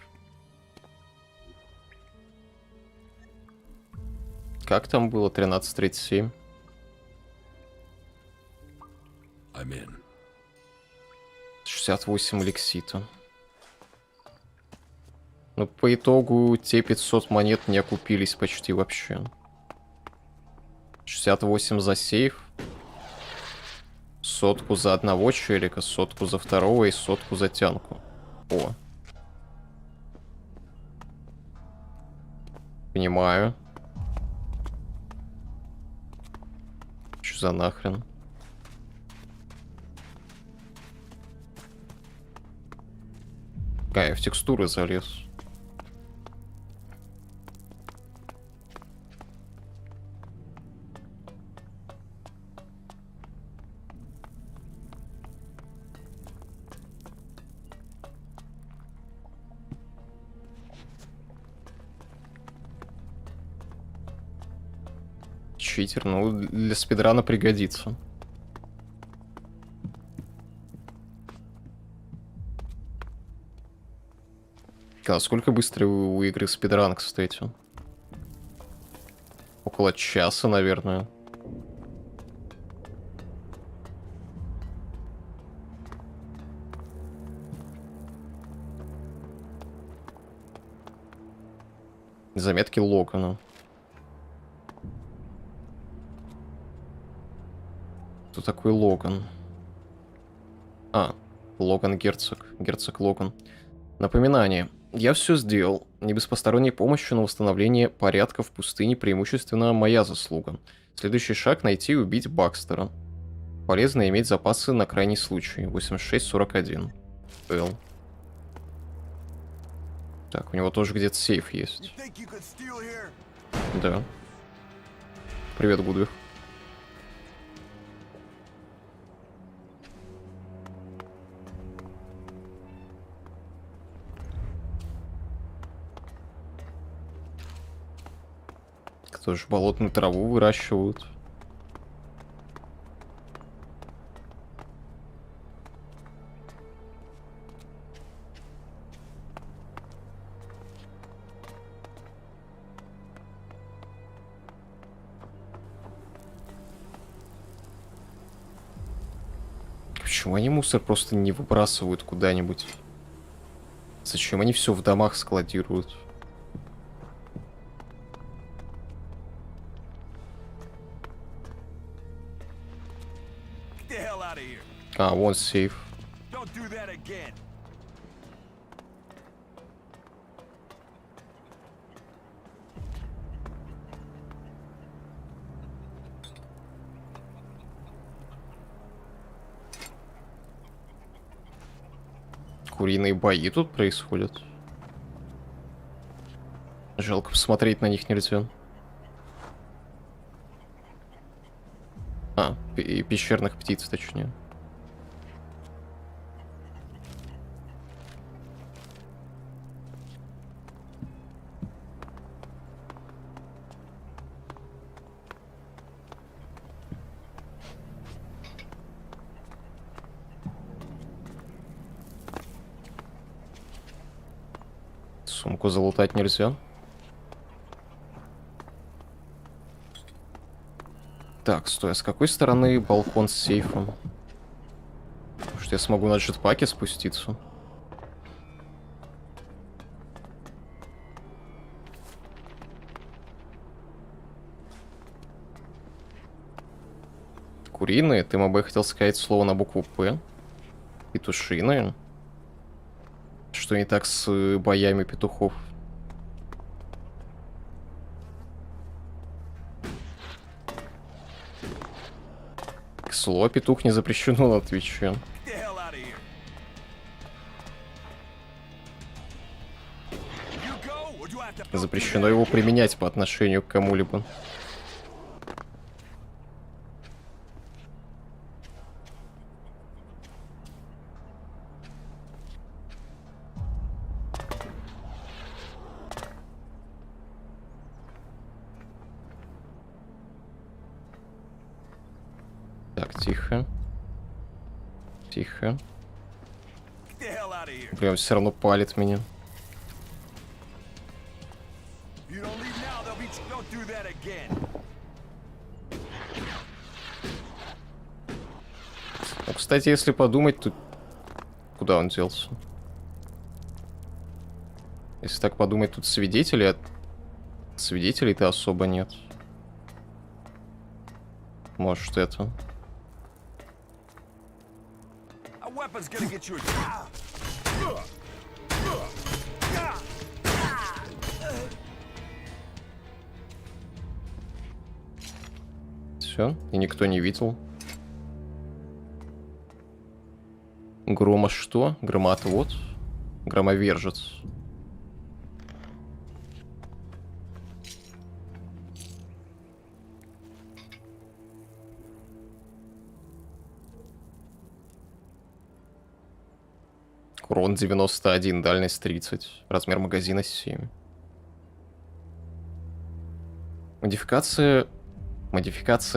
Как там было? 13:37. I'm in. 68 лексита. Ну, по итогу те 500 монет не окупились почти вообще. 68 за сейф. Сотку за одного челика, сотку за второго и сотку за тянку. О. Понимаю. Что за нахрен? Я в текстуры залез. Читер, ну, для спидрана пригодится. Насколько быстро у игры спидран, кстати? Около часа, наверное. Заметки Логана. Кто такой Логан? А, Логан Герцог. Герцог Логан. Напоминание. Я все сделал. Не без посторонней помощи, но восстановление порядка в пустыне преимущественно моя заслуга. Следующий шаг — найти и убить Бакстера. Полезно иметь запасы на крайний случай. 86-41. Л. Так, у него тоже где-то сейф есть. Да. Привет, Гудвих. Кто же болотную траву выращивают? Почему они мусор просто не выбрасывают куда-нибудь? Зачем они все в домах складируют? А, вон сейф. Куриные бои тут происходят. Жалко, посмотреть на них нельзя. А, пещерных птиц, точнее. Сумку залутать нельзя. Так, стой, а с какой стороны балкон с сейфом? Может, я смогу на джетпаке спуститься? Куриные? Ты бы хотел сказать слово на букву «П»? Петушиные? Что не так с боями петухов? Слово «петух» не запрещено на Твиче. Запрещено его применять по отношению к кому-либо. Так, тихо. Тихо. Прям все равно палит меня. Ну, кстати, если подумать, тут... Куда он делся? Если так подумать, тут свидетелей... Свидетелей-то особо нет. Может, это... Все, и никто не видел. Грома что? Громоотвод? Громовержец. Урон 91, дальность 30, размер магазина 7. Модификация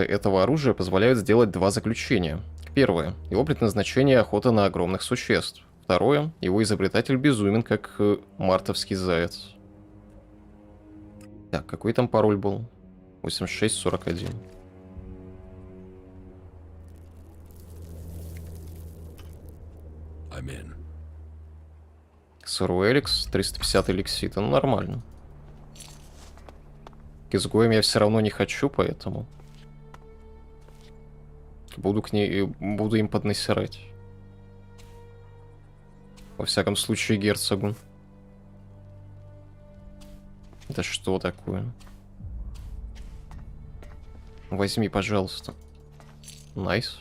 этого оружия позволяет сделать два заключения. Первое. Его предназначение — охота на огромных существ. Второе. Его изобретатель безумен, как мартовский заяц. Так, какой там пароль был? 8641. I'm in. Сырой ELEX, 350 эликсита, ну нормально. К изгоям я все равно не хочу, поэтому буду им поднасирать. Во всяком случае, герцогу. Это что такое? Возьми, пожалуйста. Найс.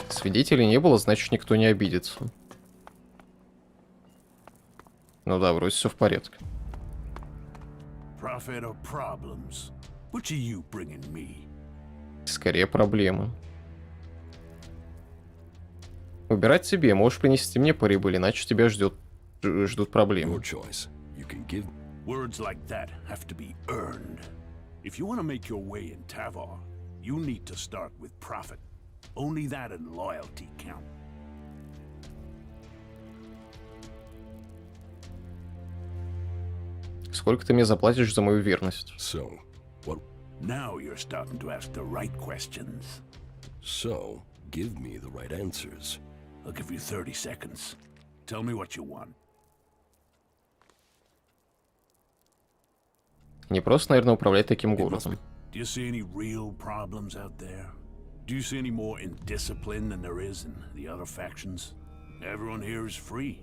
Свидетелей не было, значит, никто не обидится. Ну да, вроде все в порядке. Скорее проблемы. Выбирать тебе, можешь принести мне прибыль, иначе тебя ждут проблемы. Words like that have to be earned. If you want to make your way in Tavar, you need to start with profit. Only that and loyalty count. Сколько ты мне заплатишь за мою верность? So, what? Now you're starting to ask the right questions. So, give me the right answers. I'll give you 30 seconds. Tell me what you want. Не просто, наверное, управлять таким городом. Do you see any real problems out there? Do you see any more indiscipline than there is in the other factions? Everyone here is free.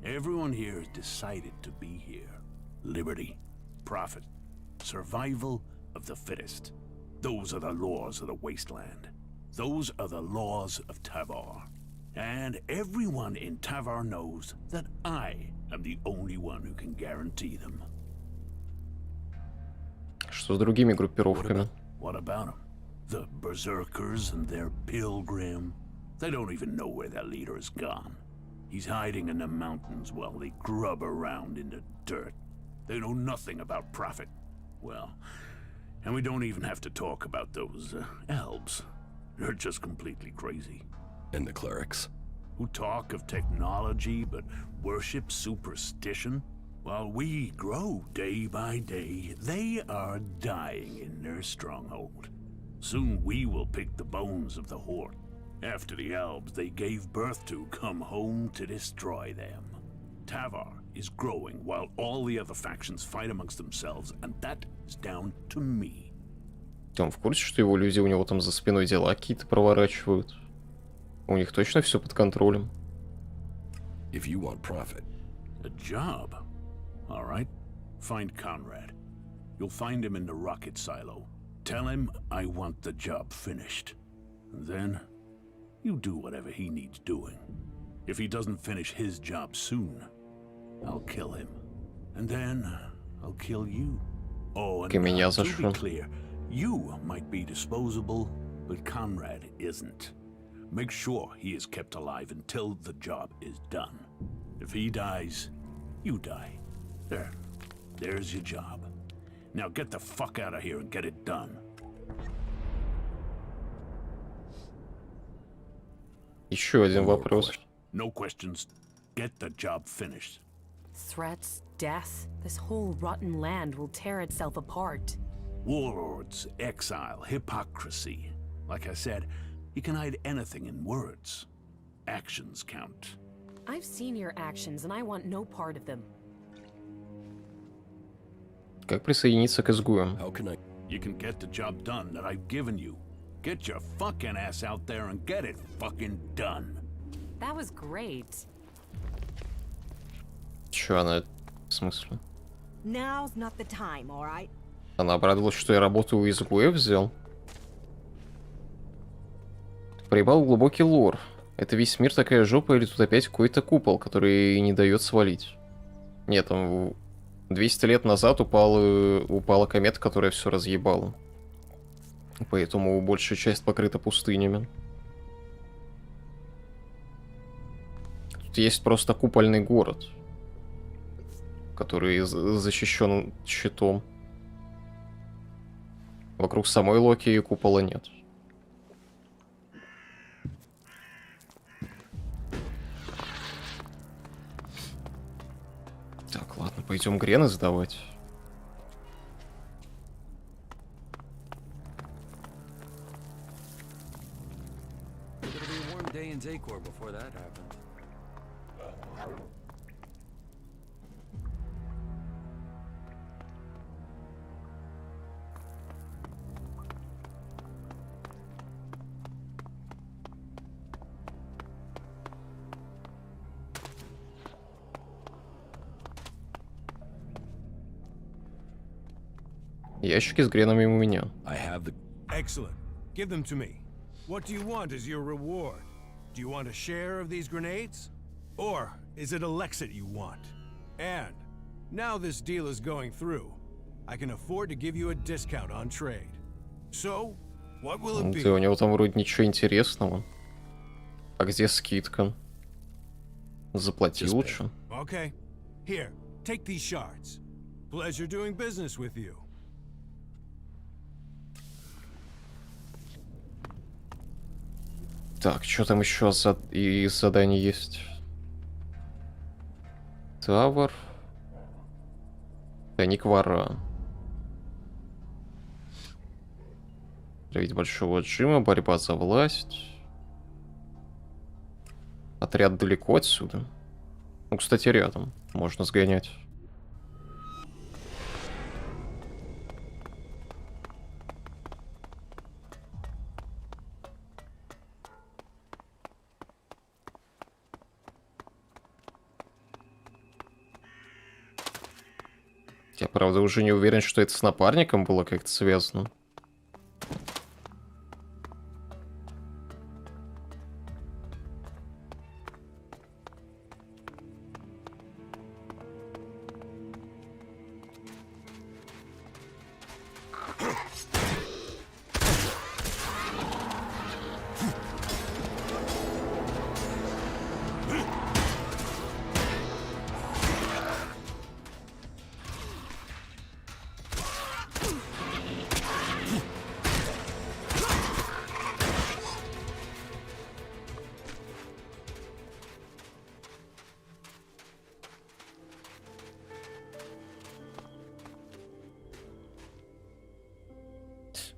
Everyone here has decided to be here. Liberty, profit, survival of the fittest. Those are the laws of the wasteland. Those are the laws of Tavar. And everyone in Tavar knows that I am the only one who can guarantee them. Что с другими группировками? What about them? The Berserkers and their Pilgrim? They don't even know where their leader has gone. He's hiding in the mountains while they grub around in the dirt. They know nothing about profit. Well, And we don't even have to talk about those elves. They're just completely crazy. And the clerics? Who talk of technology but worship superstition? While we grow day by day, they are dying in their stronghold. Soon we will pick the bones of the Horde. After the elves they gave birth to come home to destroy them. Tavar is growing while all the other factions fight amongst themselves, and that is down to me. Он в курсе, что его люди у него там за спиной дела какие-то проворачивают? У них точно все под контролем. If you want profit. A job? All right. Find Conrad. You'll find him in the rocket silo. Tell him I want the job finished. And then you do whatever he needs doing. If he doesn't finish his job soon, I'll kill him. And then I'll kill you. Oh, and to be clear, you might be disposable, but Conrad isn't. Make sure he is kept alive until the job is done. If he dies, you die. There's your job. Now get the fuck out of here and get it done. Еще один вопрос. No questions. Get the job finished. Threats, death, this whole rotten land will tear itself apart. Warlords, exile, hypocrisy. Like I said, you can hide anything in words. Actions count. I've seen your actions and I want no part of them. Как присоединиться к изгоям? You can get the job done that I've given you. Get your fucking ass out there and get it fucking done. That was great. Чё она... В смысле? Now's not the time, all right? Она обрадовалась, что я работу у изгоев взял. Проебал глубокий лор. Это весь мир такая жопа или тут опять какой-то купол, который не дает свалить? Нет, там 200 лет назад упала комета, которая все разъебала. Поэтому большая часть покрыта пустынями. Тут есть просто купольный город, который защищен щитом. Вокруг самой Локи купола нет. Так, ладно, пойдем грены сдавать. Ящики с гренами у меня. Excellent. Give them to me. What do you want as your reward? Do you want a share of these grenades? Or is it ELEX you want? And now this deal is going through, I can afford to give you a discount on trade. So, what will it be? Да, у него там вроде ничего интересного. А где скидка? Заплати лучше. Okay. Here, take these shards. Pleasure doing business with you. Так, что там еще из заданий есть? Тавр. Тайник вора. Проявить большого Джима. Борьба за власть. Отряд далеко отсюда. Ну, кстати, рядом. Можно сгонять. Я, правда, уже не уверен, что это с напарником было как-то связано.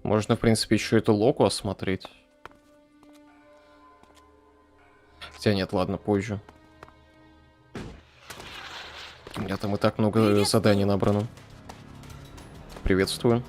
Можно, в принципе, еще эту локу осмотреть. Хотя нет, ладно, позже. У меня там и так много заданий набрано. Приветствую.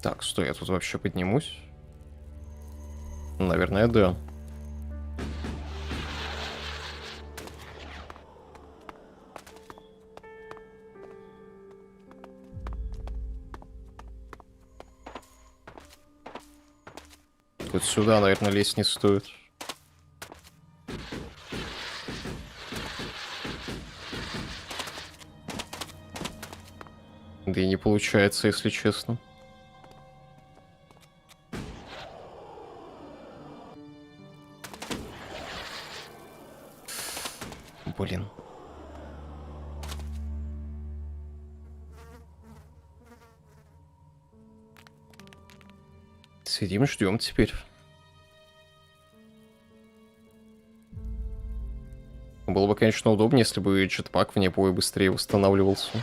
Так, стой, я тут вообще поднимусь? Наверное, да. Вот сюда, наверное, лезть не стоит. Да и не получается, если честно. Блин. Сидим, ждем теперь. Было бы, конечно, удобнее, если бы джетпак вне боя быстрее восстанавливался.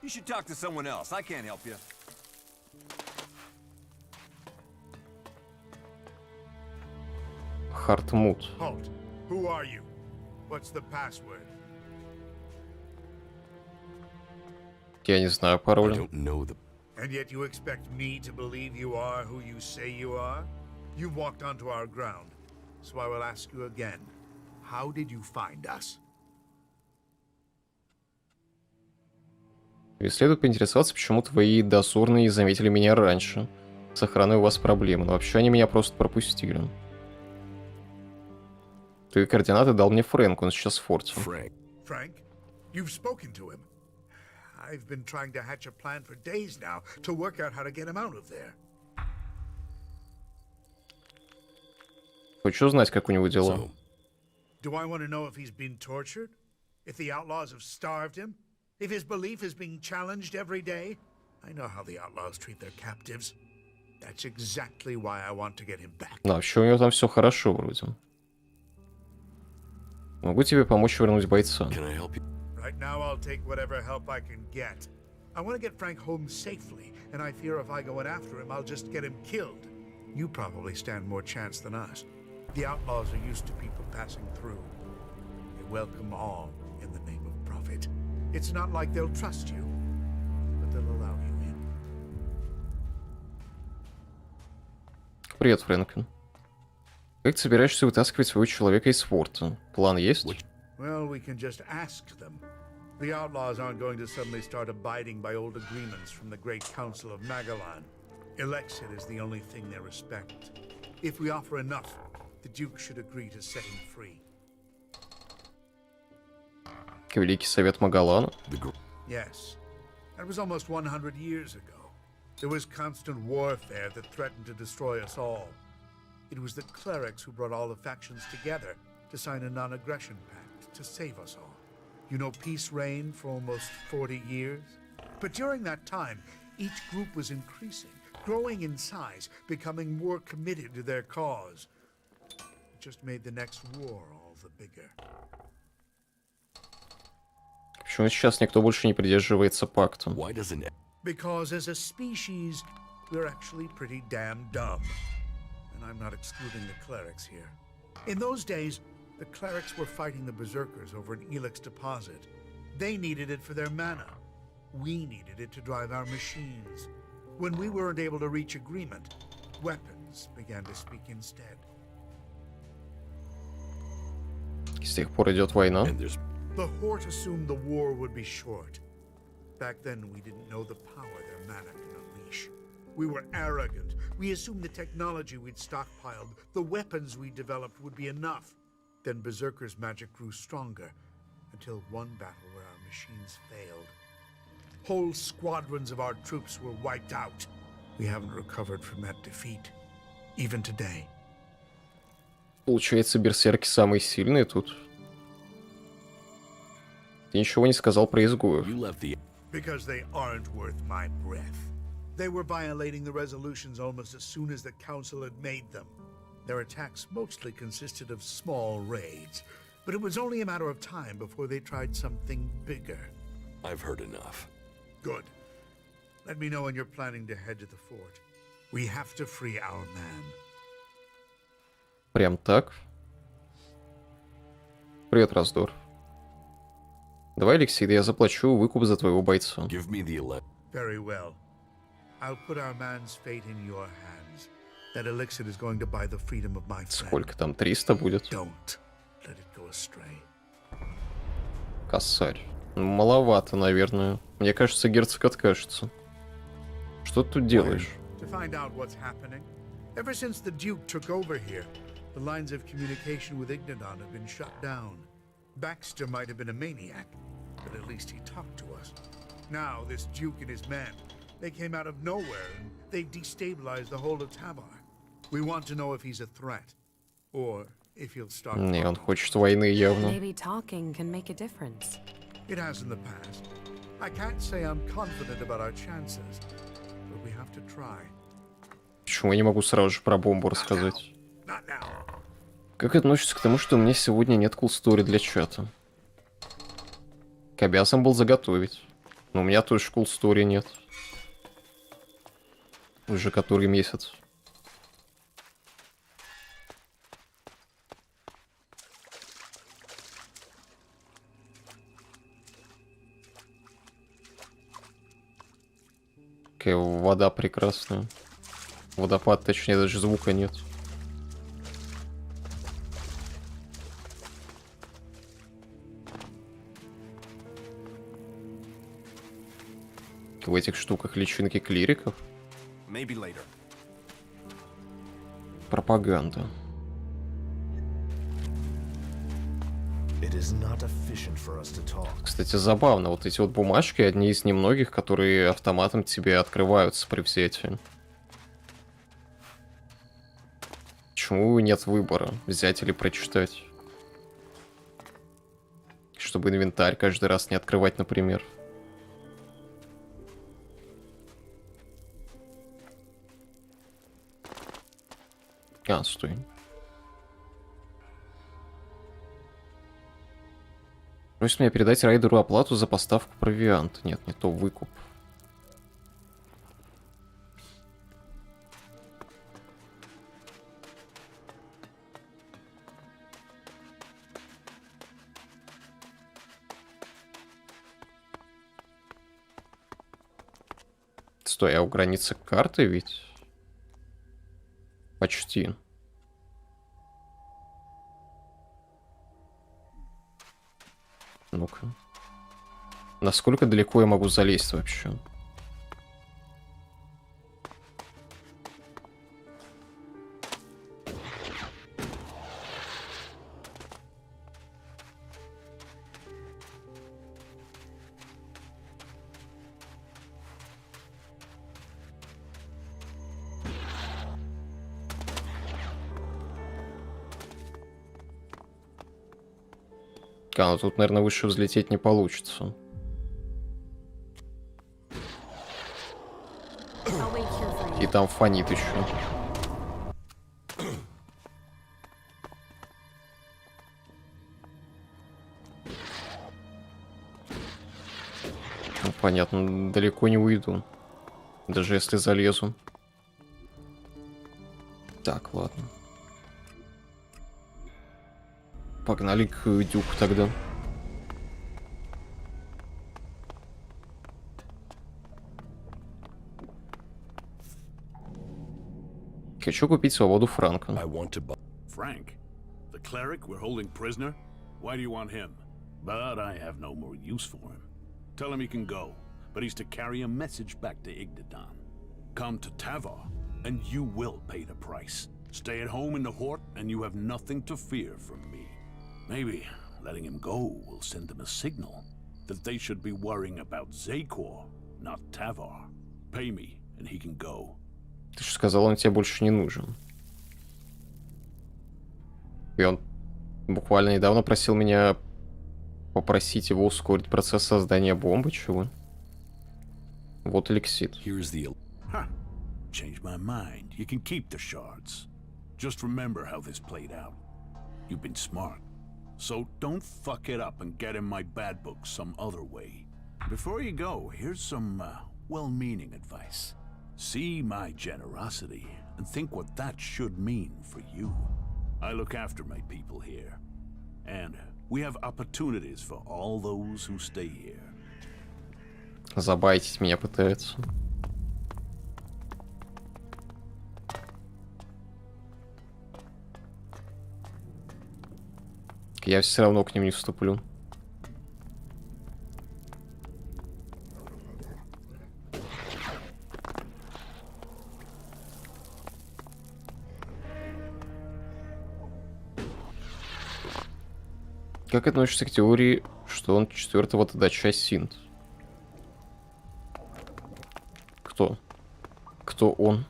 You should talk to someone else. I can't help you. Хартмут. Halt. Who are you? What's the password? Я не знаю пароля. And yet you expect me to believe you are who you say you are? You walked onto our ground, so I will ask you again. How did you find us? И следует поинтересоваться, почему твои дозорные заметили меня раньше. С охраной у вас проблемы, но вообще они меня просто пропустили. Ты координаты дал мне Фрэнк, он сейчас в форте. Frank, you've spoken to him. I've been trying to hatch a plan for days now to work out how to get him out of there. Хочу знать, как у него дела. Do I want to know if he's been tortured? If the outlaws have starved him? If his belief is being challenged every day? I know how the outlaws treat their captives. That's exactly why I want to get him back. Ну, вообще у него там все хорошо вроде. Могу тебе помочь вернуть бойца. Right now I'll take whatever help I can get. I want to get Frank home safely, and I fear if I go in after him, I'll just get him killed. You probably stand more chance than us. The outlaws are used to people passing through. They welcome all in the name of profit. It's not like they'll trust you, but they'll allow you in. Привет, Фрэнк. Как ты собираешься вытаскивать своего человека из форта? План есть? Well, we can just ask them. The outlaws aren't going to suddenly start abiding by old agreements from the Great Council of Magalan. ELEX is the only thing they respect. If we offer enough, the Duke should agree to set him free. Великий Совет Магалана? Yes. That was almost 100 years ago. There was constant warfare that threatened to destroy us all. It was the clerics who brought all the factions together to sign a non-aggression pact to save us all. You know, peace reigned for almost 40 years. But during that time, each group was increasing, growing in size, becoming more committed to their cause. It just made the next war all the bigger. Почему сейчас никто больше не придерживается пакта? Because as a species, we're actually pretty damn dumb. And I'm not excluding the clerics here. In those days, the clerics were fighting the berserkers over an ELEX deposit. They needed it for their mana. We needed it to drive our machines. When we weren't able to reach agreement, weapons began to speak instead. С тех пор идет война. The Horde assumed the war would be short. Back then, we didn't know the power their mana can unleash. We were arrogant. We assumed the technology we'd stockpiled, the weapons we developed would be enough. Then Berserker's magic grew stronger, until one battle where our machines failed. Whole squadrons of our troops were wiped out. We haven't recovered from that defeat, even today. Получается, берсерки самые сильные тут. Ты ничего не сказал про изгоев. Because they aren't worth my breath. They were violating the resolutions almost as soon as the Council had made them. Their attacks mostly consisted of small raids, but it was only a matter of time before they tried something bigger. I've heard enough. Good. Let me know when you're planning to head to the fort. We have to free our man. Прям так? Привет, Раздор. Давай, Алексей, да я заплачу выкуп за твоего бойца. Give me the ELEX. Very well. I'll put our man's fate in your hands. That elixir is going to buy the freedom of my friend. Сколько там? 300 будет? Don't let it go astray. Косарь. Маловато, наверное. Мне кажется, герцог откажется. Что ты тут делаешь? To find out what's happening. Ever since the Duke took over here, the lines of communication with Ignadon have been shut down. Baxter might have been a maniac, but at least he talked to us. Now, this Duke and his men, they came out of nowhere and they've destabilized the whole of Tabar. We want to know if he's a threat, or if he'll start. Не, он хочет войны явно. Maybe talking can make a difference. It has in the past. I can't say I'm confident about our chances, but we have to try. Почему я не могу сразу же про бомбу рассказать? Как относится к тому, что у меня сегодня нет кулстори для чата? К обязан был заготовить. Но у меня тоже кулстори нет. Уже который месяц. Какая вода прекрасная. Водопад, точнее, даже звука нет. В этих штуках личинки клириков? Пропаганда. Кстати, забавно, вот эти вот бумажки одни из немногих, которые автоматом тебе открываются при взятии. Почему нет выбора, взять или прочитать? Чтобы инвентарь каждый раз не открывать, например. А, стой. Просит меня передать райдеру оплату за поставку провианта. Нет, не то, выкуп. Стой, а у границы карты ведь? Почти. Ну-ка. Насколько далеко я могу залезть вообще? А, ну тут, наверное, выше взлететь не получится. И там фонит еще. Ну, понятно, далеко не уйду. Даже если залезу. Так, ладно. Погнали к Дюку тогда. Хочу купить свободу Франка. Frank? The cleric we're holding prisoner? Why do you want him? But I have no more use for him. Tell him he can go, but he's to carry a message back to Ignidan. Come to Tavar, and you will pay the price. Stay at home in the Hort, and you have nothing to fear from me. Maybe letting him go will send them a signal that they should be worrying about Zakor, not Tavar. Pay me, and he can go. Ты же сказал, он тебе больше не нужен. И он буквально недавно просил меня попросить его ускорить процесс создания бомбы, чего? Вот Элексит. Huh. Changed my mind. You can keep the shards. Just remember how this played out. You've been smart. So don't fuck it up and get in my bad book some other way. Before you go, here's some well-meaning advice. See my generosity and think what that should mean for you. I look after my people here. And we have opportunities for all those who stay here. Забайтить меня пытается. Я все равно к ним не вступлю. Как относишься к теории, что он четвертого тадача Синт? Кто? Кто он?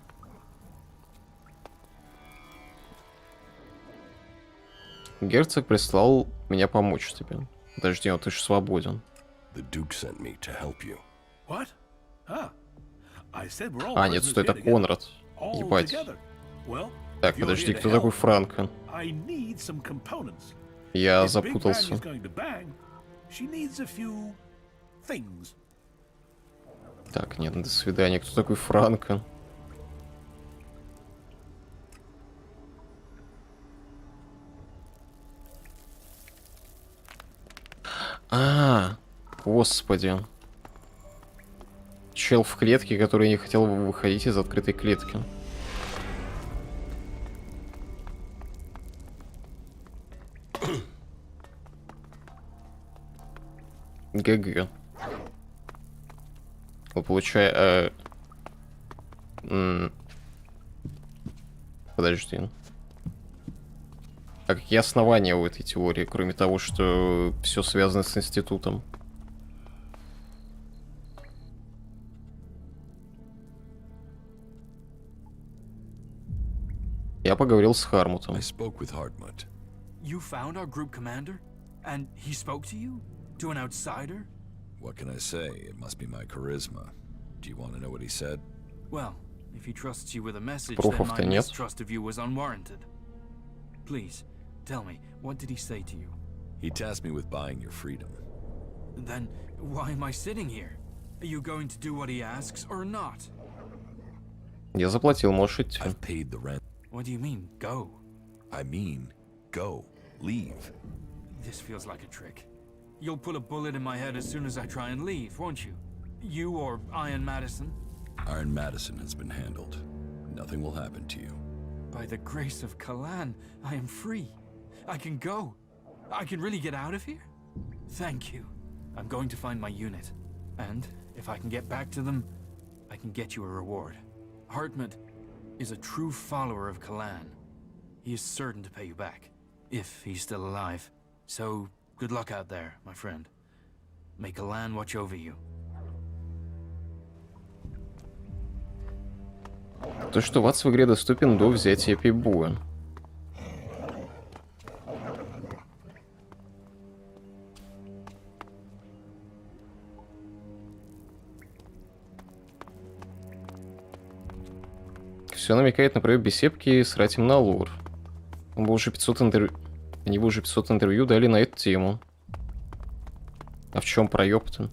Герцог прислал меня помочь тебе. Подожди, ты же свободен. А, нет, стой, это Конрад. Ебать. Так, подожди, кто такой Франко? Я запутался. Так, нет, до свидания. Кто такой Франко? Господи. Чел в клетке, который не хотел выходить из открытой клетки. ГГ. Вот получаю... Подожди. А какие основания у этой теории, кроме того, что все связано с институтом? Я поговорил с Хармутом. You found our group commander? And he spoke to you? To an outsider? What can I say? It must be my charisma. Do you want to know what he said? Well, if he trusts you with a message, Пруфов-то then my нет. mistrust of you was unwarranted. Please, tell me, what did he say to you? He tasked me with buying your freedom. Then why am I sitting here? Are you going to do what he asks or not? Я заплатил, можешь идти. I've paid the rent. What do you mean, go? I mean, go. Leave. This feels like a trick. You'll put a bullet in my head as soon as I try and leave, won't you? You or Iron Madison? Iron Madison has been handled. Nothing will happen to you. By the grace of Kalan, I am free. I can go. I can really get out of here? Thank you. I'm going to find my unit. And if I can get back to them, I can get you a reward. Hartmut is a true follower of Kalan. He is certain to pay you back, if he's still alive. So, good luck out there, my friend. May Kalan watch over you. То, что ватс в игре доступен до взятия Пибуя. Все намекает на проеб беседки с ратим на лор. Они бы уже 500 интервью дали на эту тему. А в чем проеб-то?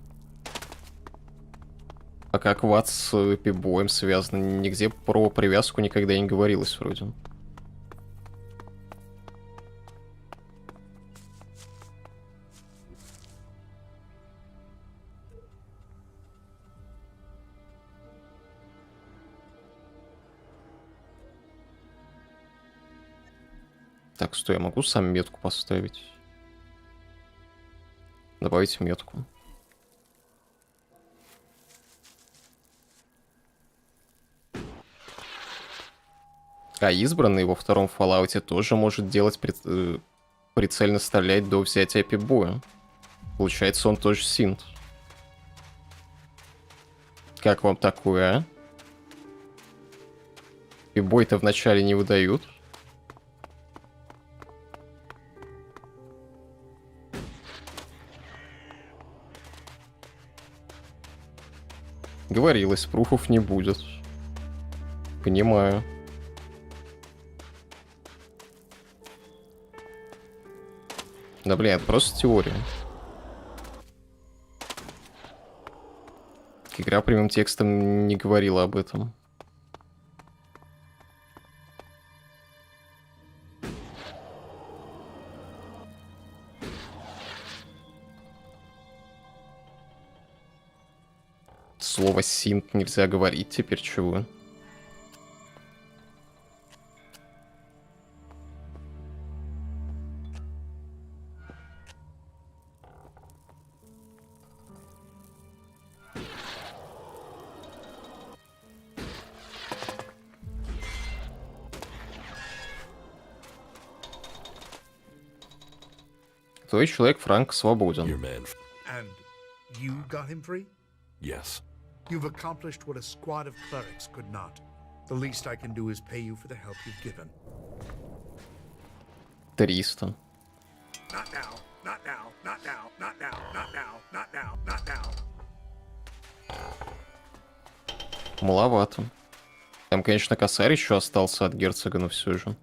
А как ватс с пибоем связано? Нигде про привязку никогда не говорилось вроде. Так, стой, я могу сам метку поставить? Добавить метку. А избранный во втором Fallout тоже может делать прицельно стрелять до взятия пипбоя. Получается, он тоже синт. Как вам такое, а? Пипбой-то вначале не выдают. Говорилось, пруфов не будет. Понимаю. Да блин, это просто теория. Игра прямым текстом не говорила об этом. Слово синт нельзя говорить теперь, чего? Твой человек Франк свободен. And you got him free? Yes. You've accomplished what a squad of clerics could not. The least I can do is pay you for the help you've given. 300. Not now, not now, not now, not now, not now, not now, not now. Маловато. Там, конечно, косарь еще остался от герцога, но все же.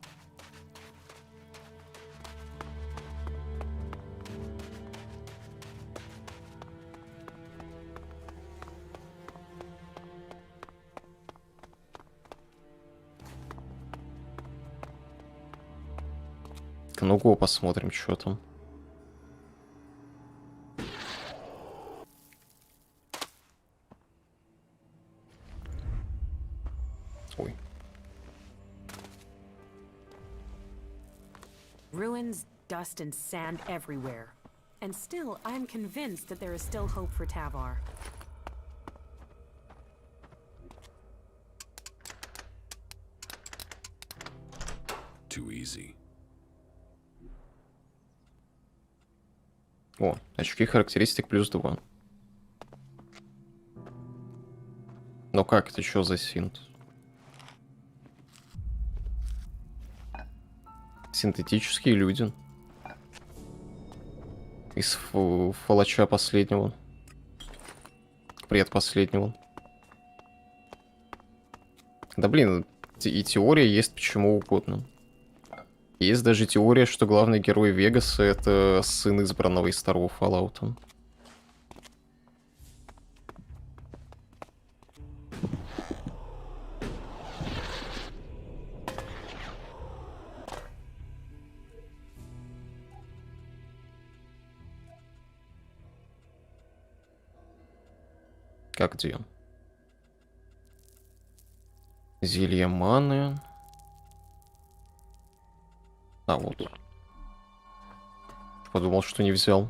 Ну-ка, посмотрим, что там. Ой. Ruins, dust, and sand everywhere. And still, I am convinced that there is still hope for Tavar. Too easy. О, очки характеристик +2. Ну как, это что за синт? Синтетические люди. Из фалача последнего. Предпоследнего. Да блин, и теория есть почему угодно. Есть даже теория, что главный герой Вегаса — это сын избранного из второго Fallout. Как где? Зелье маны. А, вот. Подумал, что не взял.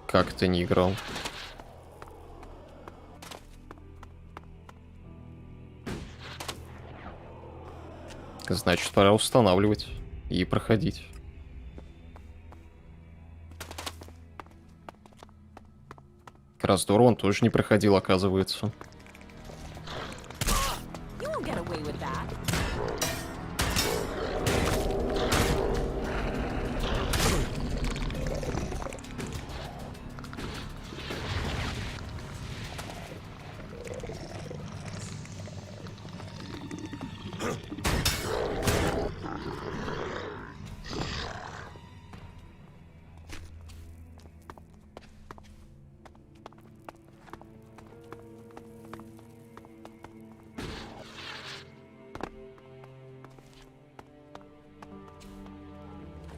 Как ты не играл? Значит, пора устанавливать и проходить. Раздор он тоже не проходил, оказывается.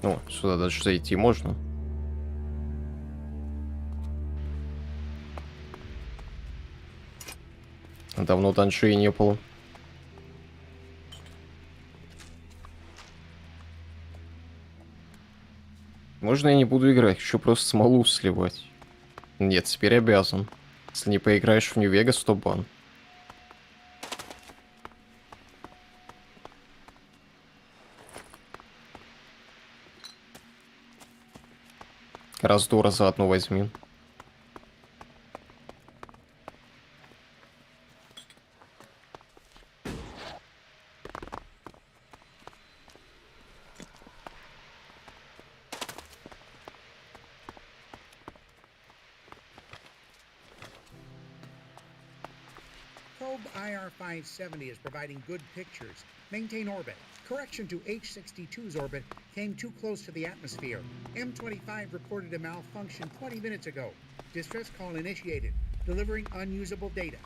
О, сюда даже зайти можно. Давно данжей не было. Можно я не буду играть, хочу просто смолу сливать. Нет, теперь обязан. Если не поиграешь в Нью-Вегас, то бан. Раздора заодно возьми. Probe IR-570 is providing good pictures. Maintain orbit. Correction to H-62's orbit came too close to the atmosphere. M-25 reported a malfunction 20 minutes ago. Distress call initiated. Delivering unusable data.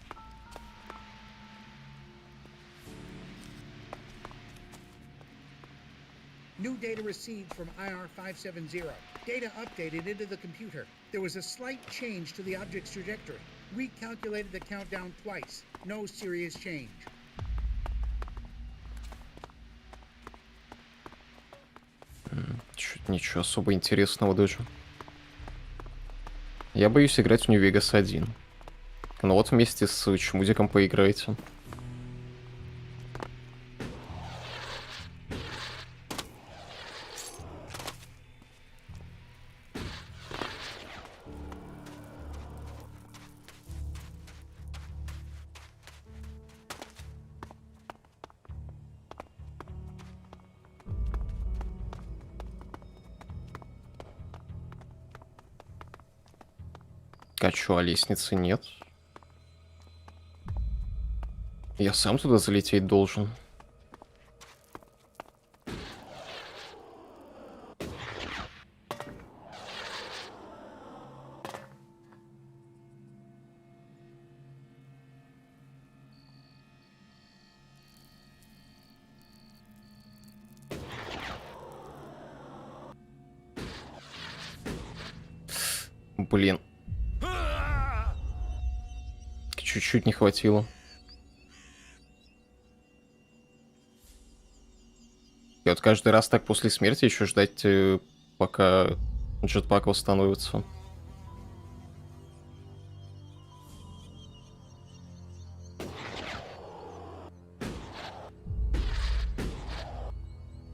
New data received from IR-570. Data updated into the computer. There was a slight change to the object's trajectory. Recalculated the countdown twice. No serious change. Чуть ничего особо интересного даже. Я боюсь играть в Нью-Вегас 1. Ну вот вместе с Чмудиком поиграйте. А чё, а лестницы нет? Я сам туда залететь должен. Блин. Чуть-чуть не хватило. И вот каждый раз так после смерти еще ждать, пока джетпак восстановится.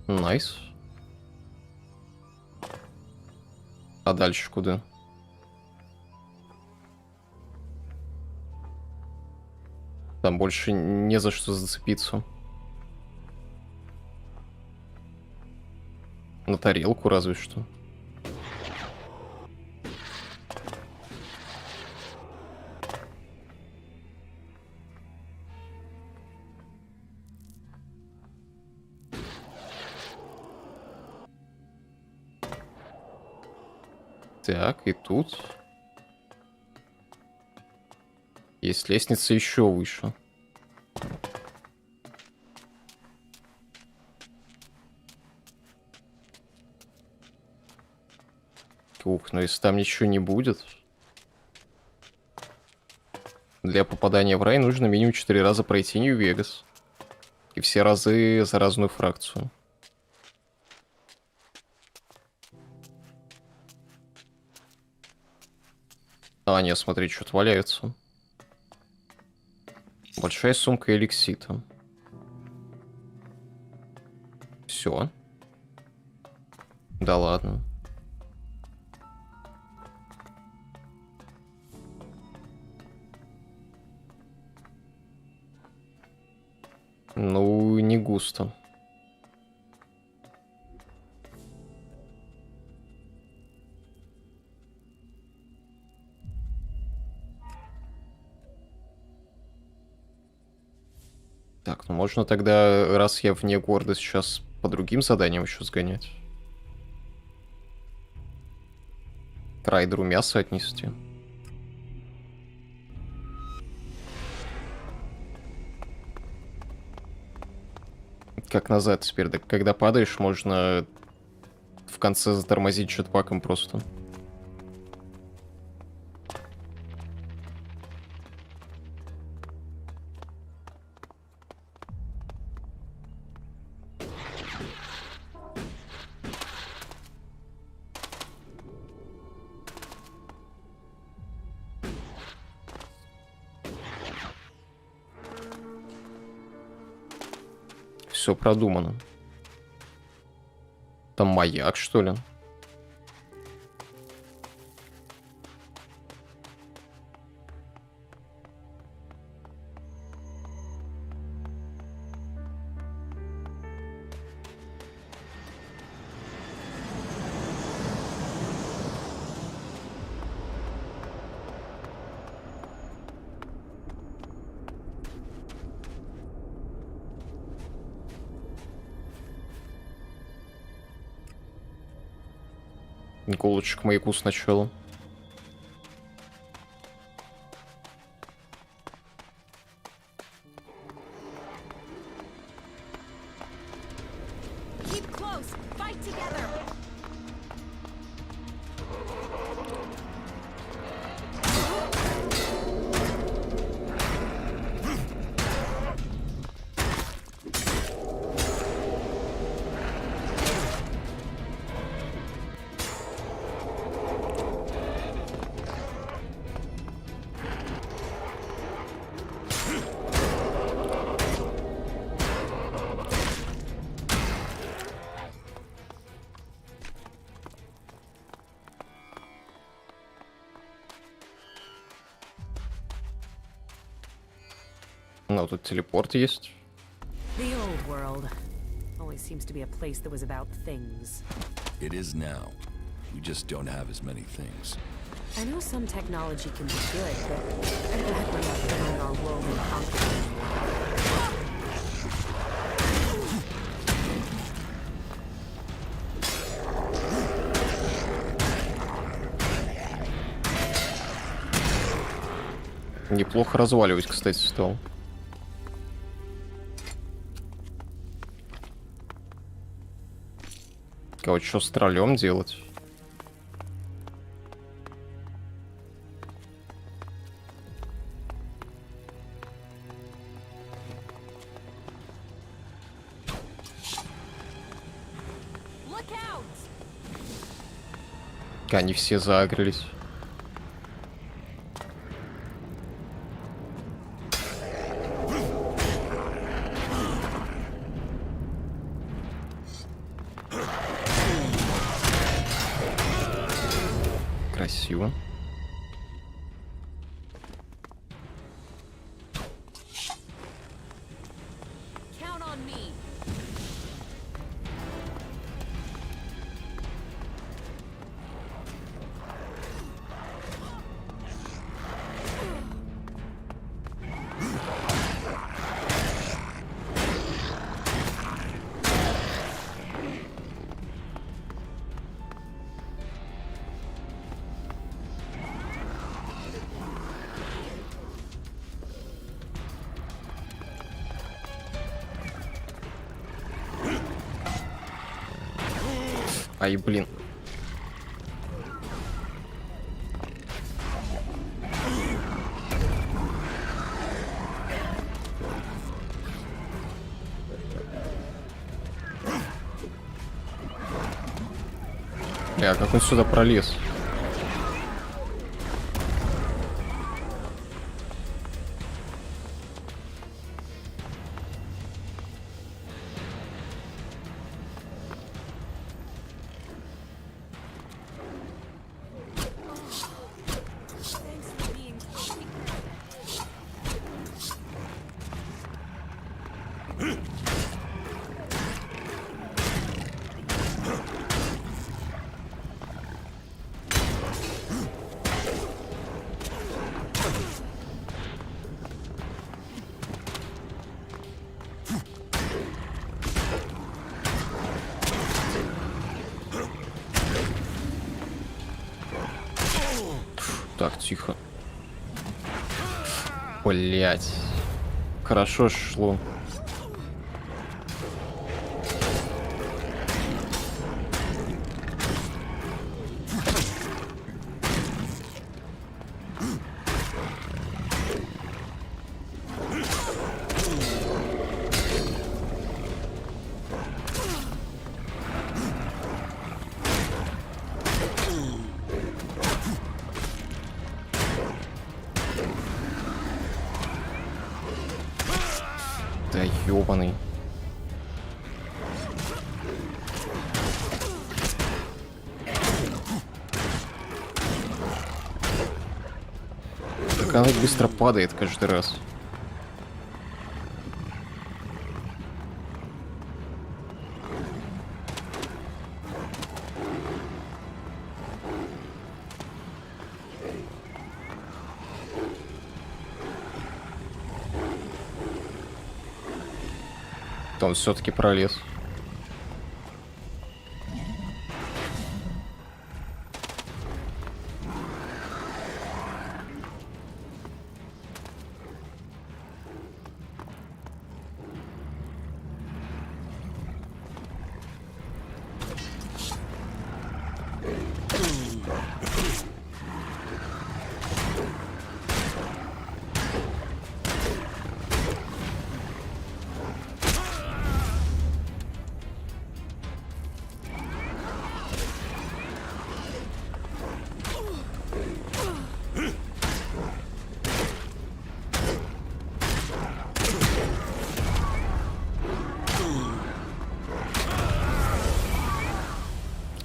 Найс. А дальше куда? Там больше не за что зацепиться. На тарелку разве что. Так, и тут есть лестница еще выше. Ух, но если там ничего не будет... Для попадания в рай нужно минимум 4 раза пройти Нью-Вегас. И все разы за разную фракцию. А, нет, смотри, что-то валяется. Большая сумка эликсита. Все. Да ладно. Ну, не густо. Так, ну можно тогда, раз я вне города, сейчас по другим заданиям еще сгонять. К райдеру мясо отнести. Как назад теперь, да, когда падаешь, можно в конце затормозить джетпаком просто. все продумано. Там маяк, что ли? Лучше к маяку сначала. Ну, тут телепорт есть. The old world always seems to be a place that was about things. It is now. We just don't have as many things. I know some technology can be good, but I'm glad we're not filling our world and conquering anymore. Неплохо разваливать, кстати, стал. А вот что с троллем делать? Они все заагрились. Красиво. Ай, блин. Как он сюда пролез? Так, тихо. Блять. Хорошо шло. Да ёбаный. Только она быстро падает каждый раз. Он все-таки пролез.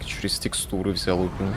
Через текстуры взял лупину.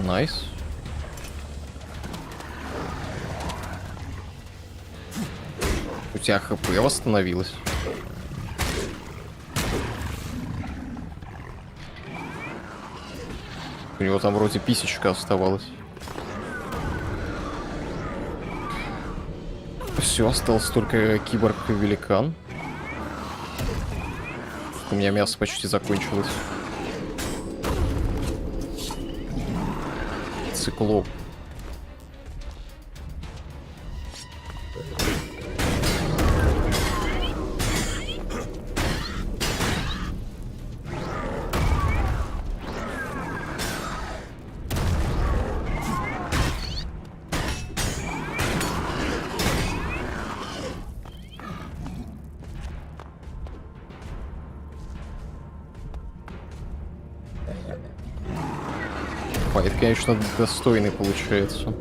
Найс. У тебя ХП восстановилось. У него там вроде писечка оставалась. Все, остался только киборг и великан. У меня мясо почти закончилось. Циклоп. Файт, конечно, достойный получается.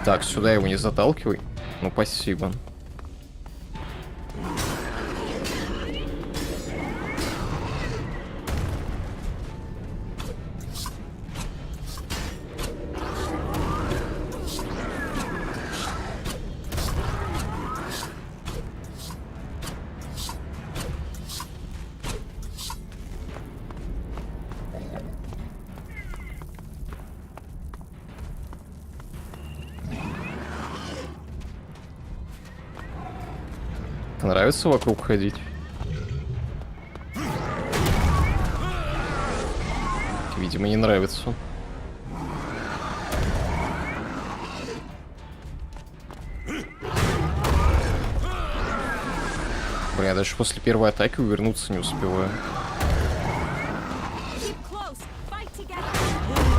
Так, сюда его не заталкивай. Ну, спасибо. Нравится вокруг ходить? Видимо, не нравится. Блин, я даже после первой атаки увернуться не успеваю.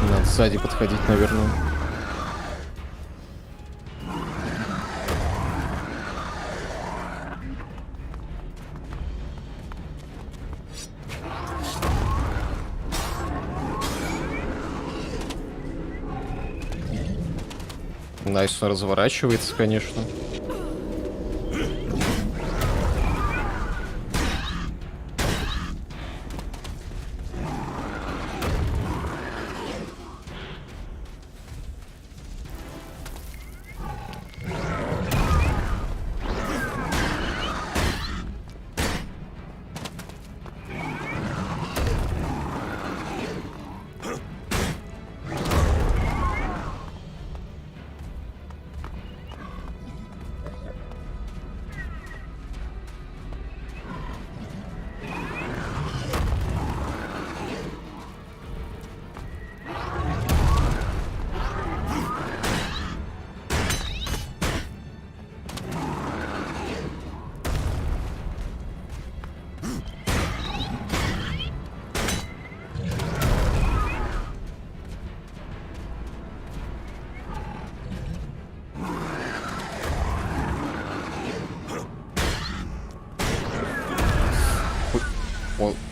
Надо сзади подходить, наверное. Найс, он разворачивается, конечно.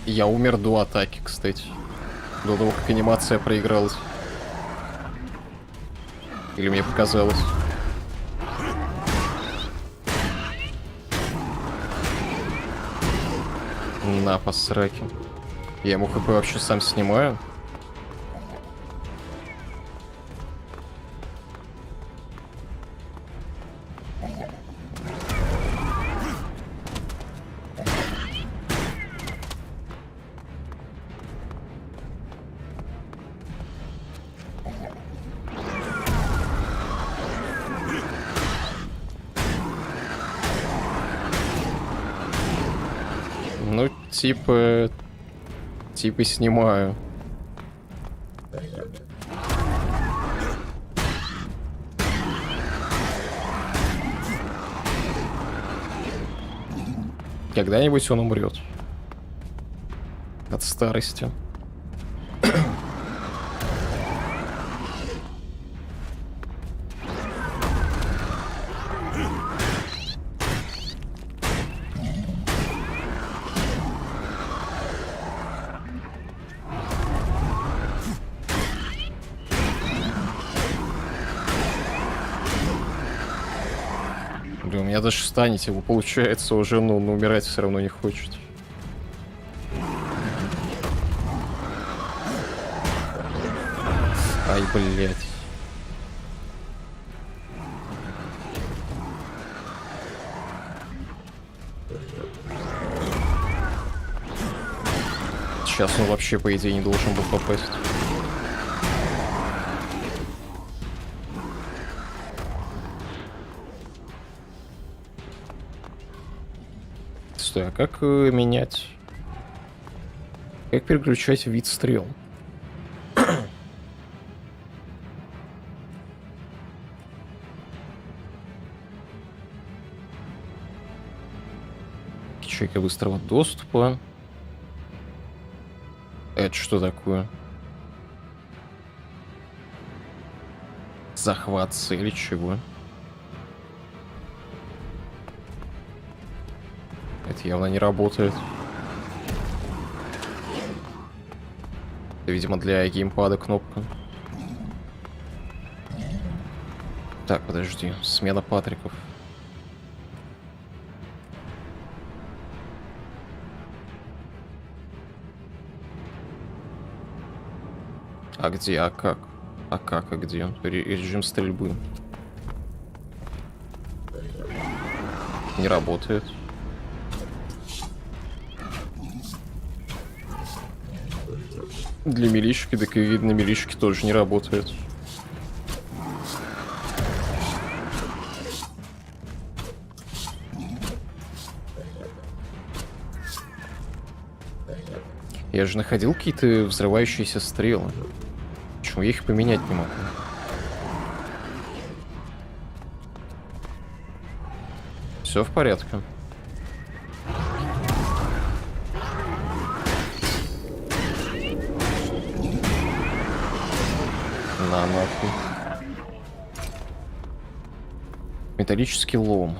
Я умер до атаки, кстати. До того, как анимация проигралась. Или мне показалось. На, по сраке. Я ему хп вообще сам снимаю. Ну, типа снимаю. Когда-нибудь он умрет. От старости. Блин, у меня даже станет его получается уже, но он умирать все равно не хочет. Ай, блядь. Сейчас он вообще, по идее, не должен был попасть. Стой, а как менять? Как переключать вид стрел? Ячейка быстрого доступа. Это что такое? Захват цели чего? Это явно не работает. Это, видимо, для геймпада кнопка. Так, подожди. Смена Патриков. А где? А как? А как? А где? Режим стрельбы. Не работает. Для милишки, так и видно, милишки тоже не работает. Я же находил какие-то взрывающиеся стрелы. Почему я их поменять не могу? Все в порядке. На нахуй. Металлический лом.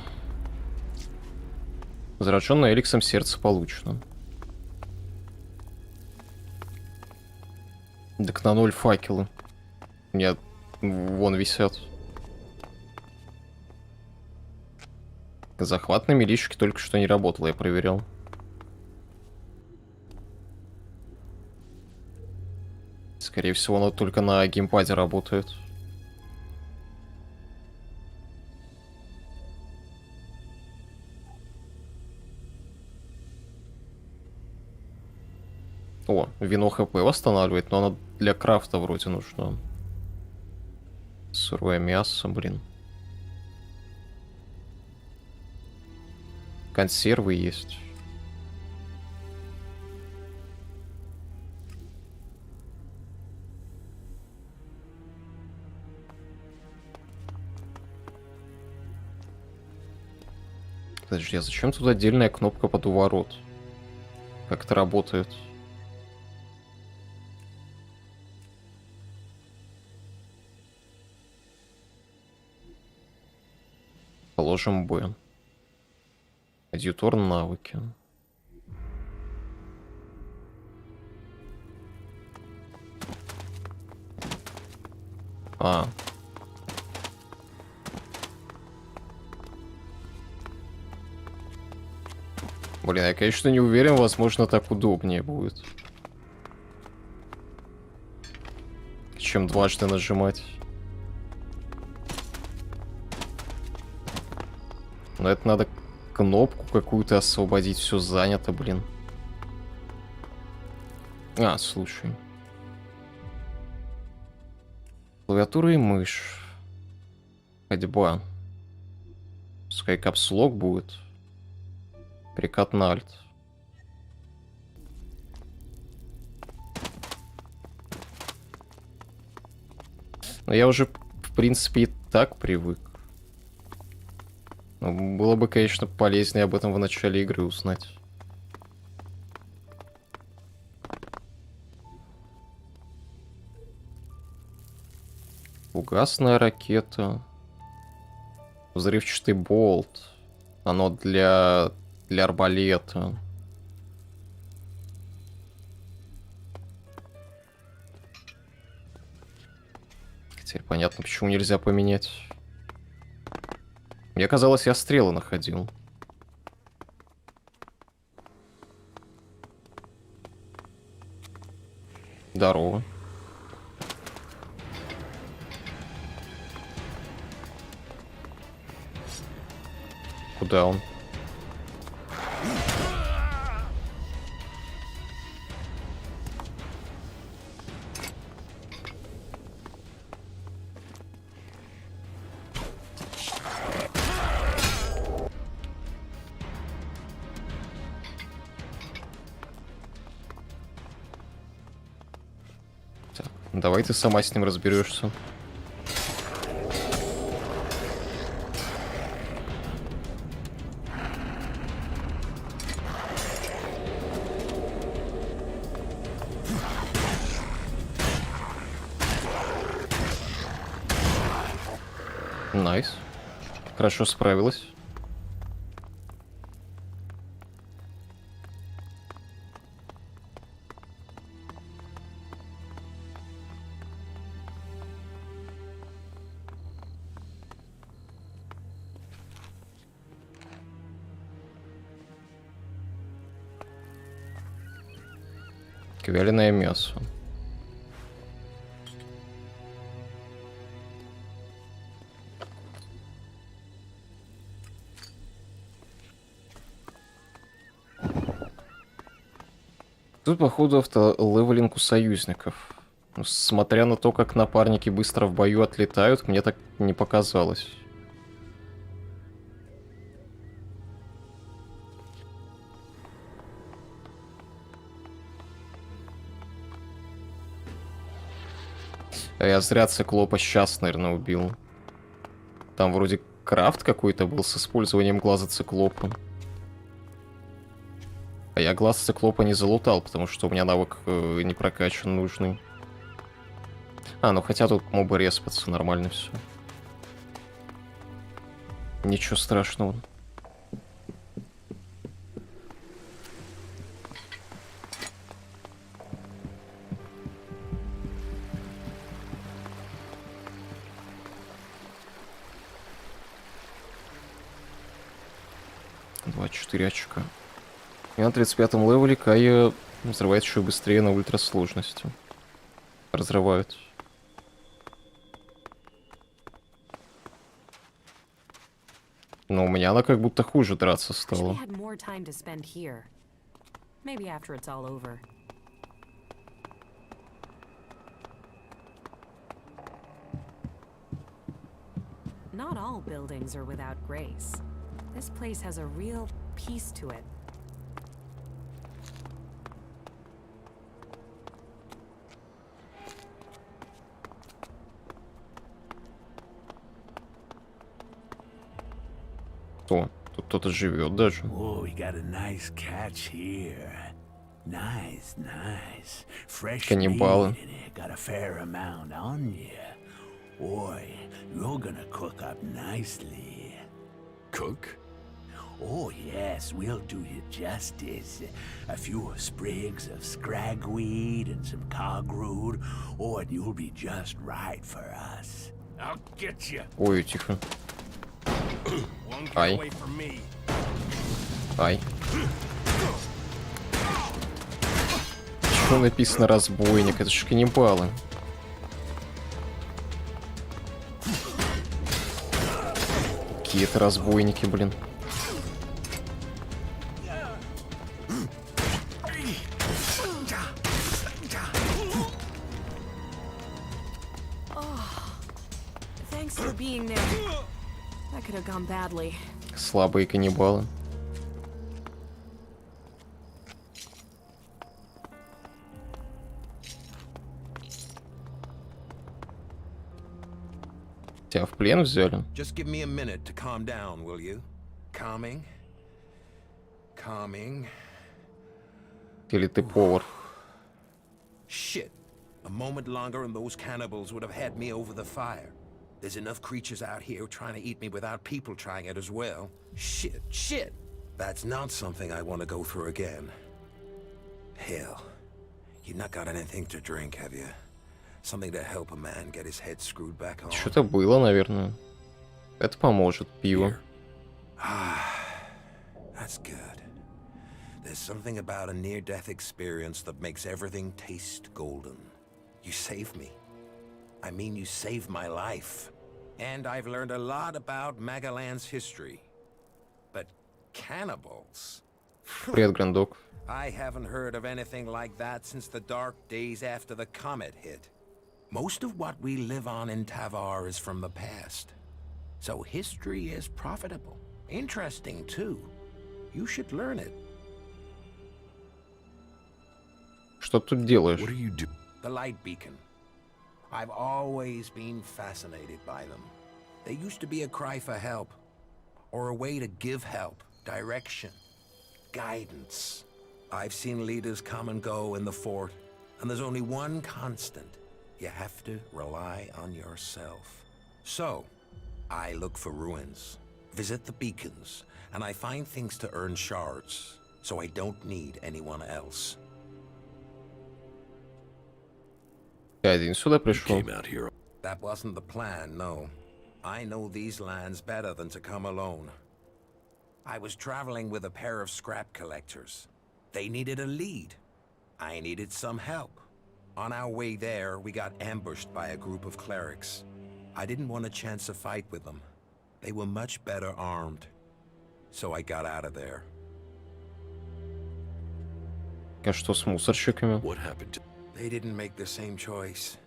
Зараженное Элексом сердце получено. Так на 0 факелы. У меня вон висят. Захват на милишке только что не работал, я проверял. Скорее всего, оно только на геймпаде работает. О, вино ХП восстанавливает, но оно для крафта вроде нужно. Сырое мясо, блин. Консервы есть. Подожди, а зачем тут отдельная кнопка под уворот? Как это работает? Положим Б. Адъютор навыки. А. Блин, я, конечно, не уверен, возможно, так удобнее будет. Чем дважды нажимать. Но это надо кнопку какую-то освободить, все занято, блин. А, слушай. Клавиатура и мышь. Ходьба. Пускай капслок будет. Перекат на альт. Но я уже, в принципе, и так привык. Но было бы, конечно, полезнее об этом в начале игры узнать. Фугасная ракета. Взрывчатый болт. Оно для арбалета. Теперь понятно, почему нельзя поменять. Мне казалось, я стрелы находил. Здорово. Куда он? Так, давай ты сама с ним разберешься. Найс. Хорошо справилась. Вяленое мясо. Тут, походу, автолевелинг у союзников. Ну, смотря на то, как напарники быстро в бою отлетают, мне так не показалось. А я зря циклопа сейчас, наверное, убил. Там вроде крафт какой-то был с использованием глаза циклопа. А я глаз циклопа не залутал, потому что у меня навык не прокачан нужный. А, ну хотя тут мобы респятся, нормально все. Ничего страшного. Очка. И на 35-м левеле Кая взрывает еще быстрее на ультрасложности. Разрывает. Но у меня она как будто хуже драться стала. Not all buildings are without grace. This place has a real peace to it. О, тут кто-то живет даже. Oh, we got a nice catch here. Nice. Fresh Каннибалы. meat in it. Got a fair amount on you. Boy, you're gonna cook up nicely. Cook? Oh, yes, we'll do you justice. A few sprigs of scragweed and some cogroot. Oh, and you'll be just right for us. I'll get you. Ой, тихо. One Ай. away from me. Ай. Чего написано разбойник? Это ж каннибалы. Какие-то разбойники, блин. Thanks for being there. That could have gone badly. Слабые каннибалы. Тебя в плен взяли? Just give me a minute to calm down, will you? Calming. Calming. Или ты повар? Shit. A moment longer and those cannibals would have had me over the fire. There's enough creatures out here trying to eat me without people trying it as well. Shit. That's not something I want to go through again. Hell. You've not got anything to drink, have you? Something to help a man get his head screwed back on. Что-то было, наверное. Это поможет. Пиво. That's good. There's something about a near-death experience that makes everything taste golden. You saved me. I mean, you saved my life. And I've learned a lot about Magalan's history. But cannibals? Привет, Грандок. I haven't heard of anything like that since the dark days after the comet hit. Most of what we live on in Tavar is from the past. So history is profitable. Interesting, too. You should learn it. Что тут делаешь? What do you do? The light beacon. I've always been fascinated by them. They used to be a cry for help. Or a way to give help, direction, guidance. I've seen leaders come and go in the fort, and there's only one constant. You have to rely on yourself. So, I look for ruins, visit the beacons, and I find things to earn shards, so I don't need anyone else. Я один сюда пришел. That wasn't the plan, no. I know these lands better than to come alone. I was traveling with a pair of scrap collectors. They needed a lead. I needed some help. On our way there, we got ambushed by a group of clerics. I didn't want a chance to fight with them. They were much better armed. So I got out of there. А что с мусорщиками? What happened? They didn't make the same choice.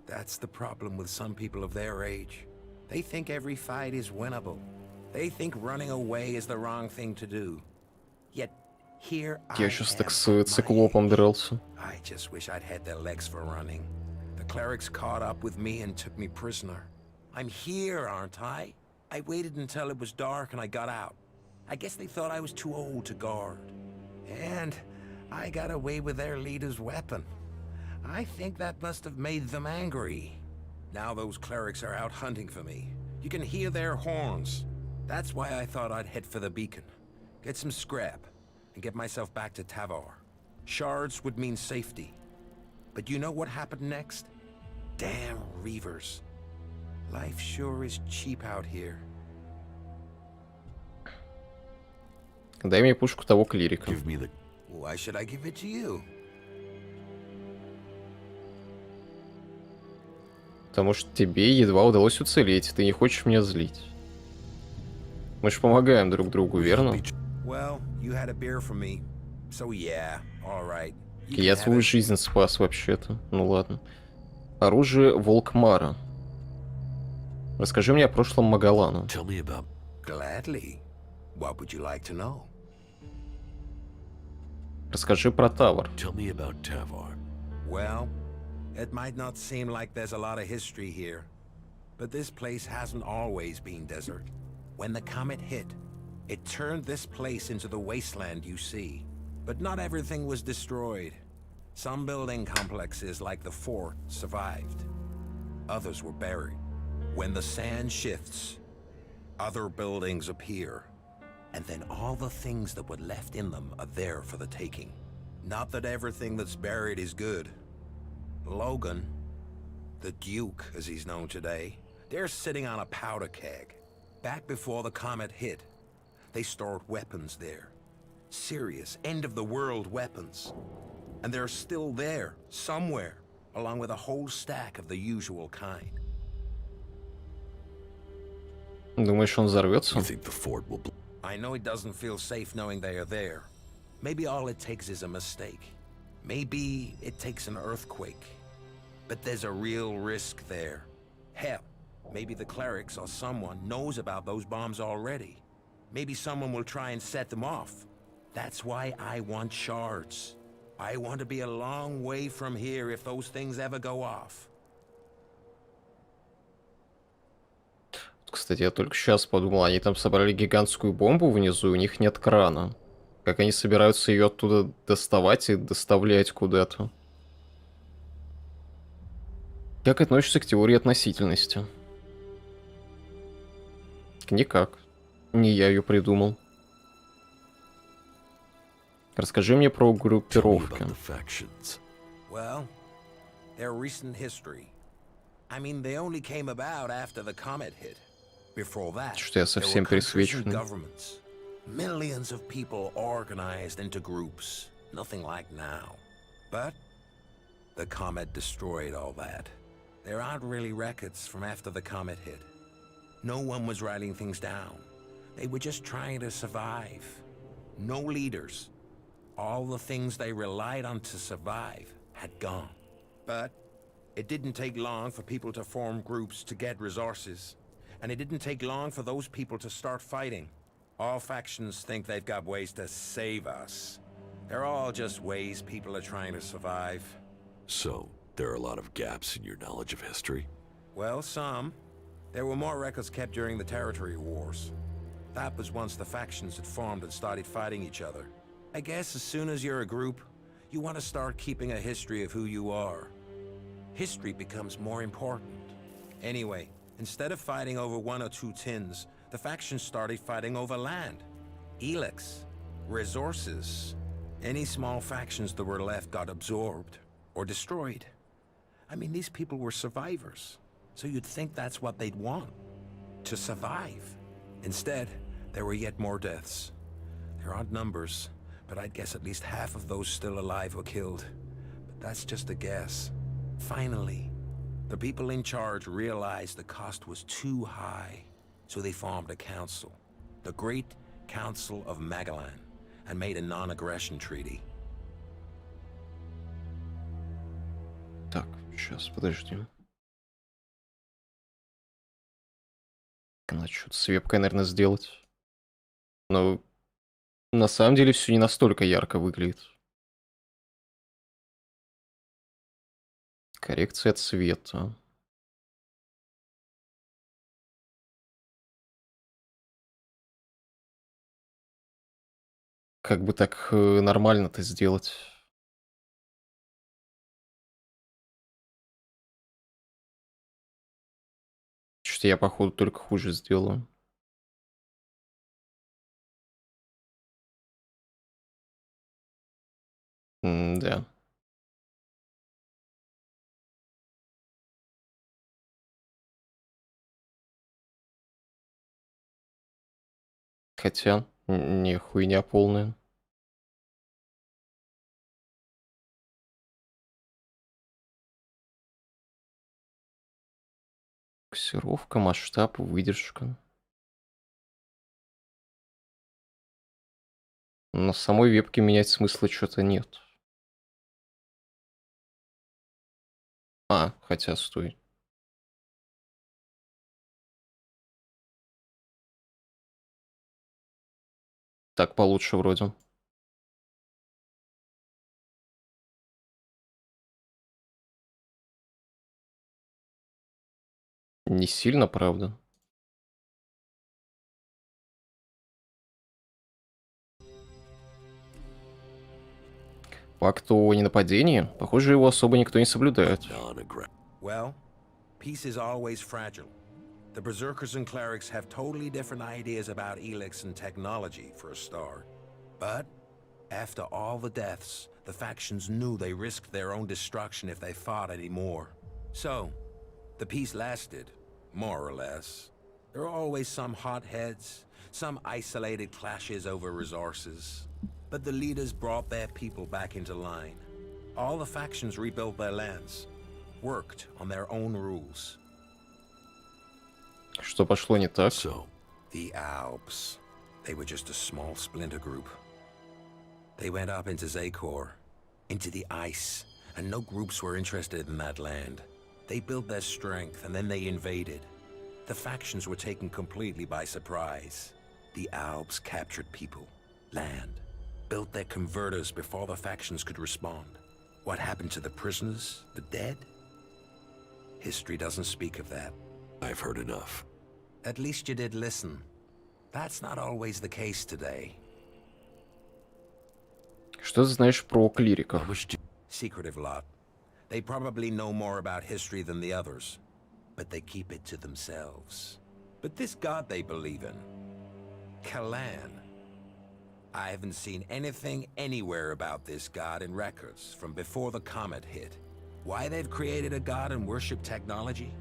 That's the problem with some people of their age. They think every fight is winnable. They think running away is the wrong thing to do. Yet here Я сейчас так с циклопом дрался. I just wish I'd had their legs for running. The clerics caught up with me and took me prisoner. I'm here, aren't I? I waited until it was dark and I got out. I guess they thought I was too old to guard. And I got away with their leader's weapon. I think that must have made them angry. Now those clerics are out hunting for me. You can hear their horns. That's why I thought I'd head for the beacon. Get some scrap, and get myself back to Tavar. Shards would mean safety. But you know what happened next? Damn Reavers. Life sure is cheap out here. Дай мне пушку того клирика. Why should I give it to you? Потому что тебе едва удалось уцелеть, ты не хочешь меня злить. Мы же помогаем друг другу, верно? Well, you had a beer from me. So yeah, all right. Я свою жизнь спас вообще-то. Ну ладно. Оружие Волкмара. Расскажи мне о прошлом Магалана. Gladly. What would you like to know? Расскажи про Тавар. Well, it might not seem like there's a lot of history here, but this place hasn't always been desert. When the comet hit, it turned this place into the wasteland you see. But not everything was destroyed. Some building complexes like the fort survived. Others were buried. When the sand shifts, other buildings appear. And then all the things that were left in them are there for the taking. Not that everything that's buried is good. Logan, the Duke as he's known today, they're sitting on a powder keg. Back before the comet hit, they stored weapons there. Serious, end-of-the-world weapons. And they're still there, somewhere, along with a whole stack of the usual kind. Думаешь, он взорвется? I know it doesn't feel safe knowing they are there. Maybe all it takes is a mistake. Maybe it takes an earthquake. But there's a real risk there. Hell, maybe the clerics or someone knows about those bombs already. Maybe someone will try and set them off. That's why I want shards. I want to be a long way from here if those things ever go off. Кстати, я только сейчас подумал, они там собрали гигантскую бомбу внизу, у них нет крана. Как они собираются ее оттуда доставать и доставлять куда-то? Как относишься к теории относительности? Никак. Не я ее придумал. Расскажи мне про группировки. Well, their recent history. I mean, they only came about after the comet hit. Before that, Что я совсем пересвеченный. governments. Millions of people organized into groups. Nothing like now. But the comet destroyed all that. There aren't really records from after the comet hit. No one was writing things down. They were just trying to survive. No leaders. All the things they relied on to survive had gone. But it didn't take long for people to form groups to get resources. And it didn't take long for those people to start fighting. All factions think they've got ways to save us. They're all just ways people are trying to survive. So, there are a lot of gaps in your knowledge of history? Well, some. There were more records kept during the territory wars. That was once the factions had formed and started fighting each other. I guess as soon as you're a group, you want to start keeping a history of who you are. History becomes more important. Anyway, instead of fighting over 1 or 2 tins, the factions started fighting over land. ELEX. Resources. Any small factions that were left got absorbed or destroyed. I mean, these people were survivors, so you'd think that's what they'd want. To survive. Instead, there were yet more deaths. There aren't numbers, but I'd guess at least half of those still alive were killed. But that's just a guess. Finally, the people in charge realized the cost was too high, so they formed a council, the Great Council of Magellan, and made a non-aggression treaty. Так, сейчас, подожди. Надо что-то с вебкой, наверное, сделать. Но на самом деле все не настолько ярко выглядит. Коррекция цвета. Как бы так нормально-то сделать? Что я, походу, только хуже сделаю. Да. Хотя, не хуйня полная. Фокусировка, масштаб, выдержка. На самой вебке менять смысла что-то нет. Хотя, стой. Так получше вроде. Не сильно, правда. Факт о ненападении, похоже, его особо никто не соблюдает. Well, peace is always fragile. The Berserkers and Clerics have totally different ideas about ELEX and technology, for a start. But after all the deaths, the factions knew they risked their own destruction if they fought anymore. So, the peace lasted, more or less. There are always some hotheads, some isolated clashes over resources. But the leaders brought their people back into line. All the factions rebuilt their lands, worked on their own rules. Что пошло не так? So, the Alps. They were just a small splinter group. They went up into Zakor, into the ice, and no groups were interested in that land. They built their strength, and then they invaded. The factions were taken completely by surprise. The Alps captured people, land, built their converters before the factions could respond. What happened to the prisoners, the dead? History doesn't speak of that. I've heard enough. At least you did listen. That's not always the case today. Что ты знаешь про клириков? Secretive lot. They probably know more about history than the others, but they keep it to themselves. But this god they believe in, Kalan, I haven't seen anything anywhere about this god in records from before the comet hit. Why they've created a god and worship technology?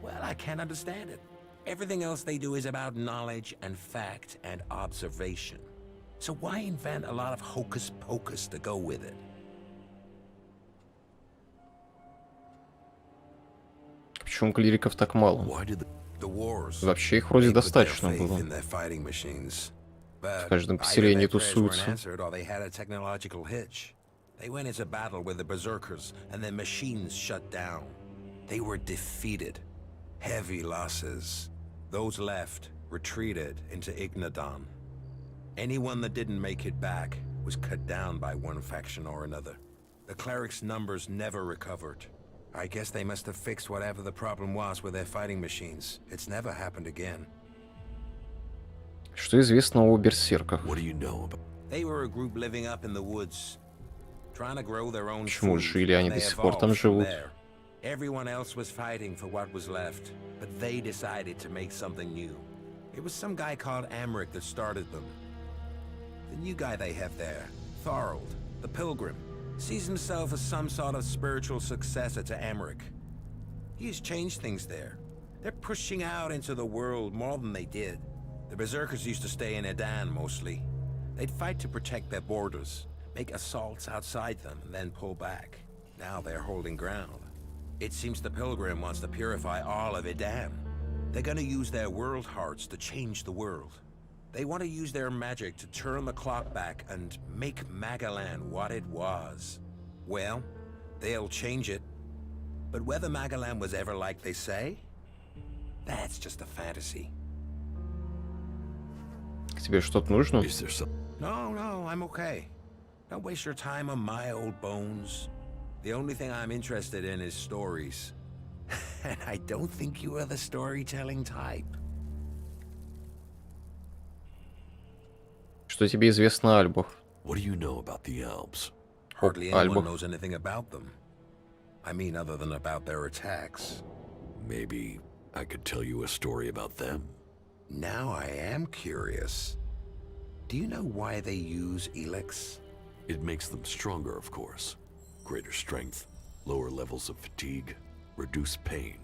Well, I can't understand it. Everything else they do is about knowledge and fact and observation. So why invent a lot of hocus pocus to go with it? Почему клириков так мало? Вообще их вроде достаточно было. В каждом поселении тусуются. They went into battle with the Berserkers, and their machines shut down. They were defeated. Heavy losses. Those left retreated into Ignadon. Anyone that didn't make it back was cut down by one faction or another. The clerics' numbers never recovered. I guess they must have fixed whatever the problem was with their fighting machines. It's never happened again. Что известно о берсерках? They were a group living up in the woods. Почему жили они до сих пор там живут? Everyone else was fighting for what was left, but they decided to make something new. It was some guy called Amric that started them. The new guy they have there, Thorold, the Pilgrim, sees himself as some sort of spiritual successor to Amric. He has changed things there. They're pushing out into the world more than they did. The Berserkers used to stay in Edan mostly. They'd fight to protect their borders, make assaults outside them, and then pull back. Now they're holding ground. It seems the Pilgrim wants to purify all of Edan. They're gonna use their world hearts to change the world. They want to use their magic to turn the clock back and make Magalan what it was. Well, they'll change it. But whether Magalan was ever like they say, that's just a fantasy. Тебе что-то нужно? No, I'm okay. Don't waste your time on my old bones. The only thing I'm interested in is stories. And I don't think you are the storytelling type. Что тебе известно о Альбах? What do you know about the Alps? Hardly anyone knows anything about them. I mean, other than about their attacks. Maybe I could tell you a story about them. Now I am curious. Do you know why they use ELEX? It makes them stronger, of course. Greater strength, lower levels of fatigue, reduced pain.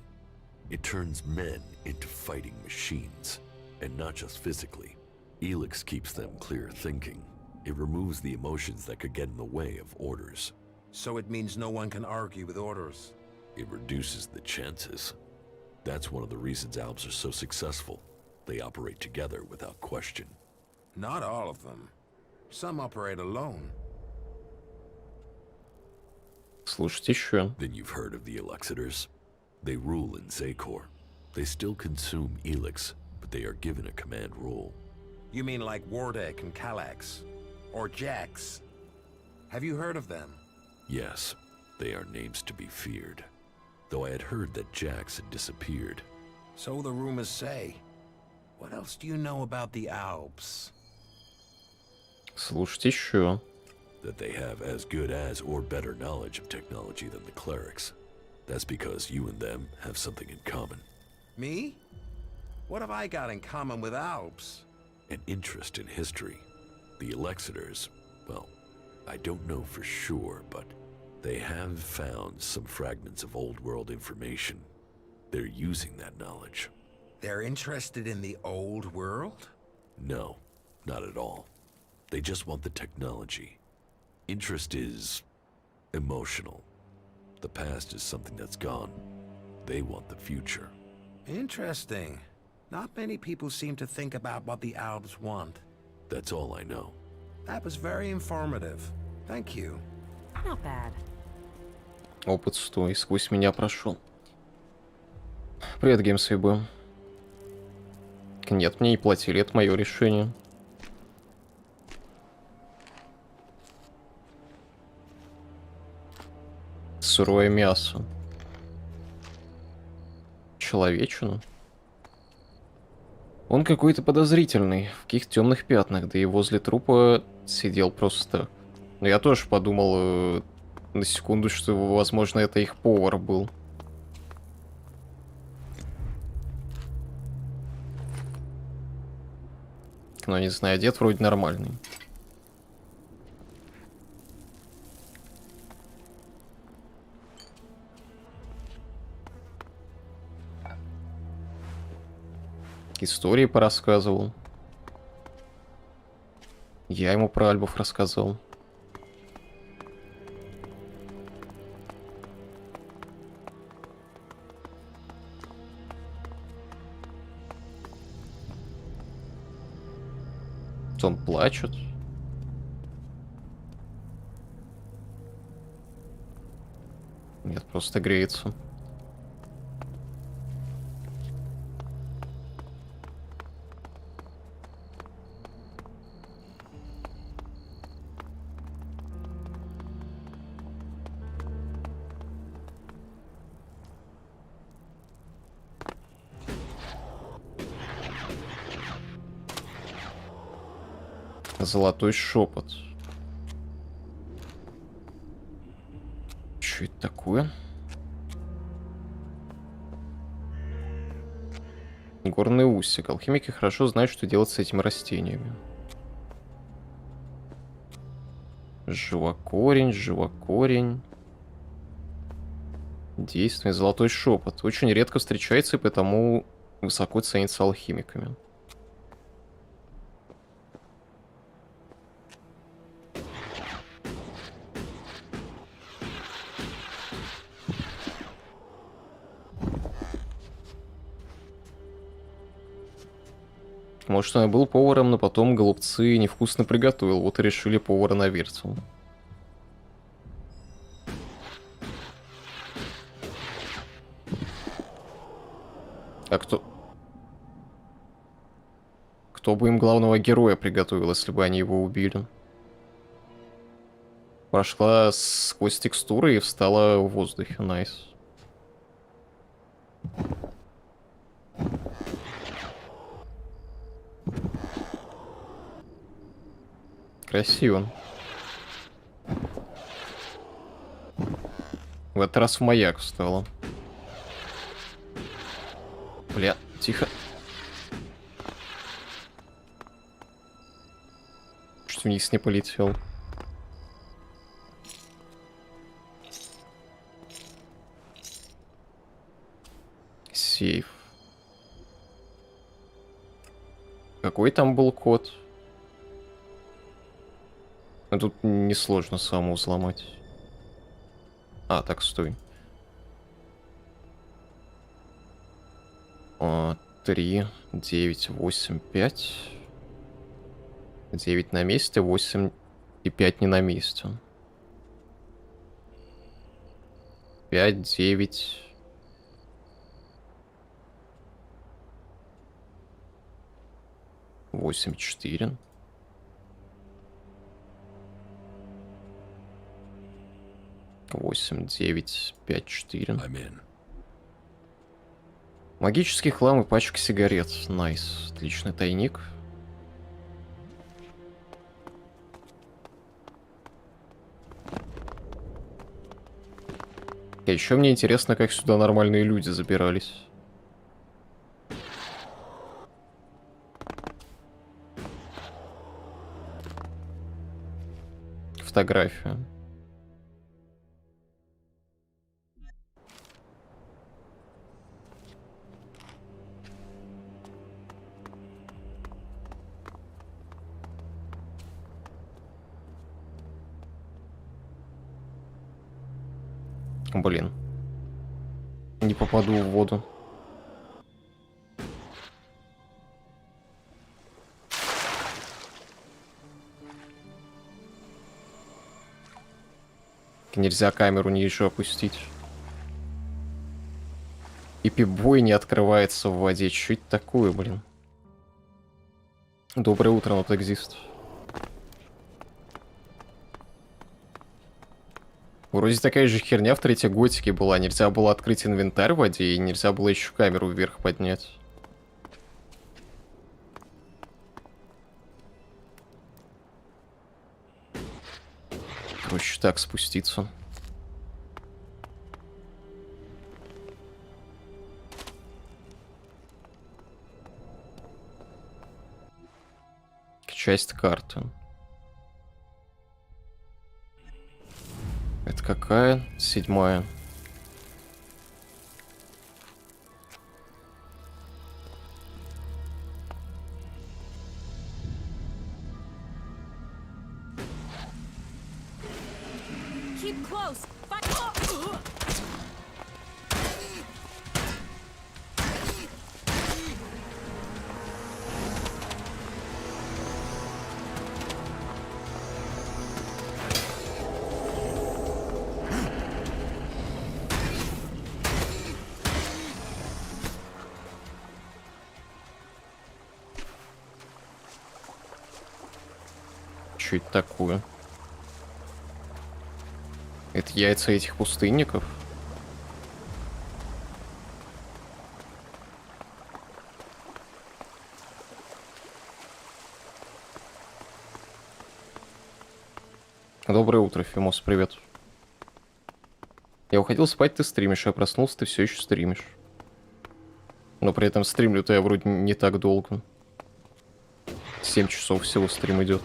It turns men into fighting machines, and not just physically. ELEX keeps them clear thinking. It removes the emotions that could get in the way of orders. So it means no one can argue with orders? It reduces the chances. That's one of the reasons Alps are so successful. They operate together without question. Not all of them. Some operate alone. Слушайте еще. Then you've heard of the Elexitors. They rule in Zakor. They still consume ELEX, but they are given a command role. You mean like Wardek and Kallax? Or Jax? Have you heard of them? Yes, they are names to be feared. Though I had heard that Jax had disappeared. So the rumors say. What else do you know about the Alps? Слушайте еще. That they have as good as or better knowledge of technology than the clerics. That's because you and them have something in common. Me? What have I got in common with Alps? An interest in history. The Elexitors, well, I don't know for sure, but they have found some fragments of old world information. They're using that knowledge. They're interested in the old world? No, not at all. They just want the technology. Interest is emotional. The past is something that's gone. They want the future. Interesting. Not many people seem to think about what the Alps want. That's all I know. That was very informative. Thank you. Not bad. Опыт 100 и сквозь меня прошел. Привет, геймсвибы. Нет, мне не платили, это мое решение. Сырое мясо. Человечину. Он какой-то подозрительный, в каких темных пятнах, да и возле трупа сидел просто так. Но я тоже подумал на секунду, что, возможно, это их повар был. Но не знаю, дед вроде нормальный. Истории порассказывал. Я ему про альбов рассказал. Он плачет. Нет, просто греется. Золотой шепот. Что это такое? Горный усик. Алхимики хорошо знают, что делать с этими растениями. Живокорень, живокорень. Действенный золотой шепот. Очень редко встречается и потому высоко ценится алхимиками. Может, он и был поваром, но потом голубцы невкусно приготовил, вот и решили повара на вертел. А кто бы им главного героя приготовил, если бы они его убили? Прошла сквозь текстуры и встала в воздухе, найс. Красиво. В этот раз в маяк встала. Бля, тихо. Чуть вниз не полетел. Сейф. Какой там был код? Тут несложно саму взломать. А, так, стой. 3, 9, 8, 5. 9 на месте, 8 и 5 не на месте. 5, 9. Восемь, 4. Восемь, 9, 5, 4. Магический хлам и пачка сигарет. Найс. Отличный тайник. А еще мне интересно, как сюда нормальные люди забирались. фотография. Блин. Не попаду в воду. Нельзя камеру ниже опустить. И пибой не открывается в воде. Чё это такое, блин? Доброе утро, not exist. Вроде такая же херня в третьей готике была. Нельзя было открыть инвентарь в воде, и нельзя было еще камеру вверх поднять. Короче, так спуститься. Часть карты. Это какая? 7-я. Keep close. Что это такое? Это яйца этих пустынников? Доброе утро, Фимос, привет. Я уходил спать, ты стримишь, а проснулся, ты все еще стримишь. Но при этом стримлю-то я вроде не так долго. 7 часов всего стрим идет.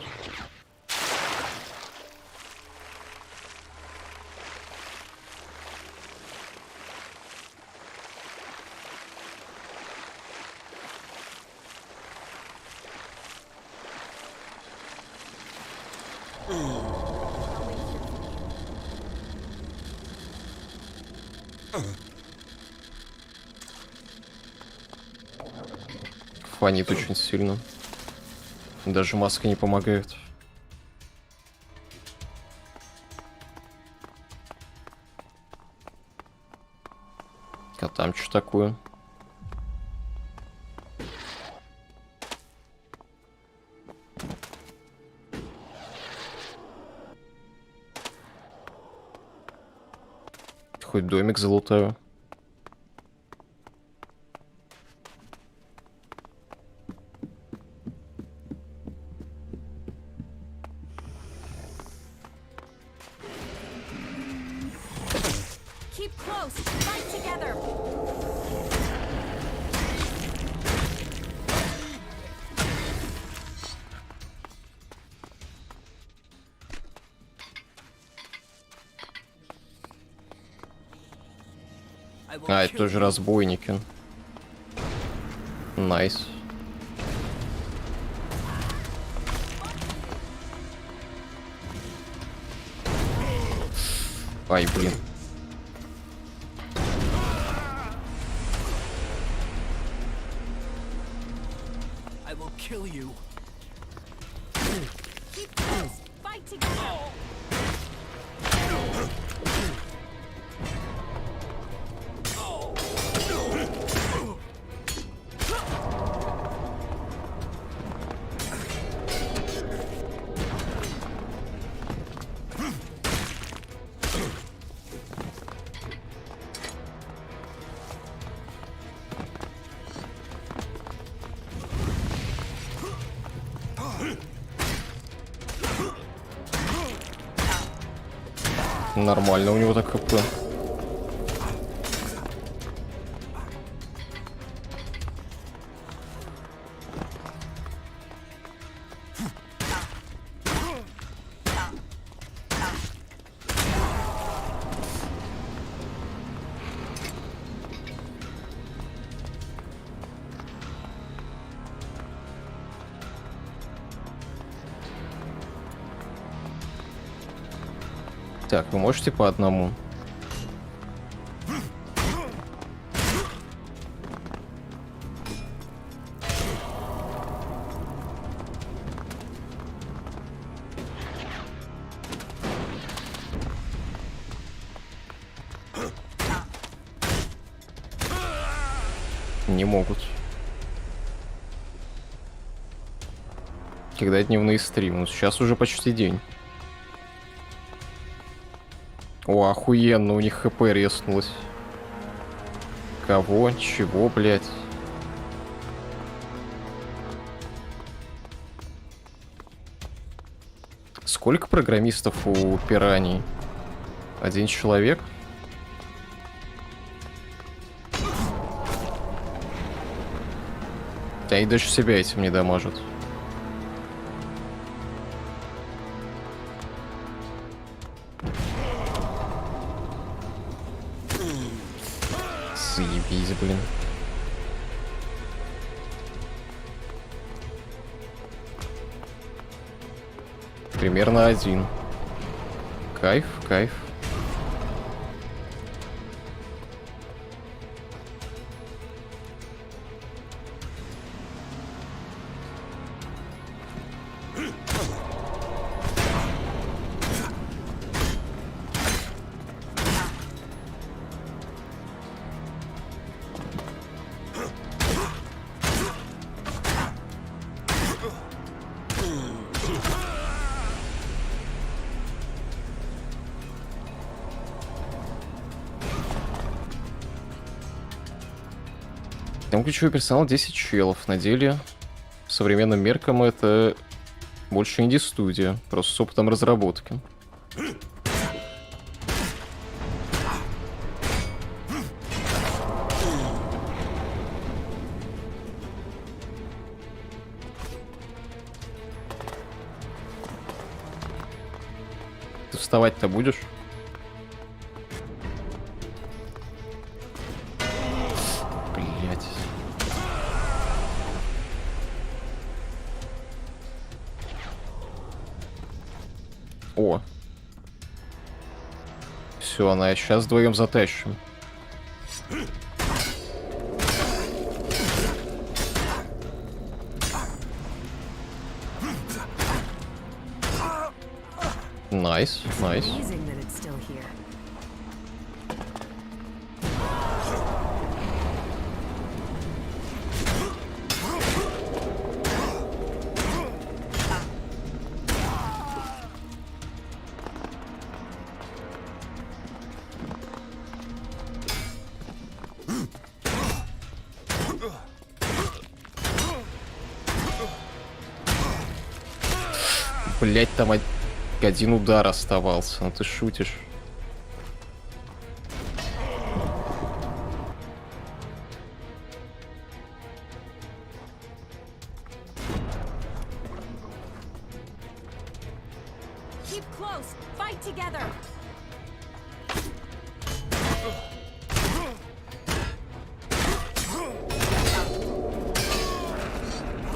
Фонит очень сильно. Даже маска не помогает. А там что такое? Хоть домик залутаю. Keep close. Fight together. А, это тоже разбойники. Найс. Ай, блин. I will kill you. Keep close. Fight together. Нормально у него так хп. Так, вы можете по одному? Не могут. Когда дневные стримы? Ну, сейчас уже почти день. О, охуенно, у них хп резнулось. Кого? Чего, блядь? Сколько программистов у пираний? Один человек? Да и даже себя этим не дамажат. Заебись, блин. Примерно один. Кайф, кайф. Там ключевой персонал 10 челов. На деле, по современным меркам, это больше инди-студия, просто с опытом разработки. Ты вставать-то будешь? Блять. О. Все, она сейчас вдвоем затащим. Найс, найс. Amazing that it's still here. Блять, там один удар оставался. Ну ты шутишь. Keep close. Fight together.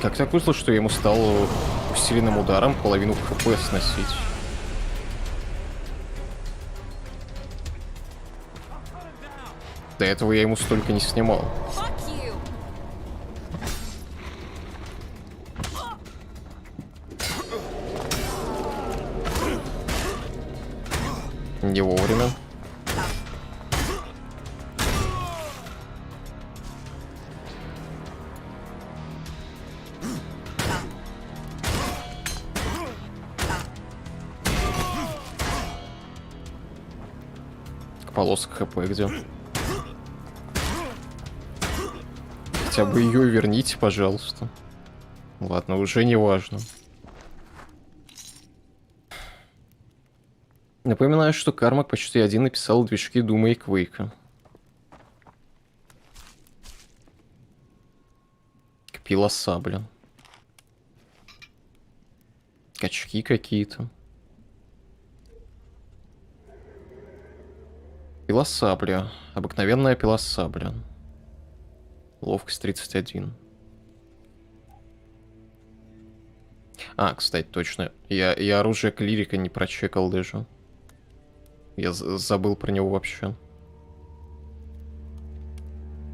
Как так вышло, что я ему стал усиленным ударом половину хп сносить? До этого я ему столько не снимал. Не вовремя. Полоска хп где? Хотя бы ее верните, пожалуйста. Ладно, уже не важно. Напоминаю, что Кармак почти один написал движки Дума и Квейка. Кпила сабля. Качки какие-то. Пила сабля. Обыкновенная пила сабля. Ловкость 31. А, кстати, точно. Я оружие клирика не прочекал даже. Я забыл про него вообще.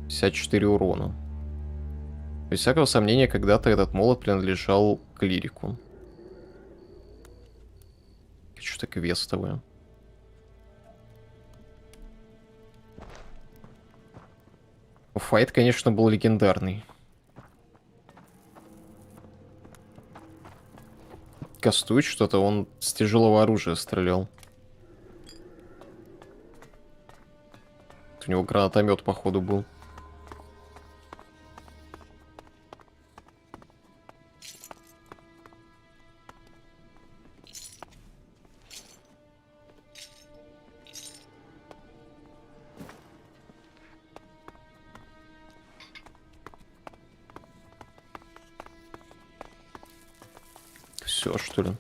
54 урона. Без всякого сомнения, когда-то этот молот принадлежал клирику. Что-то квестовое. Файт, конечно, был легендарный. Кастует что-то, он с тяжелого оружия стрелял. У него гранатомет, походу, был. Все, что ли?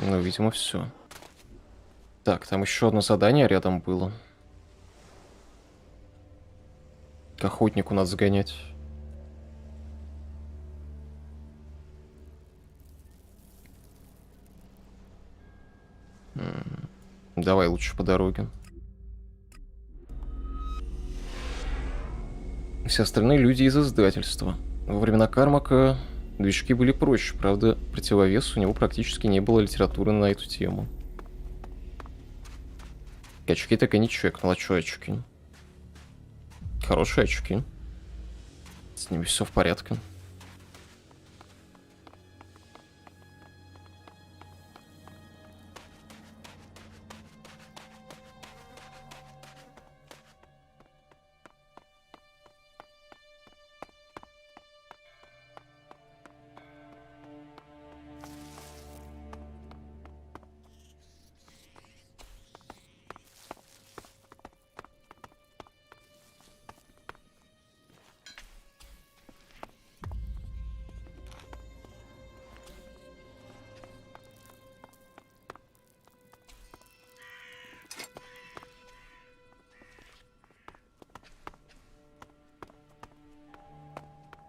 Ну, видимо, все. Так, там еще одно задание рядом было. К охотнику надо сгонять. Давай лучше по дороге. Все остальные люди из издательства. Во времена Кармака движки были проще, правда, противовес у него практически не было литературы на эту тему. Очки так и не чекнул, а чё очки? Хорошие очки. С ними все в порядке.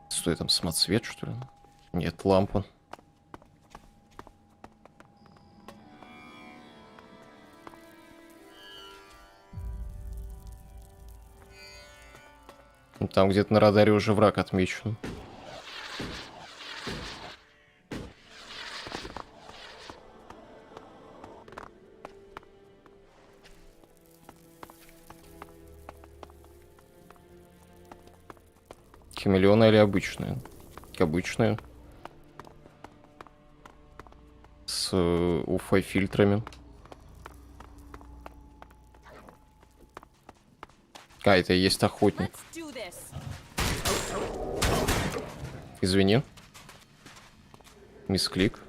Что там, самоцвет, что ли? Нет, лампа. Там где-то на радаре уже враг отмечен. Хамелеоны или обычные? Обычные. С УФ-фильтрами. А, это и есть охотник. Извини. Мисклик.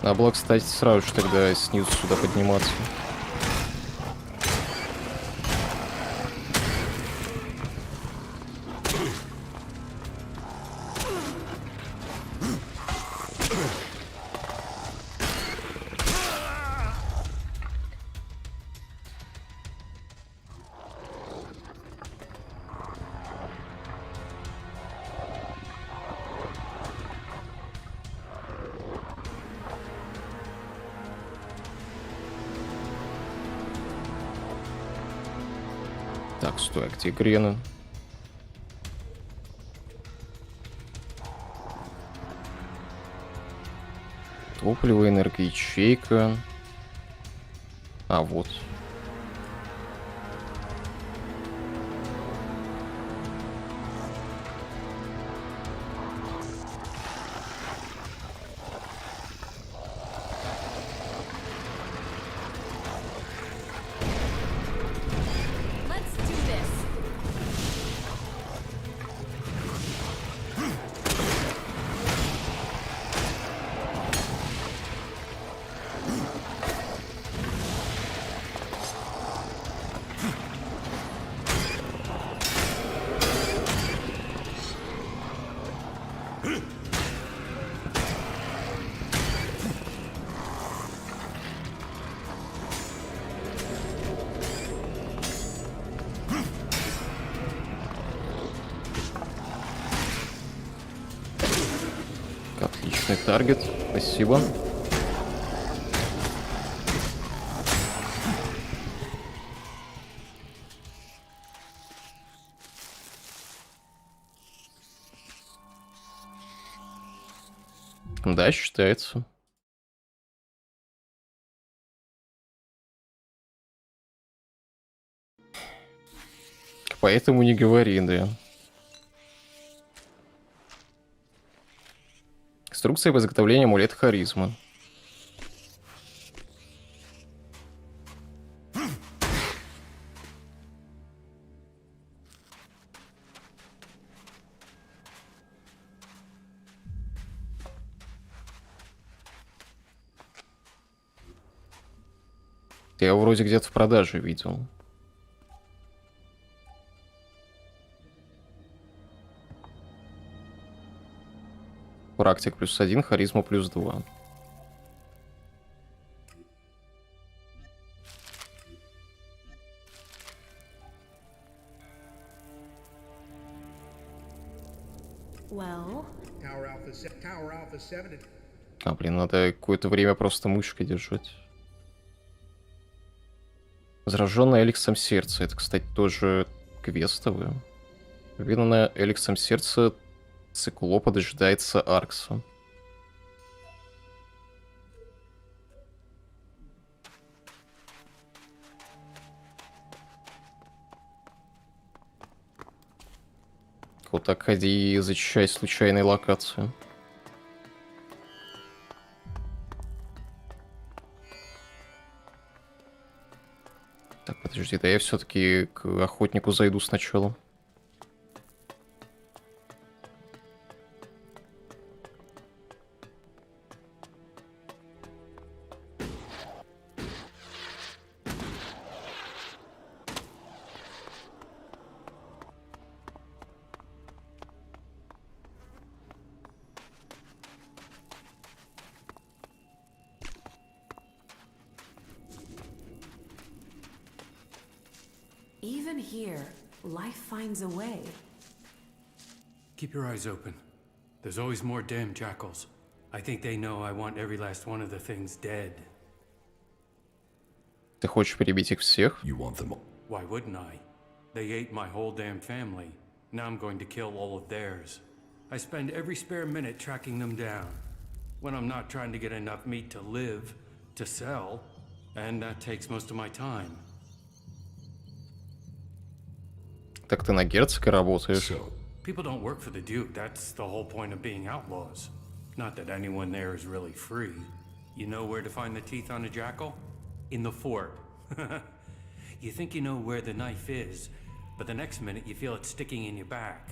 Надо было, кстати, сразу же тогда снизу сюда подниматься. Так, стой, а где Грены? Топливо, энергоячейка. А, вот. Let's do this. Отличный таргет. Спасибо. Да, считается. Поэтому не говори, да. Инструкция по изготовлению амулета харизмы. Я его вроде где-то в продаже видел. Практик +1, харизма +2. Well, Tower Alpha 7. А, блин, надо какое-то время просто мышкой держать. Зараженное Элексом сердце. Это, кстати, тоже квестовое. Видно, на Элексом сердце циклопа дожидается Аркса. Вот так ходи и зачищай случайные локации. Так, подожди, да я все-таки к охотнику зайду сначала. Even here, life finds a way. Keep your eyes open. There's always more damn jackals. I think they know I want every last one of the things dead. Ты хочешь перебить их всех? Why wouldn't I? They ate my whole damn family. Now I'm going to kill all of theirs. I spend every spare minute tracking them down. When I'm not trying to get enough meat to live, to sell, and that takes most of my time. Так ты на герцога работаешь? People don't work for the Duke. That's the whole point of being outlaws. Not that anyone there is really free. You know where to find the teeth on a jackal? In the fort. You think you know where the knife is, but the next minute you feel it sticking in your back.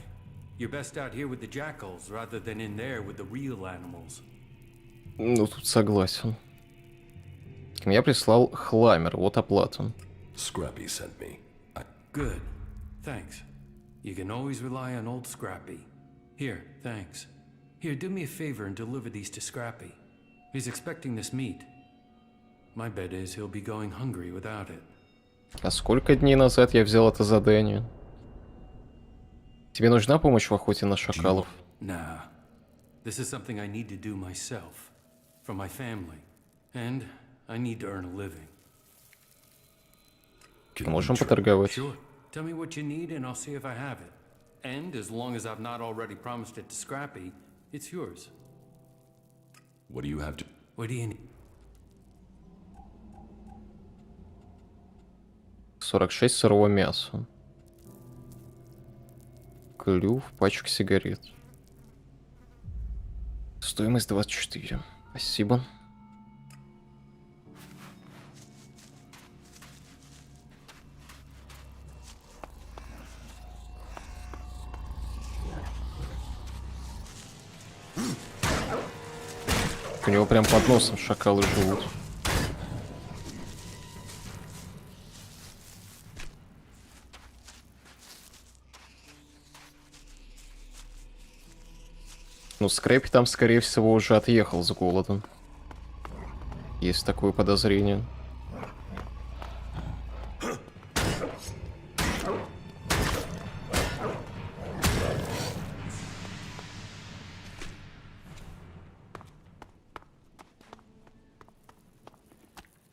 You're best out here with the jackals rather than in there with the real animals. Ну, тут согласен. Меня прислал Хламер, вот оплата. Scrappy sent me. Good. Thanks. You can always rely on old Scrappy. Here, thanks. Here, do me a favor and deliver these to Scrappy. He's expecting this meat. My bet is he'll be going hungry without it. А сколько дней назад я взял это задание? Тебе нужна помощь в охоте на шакалов? Nah. This is something I need to do myself. For my family. And I need to earn a living. Можем поторговать. Sure. Tell me what you need and I'll see if I have it. And as long as I've not already promised it to Scrappy, it's yours. What do you have to... What do you need? 46 сырого мяса. Клюв, пачка сигарет. Стоимость 24. Спасибо. У него прям под носом шакалы живут. Ну, Скрэппи там, скорее всего, уже отъехал с голодом. Есть такое подозрение.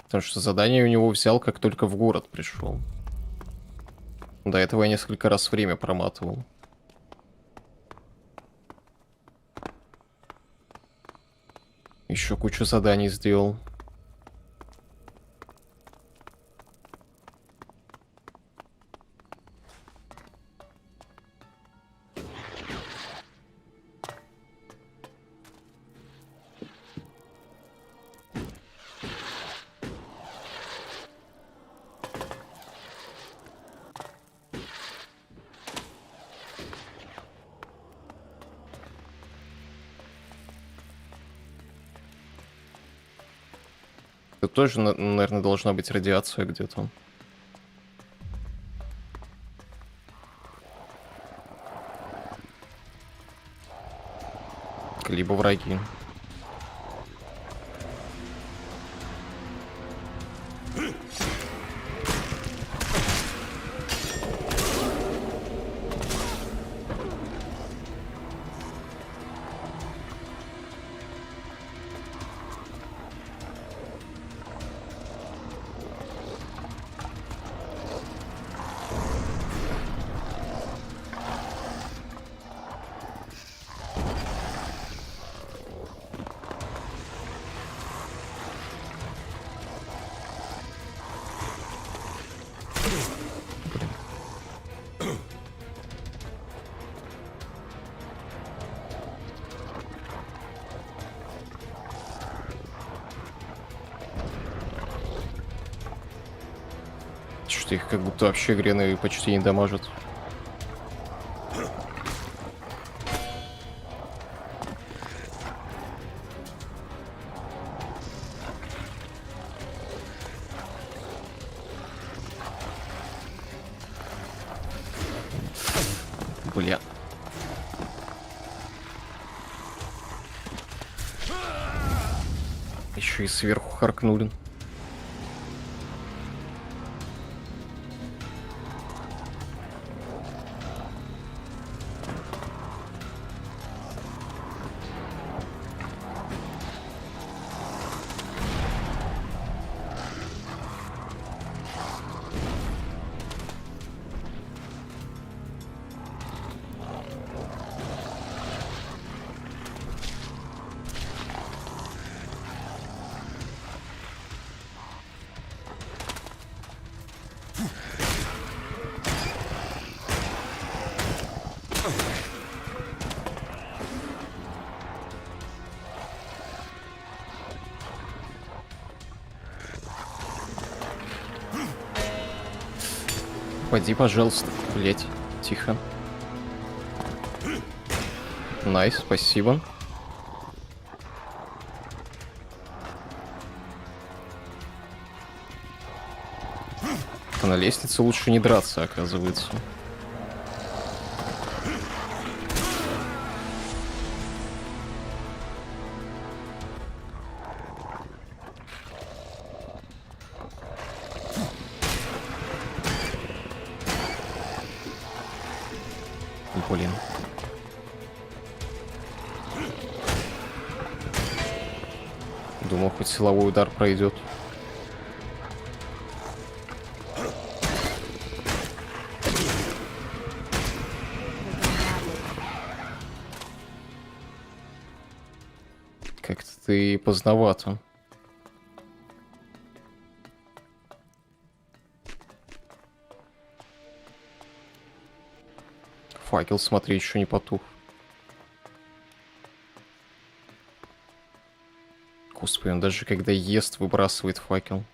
Потому что задание у него взял, как только в город пришел. До этого я несколько раз время проматывал. Еще кучу заданий сделал. Тут тоже, наверное, должна быть радиация где-то. Либо враги. Что-то их как будто вообще грены почти не дамажат. Бля. Еще и сверху харкнули. Пойди, пожалуйста. Блять, тихо. Найс, спасибо. А на лестнице лучше не драться, оказывается. Блин. Думал, хоть силовой удар пройдет. Как-то ты поздновато. Факел, смотри, еще не потух. Господи, он даже когда ест, выбрасывает факел.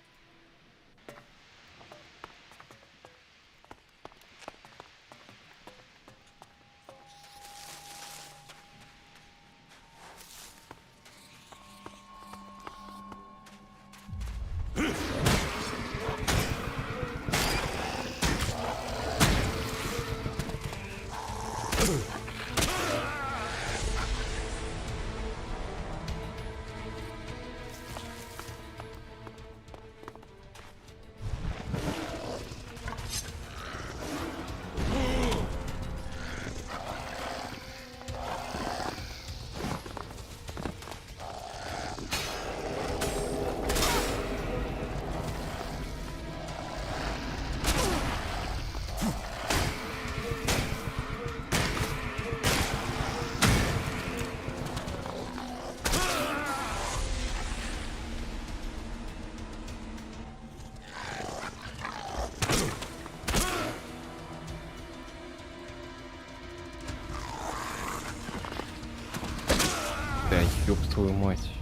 Да ёб твою мать.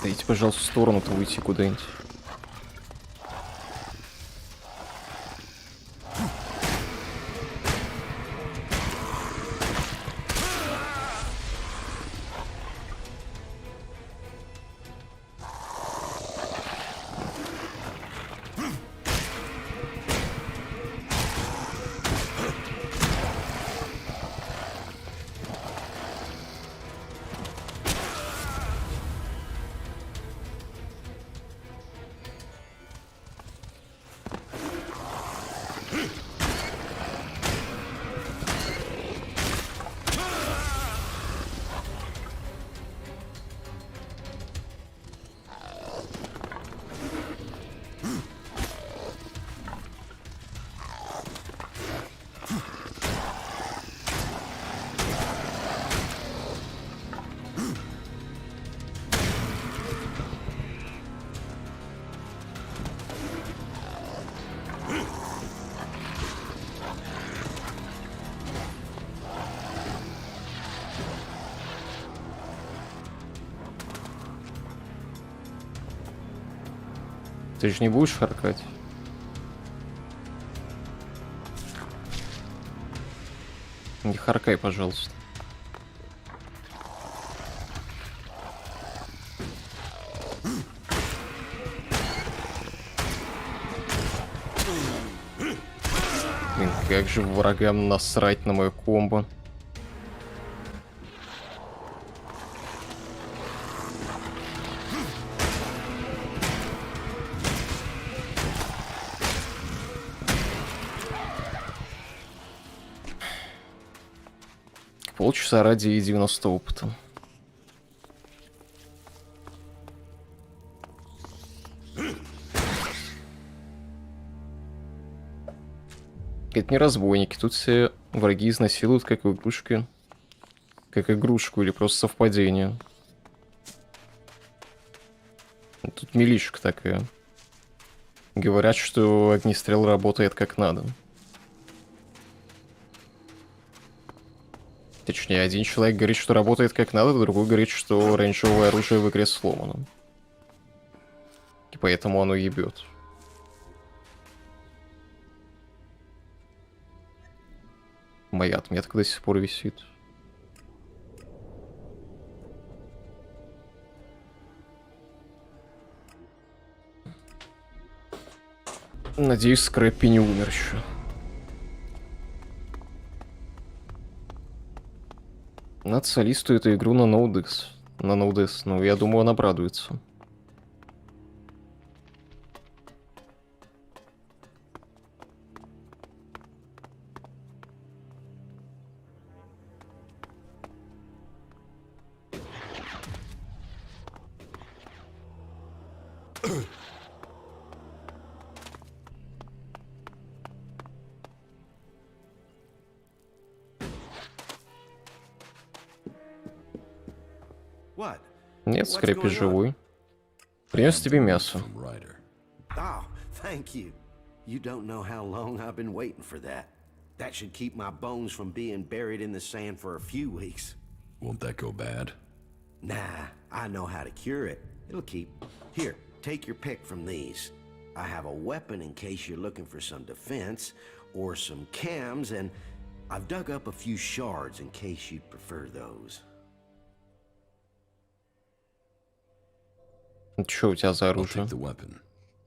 Дайте, пожалуйста, в сторону-то уйти куда-нибудь. Ты же не будешь харкать? Не харкай, пожалуйста. Блин, как же врагам насрать на мое комбо. Полчаса ради 90 опыта. Это не разбойники, тут все враги изнасилуют как игрушки. Как игрушку или просто совпадение. Тут милишка такая. Говорят, что огнестрел работает как надо. Точнее, один человек говорит, что работает как надо, другой говорит, что рейнджевое оружие в игре сломано. И поэтому оно ебет. Моя отметка до сих пор висит. Надеюсь, Скрэппи не умер еще. Надо солисту эту игру на ноудес. На ноудес. Ну, я думаю, он обрадуется. Нет, Скрэппи живой. Принес тебе мясо. Oh, thank you. You don't know how long I've been waiting for that. That should keep my bones from being buried in the sand for a few weeks. Won't that go bad? Nah, I know how to cure it. It'll keep. Here, take your pick from these. I have a weapon in case you're looking for some defense, or some cams, and I've dug up a few shards in case you'd prefer those. Что у тебя за оружие?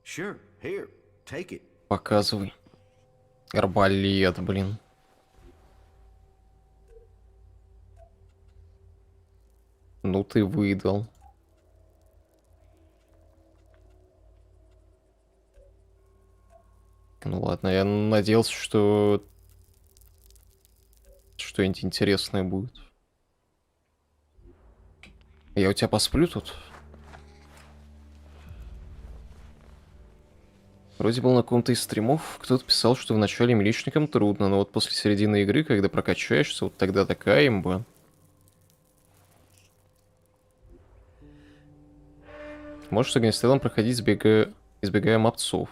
Sure, here, take it. Показывай. Арбалет, блин. Ну ты выдал. Ну ладно, я надеялся, что что-нибудь интересное будет. Я у тебя посплю тут? Вроде был на каком-то из стримов, кто-то писал, что в начале миличникам трудно, но вот после середины игры, когда прокачаешься, вот тогда такая имба. Можешь с огнестрелом проходить, избегая мопцов,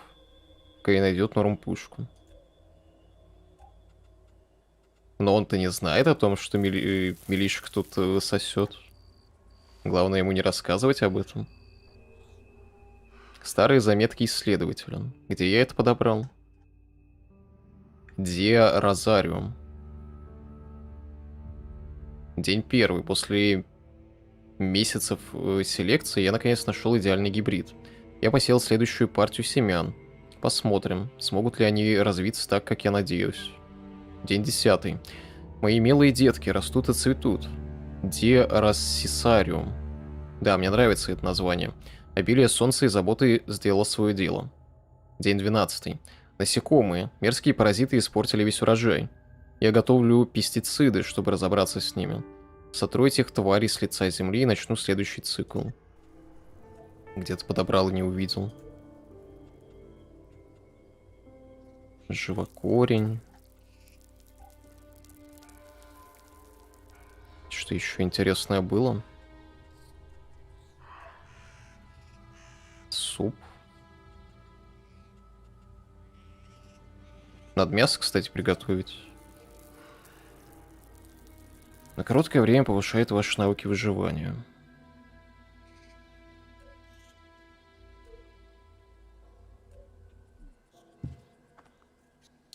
пока не найдет норм пушку. Но он-то не знает о том, что милишек тут сосет. Главное ему не рассказывать об этом. Старые заметки исследователя. Где я это подобрал? Диа Розариум. День первый. После месяцев селекции я наконец нашел идеальный гибрид. Я посеял следующую партию семян. Посмотрим, смогут ли они развиться так, как я надеюсь. День 10. Мои милые детки растут и цветут. Диарассисариум. Да, мне нравится это название. Обилие солнца и заботы сделало свое дело. День 12. Насекомые. Мерзкие паразиты испортили весь урожай. Я готовлю пестициды, чтобы разобраться с ними. Сотру этих тварей с лица земли и начну следующий цикл. Где-то подобрал и не увидел. Живокорень. Что еще интересное было? Суп. Надо мясо, кстати, приготовить. На короткое время повышает ваши навыки выживания.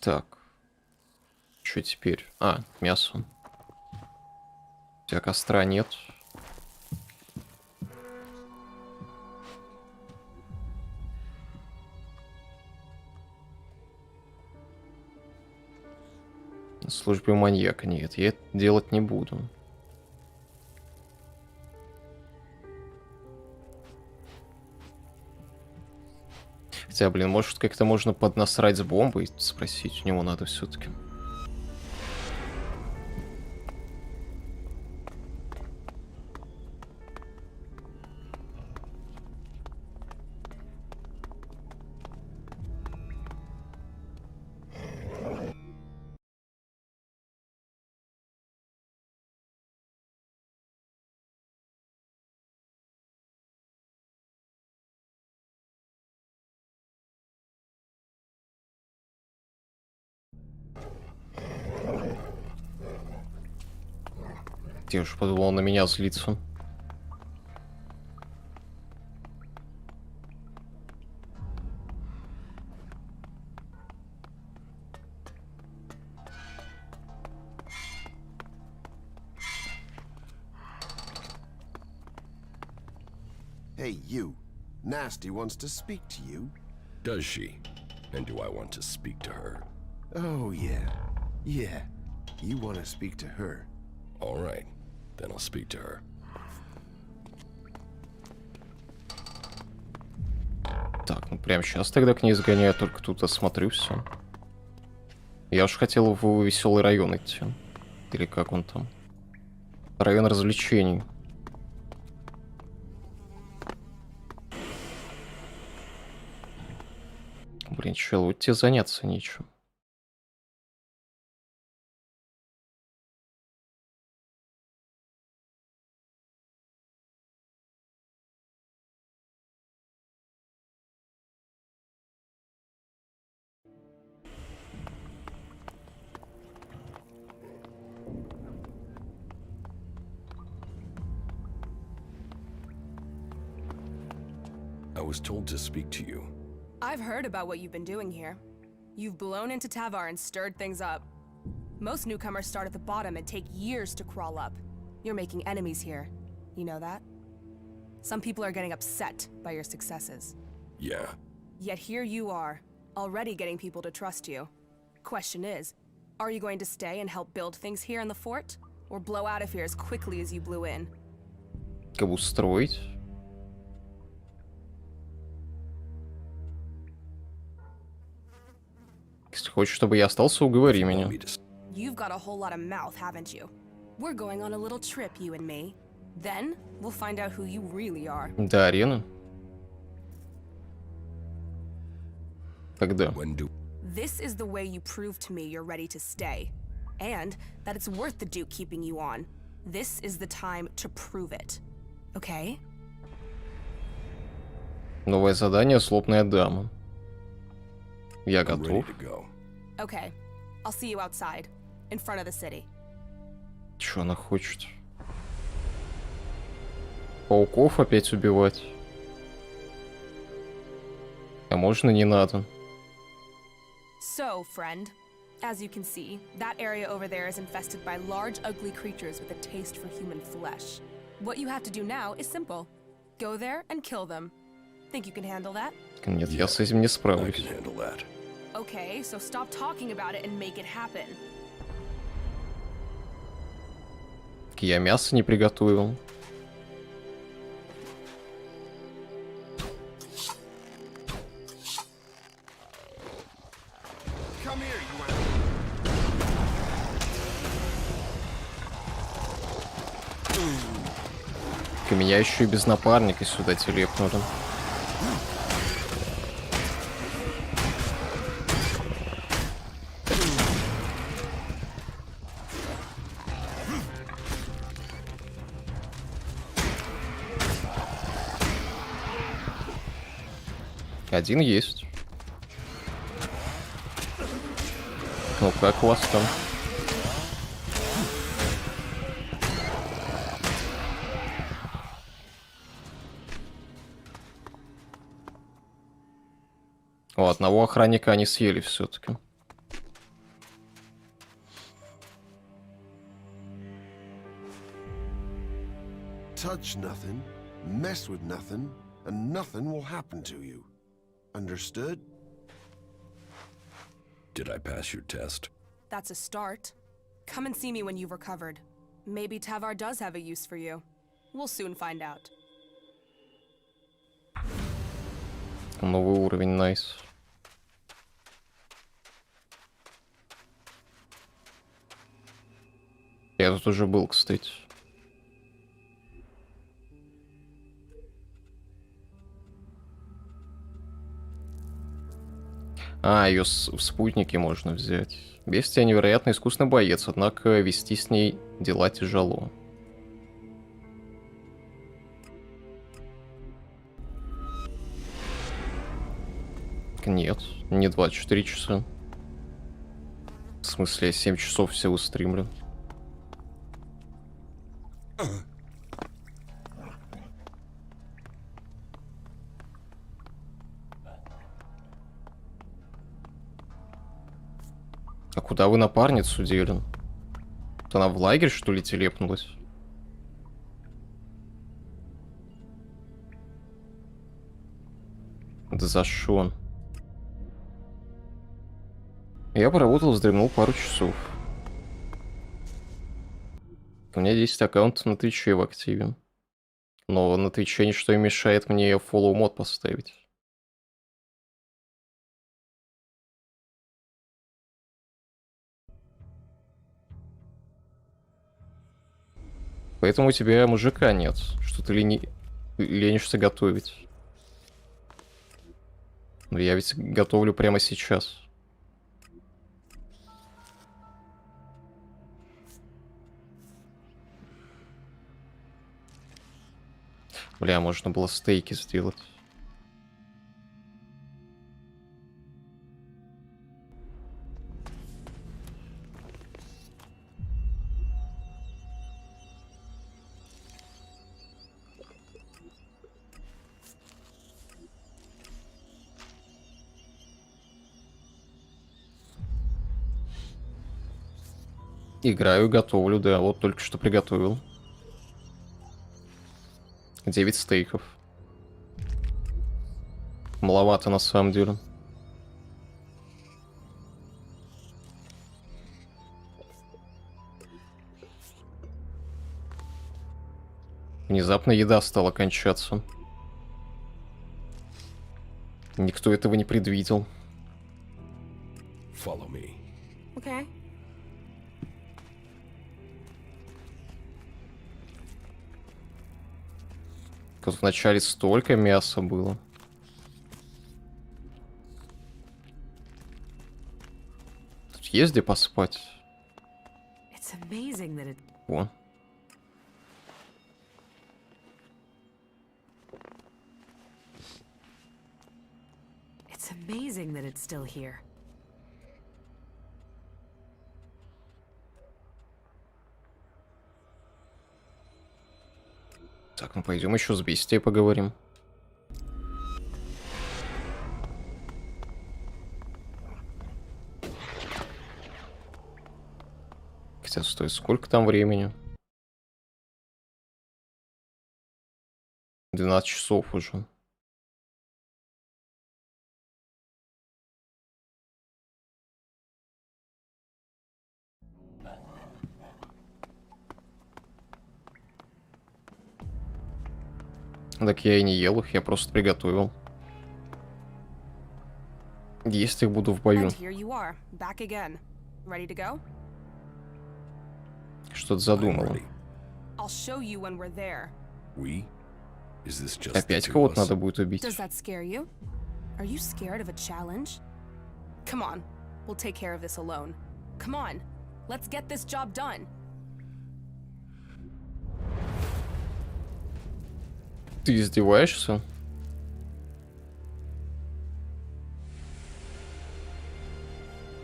Так. Что теперь? А, мясо. У тебя костра нет. На службе у маньяка нет. Я это делать не буду. Хотя, блин, может, как-то можно поднасрать с бомбой? Спросить у него надо все-таки. Я уж подумал, на меня злиться. Hey, you. Nasty wants to speak to you. Does she? And do I want to speak to her? Oh, yeah. Yeah. You want to speak to her. All right. Then I'll speak to her. Так, ну прямо сейчас тогда к ней сгоняю, только тут осмотрю все. Я уж хотел в веселый район идти. Или как он там? Район развлечений. Блин, чел, вот тебе заняться нечем. I was told to speak to you. I've heard about what you've been doing here. You've blown into Tavar and stirred things up. Most newcomers start at the bottom and take years to crawl up. You're making enemies here. You know that? Some people are getting upset by your successes. Yeah. Yet here you are, already getting people to trust you. Question is, are you going to stay and help build things here in the fort? Or blow out of here as quickly as you blew in? Кого строить? Если хочешь, чтобы я остался, уговори меня. You've got a whole lot of mouth, haven't you? We're going on a little trip, you and me. Then, we'll find out who you really are. До арены? Когда? This is the way you prove to me you're ready to stay. And that it's worth the Duke keeping you on. This is the time to prove it. Okay? Новое задание — злобная дама. Я готов. Okay. I'll see you outside, in front of the city. Чё она хочет? Пауков опять убивать? А можно не надо? So, friend, as you can see, that area over there is infested by large, ugly creatures with a taste for human flesh. What you have to do now is simple. Go there and kill them. Think you can handle that? Нет, я с этим не справлюсь. Okay, so stop talking about it and make it happen. Я мясо не приготовил. Меня еще и без напарника сюда телепнули. Один есть. Ну как у вас там? О, одного охранника они съели все-таки. Touch nothing, mess with nothing, and nothing will happen to you. Understood? Did I pass your test? That's a start. Come and see me when you've recovered. Maybe Tavar does have a use for you. We'll soon find out. Новый уровень, найс. Я тут уже был, кстати. А, ее в спутнике можно взять. Бестия невероятно искусный боец, однако вести с ней дела тяжело. Нет, не 24 часа. В смысле, я 7 часов всего стримлю. А куда вы напарницу дели? Она в лагерь, что ли, телепнулась? Да за шо? Я поработал, вздремнул пару часов. У меня 10 аккаунтов на Твиче в активе. Но на Твиче ничто не мешает мне follow мод поставить. Поэтому у тебя мужика нет, что ты ленишься готовить. Но я ведь готовлю прямо сейчас. Бля, можно было стейки сделать. Играю, готовлю, да, вот только что приготовил. 9 стейков. Маловато на самом деле. Внезапно еда стала кончаться. Никто этого не предвидел. Follow me. Okay. Тут вначале столько мяса было. Тут есть где поспать? It's amazing that it... О. It's amazing that it's still here. Так, ну пойдем еще с бестией поговорим. Хотя, стой, сколько там времени? 12 часов уже. Так я и не ел их, я просто приготовил. Есть их буду в бою. And here you are, back again. Ready to go? Что-то задумала. I'll show you when we're there. We? Is this just Опять the two кого-то of us? надо будет убить. Does that scare you? Are you scared of a challenge? Come on, we'll take care of this alone. Come on, let's get this job done. Ты издеваешься?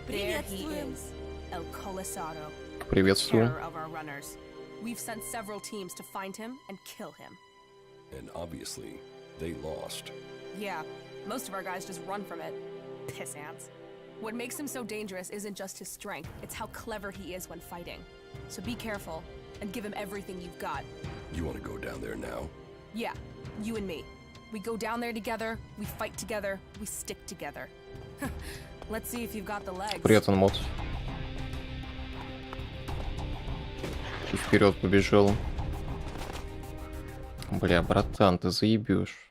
There he is, El Colisado, Приветствую. terror of our runners. We've sent several teams to find him and kill him. And obviously, they lost. Yeah, most of our guys just run from it. Piss ants. What makes him so dangerous isn't just his strength, it's how clever he is when fighting. So be careful, and give him everything you've got. You want to go down there now? Yeah, you and me. We go down there together, we fight together, we stick together. Let's see if you've got the legs. Привет, Анмод. И вперед побежал. Бля, братан, ты заебешь.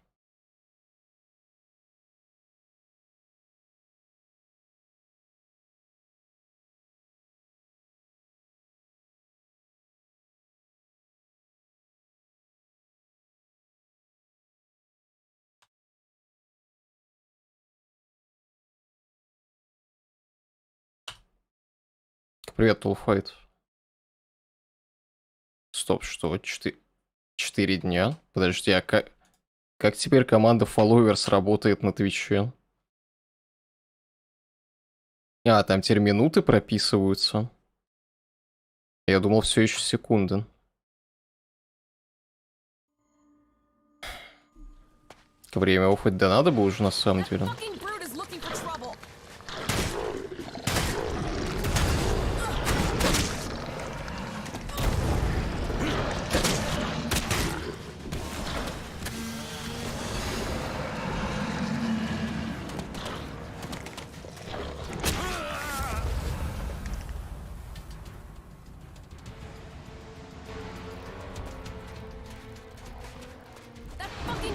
Привет, Тулфайт. Стоп, что? 4 дня? Подожди, а как теперь команда Followers работает на Твиче? А, там теперь минуты прописываются. Я думал, все еще секунды. Время уходить да надо бы уже на самом деле.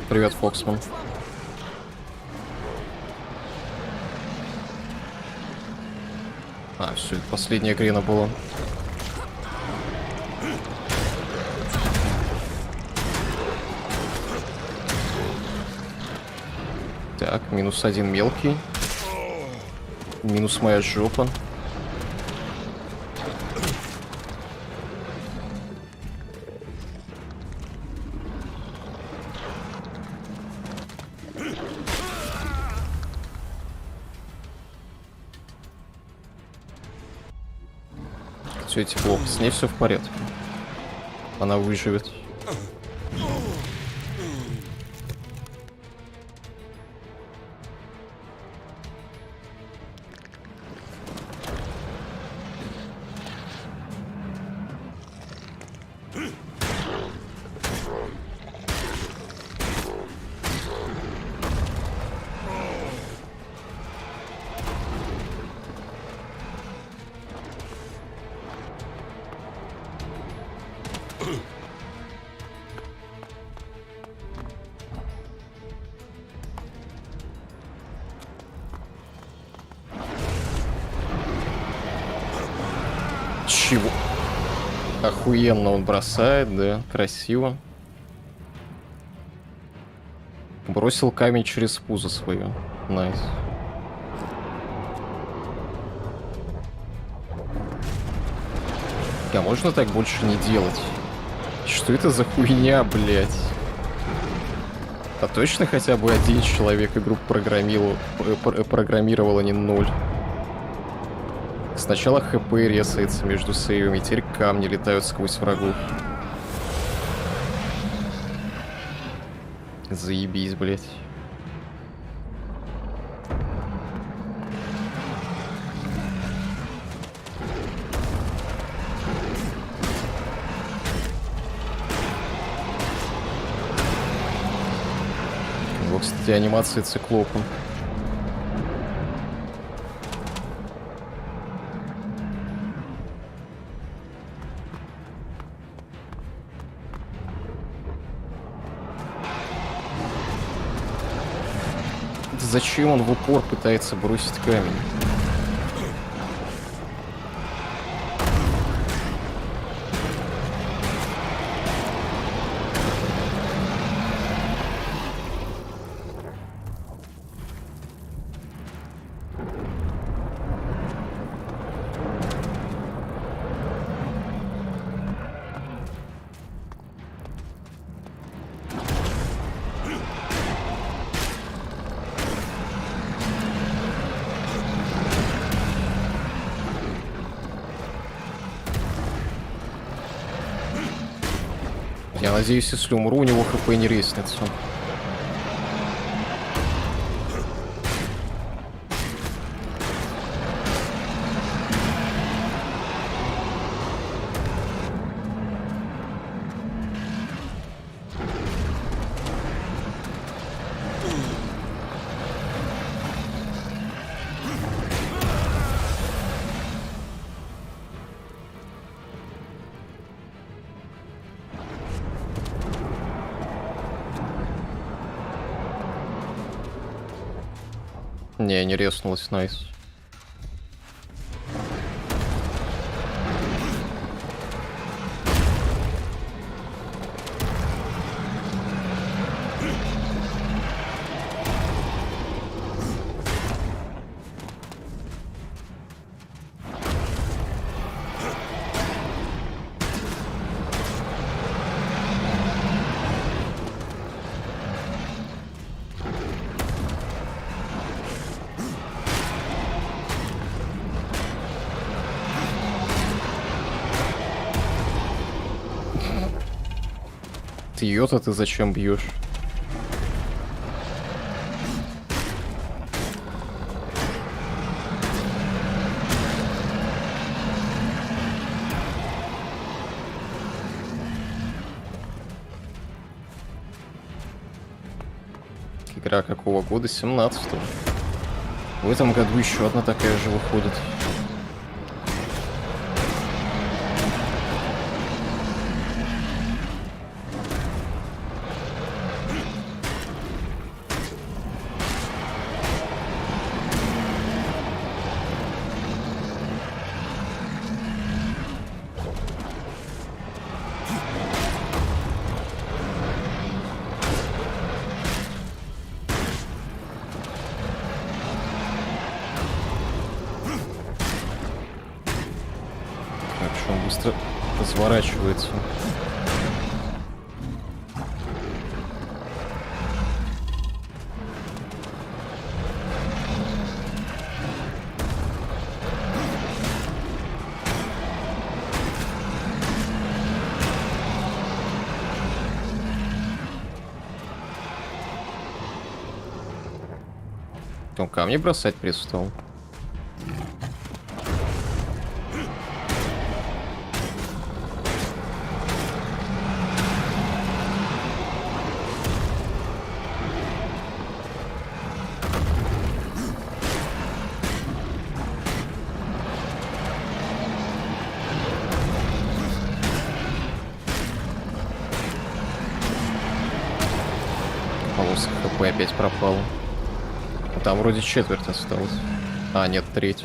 Привет, Фоксман. А, все, это последняя Грина была. Так, -1 мелкий. Минус моя жопа. Все, тепло. С ней все в порядке. Она выживет. Чего? Охуенно он бросает, да, красиво. Бросил камень через пузо свое. Найс. А можно так больше не делать? Что это за хуйня, блядь? А точно хотя бы один человек игру программировал, а не 0? Сначала ХП ресается между сейвами, теперь камни летают сквозь врагов. Заебись, блядь. Вот, кстати, анимация циклопа. Зачем он в упор пытается бросить камень? Я надеюсь, если умру, у него хп не резнется. Не, не резнулась, найс. Ее-то ты зачем бьешь? Игра какого года? 17-го. В этом году еще одна такая же выходит. Быстро разворачивается. Он камни бросать пристал. Полоска ХП опять пропала. Там вроде четверть осталось. А, нет, треть.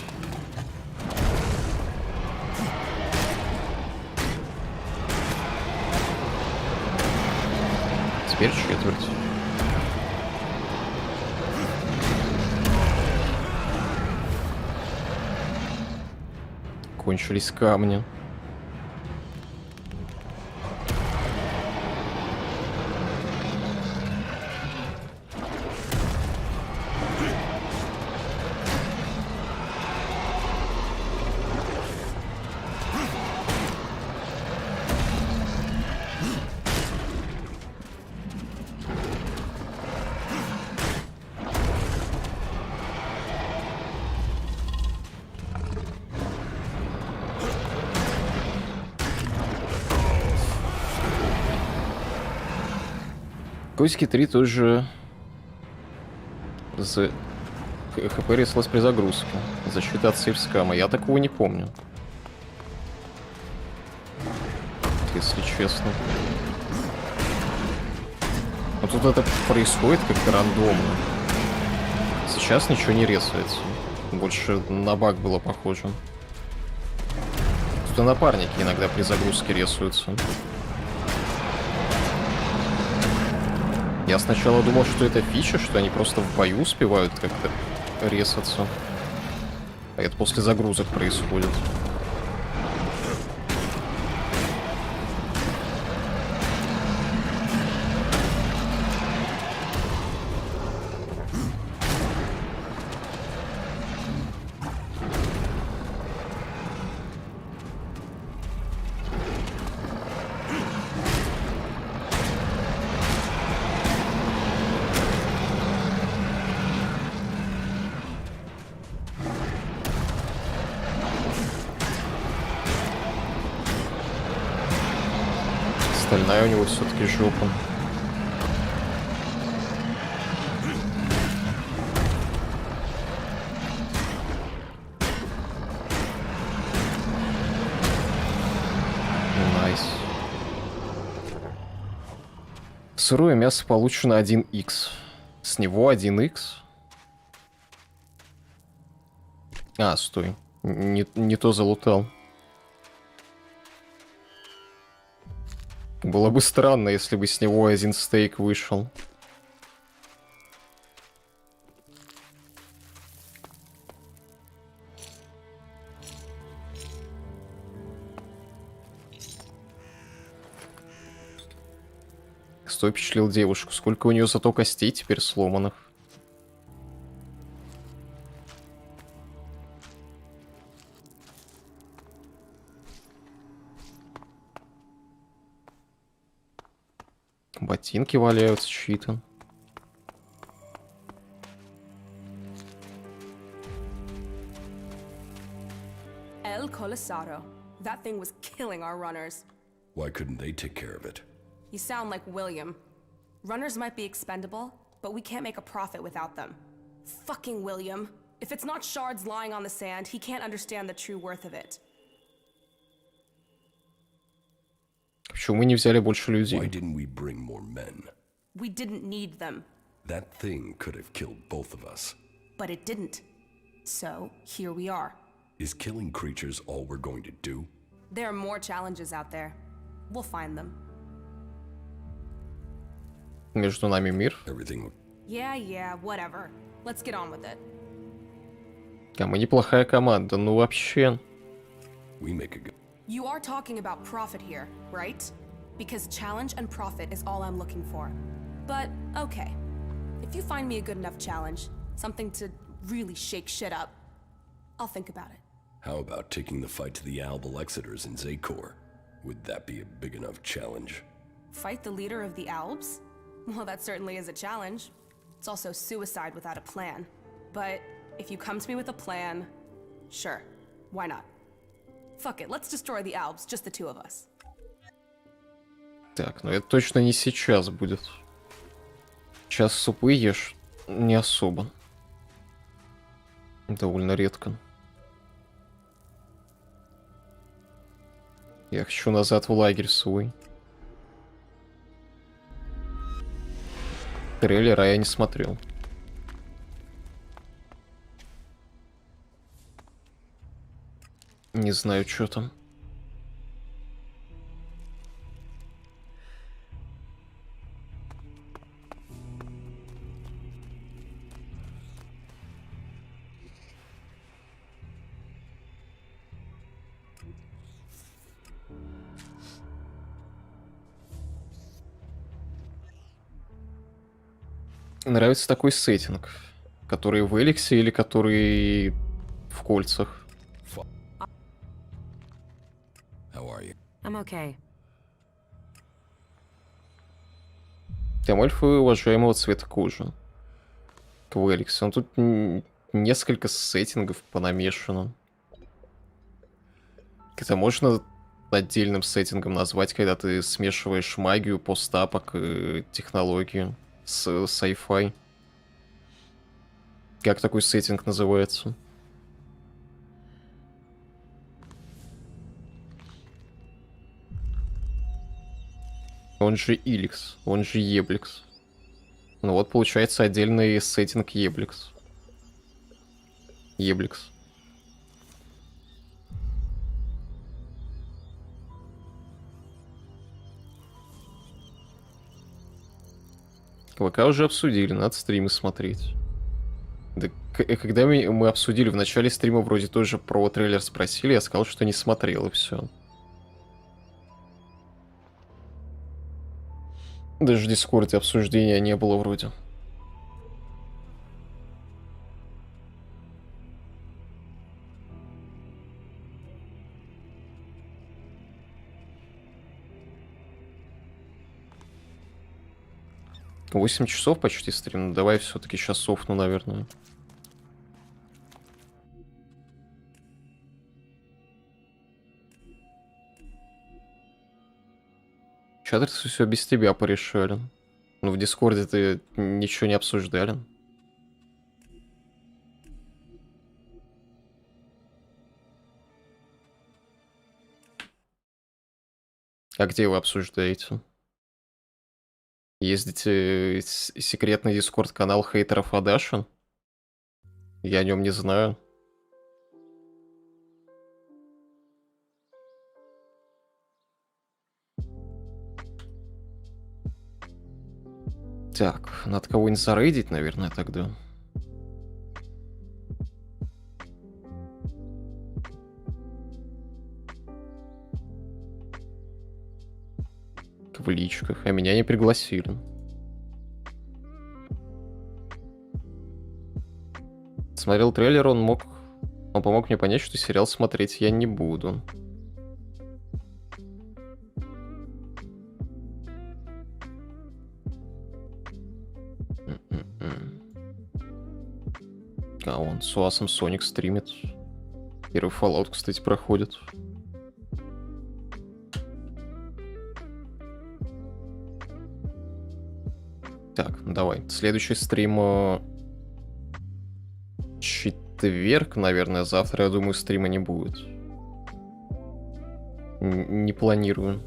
Теперь четверть. Кончились камни. Котики 3 тоже за ХП рисовалась при загрузке. Защита от сейфскама. Я такого не помню. Если честно. Вот тут это происходит как-то рандомно. Сейчас ничего не рисуется. Больше на баг было похоже. Тут и напарники иногда при загрузке рисуются. Я сначала думал, что это фича, что они просто в бою успевают как-то резаться. А это после загрузок происходит. Стальная у него все-таки жопа. Найс. Сырое мясо получено 1х. С него 1х. А, стой. Не то залутал. Было бы странно, если бы с него один стейк вышел. Стой, впечатлил девушку. Сколько у нее зато костей теперь сломанных. Ботинки валяются чьи-то. El Colisado. That thing was killing our runners. Why couldn't they take care of it? You sound like William. Runners might be expendable, but we can't make a profit without them. Fucking William. If it's not shards lying on the sand, he can't understand the true worth of it. Почему мы не взяли больше людей? Why didn't we bring more men? We didn't need them, That thing could have killed both of us. but it didn't. So, here we are. Is killing creatures all we're going to do? There are more challenges out there. We'll find them. Между нами мир. Everything. Yeah, whatever. Let's get on with it. А мы неплохая команда, ну вообще. We make a good. You are talking about profit here, right? Because challenge and profit is all I'm looking for. But, okay. If you find me a good enough challenge, something to really shake shit up, I'll think about it. How about taking the fight to the Albalexiters in Zakor? Would that be a big enough challenge? Fight the leader of the Albs? Well, that certainly is a challenge. It's also suicide without a plan. But if you come to me with a plan, sure, why not? Fuck it, let's destroy the Albs, just the two of us. Так, ну это точно не сейчас будет. Сейчас супы ешь не особо. Довольно редко. Я хочу назад в лагерь свой. Трейлера я не смотрел. Не знаю, что там. нравится такой сеттинг, который в Элексе или который в кольцах. I'm okay. Там эльфы уважаемого цвета кожи. К Элексе. Тут несколько сеттингов понамешано. Это можно отдельным сеттингом назвать, когда ты смешиваешь магию, постапок и технологию с sci-fi. Как такой сеттинг называется? Он же ELEX, он же ELEX. Ну вот получается отдельный сеттинг ELEX. ELEX. ВК уже обсудили, надо стримы смотреть. Да, когда мы обсудили в начале стрима, вроде тоже про трейлер спросили, я сказал, что не смотрел, и все. Даже в Дискорде обсуждения не было вроде. «8 часов почти стрим. Давай все-таки сейчас софну, наверное. Чат все без тебя порешали. Ну, в Дискорде ты ничего не обсуждали. А где вы обсуждаете? Ездите в секретный Дискорд-канал хейтеров Адашин? Я о нем не знаю. Так, надо кого-нибудь зарейдить, наверное, тогда. В личках, а меня не пригласили. Смотрел трейлер, он помог мне понять, что сериал смотреть я не буду. А он с Уасом Соник стримит. Первый Fallout, кстати, проходит. Так, давай. Следующий стрим четверг, наверное. Завтра, я думаю, стрима не будет. Не планирую.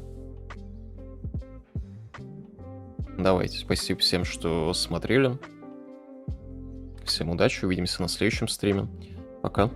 Давайте, спасибо всем, что смотрели. Всем удачи, увидимся на следующем стриме. Пока.